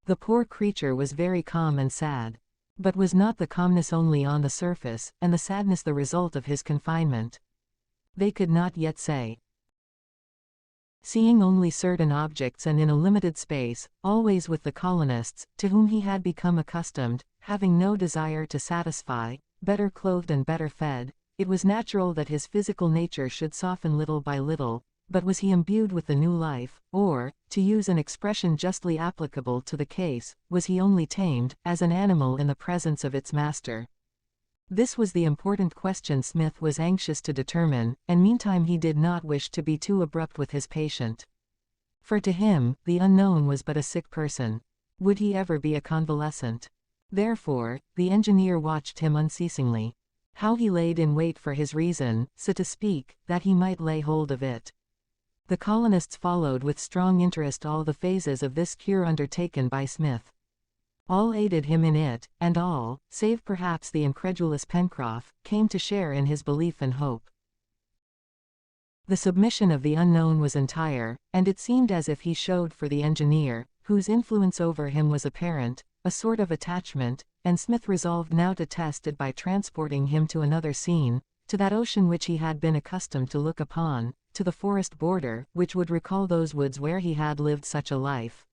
The poor creature was very calm and sad. But was not the calmness only on the surface, and the sadness the result of his confinement? They could not yet say. Seeing only certain objects and in a limited space, always with the colonists, to whom he had become accustomed, having no desire to satisfy, better clothed and better fed, it was natural that his physical nature should soften little by little. But was he imbued with the new life, or, to use an expression justly applicable to the case, was he only tamed, as an animal in the presence of its master? This was the important question Smith was anxious to determine, and meantime he did not wish to be too abrupt with his patient. For to him, the unknown was but a sick person. Would he ever be a convalescent? Therefore, the engineer watched him unceasingly. How he laid in wait for his reason, so to speak, that he might lay hold of it. The colonists followed with strong interest all the phases of this cure undertaken by Smith. All aided him in it, and all, save perhaps the incredulous Pencroff, came to share in his belief and hope. The submission of the unknown was entire, and it seemed as if he showed for the engineer, whose influence over him was apparent, a sort of attachment, and Smith resolved now to test it by transporting him to another scene, to that ocean which he had been accustomed to look upon, to the forest border, which would recall those woods where he had lived such a life.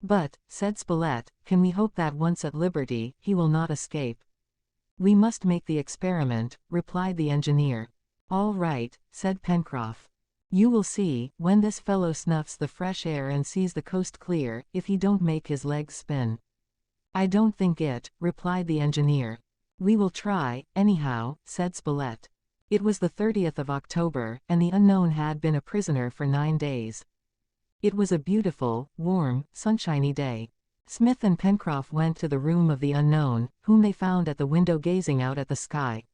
But, said Spilett, can we hope that once at liberty, he will not escape? We must make the experiment, replied the engineer. All right, said Pencroff. You will see, when this fellow snuffs the fresh air and sees the coast clear, if he don't make his legs spin. I don't think it, replied the engineer. We will try, anyhow, said Spilett. It was the 30th of October, and the unknown had been a prisoner for 9 days. It was a beautiful, warm, sunshiny day. Smith and Pencroff went to the room of the unknown, whom they found at the window gazing out at the sky.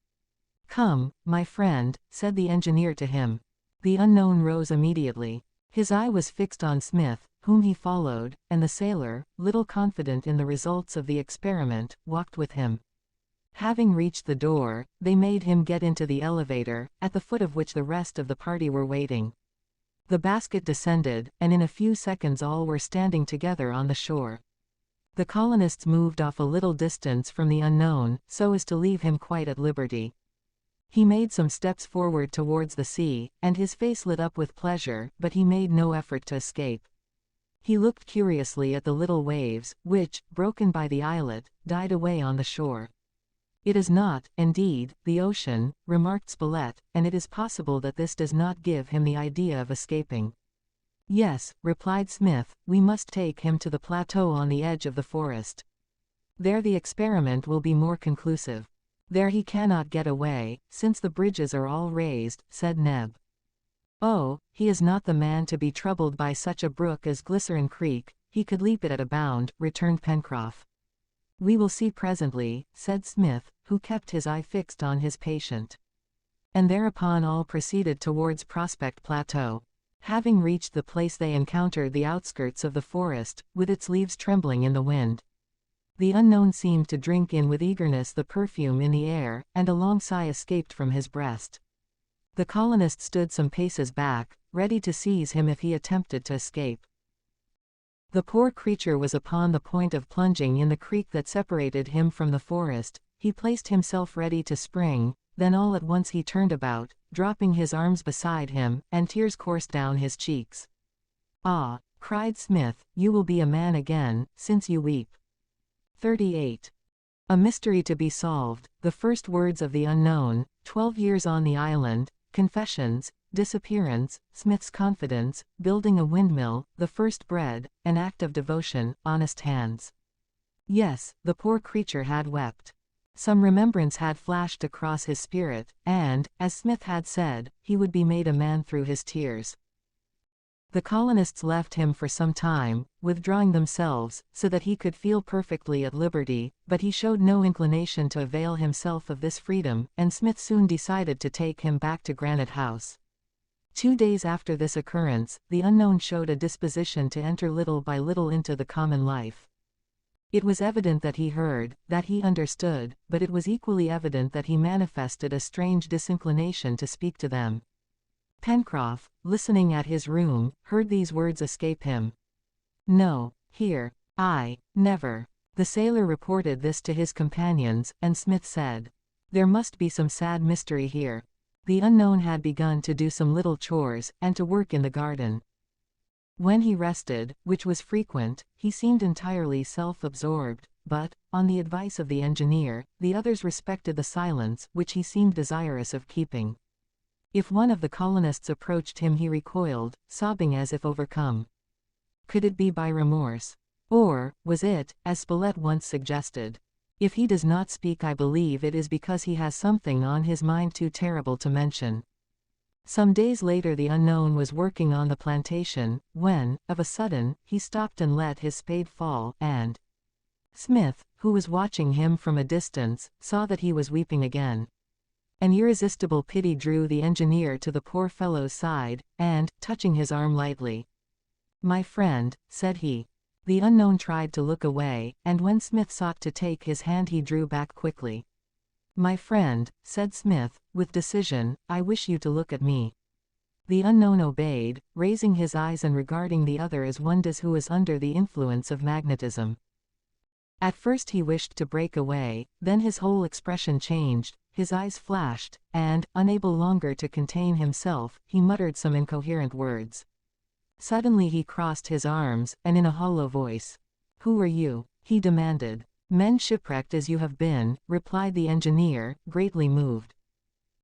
Come, my friend, said the engineer to him. The unknown rose immediately. His eye was fixed on Smith, whom he followed, and the sailor, little confident in the results of the experiment, walked with him. Having reached the door, they made him get into the elevator, at the foot of which the rest of the party were waiting. The basket descended, and in a few seconds all were standing together on the shore. The colonists moved off a little distance from the unknown, so as to leave him quite at liberty. He made some steps forward towards the sea, and his face lit up with pleasure, but he made no effort to escape. He looked curiously at the little waves, which, broken by the islet, died away on the shore. It is not, indeed, the ocean, remarked Spilett, and it is possible that this does not give him the idea of escaping. Yes, replied Smith, we must take him to the plateau on the edge of the forest. There the experiment will be more conclusive. There he cannot get away, since the bridges are all raised, said Neb. Oh, he is not the man to be troubled by such a brook as Glycerine Creek, he could leap it at a bound, returned Pencroff. We will see presently, said Smith, who kept his eye fixed on his patient. And thereupon all proceeded towards Prospect Plateau. Having reached the place they encountered the outskirts of the forest, with its leaves trembling in the wind. The unknown seemed to drink in with eagerness the perfume in the air, and a long sigh escaped from his breast. The colonist stood some paces back, ready to seize him if he attempted to escape. The poor creature was upon the point of plunging in the creek that separated him from the forest. He placed himself ready to spring, then all at once he turned about, dropping his arms beside him, and tears coursed down his cheeks. Ah, cried Smith, you will be a man again, since you weep. 38. A mystery to be solved, the first words of the unknown, 12 years on the island, confessions, disappearance, Smith's confidence, building a windmill, the first bread, an act of devotion, honest hands. Yes, the poor creature had wept. Some remembrance had flashed across his spirit, and, as Smith had said, he would be made a man through his tears. The colonists left him for some time, withdrawing themselves, so that he could feel perfectly at liberty, but he showed no inclination to avail himself of this freedom, and Smith soon decided to take him back to Granite House. 2 days after this occurrence, the unknown showed a disposition to enter little by little into the common life. It was evident that he heard, that he understood, but it was equally evident that he manifested a strange disinclination to speak to them. Pencroff, listening at his room, heard these words escape him. No, here, I, never. The sailor reported this to his companions, and Smith said, "There must be some sad mystery here." The unknown had begun to do some little chores, and to work in the garden. When he rested, which was frequent, he seemed entirely self-absorbed, but, on the advice of the engineer, the others respected the silence which he seemed desirous of keeping. If one of the colonists approached him he recoiled, sobbing as if overcome. Could it be by remorse? Or, was it, as Spilett once suggested, "If he does not speak I believe it is because he has something on his mind too terrible to mention." Some days later the unknown was working on the plantation, when, of a sudden, he stopped and let his spade fall, and Smith, who was watching him from a distance, saw that he was weeping again. An irresistible pity drew the engineer to the poor fellow's side, and, touching his arm lightly, "My friend," said he. The unknown tried to look away, and when Smith sought to take his hand he drew back quickly. "My friend," said Smith, with decision, "I wish you to look at me." The unknown obeyed, raising his eyes and regarding the other as one does who is under the influence of magnetism. At first he wished to break away, then his whole expression changed, his eyes flashed, and, unable longer to contain himself, he muttered some incoherent words. Suddenly he crossed his arms, and in a hollow voice, "Who are you?" he demanded. "Men shipwrecked as you have been," replied the engineer, greatly moved.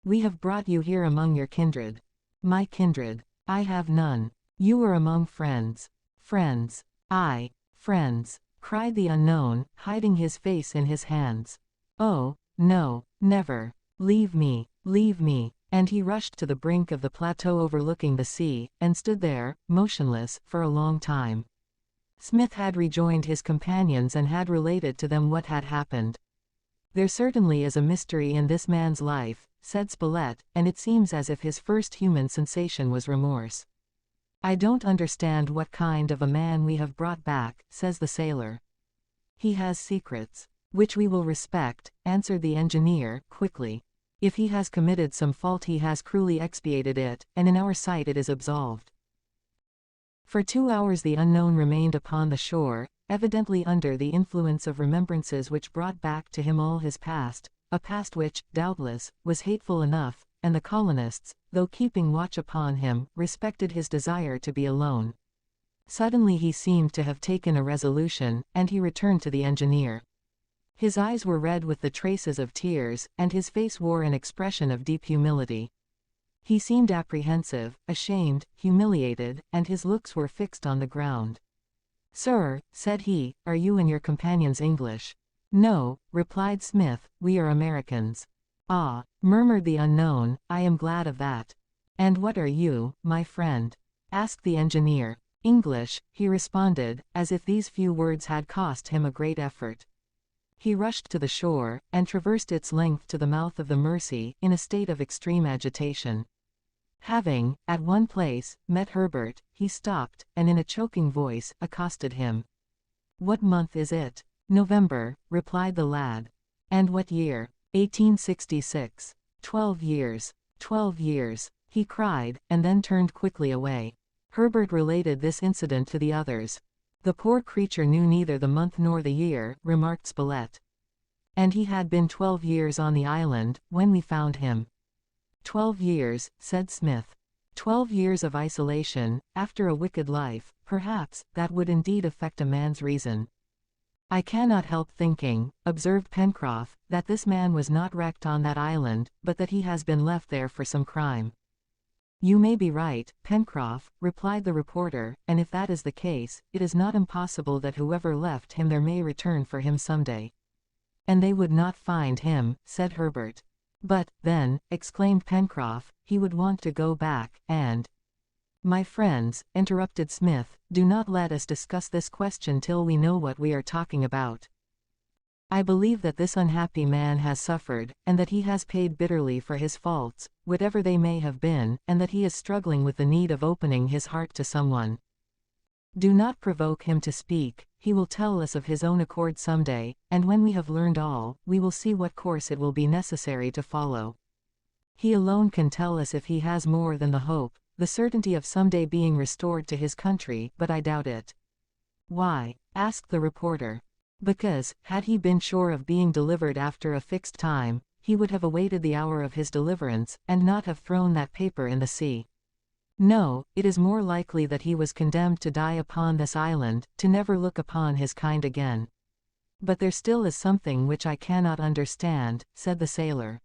"We have brought you here among your kindred." "My kindred? I have none." "You are among friends." "Friends? I, friends," cried the unknown, hiding his face in his hands. "Oh, no, never. Leave me, leave me." And he rushed to the brink of the plateau overlooking the sea, and stood there, motionless, for a long time. Smith had rejoined his companions and had related to them what had happened. "There certainly is a mystery in this man's life," said Spilett, "and it seems as if his first human sensation was remorse." "I don't understand what kind of a man we have brought back," says the sailor. "He has secrets, which we will respect," answered the engineer, quickly. "If he has committed some fault he has cruelly expiated it, and in our sight it is absolved." For 2 hours the unknown remained upon the shore, evidently under the influence of remembrances which brought back to him all his past, a past which, doubtless, was hateful enough, and the colonists, though keeping watch upon him, respected his desire to be alone. Suddenly he seemed to have taken a resolution, and he returned to the engineer. His eyes were red with the traces of tears, and his face wore an expression of deep humility. He seemed apprehensive, ashamed, humiliated, and his looks were fixed on the ground. "Sir," said he, "are you and your companions English?" "No," replied Smith, "we are Americans." "Ah," murmured the unknown, "I am glad of that." "And what are you, my friend?" asked the engineer. "English," he responded, as if these few words had cost him a great effort. He rushed to the shore, and traversed its length to the mouth of the Mersey, in a state of extreme agitation. Having, at one place, met Herbert, he stopped, and in a choking voice, accosted him. "What month is it?" "November," replied the lad. "And what year?" 1866. 12 years. 12 years, he cried, and then turned quickly away. Herbert related this incident to the others. "The poor creature knew neither the month nor the year," remarked Spilett. "And he had been 12 years on the island, when we found him." 12 years, said Smith. 12 years of isolation, after a wicked life, perhaps, that would indeed affect a man's reason. "I cannot help thinking," observed Pencroff, "that this man was not wrecked on that island, but that he has been left there for some crime." "You may be right, Pencroff," replied the reporter, "and if that is the case, it is not impossible that whoever left him there may return for him some day." "And they would not find him," said Herbert. "But, then," exclaimed Pencroff, "he would want to go back, and—" "My friends," interrupted Smith, "do not let us discuss this question till we know what we are talking about. I believe that this unhappy man has suffered, and that he has paid bitterly for his faults, whatever they may have been, and that he is struggling with the need of opening his heart to someone. Do not provoke him to speak, he will tell us of his own accord some day, and when we have learned all, we will see what course it will be necessary to follow. He alone can tell us if he has more than the hope, the certainty of someday being restored to his country, but I doubt it." "Why?" asked the reporter. Because, had he been sure of being delivered after a fixed time, he would have awaited the hour of his deliverance, and not have thrown that paper in the sea. No, it is more likely that he was condemned to die upon this island, to never look upon his kind again. But there still is something which I cannot understand, said the sailor.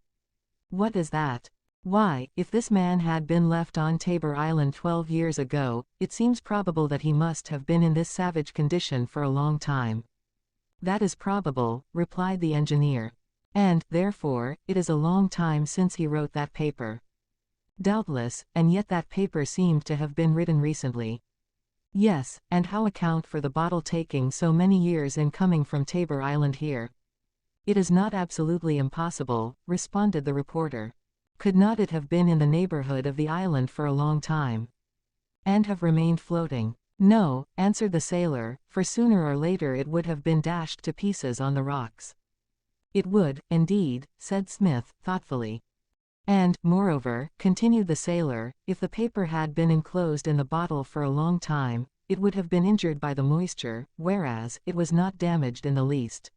What is that? Why, if this man had been left on Tabor Island 12 years ago, it seems probable that he must have been in this savage condition for a long time. That is probable, replied the engineer. And, therefore, it is a long time since he wrote that paper. Doubtless, and yet that paper seemed to have been written recently. Yes, and how account for the bottle taking so many years in coming from Tabor Island here? It is not absolutely impossible, responded the reporter. Could not it have been in the neighborhood of the island for a long time? And have remained floating? No, answered the sailor, for sooner or later it would have been dashed to pieces on the rocks. It would, indeed, said Smith, thoughtfully. And, moreover, continued the sailor, if the paper had been enclosed in the bottle for a long time, it would have been injured by the moisture, whereas, it was not damaged in the least.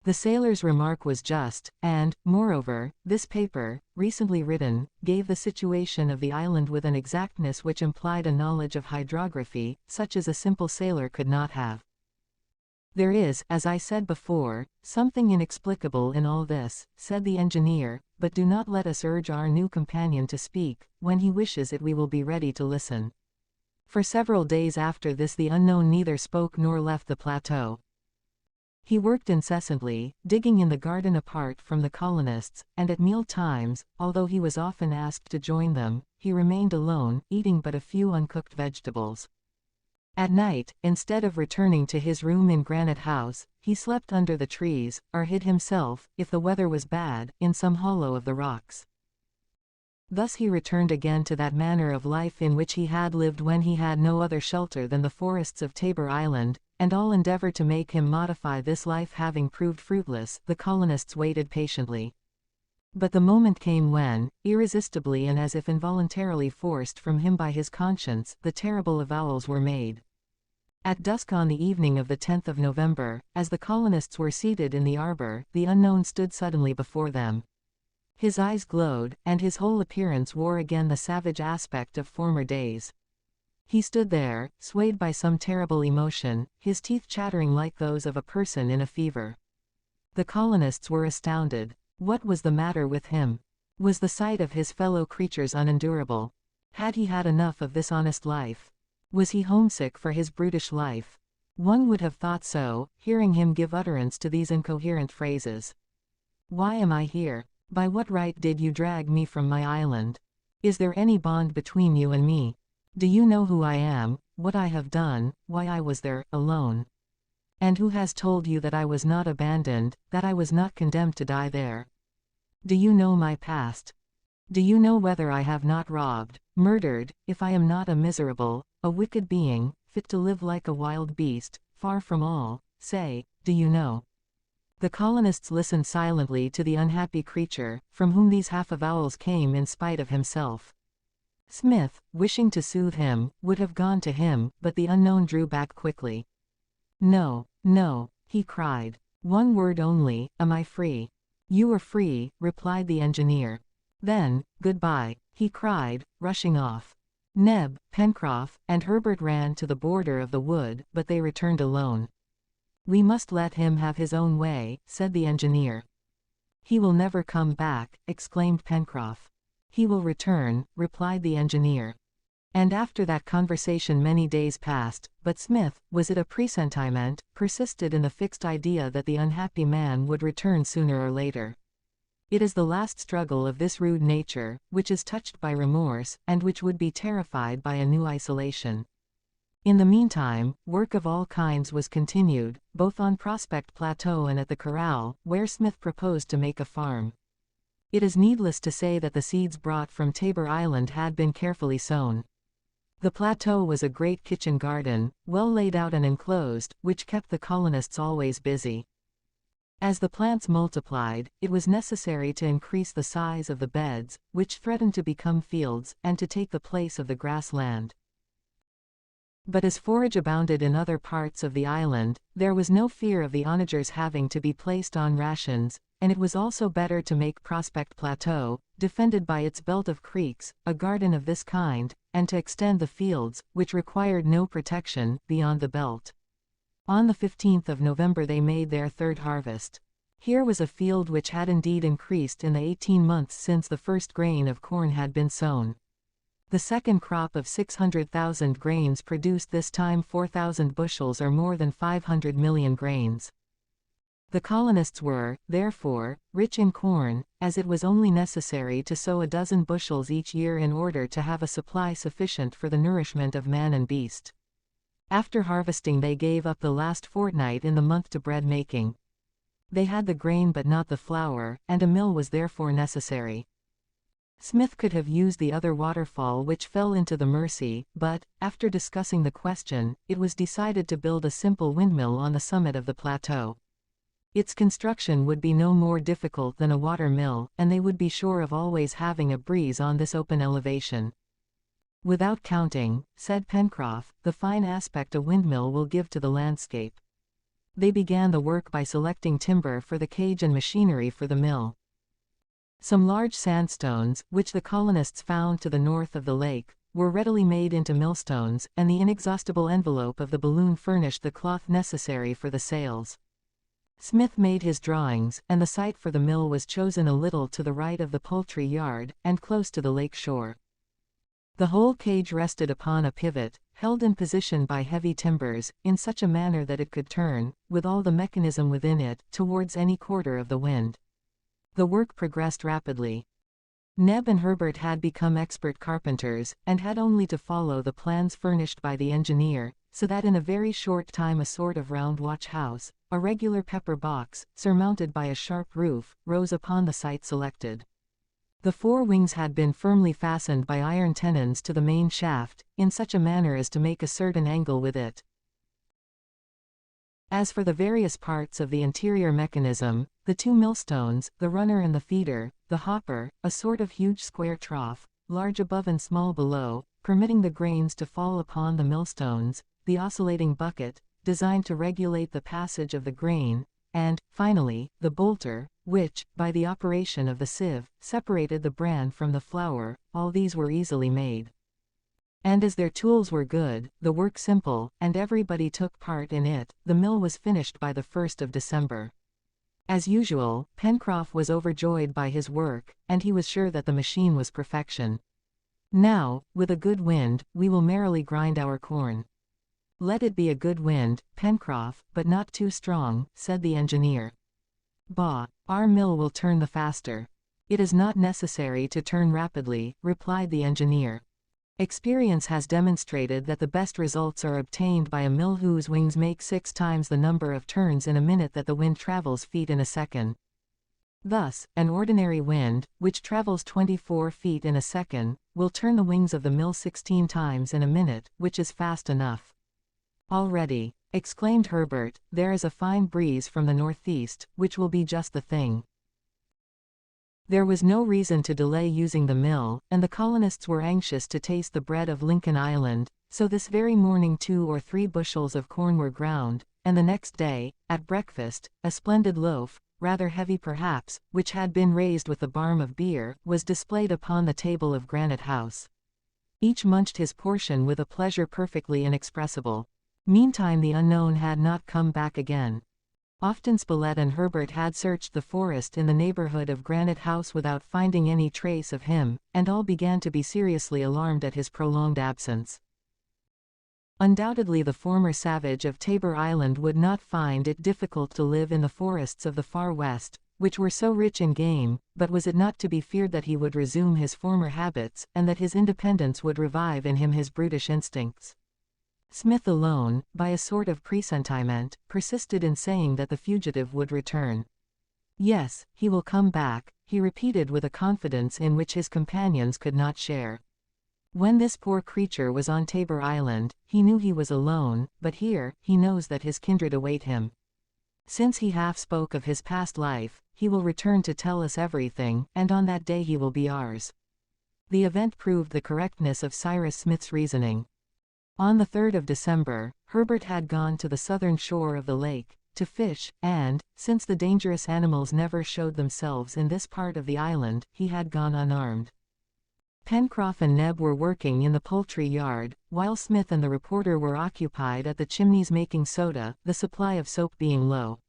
The sailor's remark was just, and, moreover, this paper, recently written, gave the situation of the island with an exactness which implied a knowledge of hydrography, such as a simple sailor could not have. There is, as I said before, something inexplicable in all this, said the engineer, but do not let us urge our new companion to speak. When he wishes it we will be ready to listen. For several days after this the unknown neither spoke nor left the plateau. He worked incessantly, digging in the garden apart from the colonists, and at meal times, although he was often asked to join them, he remained alone, eating but a few uncooked vegetables. At night, instead of returning to his room in Granite House, he slept under the trees, or hid himself, if the weather was bad, in some hollow of the rocks. Thus he returned again to that manner of life in which he had lived when he had no other shelter than the forests of Tabor Island, and all endeavored to make him modify this life. Having proved fruitless, the colonists waited patiently. But the moment came when, irresistibly and as if involuntarily forced from him by his conscience, the terrible avowals were made. At dusk on the evening of the 10th of November, as the colonists were seated in the arbor, the unknown stood suddenly before them. His eyes glowed, and his whole appearance wore again the savage aspect of former days. He stood there, swayed by some terrible emotion, his teeth chattering like those of a person in a fever. The colonists were astounded. What was the matter with him? Was the sight of his fellow creatures unendurable? Had he had enough of this honest life? Was he homesick for his brutish life? One would have thought so, hearing him give utterance to these incoherent phrases. Why am I here? By what right did you drag me from my island? Is there any bond between you and me? Do you know who I am, what I have done, why I was there, alone? And who has told you that I was not abandoned, that I was not condemned to die there? Do you know my past? Do you know whether I have not robbed, murdered, if I am not a miserable, a wicked being, fit to live like a wild beast, far from all? Say, do you know? The colonists listened silently to the unhappy creature, from whom these half-avowals came in spite of himself. Smith, wishing to soothe him, would have gone to him, but the unknown drew back quickly. No, no, he cried. One word only, am I free? You are free, replied the engineer. Then, goodbye, he cried, rushing off. Neb, Pencroff, and Herbert ran to the border of the wood, but they returned alone. We must let him have his own way, said the engineer. He will never come back, exclaimed Pencroff. He will return, replied the engineer. And after that conversation many days passed, but Smith, was it a presentiment, persisted in the fixed idea that the unhappy man would return sooner or later. It is the last struggle of this rude nature, which is touched by remorse, and which would be terrified by a new isolation. In the meantime, work of all kinds was continued, both on Prospect Plateau and at the corral, where Smith proposed to make a farm. It is needless to say that the seeds brought from Tabor Island had been carefully sown. The plateau was a great kitchen garden, well laid out and enclosed, which kept the colonists always busy. As the plants multiplied, it was necessary to increase the size of the beds, which threatened to become fields, and to take the place of the grassland. But as forage abounded in other parts of the island, there was no fear of the onagers having to be placed on rations, and it was also better to make Prospect Plateau, defended by its belt of creeks, a garden of this kind, and to extend the fields, which required no protection, beyond the belt. On the 15th of November they made their third harvest. Here was a field which had indeed increased in the 18 months since the first grain of corn had been sown. The second crop of 600,000 grains produced this time 4,000 bushels or more than 500 million grains. The colonists were, therefore, rich in corn, as it was only necessary to sow a dozen bushels each year in order to have a supply sufficient for the nourishment of man and beast. After harvesting they gave up the last fortnight in the month to bread making. They had the grain but not the flour, and a mill was therefore necessary. Smith could have used the other waterfall which fell into the Mersey, but, after discussing the question, it was decided to build a simple windmill on the summit of the plateau. Its construction would be no more difficult than a water mill, and they would be sure of always having a breeze on this open elevation. "Without counting," said Pencroff, "the fine aspect a windmill will give to the landscape." They began the work by selecting timber for the cage and machinery for the mill. Some large sandstones, which the colonists found to the north of the lake, were readily made into millstones, and the inexhaustible envelope of the balloon furnished the cloth necessary for the sails. Smith made his drawings, and the site for the mill was chosen a little to the right of the poultry yard, and close to the lake shore. The whole cage rested upon a pivot, held in position by heavy timbers, in such a manner that it could turn, with all the mechanism within it, towards any quarter of the wind. The work progressed rapidly. Neb and Herbert had become expert carpenters, and had only to follow the plans furnished by the engineer, so that in a very short time a sort of round watch house, a regular pepper box, surmounted by a sharp roof, rose upon the site selected. The four wings had been firmly fastened by iron tenons to the main shaft, in such a manner as to make a certain angle with it. As for the various parts of the interior mechanism, the two millstones, the runner and the feeder, the hopper, a sort of huge square trough, large above and small below, permitting the grains to fall upon the millstones, the oscillating bucket, designed to regulate the passage of the grain, and, finally, the bolter, which, by the operation of the sieve, separated the bran from the flour, all these were easily made. And as their tools were good, the work simple, and everybody took part in it, the mill was finished by the 1st of December. As usual, Pencroff was overjoyed by his work, and he was sure that the machine was perfection. "Now, with a good wind, we will merrily grind our corn." "Let it be a good wind, Pencroff, but not too strong," said the engineer. "Bah, our mill will turn the faster." "It is not necessary to turn rapidly," replied the engineer. "Experience has demonstrated that the best results are obtained by a mill whose wings make 6 times the number of turns in a minute that the wind travels feet in a second. Thus, an ordinary wind, which travels 24 feet in a second, will turn the wings of the mill 16 times in a minute, which is fast enough." "Already," exclaimed Herbert, "there is a fine breeze from the northeast, which will be just the thing." There was no reason to delay using the mill, and the colonists were anxious to taste the bread of Lincoln Island, so this very morning 2 or 3 bushels of corn were ground, and the next day, at breakfast, a splendid loaf, rather heavy perhaps, which had been raised with the barm of beer, was displayed upon the table of Granite House. Each munched his portion with a pleasure perfectly inexpressible. Meantime the unknown had not come back again. Often Spilett and Herbert had searched the forest in the neighborhood of Granite House without finding any trace of him, and all began to be seriously alarmed at his prolonged absence. Undoubtedly the former savage of Tabor Island would not find it difficult to live in the forests of the far west, which were so rich in game, but was it not to be feared that he would resume his former habits, and that his independence would revive in him his brutish instincts? Smith alone, by a sort of presentiment, persisted in saying that the fugitive would return. "Yes, he will come back," he repeated with a confidence in which his companions could not share. When this poor creature was on Tabor Island, he knew he was alone, but here, he knows that his kindred await him. Since he half spoke of his past life, he will return to tell us everything, and on that day he will be ours. The event proved the correctness of Cyrus Smith's reasoning. On the 3rd of December, Herbert had gone to the southern shore of the lake, to fish, and, since the dangerous animals never showed themselves in this part of the island, he had gone unarmed. Pencroff and Neb were working in the poultry yard, while Smith and the reporter were occupied at the chimneys making soda, the supply of soap being low.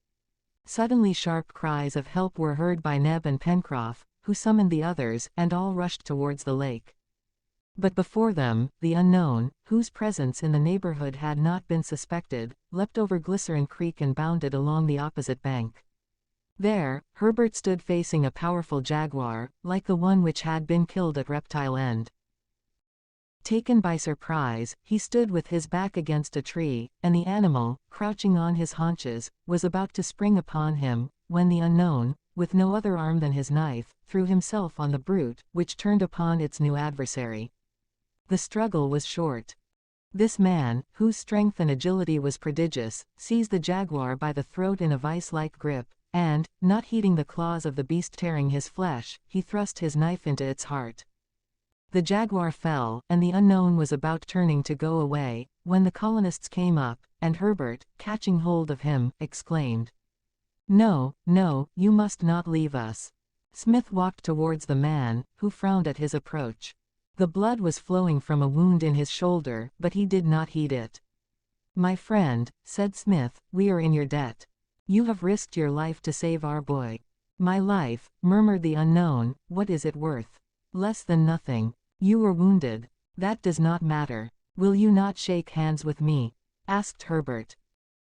Suddenly sharp cries of help were heard by Neb and Pencroff, who summoned the others, and all rushed towards the lake. But before them, the unknown, whose presence in the neighborhood had not been suspected, leapt over Glycerine Creek and bounded along the opposite bank. There, Herbert stood facing a powerful jaguar, like the one which had been killed at Reptile End. Taken by surprise, he stood with his back against a tree, and the animal, crouching on his haunches, was about to spring upon him, when the unknown, with no other arm than his knife, threw himself on the brute, which turned upon its new adversary. The struggle was short. This man, whose strength and agility was prodigious, seized the jaguar by the throat in a vice-like grip, and, not heeding the claws of the beast tearing his flesh, he thrust his knife into its heart. The jaguar fell, and the unknown was about turning to go away, when the colonists came up, and Herbert, catching hold of him, exclaimed, "No, no, you must not leave us." Smith walked towards the man, who frowned at his approach. The blood was flowing from a wound in his shoulder, but he did not heed it. "My friend," said Smith, "we are in your debt. You have risked your life to save our boy." "My life," murmured the unknown, "what is it worth?" "Less than nothing. You were wounded." "That does not matter. Will you not shake hands with me?" asked Herbert.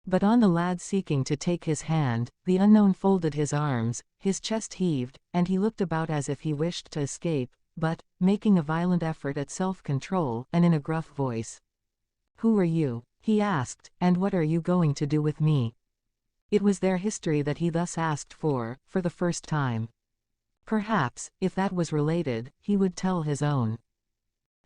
But on the lad seeking to take his hand, the unknown folded his arms, his chest heaved, and he looked about as if he wished to escape, but, making a violent effort at self-control, and in a gruff voice, "Who are you?" he asked, "and what are you going to do with me?" It was their history that he thus asked for the first time. Perhaps, if that was related, he would tell his own.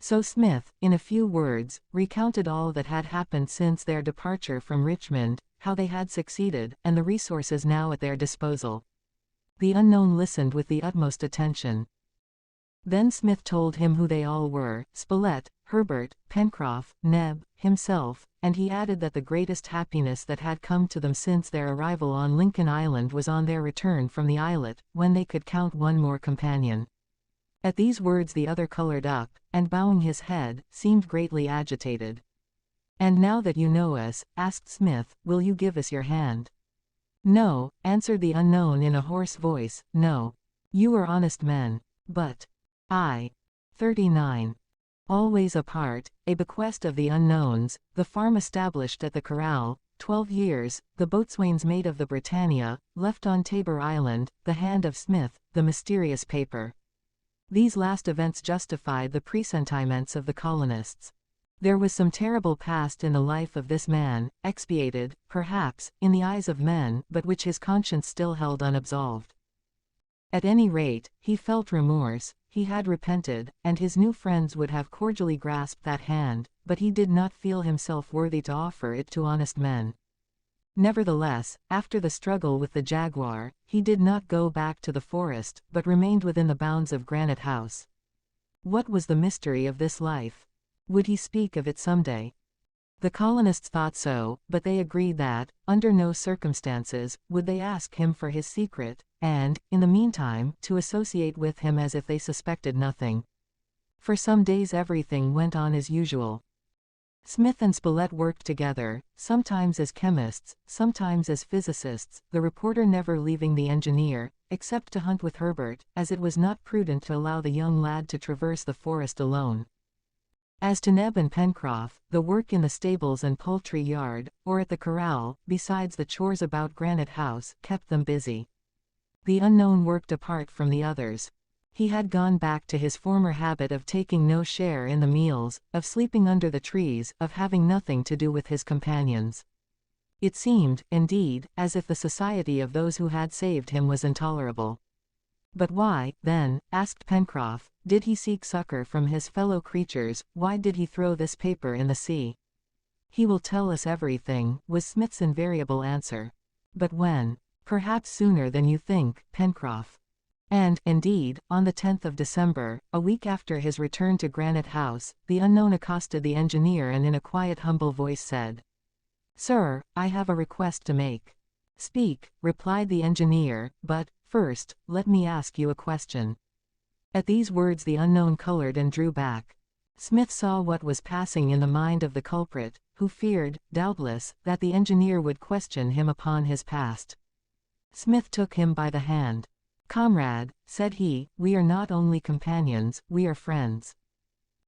So Smith, in a few words, recounted all that had happened since their departure from Richmond, how they had succeeded, and the resources now at their disposal. The unknown listened with the utmost attention. Then Smith told him who they all were, Spilett, Herbert, Pencroff, Neb, himself, and he added that the greatest happiness that had come to them since their arrival on Lincoln Island was on their return from the islet, when they could count one more companion. At these words the other colored up, and bowing his head, seemed greatly agitated. "And now that you know us," asked Smith, "will you give us your hand?" "No," answered the unknown in a hoarse voice, "no. You are honest men. But I." 39. Always apart, a bequest of the unknown's, the farm established at the corral, 12 years, the boatswain's mate of the Britannia, left on Tabor Island, the hand of Smith, the mysterious paper. These last events justified the presentiments of the colonists. There was some terrible past in the life of this man, expiated, perhaps, in the eyes of men, but which his conscience still held unabsolved. At any rate, he felt remorse, he had repented, and his new friends would have cordially grasped that hand, but he did not feel himself worthy to offer it to honest men. Nevertheless, after the struggle with the jaguar, he did not go back to the forest, but remained within the bounds of Granite House. What was the mystery of this life? Would he speak of it someday? The colonists thought so, but they agreed that, under no circumstances, would they ask him for his secret, and, in the meantime, to associate with him as if they suspected nothing. For some days everything went on as usual. Smith and Spilett worked together, sometimes as chemists, sometimes as physicists, the reporter never leaving the engineer, except to hunt with Herbert, as it was not prudent to allow the young lad to traverse the forest alone. As to Neb and Pencroff, the work in the stables and poultry yard, or at the corral, besides the chores about Granite House, kept them busy. The unknown worked apart from the others. He had gone back to his former habit of taking no share in the meals, of sleeping under the trees, of having nothing to do with his companions. It seemed, indeed, as if the society of those who had saved him was intolerable. But why, then, asked Pencroff, did he seek succor from his fellow creatures? Why did he throw this paper in the sea? "He will tell us everything," was Smith's invariable answer. "But when?" "Perhaps sooner than you think, Pencroff." And, indeed, on the 10th of December, a week after his return to Granite House, the unknown accosted the engineer and in a quiet humble voice said, "Sir, I have a request to make." "Speak," replied the engineer, "but, first, let me ask you a question." At these words the unknown colored and drew back. Smith saw what was passing in the mind of the culprit, who feared, doubtless, that the engineer would question him upon his past. Smith took him by the hand. "Comrade," said he, "we are not only companions, we are friends.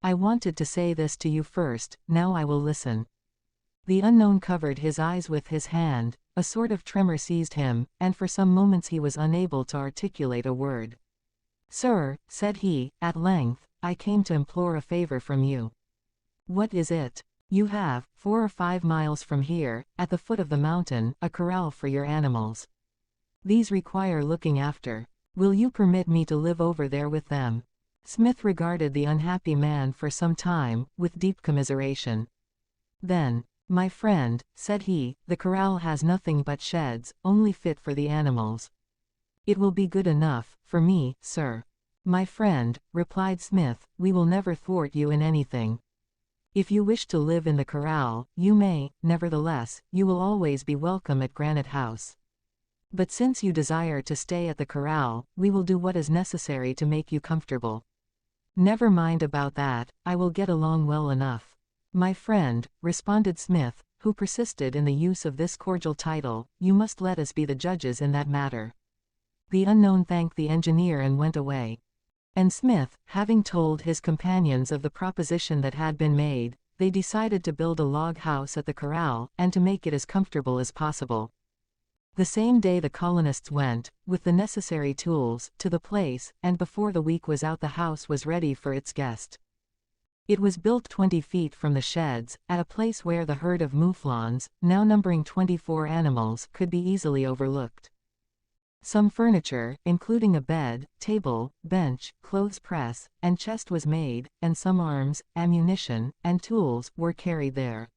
I wanted to say this to you first, now I will listen." The unknown covered his eyes with his hand, a sort of tremor seized him, and for some moments he was unable to articulate a word. "Sir," said he, at length, "I came to implore a favor from you." "What is it?" "You have, 4 or 5 miles from here, at the foot of the mountain, a corral for your animals. These require looking after. Will you permit me to live over there with them?" Smith regarded the unhappy man for some time, with deep commiseration. Then, "My friend," said he, "the corral has nothing but sheds, only fit for the animals." "It will be good enough, for me, sir." "My friend," replied Smith, "we will never thwart you in anything. If you wish to live in the corral, you may, nevertheless, you will always be welcome at Granite House. But since you desire to stay at the corral, we will do what is necessary to make you comfortable." "Never mind about that, I will get along well enough." "My friend," responded Smith, who persisted in the use of this cordial title, "you must let us be the judges in that matter." The unknown thanked the engineer and went away. And Smith, having told his companions of the proposition that had been made, they decided to build a log house at the corral, and to make it as comfortable as possible. The same day the colonists went, with the necessary tools, to the place, and before the week was out the house was ready for its guest. It was built 20 feet from the sheds, at a place where the herd of mouflons, now numbering 24 animals, could be easily overlooked. Some furniture, including a bed, table, bench, clothes press, and chest was made, and some arms, ammunition, and tools, were carried there.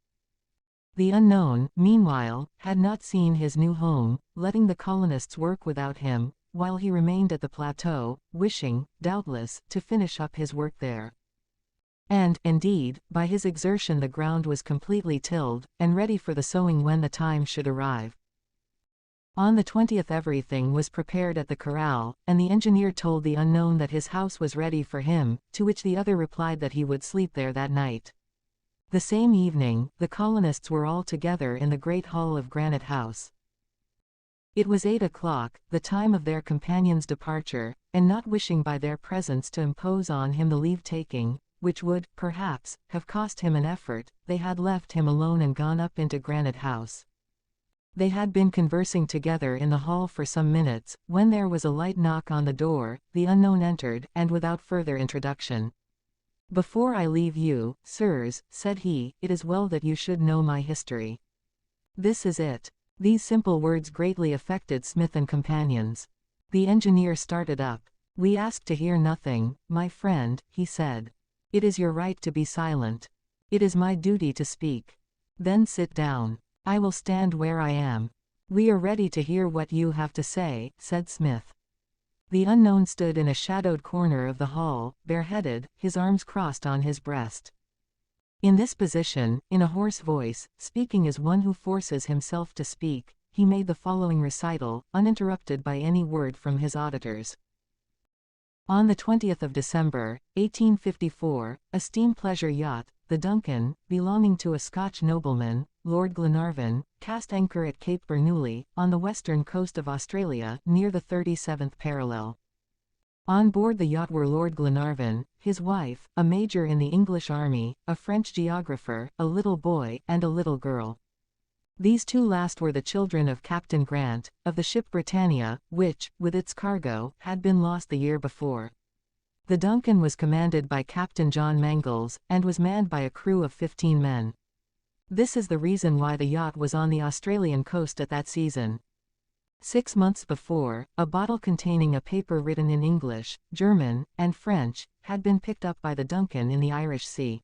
The unknown, meanwhile, had not seen his new home, letting the colonists work without him, while he remained at the plateau, wishing, doubtless, to finish up his work there. And, indeed, by his exertion the ground was completely tilled, and ready for the sowing when the time should arrive. On the 20th everything was prepared at the corral, and the engineer told the unknown that his house was ready for him, to which the other replied that he would sleep there that night. The same evening, the colonists were all together in the great hall of Granite House. It was 8 o'clock, the time of their companion's departure, and not wishing by their presence to impose on him the leave-taking, which would, perhaps, have cost him an effort, they had left him alone and gone up into Granite House. They had been conversing together in the hall for some minutes, when there was a light knock on the door. The unknown entered, and without further introduction. "Before I leave you, sirs," said he, "it is well that you should know my history." "This is it." These simple words greatly affected Smith and companions. The engineer started up. "We ask to hear nothing, my friend," he said. "It is your right to be silent. It is my duty to speak." "Then sit down." "I will stand where I am." "We are ready to hear what you have to say," said Smith. The unknown stood in a shadowed corner of the hall, bareheaded, his arms crossed on his breast. In this position, in a hoarse voice, speaking as one who forces himself to speak, he made the following recital, uninterrupted by any word from his auditors. On the 20th of December, 1854, a steam pleasure yacht, the Duncan, belonging to a Scotch nobleman, Lord Glenarvan, cast anchor at Cape Bernoulli, on the western coast of Australia, near the 37th parallel. On board the yacht were Lord Glenarvan, his wife, a major in the English army, a French geographer, a little boy, and a little girl. These two last were the children of Captain Grant, of the ship Britannia, which, with its cargo, had been lost the year before. The Duncan was commanded by Captain John Mangles, and was manned by a crew of 15 men. This is the reason why the yacht was on the Australian coast at that season. 6 months before, a bottle containing a paper written in English, German, and French, had been picked up by the Duncan in the Irish Sea.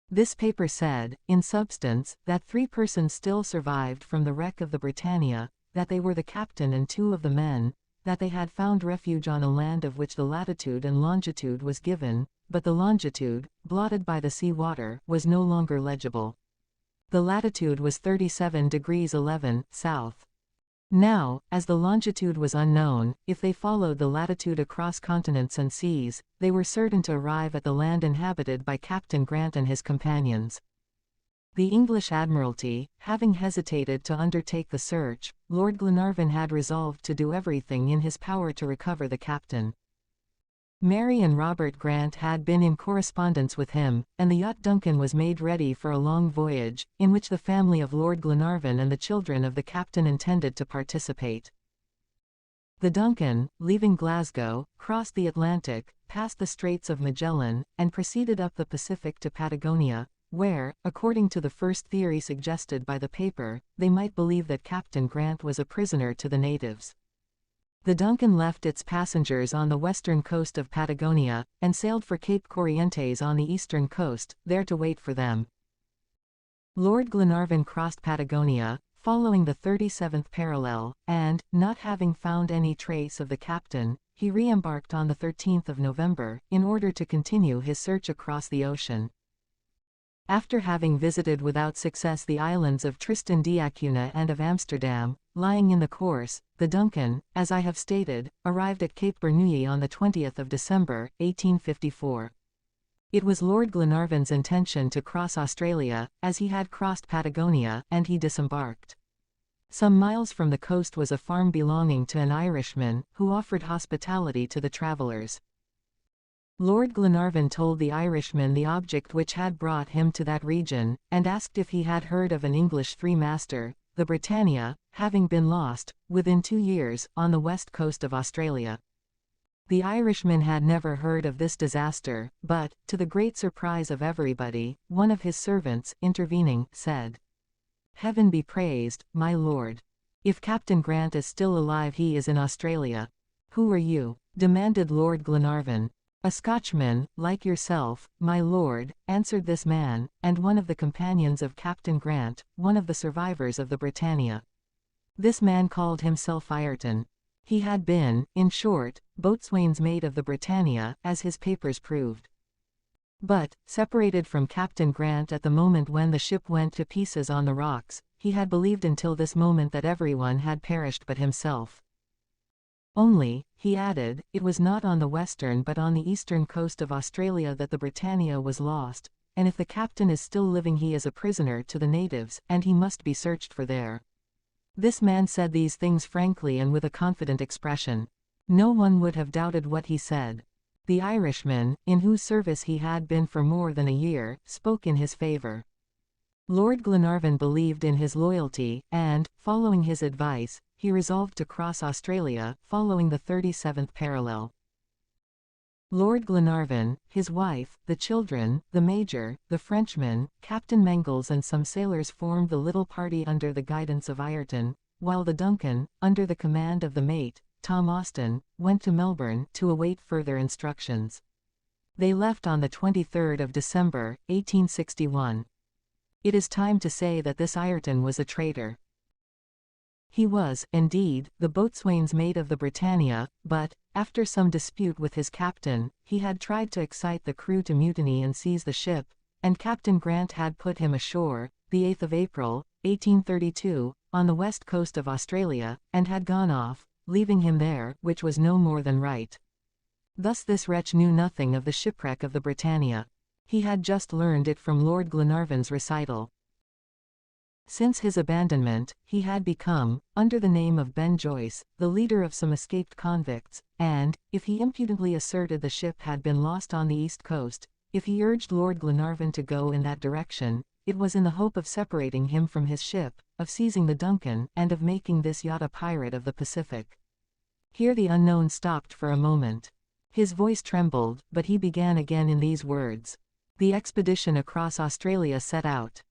This paper said, in substance, that 3 persons still survived from the wreck of the Britannia, that they were the captain and 2 of the men, that they had found refuge on a land of which the latitude and longitude was given, but the longitude, blotted by the sea water, was no longer legible. The latitude was 37 degrees 11 south. Now, as the longitude was unknown, if they followed the latitude across continents and seas, they were certain to arrive at the land inhabited by Captain Grant and his companions. The English Admiralty, having hesitated to undertake the search, Lord Glenarvan had resolved to do everything in his power to recover the captain. Mary and Robert Grant had been in correspondence with him, and the yacht Duncan was made ready for a long voyage, in which the family of Lord Glenarvan and the children of the captain intended to participate. The Duncan, leaving Glasgow, crossed the Atlantic, passed the Straits of Magellan, and proceeded up the Pacific to Patagonia, where, according to the first theory suggested by the paper, they might believe that Captain Grant was a prisoner to the natives. The Duncan left its passengers on the western coast of Patagonia, and sailed for Cape Corrientes on the eastern coast, there to wait for them. Lord Glenarvan crossed Patagonia, following the 37th parallel, and, not having found any trace of the captain, he re-embarked on the 13th of November, in order to continue his search across the ocean. After having visited without success the islands of Tristan d'Acunha and of Amsterdam, lying in the course, the Duncan, as I have stated, arrived at Cape Bernouilli on the 20th of December, 1854. It was Lord Glenarvan's intention to cross Australia, as he had crossed Patagonia, and he disembarked. Some miles from the coast was a farm belonging to an Irishman, who offered hospitality to the travelers. Lord Glenarvan told the Irishman the object which had brought him to that region, and asked if he had heard of an English three-master, the Britannia, having been lost, within 2 years, on the west coast of Australia. The Irishman had never heard of this disaster, but, to the great surprise of everybody, one of his servants, intervening, said, "Heaven be praised, my lord. If Captain Grant is still alive he is in Australia." "Who are you?" demanded Lord Glenarvan. "A Scotchman, like yourself, my lord," answered this man, and one of the companions of Captain Grant, one of the survivors of the Britannia. This man called himself Ayrton. He had been, in short, boatswain's mate of the Britannia, as his papers proved. But, separated from Captain Grant at the moment when the ship went to pieces on the rocks, he had believed until this moment that everyone had perished but himself. Only, he added, it was not on the western but on the eastern coast of Australia that the Britannia was lost, and if the captain is still living he is a prisoner to the natives, and he must be searched for there. This man said these things frankly and with a confident expression. No one would have doubted what he said. The Irishman, in whose service he had been for more than a year, spoke in his favor. Lord Glenarvan believed in his loyalty, and, following his advice, he resolved to cross Australia, following the 37th parallel. Lord Glenarvan, his wife, the children, the Major, the Frenchman, Captain Mangles and some sailors formed the little party under the guidance of Ayrton, while the Duncan, under the command of the mate, Tom Austin, went to Melbourne to await further instructions. They left on the 23rd of December, 1861. It is time to say that this Ayrton was a traitor. He was, indeed, the boatswain's mate of the Britannia, but, after some dispute with his captain, he had tried to excite the crew to mutiny and seize the ship, and Captain Grant had put him ashore, the 8th of April, 1832, on the west coast of Australia, and had gone off, leaving him there, which was no more than right. Thus this wretch knew nothing of the shipwreck of the Britannia. He had just learned it from Lord Glenarvan's recital. Since his abandonment, he had become, under the name of Ben Joyce, the leader of some escaped convicts, and, if he impudently asserted the ship had been lost on the east coast, if he urged Lord Glenarvan to go in that direction, it was in the hope of separating him from his ship, of seizing the Duncan, and of making this yacht a pirate of the Pacific. Here the unknown stopped for a moment. His voice trembled, but he began again in these words. The expedition across Australia set out.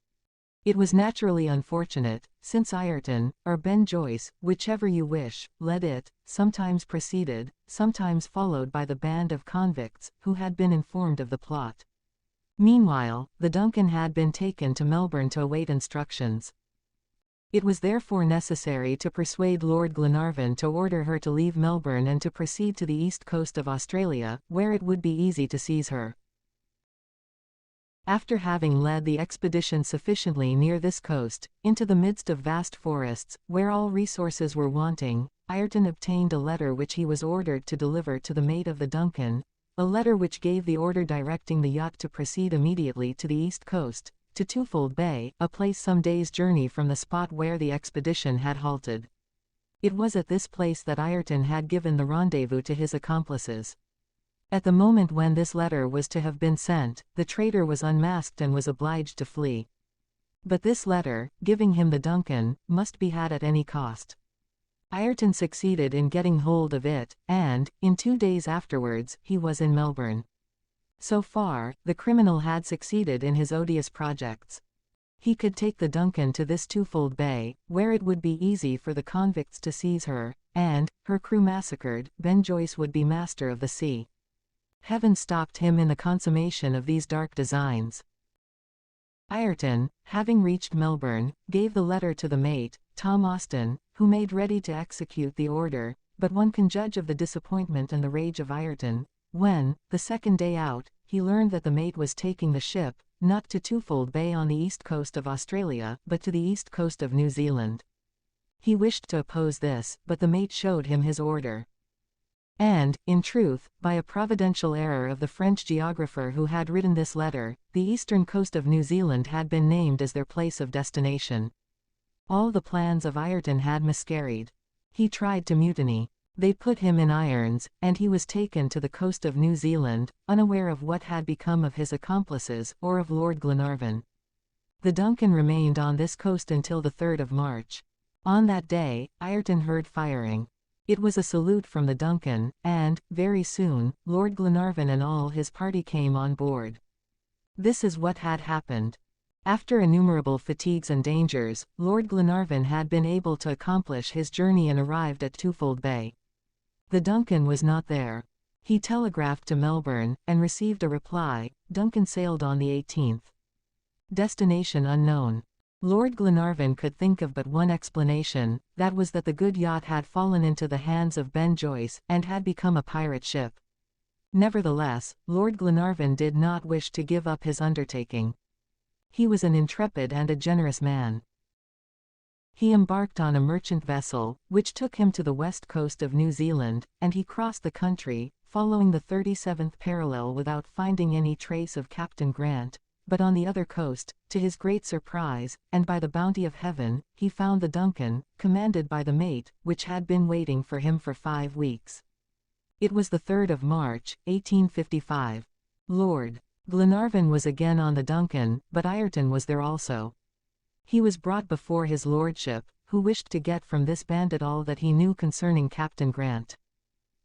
It was naturally unfortunate, since Ayrton, or Ben Joyce, whichever you wish, led it, sometimes preceded, sometimes followed by the band of convicts, who had been informed of the plot. Meanwhile, the Duncan had been taken to Melbourne to await instructions. It was therefore necessary to persuade Lord Glenarvan to order her to leave Melbourne and to proceed to the east coast of Australia, where it would be easy to seize her. After having led the expedition sufficiently near this coast, into the midst of vast forests, where all resources were wanting, Ayrton obtained a letter which he was ordered to deliver to the mate of the Duncan, a letter which gave the order directing the yacht to proceed immediately to the east coast, to Twofold Bay, a place some days' journey from the spot where the expedition had halted. It was at this place that Ayrton had given the rendezvous to his accomplices. At the moment when this letter was to have been sent, the traitor was unmasked and was obliged to flee. But this letter, giving him the Duncan, must be had at any cost. Ayrton succeeded in getting hold of it, and, in 2 days afterwards, he was in Melbourne. So far, the criminal had succeeded in his odious projects. He could take the Duncan to this Twofold Bay, where it would be easy for the convicts to seize her, and, her crew massacred, Ben Joyce would be master of the sea. Heaven stopped him in the consummation of these dark designs. Ayrton, having reached Melbourne, gave the letter to the mate, Tom Austin, who made ready to execute the order, but one can judge of the disappointment and the rage of Ayrton, when, the second day out, he learned that the mate was taking the ship, not to Twofold Bay on the east coast of Australia, but to the east coast of New Zealand. He wished to oppose this, but the mate showed him his order. And, in truth, by a providential error of the French geographer who had written this letter, the eastern coast of New Zealand had been named as their place of destination. All the plans of Ayrton had miscarried. He tried to mutiny. They put him in irons, and he was taken to the coast of New Zealand, unaware of what had become of his accomplices, or of Lord Glenarvan. The Duncan remained on this coast until the 3rd of March. On that day, Ayrton heard firing. It was a salute from the Duncan, and, very soon, Lord Glenarvan and all his party came on board. This is what had happened. After innumerable fatigues and dangers, Lord Glenarvan had been able to accomplish his journey and arrived at Twofold Bay. The Duncan was not there. He telegraphed to Melbourne, and received a reply. Duncan sailed on the 18th. Destination unknown. Lord Glenarvan could think of but one explanation, that was that the good yacht had fallen into the hands of Ben Joyce, and had become a pirate ship. Nevertheless, Lord Glenarvan did not wish to give up his undertaking. He was an intrepid and a generous man. He embarked on a merchant vessel, which took him to the west coast of New Zealand, and he crossed the country, following the 37th parallel without finding any trace of Captain Grant, but on the other coast, to his great surprise, and by the bounty of heaven, he found the Duncan, commanded by the mate, which had been waiting for him for 5 weeks. It was the 3rd of March, 1855. Lord Glenarvan was again on the Duncan, but Ayrton was there also. He was brought before his lordship, who wished to get from this bandit all that he knew concerning Captain Grant.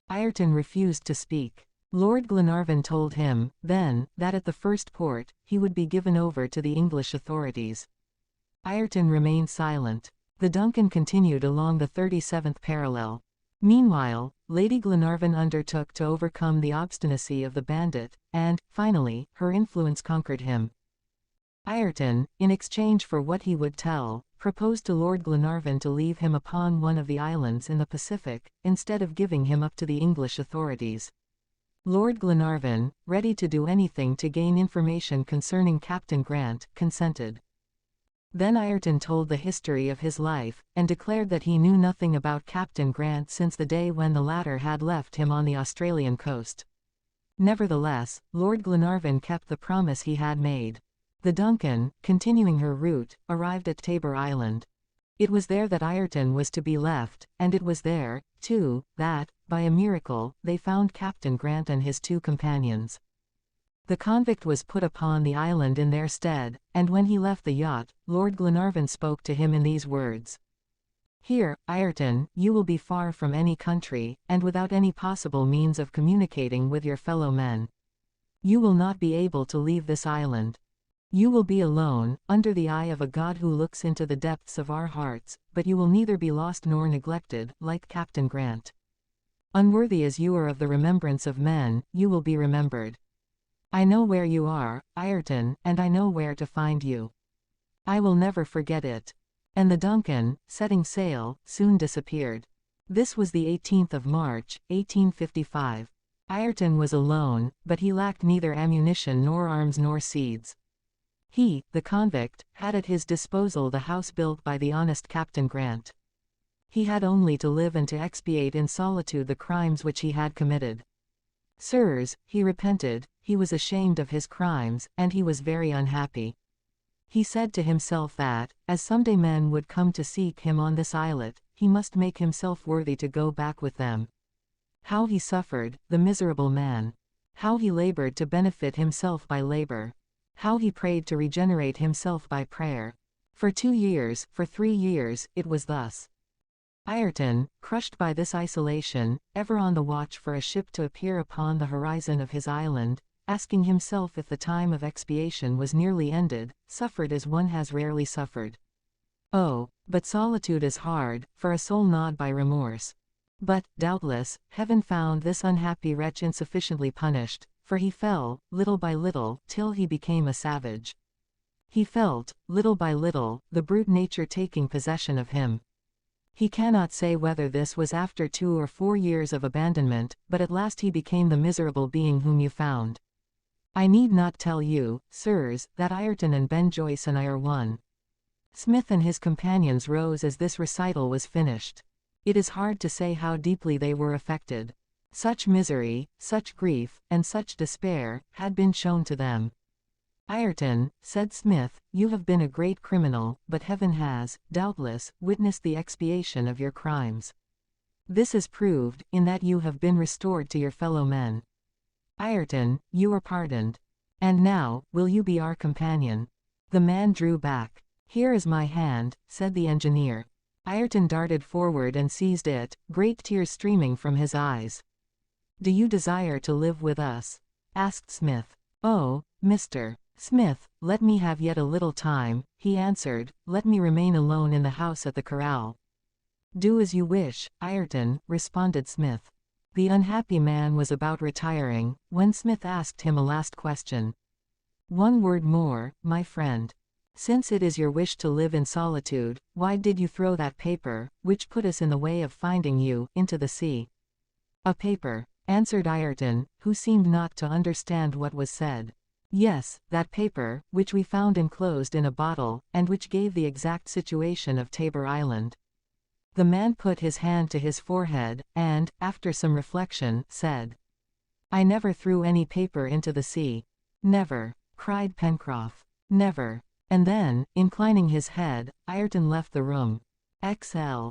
Ayrton refused to speak. Lord Glenarvan told him, then, that at the first port, he would be given over to the English authorities. Ayrton remained silent. The Duncan continued along the 37th parallel. Meanwhile, Lady Glenarvan undertook to overcome the obstinacy of the bandit, and, finally, her influence conquered him. Ayrton, in exchange for what he would tell, proposed to Lord Glenarvan to leave him upon one of the islands in the Pacific, instead of giving him up to the English authorities. Lord Glenarvan, ready to do anything to gain information concerning Captain Grant, consented. Then Ayrton told the history of his life, and declared that he knew nothing about Captain Grant since the day when the latter had left him on the Australian coast. Nevertheless, Lord Glenarvan kept the promise he had made. The Duncan, continuing her route, arrived at Tabor Island. It was there that Ayrton was to be left, and it was there, too, that, by a miracle, they found Captain Grant and his 2 companions. The convict was put upon the island in their stead, and when he left the yacht, Lord Glenarvan spoke to him in these words. Here, Ayrton, you will be far from any country, and without any possible means of communicating with your fellow men. You will not be able to leave this island. You will be alone, under the eye of a God who looks into the depths of our hearts, but you will neither be lost nor neglected, like Captain Grant. Unworthy as you are of the remembrance of men, you will be remembered. I know where you are, Ayrton, and I know where to find you. I will never forget it. and the Duncan, setting sail, soon disappeared. This was the 18th of March, 1855. Ayrton was alone, but he lacked neither ammunition nor arms nor seeds. He, the convict, had at his disposal the house built by the honest Captain Grant. He had only to live and to expiate in solitude the crimes which he had committed. Sirs, he repented, he was ashamed of his crimes, and he was very unhappy. He said to himself that, as someday men would come to seek him on this islet, he must make himself worthy to go back with them. How he suffered, the miserable man! How he labored to benefit himself by labor! How he prayed to regenerate himself by prayer! For 2 years, for 3 years, it was thus. Ayrton, crushed by this isolation, ever on the watch for a ship to appear upon the horizon of his island, asking himself if the time of expiation was nearly ended, suffered as one has rarely suffered. Oh, but solitude is hard, for a soul gnawed by remorse. But, doubtless, heaven found this unhappy wretch insufficiently punished, for he fell, little by little, till he became a savage. He felt, little by little, the brute nature taking possession of him. He cannot say whether this was after 2 or 4 years of abandonment, but at last he became the miserable being whom you found. I need not tell you, sirs, that Ayrton and Ben Joyce and I are one. Smith and his companions rose as this recital was finished. It is hard to say how deeply they were affected. Such misery, such grief, and such despair, had been shown to them. Ayrton, said Smith, you have been a great criminal, but heaven has, doubtless, witnessed the expiation of your crimes. This is proved, in that you have been restored to your fellow men. Ayrton, you are pardoned. And now, will you be our companion? The man drew back. Here is my hand, said the engineer. Ayrton darted forward and seized it, great tears streaming from his eyes. Do you desire to live with us? Asked Smith. Oh, Mr. Smith, let me have yet a little time, he answered, let me remain alone in the house at the corral. Do as you wish, Ayrton, responded Smith. The unhappy man was about retiring, when Smith asked him a last question. One word more, my friend. Since it is your wish to live in solitude, why did you throw that paper, which put us in the way of finding you, into the sea? A paper, answered Ayrton, who seemed not to understand what was said. Yes, that paper, which we found enclosed in a bottle, and which gave the exact situation of Tabor Island. The man put his hand to his forehead, and, after some reflection, said, I never threw any paper into the sea. Never, cried Pencroff. Never. And then, inclining his head, Ayrton left the room. XL.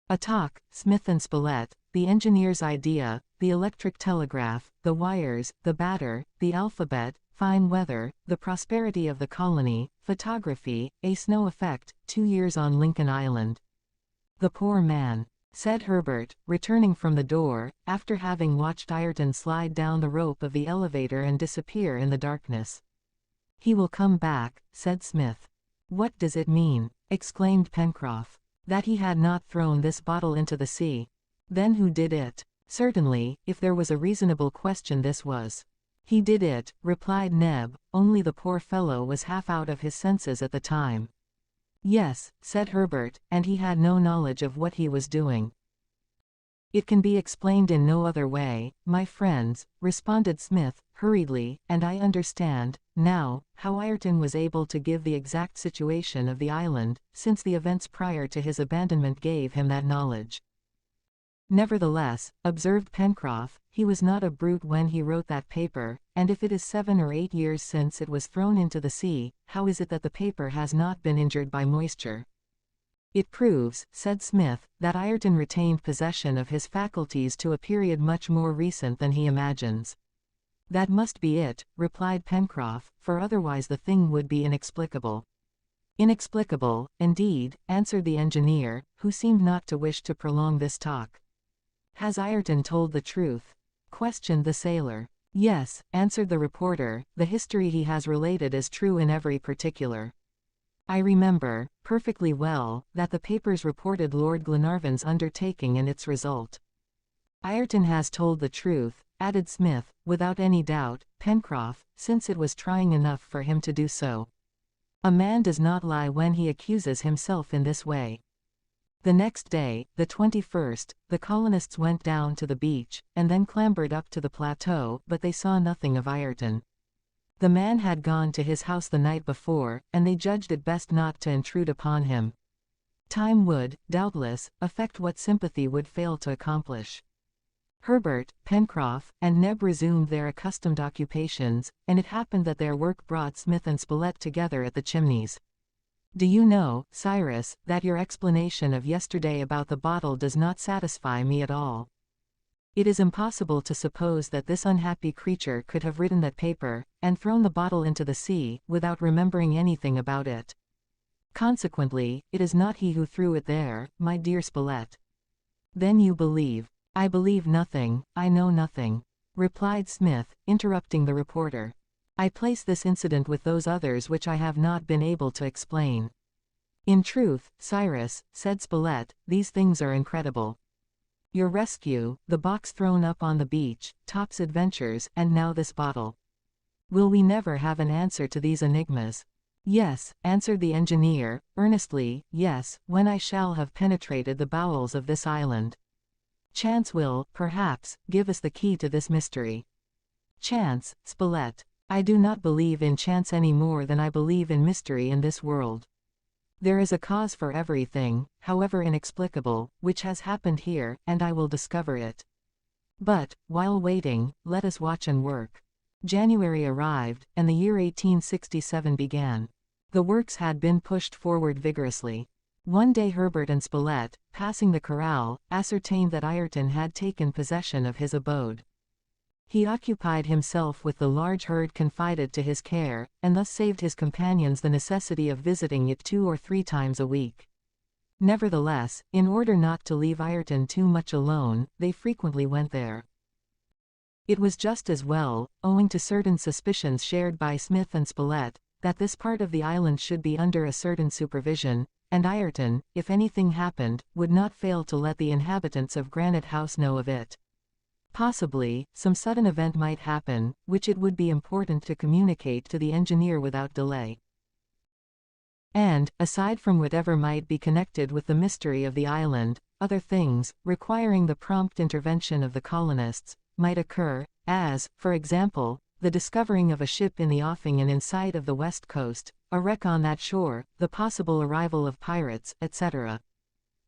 A talk, Smith and Spilett, the engineer's idea, the electric telegraph, the wires, the batter, the alphabet, fine weather, the prosperity of the colony, photography, a snow effect, 2 years on Lincoln Island. The poor man, said Herbert, returning from the door, after having watched Ayrton slide down the rope of the elevator and disappear in the darkness. He will come back, said Smith. What does it mean? Exclaimed Pencroff. That he had not thrown this bottle into the sea. Then who did it? Certainly, if there was a reasonable question this was. He did it, replied Neb, only the poor fellow was half out of his senses at the time. Yes, said Herbert, and he had no knowledge of what he was doing. It can be explained in no other way, my friends, responded Smith, hurriedly, and I understand, now, how Ayrton was able to give the exact situation of the island, since the events prior to his abandonment gave him that knowledge. Nevertheless, observed Pencroff, he was not a brute when he wrote that paper, and if it is 7 or 8 years since it was thrown into the sea, how is it that the paper has not been injured by moisture? It proves, said Smith, that Ayrton retained possession of his faculties to a period much more recent than he imagines. That must be it, replied Pencroff, for otherwise the thing would be inexplicable. Inexplicable, indeed, answered the engineer, who seemed not to wish to prolong this talk. Has Ayrton told the truth? Questioned the sailor. Yes, answered the reporter, the history he has related is true in every particular. I remember, perfectly well, that the papers reported Lord Glenarvan's undertaking and its result. Ayrton has told the truth, added Smith, without any doubt, Pencroff, since it was trying enough for him to do so. A man does not lie when he accuses himself in this way. The next day, the 21st, the colonists went down to the beach, and then clambered up to the plateau, but they saw nothing of Ayrton. The man had gone to his house the night before, and they judged it best not to intrude upon him. Time would, doubtless, effect what sympathy would fail to accomplish. Herbert, Pencroff, and Neb resumed their accustomed occupations, and it happened that their work brought Smith and Spilett together at the Chimneys. "Do you know, Cyrus, that your explanation of yesterday about the bottle does not satisfy me at all? It is impossible to suppose that this unhappy creature could have written that paper, and thrown the bottle into the sea, without remembering anything about it. Consequently, it is not he who threw it there, my dear Spilett." "Then you believe—" "I believe nothing, I know nothing," replied Smith, interrupting the reporter. "I place this incident with those others which I have not been able to explain." "In truth, Cyrus," said Spilett, "these things are incredible. Your rescue, the box thrown up on the beach, Top's adventures, and now this bottle. Will we never have an answer to these enigmas?" "Yes," answered the engineer, earnestly, "yes, when I shall have penetrated the bowels of this island. Chance will, perhaps, give us the key to this mystery." "Chance, Spilett? I do not believe in chance any more than I believe in mystery in this world. There is a cause for everything, however inexplicable, which has happened here, and I will discover it. But, while waiting, let us watch and work." January arrived, and the year 1867 began. The works had been pushed forward vigorously. One day Herbert and Spilett, passing the corral, ascertained that Ayrton had taken possession of his abode. He occupied himself with the large herd confided to his care, and thus saved his companions the necessity of visiting it 2 or 3 times a week. Nevertheless, in order not to leave Ayrton too much alone, they frequently went there. It was just as well, owing to certain suspicions shared by Smith and Spilett, that this part of the island should be under a certain supervision, and Ayrton, if anything happened, would not fail to let the inhabitants of Granite House know of it. Possibly, some sudden event might happen, which it would be important to communicate to the engineer without delay. And, aside from whatever might be connected with the mystery of the island, other things, requiring the prompt intervention of the colonists, might occur, as, for example, the discovering of a ship in the offing and in sight of the west coast, a wreck on that shore, the possible arrival of pirates, etc.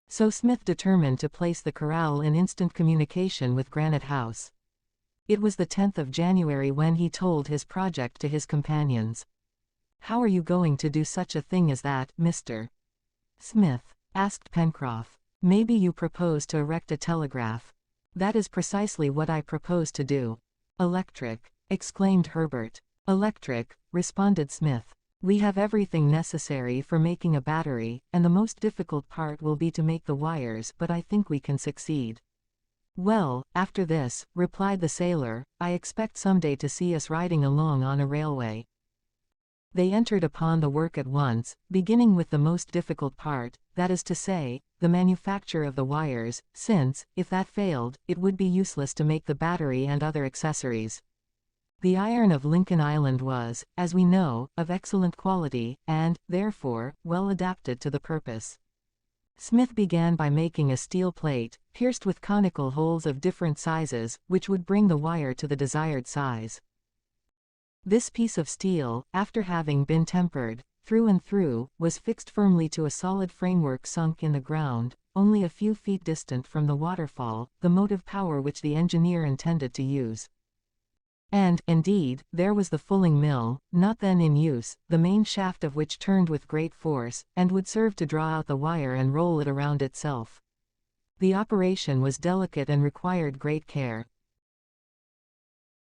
So Smith determined to place the corral in instant communication with Granite House. It was the 10th of January when he told his project to his companions. "How are you going to do such a thing as that, Mr. Smith?" asked Pencroff. "Maybe you propose to erect a telegraph." "That is precisely what I propose to do." "Electric!" exclaimed Herbert. "Electric," responded Smith. "We have everything necessary for making a battery, and the most difficult part will be to make the wires, but I think we can succeed." "Well, after this," replied the sailor, "I expect someday to see us riding along on a railway." They entered upon the work at once, beginning with the most difficult part, that is to say, the manufacture of the wires, since, if that failed, it would be useless to make the battery and other accessories. The iron of Lincoln Island was, as we know, of excellent quality, and, therefore, well adapted to the purpose. Smith began by making a steel plate, pierced with conical holes of different sizes, which would bring the wire to the desired size. This piece of steel, after having been tempered, through and through, was fixed firmly to a solid framework sunk in the ground, only a few feet distant from the waterfall, the motive power which the engineer intended to use. And, indeed, there was the fulling mill, not then in use, the main shaft of which turned with great force, and would serve to draw out the wire and roll it around itself. The operation was delicate and required great care.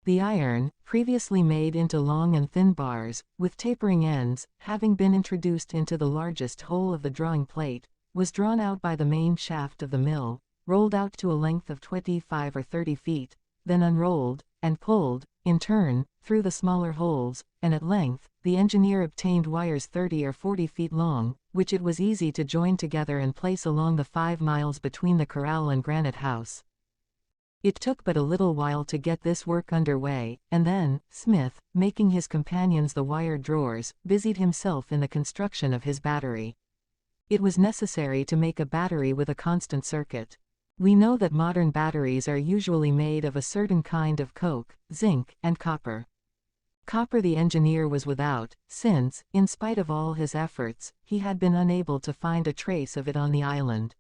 The iron, previously made into long and thin bars, with tapering ends, having been introduced into the largest hole of the drawing plate, was drawn out by the main shaft of the mill, rolled out to a length of 25 or 30 feet, then unrolled, and pulled, in turn, through the smaller holes, and at length, the engineer obtained wires 30 or 40 feet long, which it was easy to join together and place along the 5 miles between the corral and Granite House. It took but a little while to get this work underway, and then, Smith, making his companions the wire drawers, busied himself in the construction of his battery. It was necessary to make a battery with a constant circuit. We know that modern batteries are usually made of a certain kind of coke, zinc, and copper. Copper the engineer was without, since, in spite of all his efforts, he had been unable to find a trace of it on the island.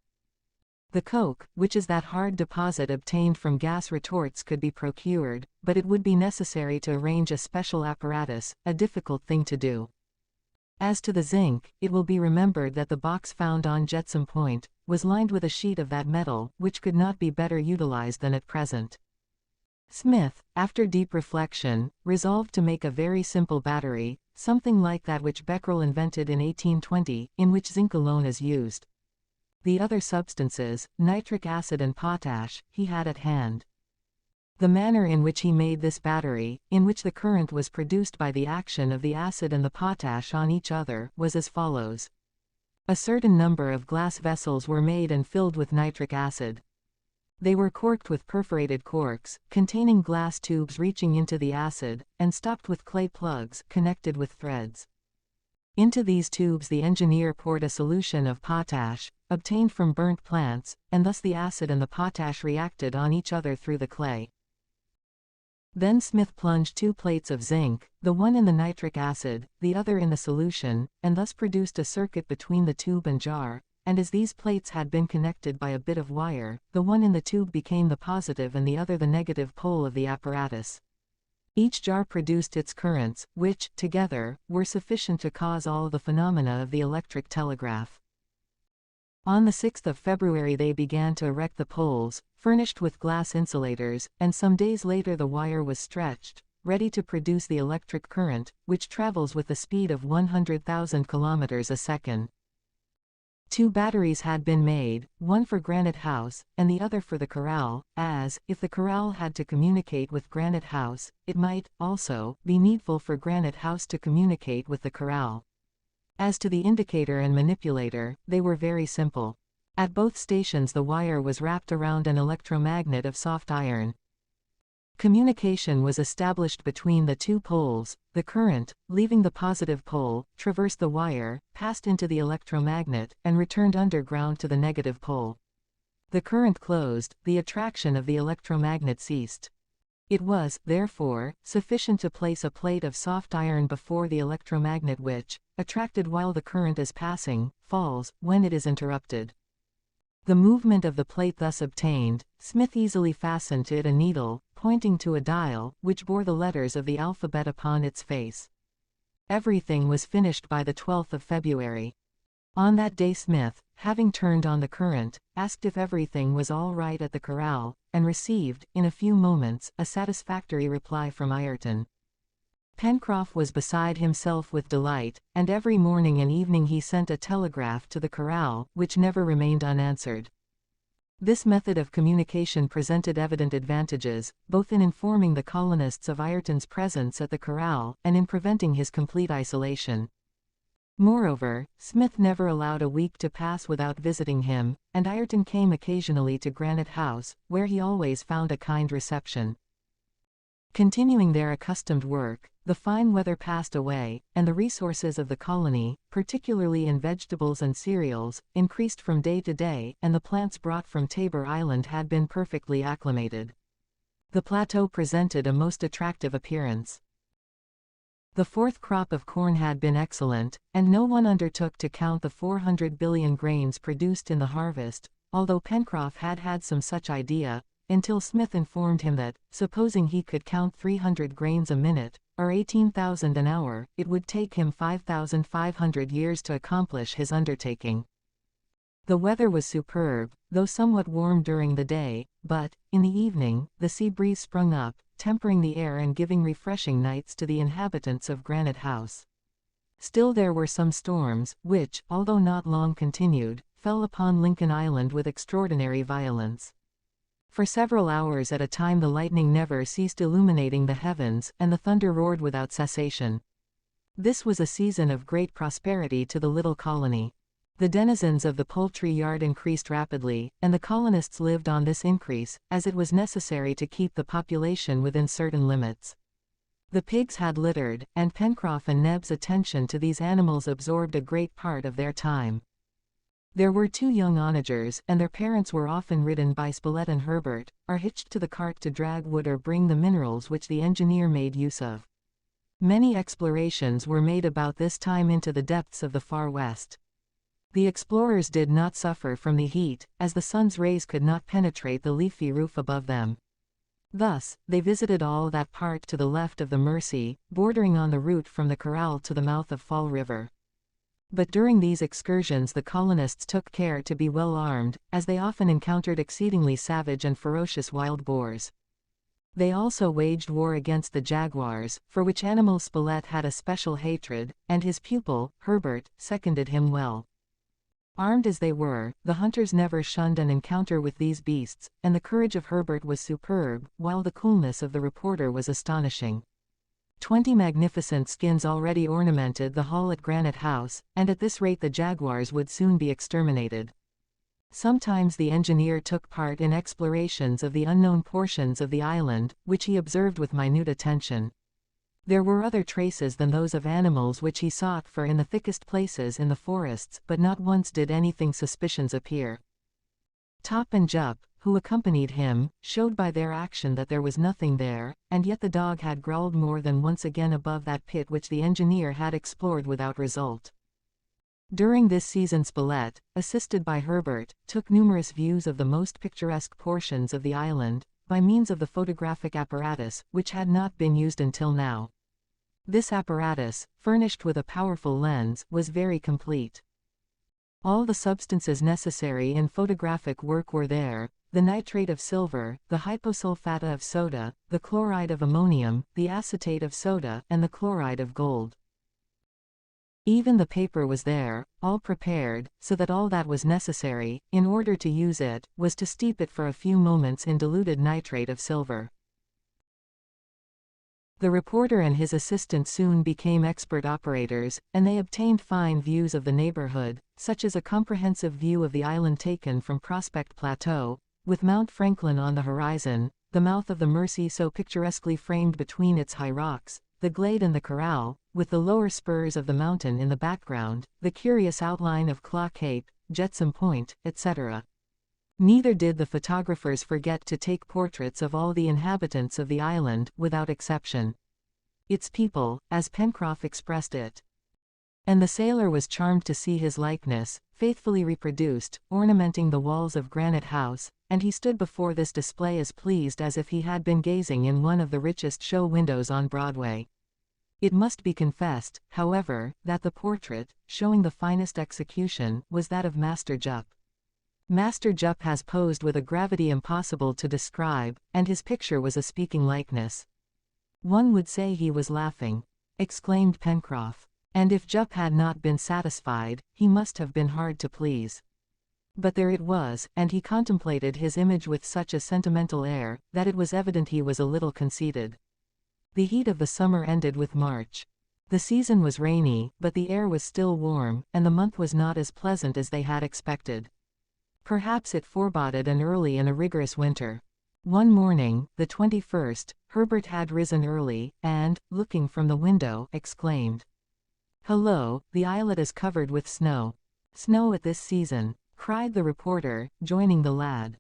The coke, which is that hard deposit obtained from gas retorts, could be procured, but it would be necessary to arrange a special apparatus, a difficult thing to do. As to the zinc, it will be remembered that the box found on Jetsam Point was lined with a sheet of that metal, which could not be better utilized than at present. Smith, after deep reflection, resolved to make a very simple battery, something like that which Becquerel invented in 1820, in which zinc alone is used. The other substances, nitric acid and potash, he had at hand. The manner in which he made this battery, in which the current was produced by the action of the acid and the potash on each other, was as follows. A certain number of glass vessels were made and filled with nitric acid. They were corked with perforated corks, containing glass tubes reaching into the acid, and stopped with clay plugs, connected with threads. Into these tubes the engineer poured a solution of potash, obtained from burnt plants, and thus the acid and the potash reacted on each other through the clay. Then Smith plunged 2 plates of zinc, the one in the nitric acid, the other in the solution, and thus produced a circuit between the tube and jar, and as these plates had been connected by a bit of wire, the one in the tube became the positive and the other the negative pole of the apparatus. Each jar produced its currents, which, together, were sufficient to cause all the phenomena of the electric telegraph. On the 6th of February they began to erect the poles, furnished with glass insulators, and some days later the wire was stretched, ready to produce the electric current, which travels with the speed of 100,000 kilometers a second. 2 batteries had been made, one for Granite House, and the other for the corral, as, if the corral had to communicate with Granite House, it might, also, be needful for Granite House to communicate with the corral. As to the indicator and manipulator, they were very simple. At both stations the wire was wrapped around an electromagnet of soft iron. Communication was established between the 2 poles. The current, leaving the positive pole, traversed the wire, passed into the electromagnet, and returned underground to the negative pole. The current closed, the attraction of the electromagnet ceased. It was, therefore, sufficient to place a plate of soft iron before the electromagnet which, attracted while the current is passing, falls, when it is interrupted. The movement of the plate thus obtained, Smith easily fastened to it a needle, pointing to a dial, which bore the letters of the alphabet upon its face. Everything was finished by the 12th of February. On that day Smith, having turned on the current, asked if everything was all right at the corral, and received, in a few moments, a satisfactory reply from Ayrton. Pencroff was beside himself with delight, and every morning and evening he sent a telegraph to the corral, which never remained unanswered. This method of communication presented evident advantages, both in informing the colonists of Ayrton's presence at the corral, and in preventing his complete isolation. Moreover, Smith never allowed a week to pass without visiting him, and Ayrton came occasionally to Granite House, where he always found a kind reception. Continuing their accustomed work, the fine weather passed away, and the resources of the colony, particularly in vegetables and cereals, increased from day to day, and the plants brought from Tabor Island had been perfectly acclimated. The plateau presented a most attractive appearance. The 4th crop of corn had been excellent, and no one undertook to count the 400 billion grains produced in the harvest, although Pencroff had had some such idea, until Smith informed him that, supposing he could count 300 grains a minute, or 18,000 an hour, it would take him 5,500 years to accomplish his undertaking. The weather was superb, though somewhat warm during the day, but, in the evening, the sea breeze sprung up, tempering the air and giving refreshing nights to the inhabitants of Granite House. Still there were some storms, which, although not long continued, fell upon Lincoln Island with extraordinary violence. For several hours at a time the lightning never ceased illuminating the heavens, and the thunder roared without cessation. This was a season of great prosperity to the little colony. The denizens of the poultry yard increased rapidly, and the colonists lived on this increase, as it was necessary to keep the population within certain limits. The pigs had littered, and Pencroff and Neb's attention to these animals absorbed a great part of their time. There were 2 young onagers, and their parents were often ridden by Spilett and Herbert, or hitched to the cart to drag wood or bring the minerals which the engineer made use of. Many explorations were made about this time into the depths of the far west. The explorers did not suffer from the heat, as the sun's rays could not penetrate the leafy roof above them. Thus, they visited all that part to the left of the Mersey, bordering on the route from the corral to the mouth of Fall River. But during these excursions the colonists took care to be well armed, as they often encountered exceedingly savage and ferocious wild boars. They also waged war against the jaguars, for which animal Spilett had a special hatred, and his pupil, Herbert, seconded him well. Armed as they were, the hunters never shunned an encounter with these beasts, and the courage of Herbert was superb, while the coolness of the reporter was astonishing. 20 magnificent skins already ornamented the hall at Granite House, and at this rate the jaguars would soon be exterminated. Sometimes the engineer took part in explorations of the unknown portions of the island, which he observed with minute attention. There were other traces than those of animals which he sought for in the thickest places in the forests, but not once did anything suspicious appear. Top and Jup, who accompanied him, showed by their action that there was nothing there, and yet the dog had growled more than once again above that pit which the engineer had explored without result. During this season Spilett, assisted by Herbert, took numerous views of the most picturesque portions of the island, by means of the photographic apparatus, which had not been used until now. This apparatus, furnished with a powerful lens, was very complete. All the substances necessary in photographic work were there: the nitrate of silver, the hyposulfata of soda, the chloride of ammonium, the acetate of soda, and the chloride of gold. Even the paper was there, all prepared, so that all that was necessary, in order to use it, was to steep it for a few moments in diluted nitrate of silver. The reporter and his assistant soon became expert operators, and they obtained fine views of the neighborhood, such as a comprehensive view of the island taken from Prospect Plateau, with Mount Franklin on the horizon, the mouth of the Mersey so picturesquely framed between its high rocks, the glade and the corral, with the lower spurs of the mountain in the background, the curious outline of Claw Cape, Jetsam Point, etc. Neither did the photographers forget to take portraits of all the inhabitants of the island, without exception. Its people, as Pencroff expressed it. And the sailor was charmed to see his likeness, faithfully reproduced, ornamenting the walls of Granite House, and he stood before this display as pleased as if he had been gazing in one of the richest show windows on Broadway. It must be confessed, however, that the portrait, showing the finest execution, was that of Master Jup. Master Jup has posed with a gravity impossible to describe, and his picture was a speaking likeness. "One would say he was laughing," exclaimed Pencroff. And if Jup had not been satisfied, he must have been hard to please. But there it was, and he contemplated his image with such a sentimental air, that it was evident he was a little conceited. The heat of the summer ended with March. The season was rainy, but the air was still warm, and the month was not as pleasant as they had expected. Perhaps it foreboded an early and a rigorous winter. One morning, the 21st, Herbert had risen early, and, looking from the window, exclaimed, "Hello, the islet is covered with snow." "Snow at this season!" cried the reporter, joining the lad.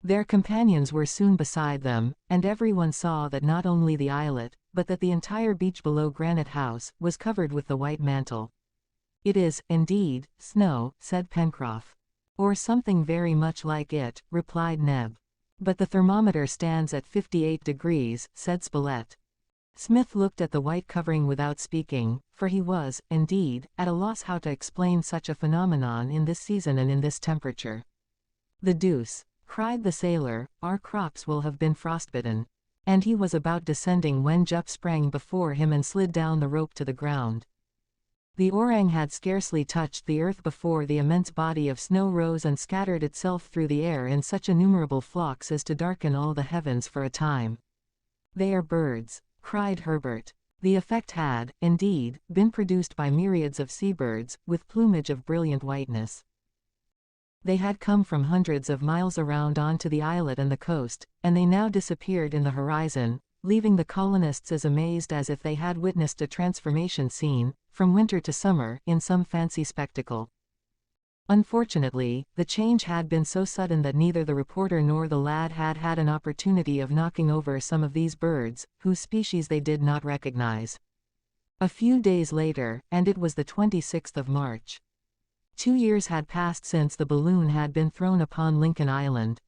Their companions were soon beside them, and everyone saw that not only the islet, but that the entire beach below Granite House, was covered with the white mantle. "It is, indeed, snow," said Pencroff. "Or something very much like it," replied Neb. "But the thermometer stands at 58 degrees, said Spilett. Smith looked at the white covering without speaking, for he was, indeed, at a loss how to explain such a phenomenon in this season and in this temperature. "The deuce!" cried the sailor, "our crops will have been frostbitten." And he was about descending when Jup sprang before him and slid down the rope to the ground. The orang had scarcely touched the earth before the immense body of snow rose and scattered itself through the air in such innumerable flocks as to darken all the heavens for a time. "They are birds," cried Herbert. The effect had, indeed, been produced by myriads of seabirds, with plumage of brilliant whiteness. They had come from hundreds of miles around onto the islet and the coast, and they now disappeared in the horizon, leaving the colonists as amazed as if they had witnessed a transformation scene, from winter to summer, in some fancy spectacle. Unfortunately, the change had been so sudden that neither the reporter nor the lad had had an opportunity of knocking over some of these birds, whose species they did not recognize. A few days later, and it was the 26th of March. 2 years had passed since the balloon had been thrown upon Lincoln Island.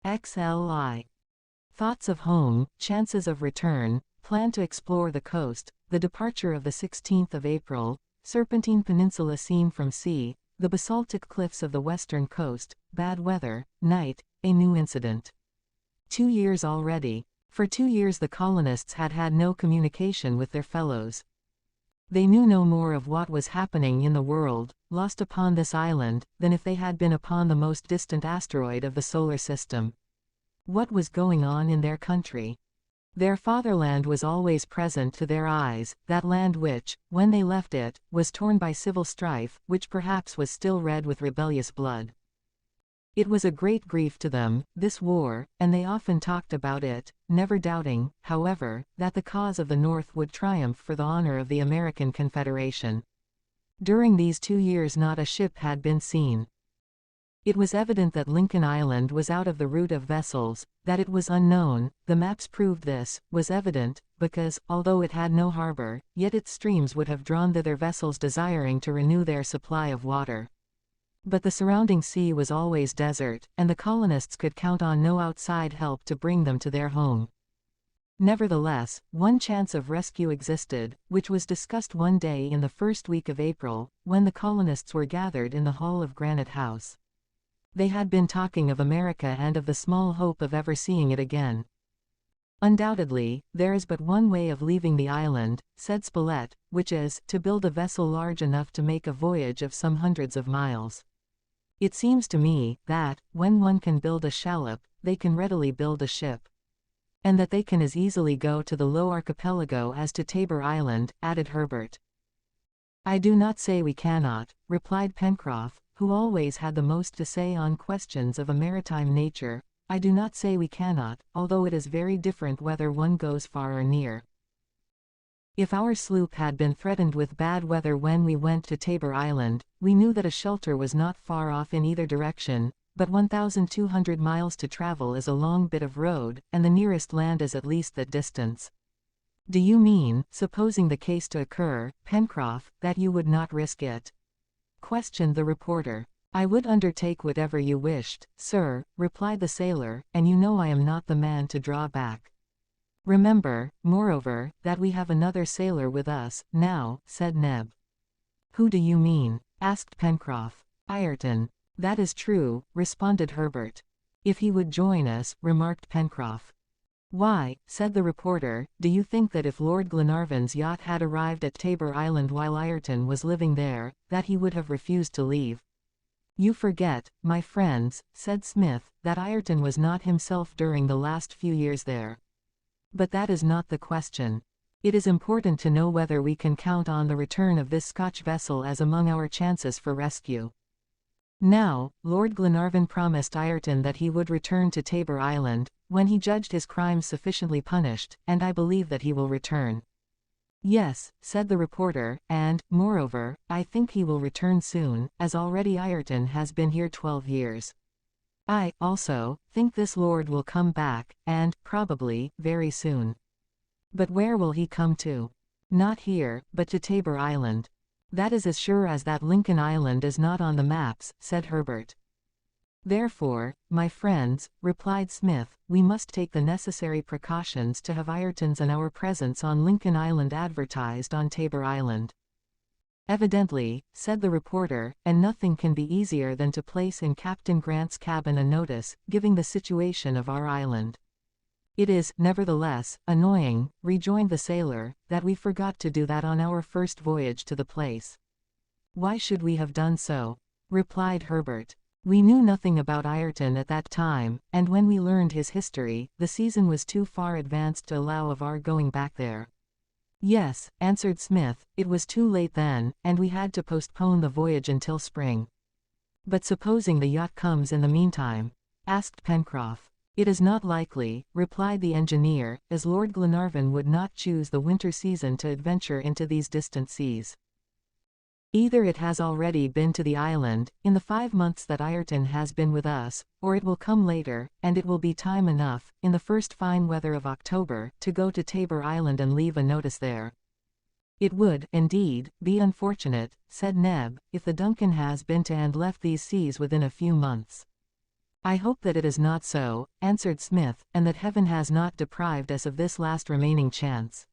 XLI. Thoughts of home, chances of return, plan to explore the coast, the departure of the 16th of April, Serpentine Peninsula seen from sea, the basaltic cliffs of the western coast, bad weather, night, a new incident. 2 years already. For 2 years the colonists had had no communication with their fellows. They knew no more of what was happening in the world, lost upon this island, than if they had been upon the most distant asteroid of the solar system. What was going on in their country? Their fatherland was always present to their eyes, that land which, when they left it, was torn by civil strife, which perhaps was still red with rebellious blood. It was a great grief to them, this war, and they often talked about it, never doubting, however, that the cause of the North would triumph for the honor of the American Confederation. During these 2 years not a ship had been seen. It was evident that Lincoln Island was out of the route of vessels, that it was unknown, the maps proved this, was evident, because, although it had no harbor, yet its streams would have drawn thither vessels desiring to renew their supply of water. But the surrounding sea was always desert, and the colonists could count on no outside help to bring them to their home. Nevertheless, one chance of rescue existed, which was discussed one day in the first week of April, when the colonists were gathered in the hall of Granite House. They had been talking of America and of the small hope of ever seeing it again. Undoubtedly, there is but one way of leaving the island, said Spilett, which is, to build a vessel large enough to make a voyage of some hundreds of miles. It seems to me, that, when one can build a shallop, they can readily build a ship. And that they can as easily go to the Low Archipelago as to Tabor Island, added Herbert. I do not say we cannot, replied Pencroff, who always had the most to say on questions of a maritime nature. I do not say we cannot, although it is very different whether one goes far or near. If our sloop had been threatened with bad weather when we went to Tabor Island, we knew that a shelter was not far off in either direction, but 1,200 miles to travel is a long bit of road, and the nearest land is at least that distance. Do you mean, supposing the case to occur, Pencroff, that you would not risk it? Questioned the reporter. I would undertake whatever you wished, sir, replied the sailor, and you know I am not the man to draw back. Remember, moreover, that we have another sailor with us, now, said Neb. Who do you mean? Asked Pencroff. Ayrton. That is true, responded Herbert. If he would join us, remarked Pencroff. Why, said the reporter, do you think that if Lord Glenarvan's yacht had arrived at Tabor Island while Ayrton was living there, that he would have refused to leave? You forget, my friends, said Smith, that Ayrton was not himself during the last few years there. But that is not the question. It is important to know whether we can count on the return of this Scotch vessel as among our chances for rescue. Now, Lord Glenarvan promised Ayrton that he would return to Tabor Island, when he judged his crimes sufficiently punished, and I believe that he will return. Yes, said the reporter, and, moreover, I think he will return soon, as already Ayrton has been here 12 years. I, also, think this lord will come back, and, probably, very soon. But where will he come to? Not here, but to Tabor Island. That is as sure as that Lincoln Island is not on the maps, said Herbert. Therefore, my friends, replied Smith, we must take the necessary precautions to have Ayrton's and our presence on Lincoln Island advertised on Tabor Island. Evidently, said the reporter, and nothing can be easier than to place in Captain Grant's cabin a notice, giving the situation of our island. It is, nevertheless, annoying, rejoined the sailor, that we forgot to do that on our first voyage to the place. Why should we have done so? Replied Herbert. We knew nothing about Ayrton at that time, and when we learned his history, the season was too far advanced to allow of our going back there. Yes, answered Smith, it was too late then, and we had to postpone the voyage until spring. But supposing the yacht comes in the meantime? Asked Pencroff. It is not likely, replied the engineer, as Lord Glenarvan would not choose the winter season to adventure into these distant seas. Either it has already been to the island, in the 5 months that Ayrton has been with us, or it will come later, and it will be time enough, in the first fine weather of October, to go to Tabor Island and leave a notice there. It would, indeed, be unfortunate, said Neb, if the Duncan has been to and left these seas within a few months. I hope that it is not so, answered Smith, and that heaven has not deprived us of this last remaining chance.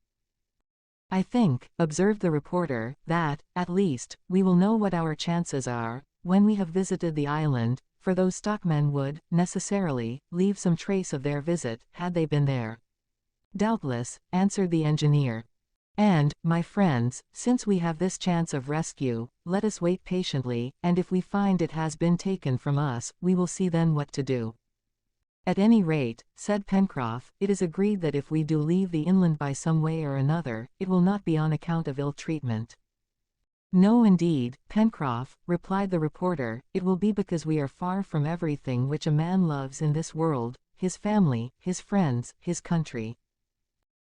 I think, observed the reporter, that, at least, we will know what our chances are, when we have visited the island, for those stockmen would, necessarily, leave some trace of their visit, had they been there. Doubtless, answered the engineer. And, my friends, since we have this chance of rescue, let us wait patiently, and if we find it has been taken from us, we will see then what to do. At any rate, said Pencroff, it is agreed that if we do leave the inland by some way or another, it will not be on account of ill treatment. No indeed, Pencroff, replied the reporter, it will be because we are far from everything which a man loves in this world, his family, his friends, his country.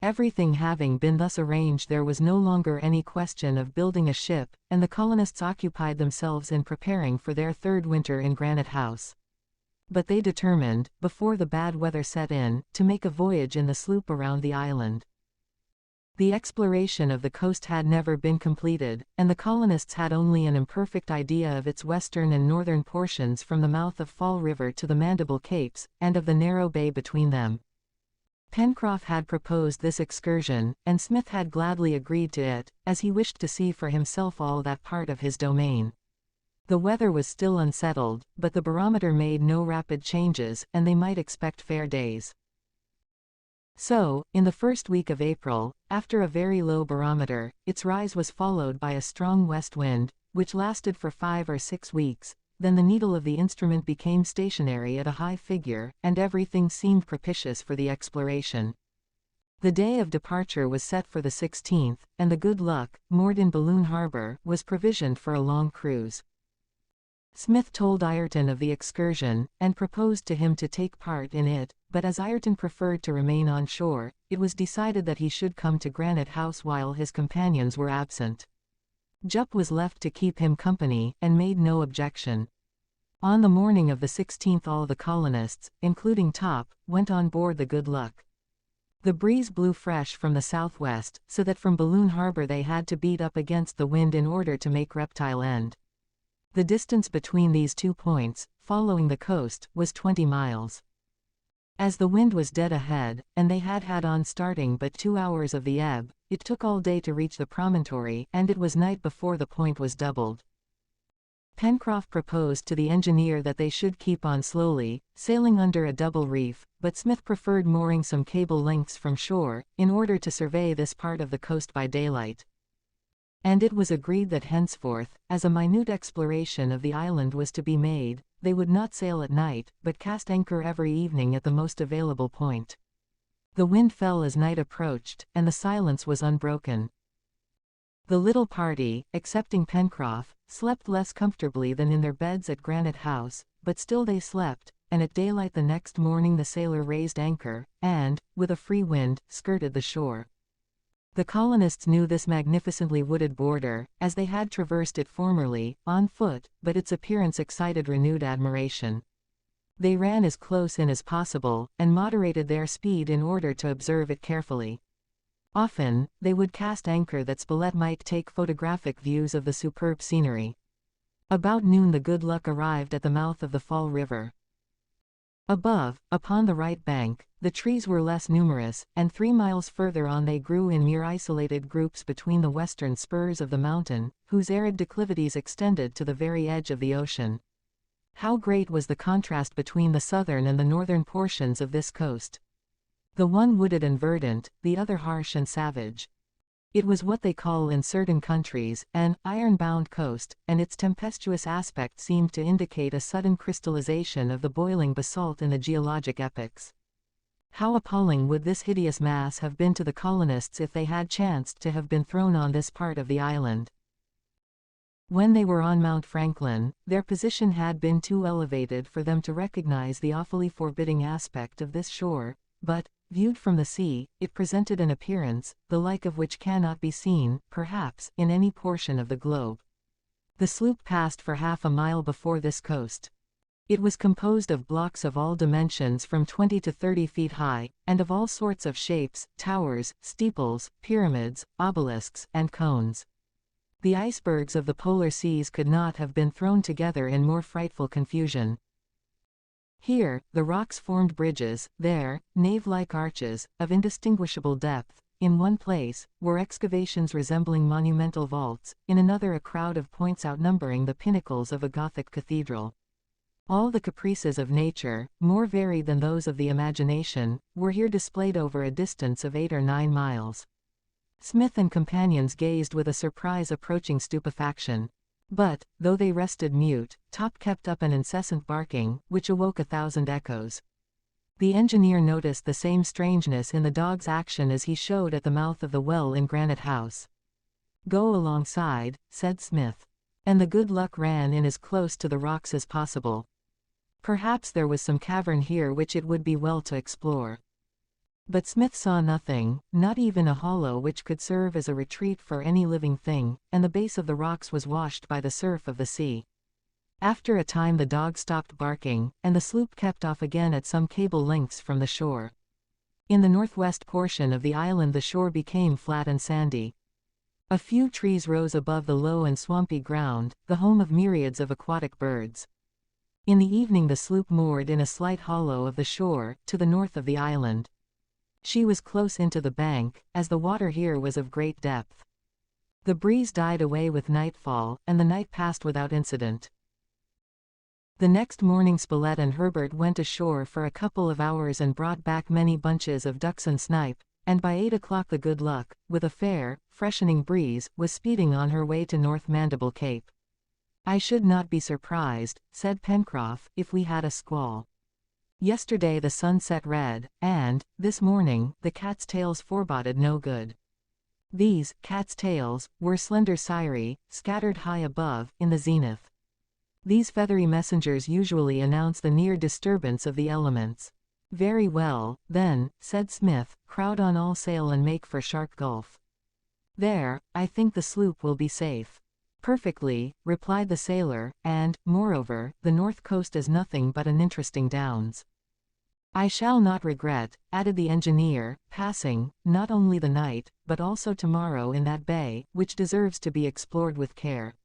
Everything having been thus arranged, there was no longer any question of building a ship, and the colonists occupied themselves in preparing for their third winter in Granite House. But they determined, before the bad weather set in, to make a voyage in the sloop around the island. The exploration of the coast had never been completed, and the colonists had only an imperfect idea of its western and northern portions from the mouth of Fall River to the Mandible Capes, and of the narrow bay between them. Pencroff had proposed this excursion, and Smith had gladly agreed to it, as he wished to see for himself all that part of his domain. The weather was still unsettled, but the barometer made no rapid changes, and they might expect fair days. So, in the first week of April, after a very low barometer, its rise was followed by a strong west wind, which lasted for 5 or 6 weeks. Then the needle of the instrument became stationary at a high figure, and everything seemed propitious for the exploration. The day of departure was set for the 16th, and the Good Luck, moored in Balloon Harbor, was provisioned for a long cruise. Smith told Ayrton of the excursion, and proposed to him to take part in it, but as Ayrton preferred to remain on shore, it was decided that he should come to Granite House while his companions were absent. Jup was left to keep him company, and made no objection. On the morning of the 16th all the colonists, including Top, went on board the Good Luck. The breeze blew fresh from the southwest, so that from Balloon Harbor they had to beat up against the wind in order to make Reptile End. The distance between these 2 points, following the coast, was 20 miles. As the wind was dead ahead, and they had on starting but 2 hours of the ebb, it took all day to reach the promontory, and it was night before the point was doubled. Pencroff proposed to the engineer that they should keep on slowly, sailing under a double reef, but Smith preferred mooring some cable lengths from shore, in order to survey this part of the coast by daylight. And it was agreed that henceforth, as a minute exploration of the island was to be made, they would not sail at night, but cast anchor every evening at the most available point. The wind fell as night approached, and the silence was unbroken. The little party, excepting Pencroff, slept less comfortably than in their beds at Granite House, but still they slept, and at daylight the next morning the sailor raised anchor, and, with a free wind, skirted the shore. The colonists knew this magnificently wooded border, as they had traversed it formerly, on foot, but its appearance excited renewed admiration. They ran as close in as possible, and moderated their speed in order to observe it carefully. Often, they would cast anchor that Spilett might take photographic views of the superb scenery. About noon the Good Luck arrived at the mouth of the Fall River. Above, upon the right bank, the trees were less numerous, and 3 miles further on they grew in mere isolated groups between the western spurs of the mountain, whose arid declivities extended to the very edge of the ocean. How great was the contrast between the southern and the northern portions of this coast! The one wooded and verdant, the other harsh and savage. It was what they call in certain countries an iron-bound coast, and its tempestuous aspect seemed to indicate a sudden crystallization of the boiling basalt in the geologic epochs. How appalling would this hideous mass have been to the colonists if they had chanced to have been thrown on this part of the island. When they were on Mount Franklin, their position had been too elevated for them to recognize the awfully forbidding aspect of this shore, but, viewed from the sea, it presented an appearance, the like of which cannot be seen, perhaps, in any portion of the globe. The sloop passed for half a mile before this coast. It was composed of blocks of all dimensions from 20 to 30 feet high, and of all sorts of shapes, towers, steeples, pyramids, obelisks, and cones. The icebergs of the polar seas could not have been thrown together in more frightful confusion. Here, the rocks formed bridges; there, nave-like arches, of indistinguishable depth; in one place, were excavations resembling monumental vaults; in another a crowd of points outnumbering the pinnacles of a Gothic cathedral. All the caprices of nature, more varied than those of the imagination, were here displayed over a distance of 8 or 9 miles. Smith and companions gazed with a surprise approaching stupefaction. But, though they rested mute, Top kept up an incessant barking, which awoke 1,000 echoes. The engineer noticed the same strangeness in the dog's action as he showed at the mouth of the well in Granite House. "Go alongside," said Smith. And the Good Luck ran in as close to the rocks as possible. Perhaps there was some cavern here which it would be well to explore. But Smith saw nothing, not even a hollow which could serve as a retreat for any living thing, and the base of the rocks was washed by the surf of the sea. After a time the dog stopped barking, and the sloop kept off again at some cable lengths from the shore. In the northwest portion of the island the shore became flat and sandy. A few trees rose above the low and swampy ground, the home of myriads of aquatic birds. In the evening the sloop moored in a slight hollow of the shore, to the north of the island. She was close into the bank, as the water here was of great depth. The breeze died away with nightfall, and the night passed without incident. The next morning Spilett and Herbert went ashore for a couple of hours and brought back many bunches of ducks and snipe, and by 8 o'clock the Good Luck, with a fair, freshening breeze, was speeding on her way to North Mandible Cape. "I should not be surprised," said Pencroff, "if we had a squall. Yesterday the sun set red, and, this morning, the cat's tails foreboded no good." These cat's tails were slender cirri, scattered high above, in the zenith. These feathery messengers usually announce the near disturbance of the elements. "Very well, then," said Smith, "crowd on all sail and make for Shark Gulf. There, I think the sloop will be safe." "Perfectly," replied the sailor, "and, moreover, the north coast is nothing but an interesting downs." "I shall not regret," added the engineer, "passing, not only the night, but also tomorrow in that bay, which deserves to be explored with care."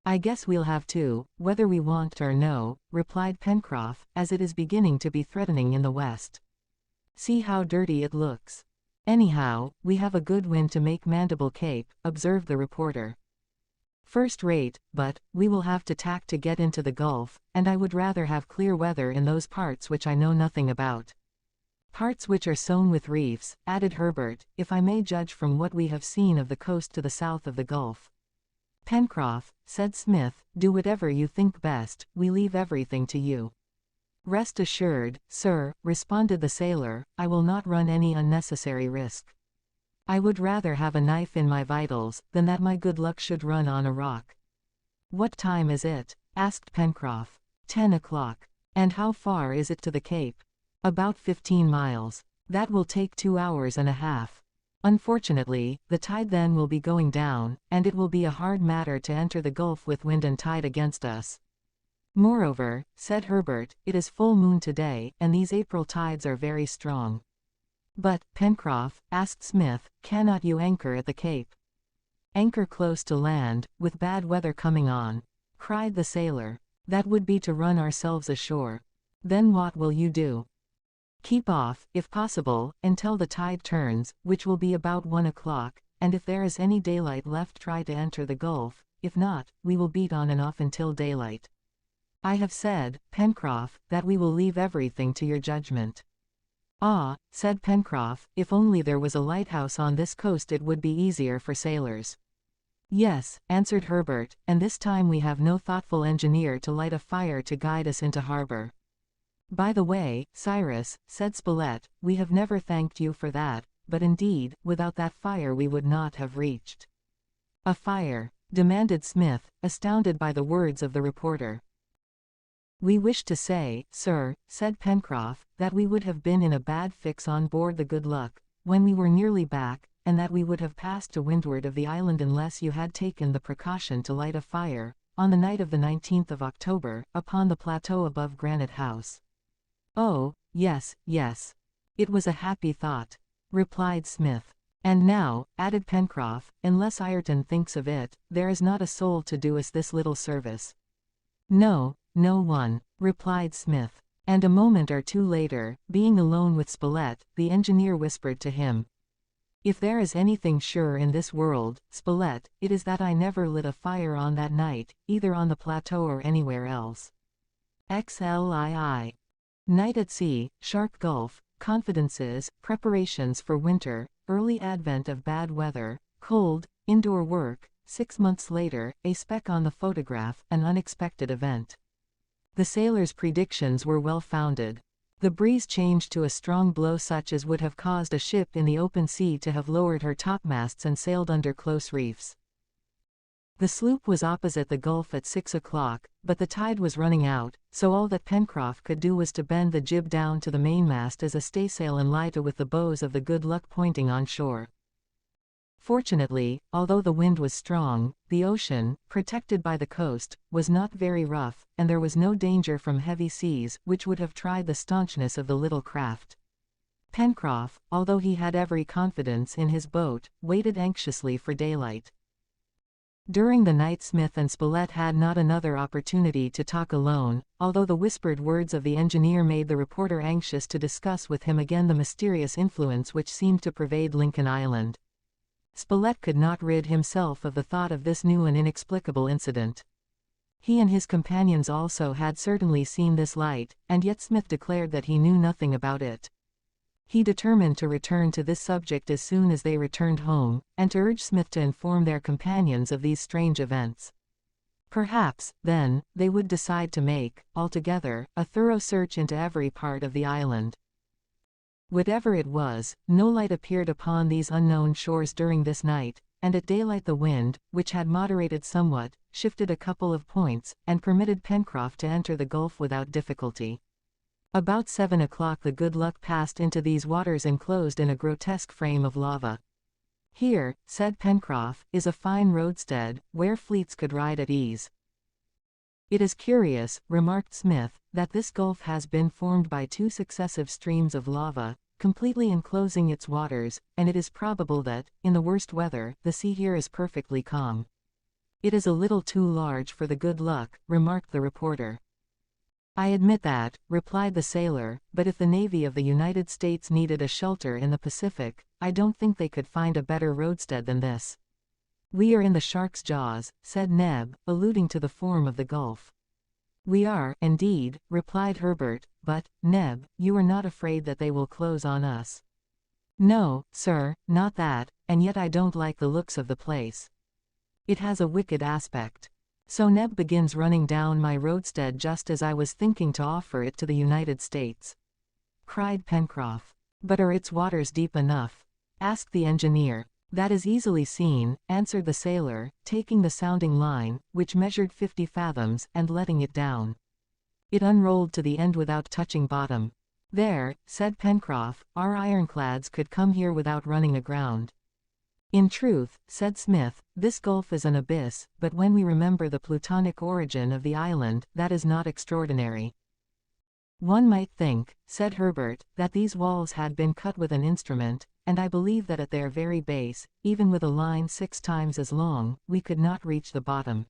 "I guess we'll have to, whether we want or no," replied Pencroff, "as it is beginning to be threatening in the west. See how dirty it looks." "Anyhow, we have a good wind to make Mandible Cape," observed the reporter. "First rate, but we will have to tack to get into the Gulf, and I would rather have clear weather in those parts which I know nothing about." "Parts which are sown with reefs," added Herbert, "if I may judge from what we have seen of the coast to the south of the Gulf." "Pencroff," said Smith, "do whatever you think best, we leave everything to you." "Rest assured, sir," responded the sailor, "I will not run any unnecessary risk. I would rather have a knife in my vitals, than that my good luck should run on a rock." "What time is it?" asked Pencroff. 10 o'clock. "And how far is it to the Cape?" "About 15 miles. That will take 2 hours and a half. Unfortunately, the tide then will be going down, and it will be a hard matter to enter the Gulf with wind and tide against us." "Moreover," said Herbert, "it is full moon today, and these April tides are very strong." "But, Pencroff," asked Smith, "cannot you anchor at the Cape?" "Anchor close to land, with bad weather coming on?" cried the sailor. "That would be to run ourselves ashore." "Then what will you do?" "Keep off, if possible, until the tide turns, which will be about 1 o'clock, and if there is any daylight left try to enter the Gulf; if not, we will beat on and off until daylight." "I have said, Pencroff, that we will leave everything to your judgment." "Ah," said Pencroff, "if only there was a lighthouse on this coast it would be easier for sailors." "Yes," answered Herbert, "and this time we have no thoughtful engineer to light a fire to guide us into harbor." "By the way, Cyrus," said Spilett, "we have never thanked you for that, but indeed, without that fire we would not have reached." "A fire?" demanded Smith, astounded by the words of the reporter. "We wish to say, sir," said Pencroff, "that we would have been in a bad fix on board the Good Luck, when we were nearly back, and that we would have passed to windward of the island unless you had taken the precaution to light a fire, on the night of the 19th of October, upon the plateau above Granite House." "Oh, yes, yes. It was a happy thought," replied Smith. "And now," added Pencroff, "unless Ayrton thinks of it, there is not a soul to do us this little service." "No, no one," replied Smith. And a moment or two later, being alone with Spilett, the engineer whispered to him, "If there is anything sure in this world, Spilett, it is that I never lit a fire on that night, either on the plateau or anywhere else. XLII. Night at sea, Shark Gulf, confidences, preparations for winter, early advent of bad weather, cold, indoor work, 6 months later, a speck on the photograph, an unexpected event." The sailor's predictions were well founded. The breeze changed to a strong blow such as would have caused a ship in the open sea to have lowered her topmasts and sailed under close reefs. The sloop was opposite the gulf at 6 o'clock, but the tide was running out, so all that Pencroff could do was to bend the jib down to the mainmast as a staysail and lie to with the bows of the Good Luck pointing on shore. Fortunately, although the wind was strong, the ocean, protected by the coast, was not very rough, and there was no danger from heavy seas, which would have tried the staunchness of the little craft. Pencroff, although he had every confidence in his boat, waited anxiously for daylight. During the night Smith and Spilett had not another opportunity to talk alone, although the whispered words of the engineer made the reporter anxious to discuss with him again the mysterious influence which seemed to pervade Lincoln Island. Spilett could not rid himself of the thought of this new and inexplicable incident. He and his companions also had certainly seen this light, and yet Smith declared that he knew nothing about it. He determined to return to this subject as soon as they returned home, and to urge Smith to inform their companions of these strange events. Perhaps, then, they would decide to make, altogether, a thorough search into every part of the island. Whatever it was, no light appeared upon these unknown shores during this night, and at daylight the wind, which had moderated somewhat, shifted a couple of points, and permitted Pencroff to enter the gulf without difficulty. About 7 o'clock the Good Luck passed into these waters enclosed in a grotesque frame of lava. "Here," said Pencroff, "is a fine roadstead, where fleets could ride at ease." "It is curious," remarked Smith, "that this gulf has been formed by 2 successive streams of lava, completely enclosing its waters, and it is probable that, in the worst weather, the sea here is perfectly calm." "It is a little too large for the Good Luck," remarked the reporter. "I admit that," replied the sailor, "but if the Navy of the United States needed a shelter in the Pacific, I don't think they could find a better roadstead than this." "We are in the shark's jaws," said Neb, alluding to the form of the gulf. "We are, indeed," replied Herbert, "but, Neb, you are not afraid that they will close on us?" "No, sir, not that, and yet I don't like the looks of the place. It has a wicked aspect. So Neb begins running down my roadstead just as I was thinking to offer it to the United States," cried Pencroff. "But are its waters deep enough?" asked the engineer. "That is easily seen," answered the sailor, taking the sounding line, which measured 50 fathoms, and letting it down. It unrolled to the end without touching bottom. "There," said Pencroff, "our ironclads could come here without running aground." "In truth," said Smith, "this gulf is an abyss, but when we remember the plutonic origin of the island, that is not extraordinary." "One might think," said Herbert, "that these walls had been cut with an instrument, and I believe that at their very base, even with a line 6 times as long, we could not reach the bottom."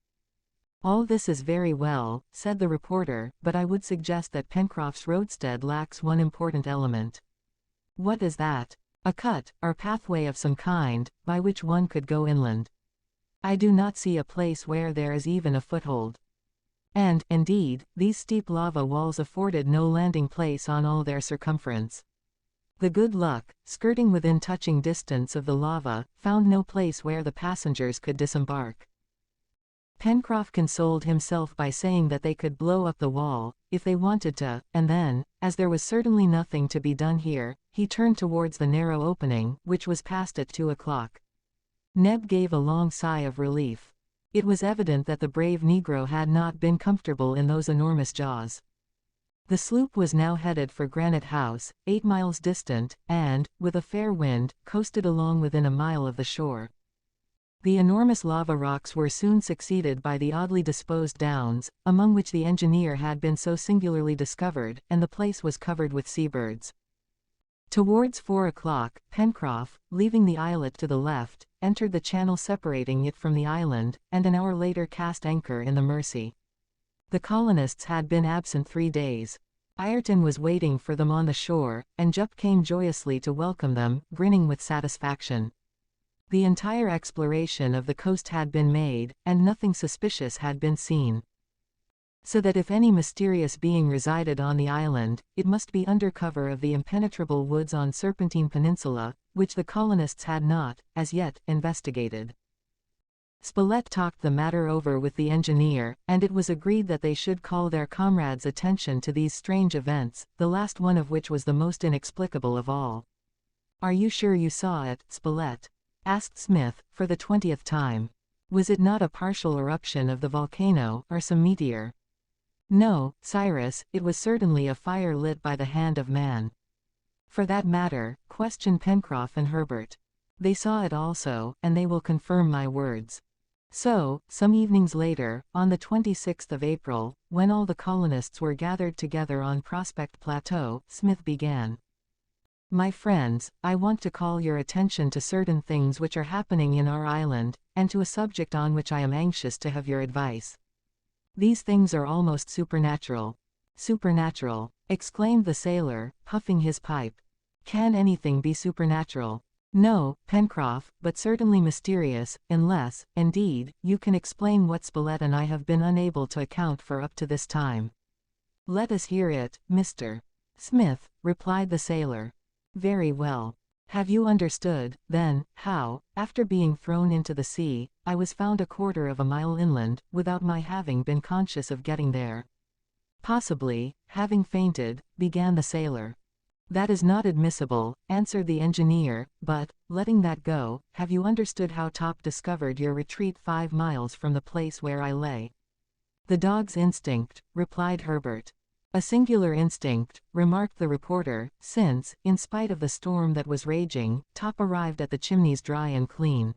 "All this is very well," said the reporter, "but I would suggest that Pencroff's roadstead lacks one important element." "What is that?" "A cut, or pathway of some kind, by which one could go inland. I do not see a place where there is even a foothold." And, indeed, these steep lava walls afforded no landing place on all their circumference. The Good Luck, skirting within touching distance of the lava, found no place where the passengers could disembark. Pencroff consoled himself by saying that they could blow up the wall, if they wanted to, and then, as there was certainly nothing to be done here, he turned towards the narrow opening, which was passed at 2 o'clock. Neb gave a long sigh of relief. It was evident that the brave negro had not been comfortable in those enormous jaws. The sloop was now headed for Granite House, 8 miles distant, and, with a fair wind, coasted along within a mile of the shore. The enormous lava rocks were soon succeeded by the oddly disposed downs, among which the engineer had been so singularly discovered, and the place was covered with seabirds. Towards 4 o'clock, Pencroff, leaving the islet to the left, entered the channel separating it from the island, and an hour later cast anchor in the Mersey. The colonists had been absent 3 days. Ayrton was waiting for them on the shore, and Jup came joyously to welcome them, grinning with satisfaction. The entire exploration of the coast had been made, and nothing suspicious had been seen. So that if any mysterious being resided on the island, it must be under cover of the impenetrable woods on Serpentine Peninsula, which the colonists had not, as yet, investigated. Spilett talked the matter over with the engineer, and it was agreed that they should call their comrades' attention to these strange events, the last one of which was the most inexplicable of all. "Are you sure you saw it, Spilett?" asked Smith, for the 20th time. "Was it not a partial eruption of the volcano, or some meteor?" "No, Cyrus, it was certainly a fire lit by the hand of man." "For that matter," questioned Pencroff and Herbert. "They saw it also, and they will confirm my words." So, some evenings later, on the 26th of April, when all the colonists were gathered together on Prospect Plateau, Smith began. "My friends, I want to call your attention to certain things which are happening in our island, and to a subject on which I am anxious to have your advice. These things are almost supernatural." "Supernatural!" exclaimed the sailor, puffing his pipe. "Can anything be supernatural?" "No, Pencroff, but certainly mysterious, unless, indeed, you can explain what Spilett and I have been unable to account for up to this time." "Let us hear it, Mr. Smith," replied the sailor. "Very well. Have you understood, then, how, after being thrown into the sea, I was found a quarter of a mile inland, without my having been conscious of getting there?" "Possibly, having fainted," began the sailor. "That is not admissible," answered the engineer, "but, letting that go, have you understood how Top discovered your retreat 5 miles from the place where I lay?" "The dog's instinct," replied Herbert. "A singular instinct," remarked the reporter, "since, in spite of the storm that was raging, Top arrived at the Chimneys dry and clean."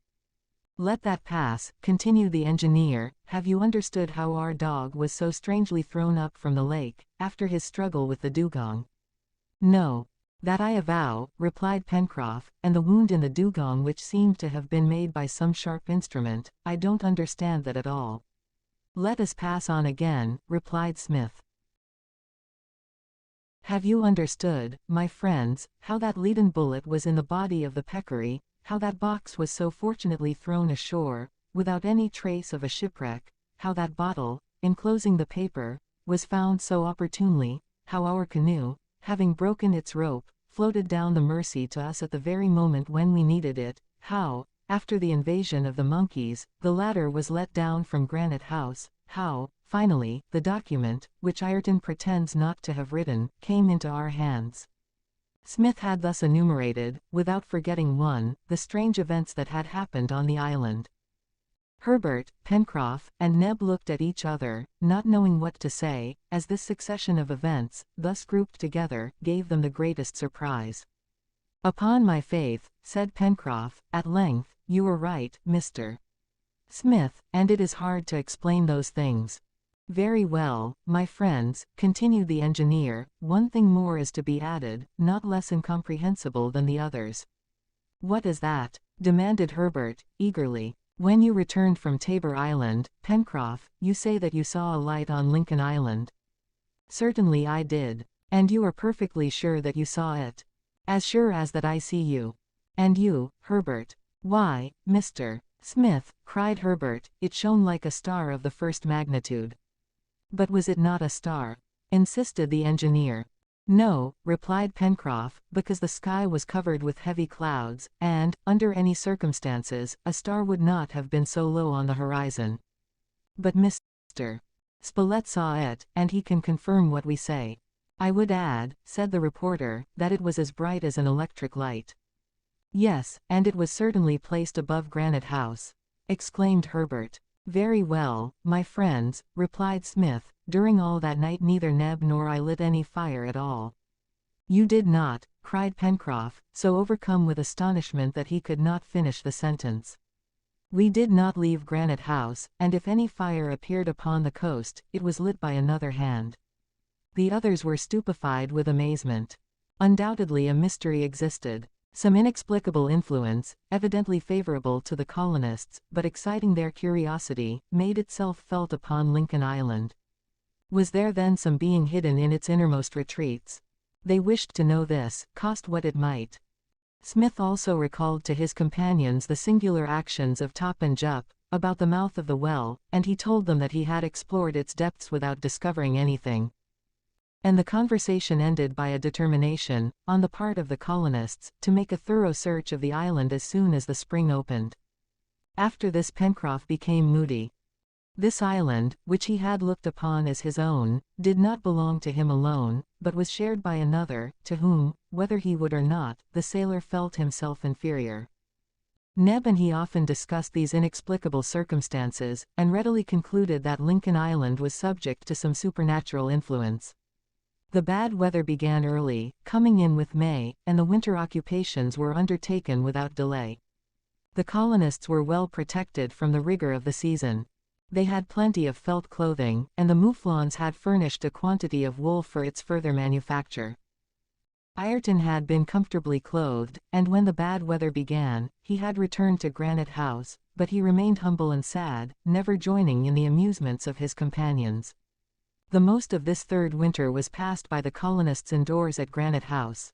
"Let that pass," continued the engineer. "Have you understood how our dog was so strangely thrown up from the lake, after his struggle with the dugong?" "No. That I avow," replied Pencroff, "and the wound in the dugong which seemed to have been made by some sharp instrument, I don't understand that at all." "Let us pass on again," replied Smith. "Have you understood, my friends, how that leaden bullet was in the body of the peccary, how that box was so fortunately thrown ashore, without any trace of a shipwreck, how that bottle, enclosing the paper, was found so opportunely, how our canoe, having broken its rope, floated down the Mersey to us at the very moment when we needed it, how, after the invasion of the monkeys, the ladder was let down from Granite House, how, finally, the document, which Ayrton pretends not to have written, came into our hands." Smith had thus enumerated, without forgetting one, the strange events that had happened on the island. Herbert, Pencroff, and Neb looked at each other, not knowing what to say, as this succession of events, thus grouped together, gave them the greatest surprise. "Upon my faith," said Pencroff, at length, "you were right, Mr. Smith, and it is hard to explain those things." "Very well, my friends," continued the engineer, "one thing more is to be added, not less incomprehensible than the others." "What is that?" demanded Herbert, eagerly. "When you returned from Tabor Island, Pencroff, you say that you saw a light on Lincoln Island." "Certainly I did." "And you are perfectly sure that you saw it?" "As sure as that I see you." "And you, Herbert?" "Why, Mr. Smith," cried Herbert, "it shone like a star of the first magnitude." "But was it not a star?" insisted the engineer. "No," replied Pencroff, "because the sky was covered with heavy clouds, and, under any circumstances, a star would not have been so low on the horizon." But Mr. Spilett saw it, and he can confirm what we say. I would add, said the reporter, that it was as bright as an electric light. Yes, and it was certainly placed above Granite House, exclaimed Herbert. Very well, my friends, replied Smith, during all that night neither Neb nor I lit any fire at all. You did not, cried Pencroff, so overcome with astonishment that he could not finish the sentence. We did not leave Granite House, and if any fire appeared upon the coast, it was lit by another hand. The others were stupefied with amazement. Undoubtedly a mystery existed. Some inexplicable influence, evidently favorable to the colonists, but exciting their curiosity, made itself felt upon Lincoln Island. Was there then some being hidden in its innermost retreats? They wished to know this, cost what it might. Smith also recalled to his companions the singular actions of Top and Jup, about the mouth of the well, and he told them that he had explored its depths without discovering anything. And the conversation ended by a determination, on the part of the colonists, to make a thorough search of the island as soon as the spring opened. After this Pencroff became moody. This island, which he had looked upon as his own, did not belong to him alone, but was shared by another, to whom, whether he would or not, the sailor felt himself inferior. Neb and he often discussed these inexplicable circumstances, and readily concluded that Lincoln Island was subject to some supernatural influence. The bad weather began early, coming in with May, and the winter occupations were undertaken without delay. The colonists were well protected from the rigor of the season. They had plenty of felt clothing, and the Mouflons had furnished a quantity of wool for its further manufacture. Ayrton had been comfortably clothed, and when the bad weather began, he had returned to Granite House, but he remained humble and sad, never joining in the amusements of his companions. The most of this third winter was passed by the colonists indoors at Granite House.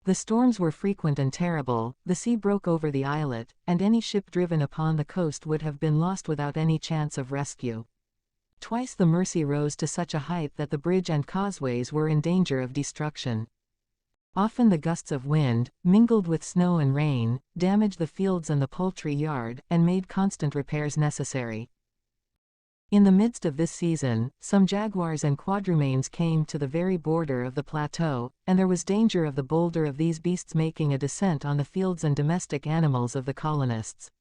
The storms were frequent and terrible, the sea broke over the islet, and any ship driven upon the coast would have been lost without any chance of rescue. Twice the Mercy rose to such a height that the bridge and causeways were in danger of destruction. Often the gusts of wind, mingled with snow and rain, damaged the fields and the poultry yard, and made constant repairs necessary. In the midst of this season, some jaguars and quadrumanes came to the very border of the plateau, and there was danger of the bolder of these beasts making a descent on the fields and domestic animals of the colonists.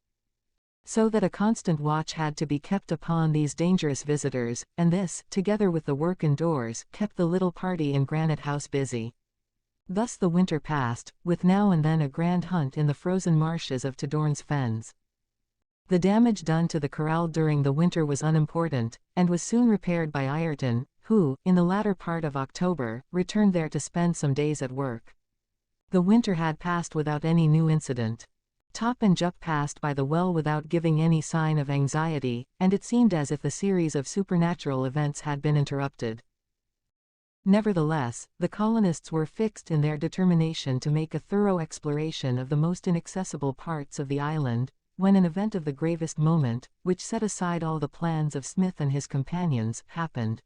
So that a constant watch had to be kept upon these dangerous visitors, and this, together with the work indoors, kept the little party in Granite House busy. Thus the winter passed, with now and then a grand hunt in the frozen marshes of Tadorn's fens. The damage done to the corral during the winter was unimportant, and was soon repaired by Ayrton, who, in the latter part of October, returned there to spend some days at work. The winter had passed without any new incident. Top and Jup passed by the well without giving any sign of anxiety, and it seemed as if the series of supernatural events had been interrupted. Nevertheless, the colonists were fixed in their determination to make a thorough exploration of the most inaccessible parts of the island, when an event of the gravest moment, which set aside all the plans of Smith and his companions, happened.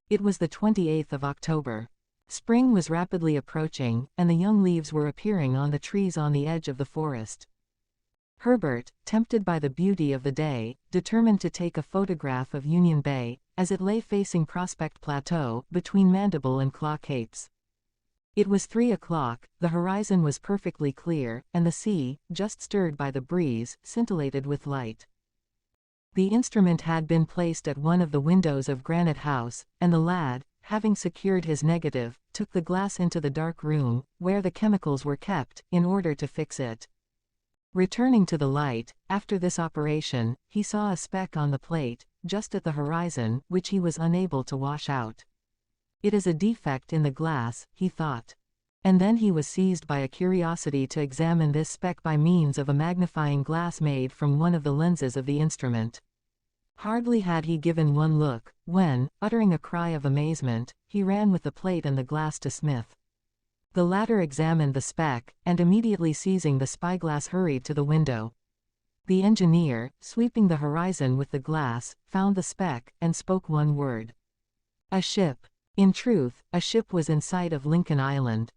It was the 28th of October. Spring was rapidly approaching, and the young leaves were appearing on the trees on the edge of the forest. Herbert, tempted by the beauty of the day, determined to take a photograph of Union Bay, as it lay facing Prospect Plateau, between Mandible and Claw Capes. It was 3 o'clock, the horizon was perfectly clear, and the sea, just stirred by the breeze, scintillated with light. The instrument had been placed at one of the windows of Granite House, and the lad, having secured his negative, took the glass into the dark room, where the chemicals were kept, in order to fix it. Returning to the light, after this operation, he saw a speck on the plate, just at the horizon, which he was unable to wash out. It is a defect in the glass, he thought. And then he was seized by a curiosity to examine this speck by means of a magnifying glass made from one of the lenses of the instrument. Hardly had he given one look, when, uttering a cry of amazement, he ran with the plate and the glass to Smith. The latter examined the speck, and immediately seizing the spyglass hurried to the window. The engineer, sweeping the horizon with the glass, found the speck, and spoke one word. A ship. In truth, a ship was in sight of Lincoln Island.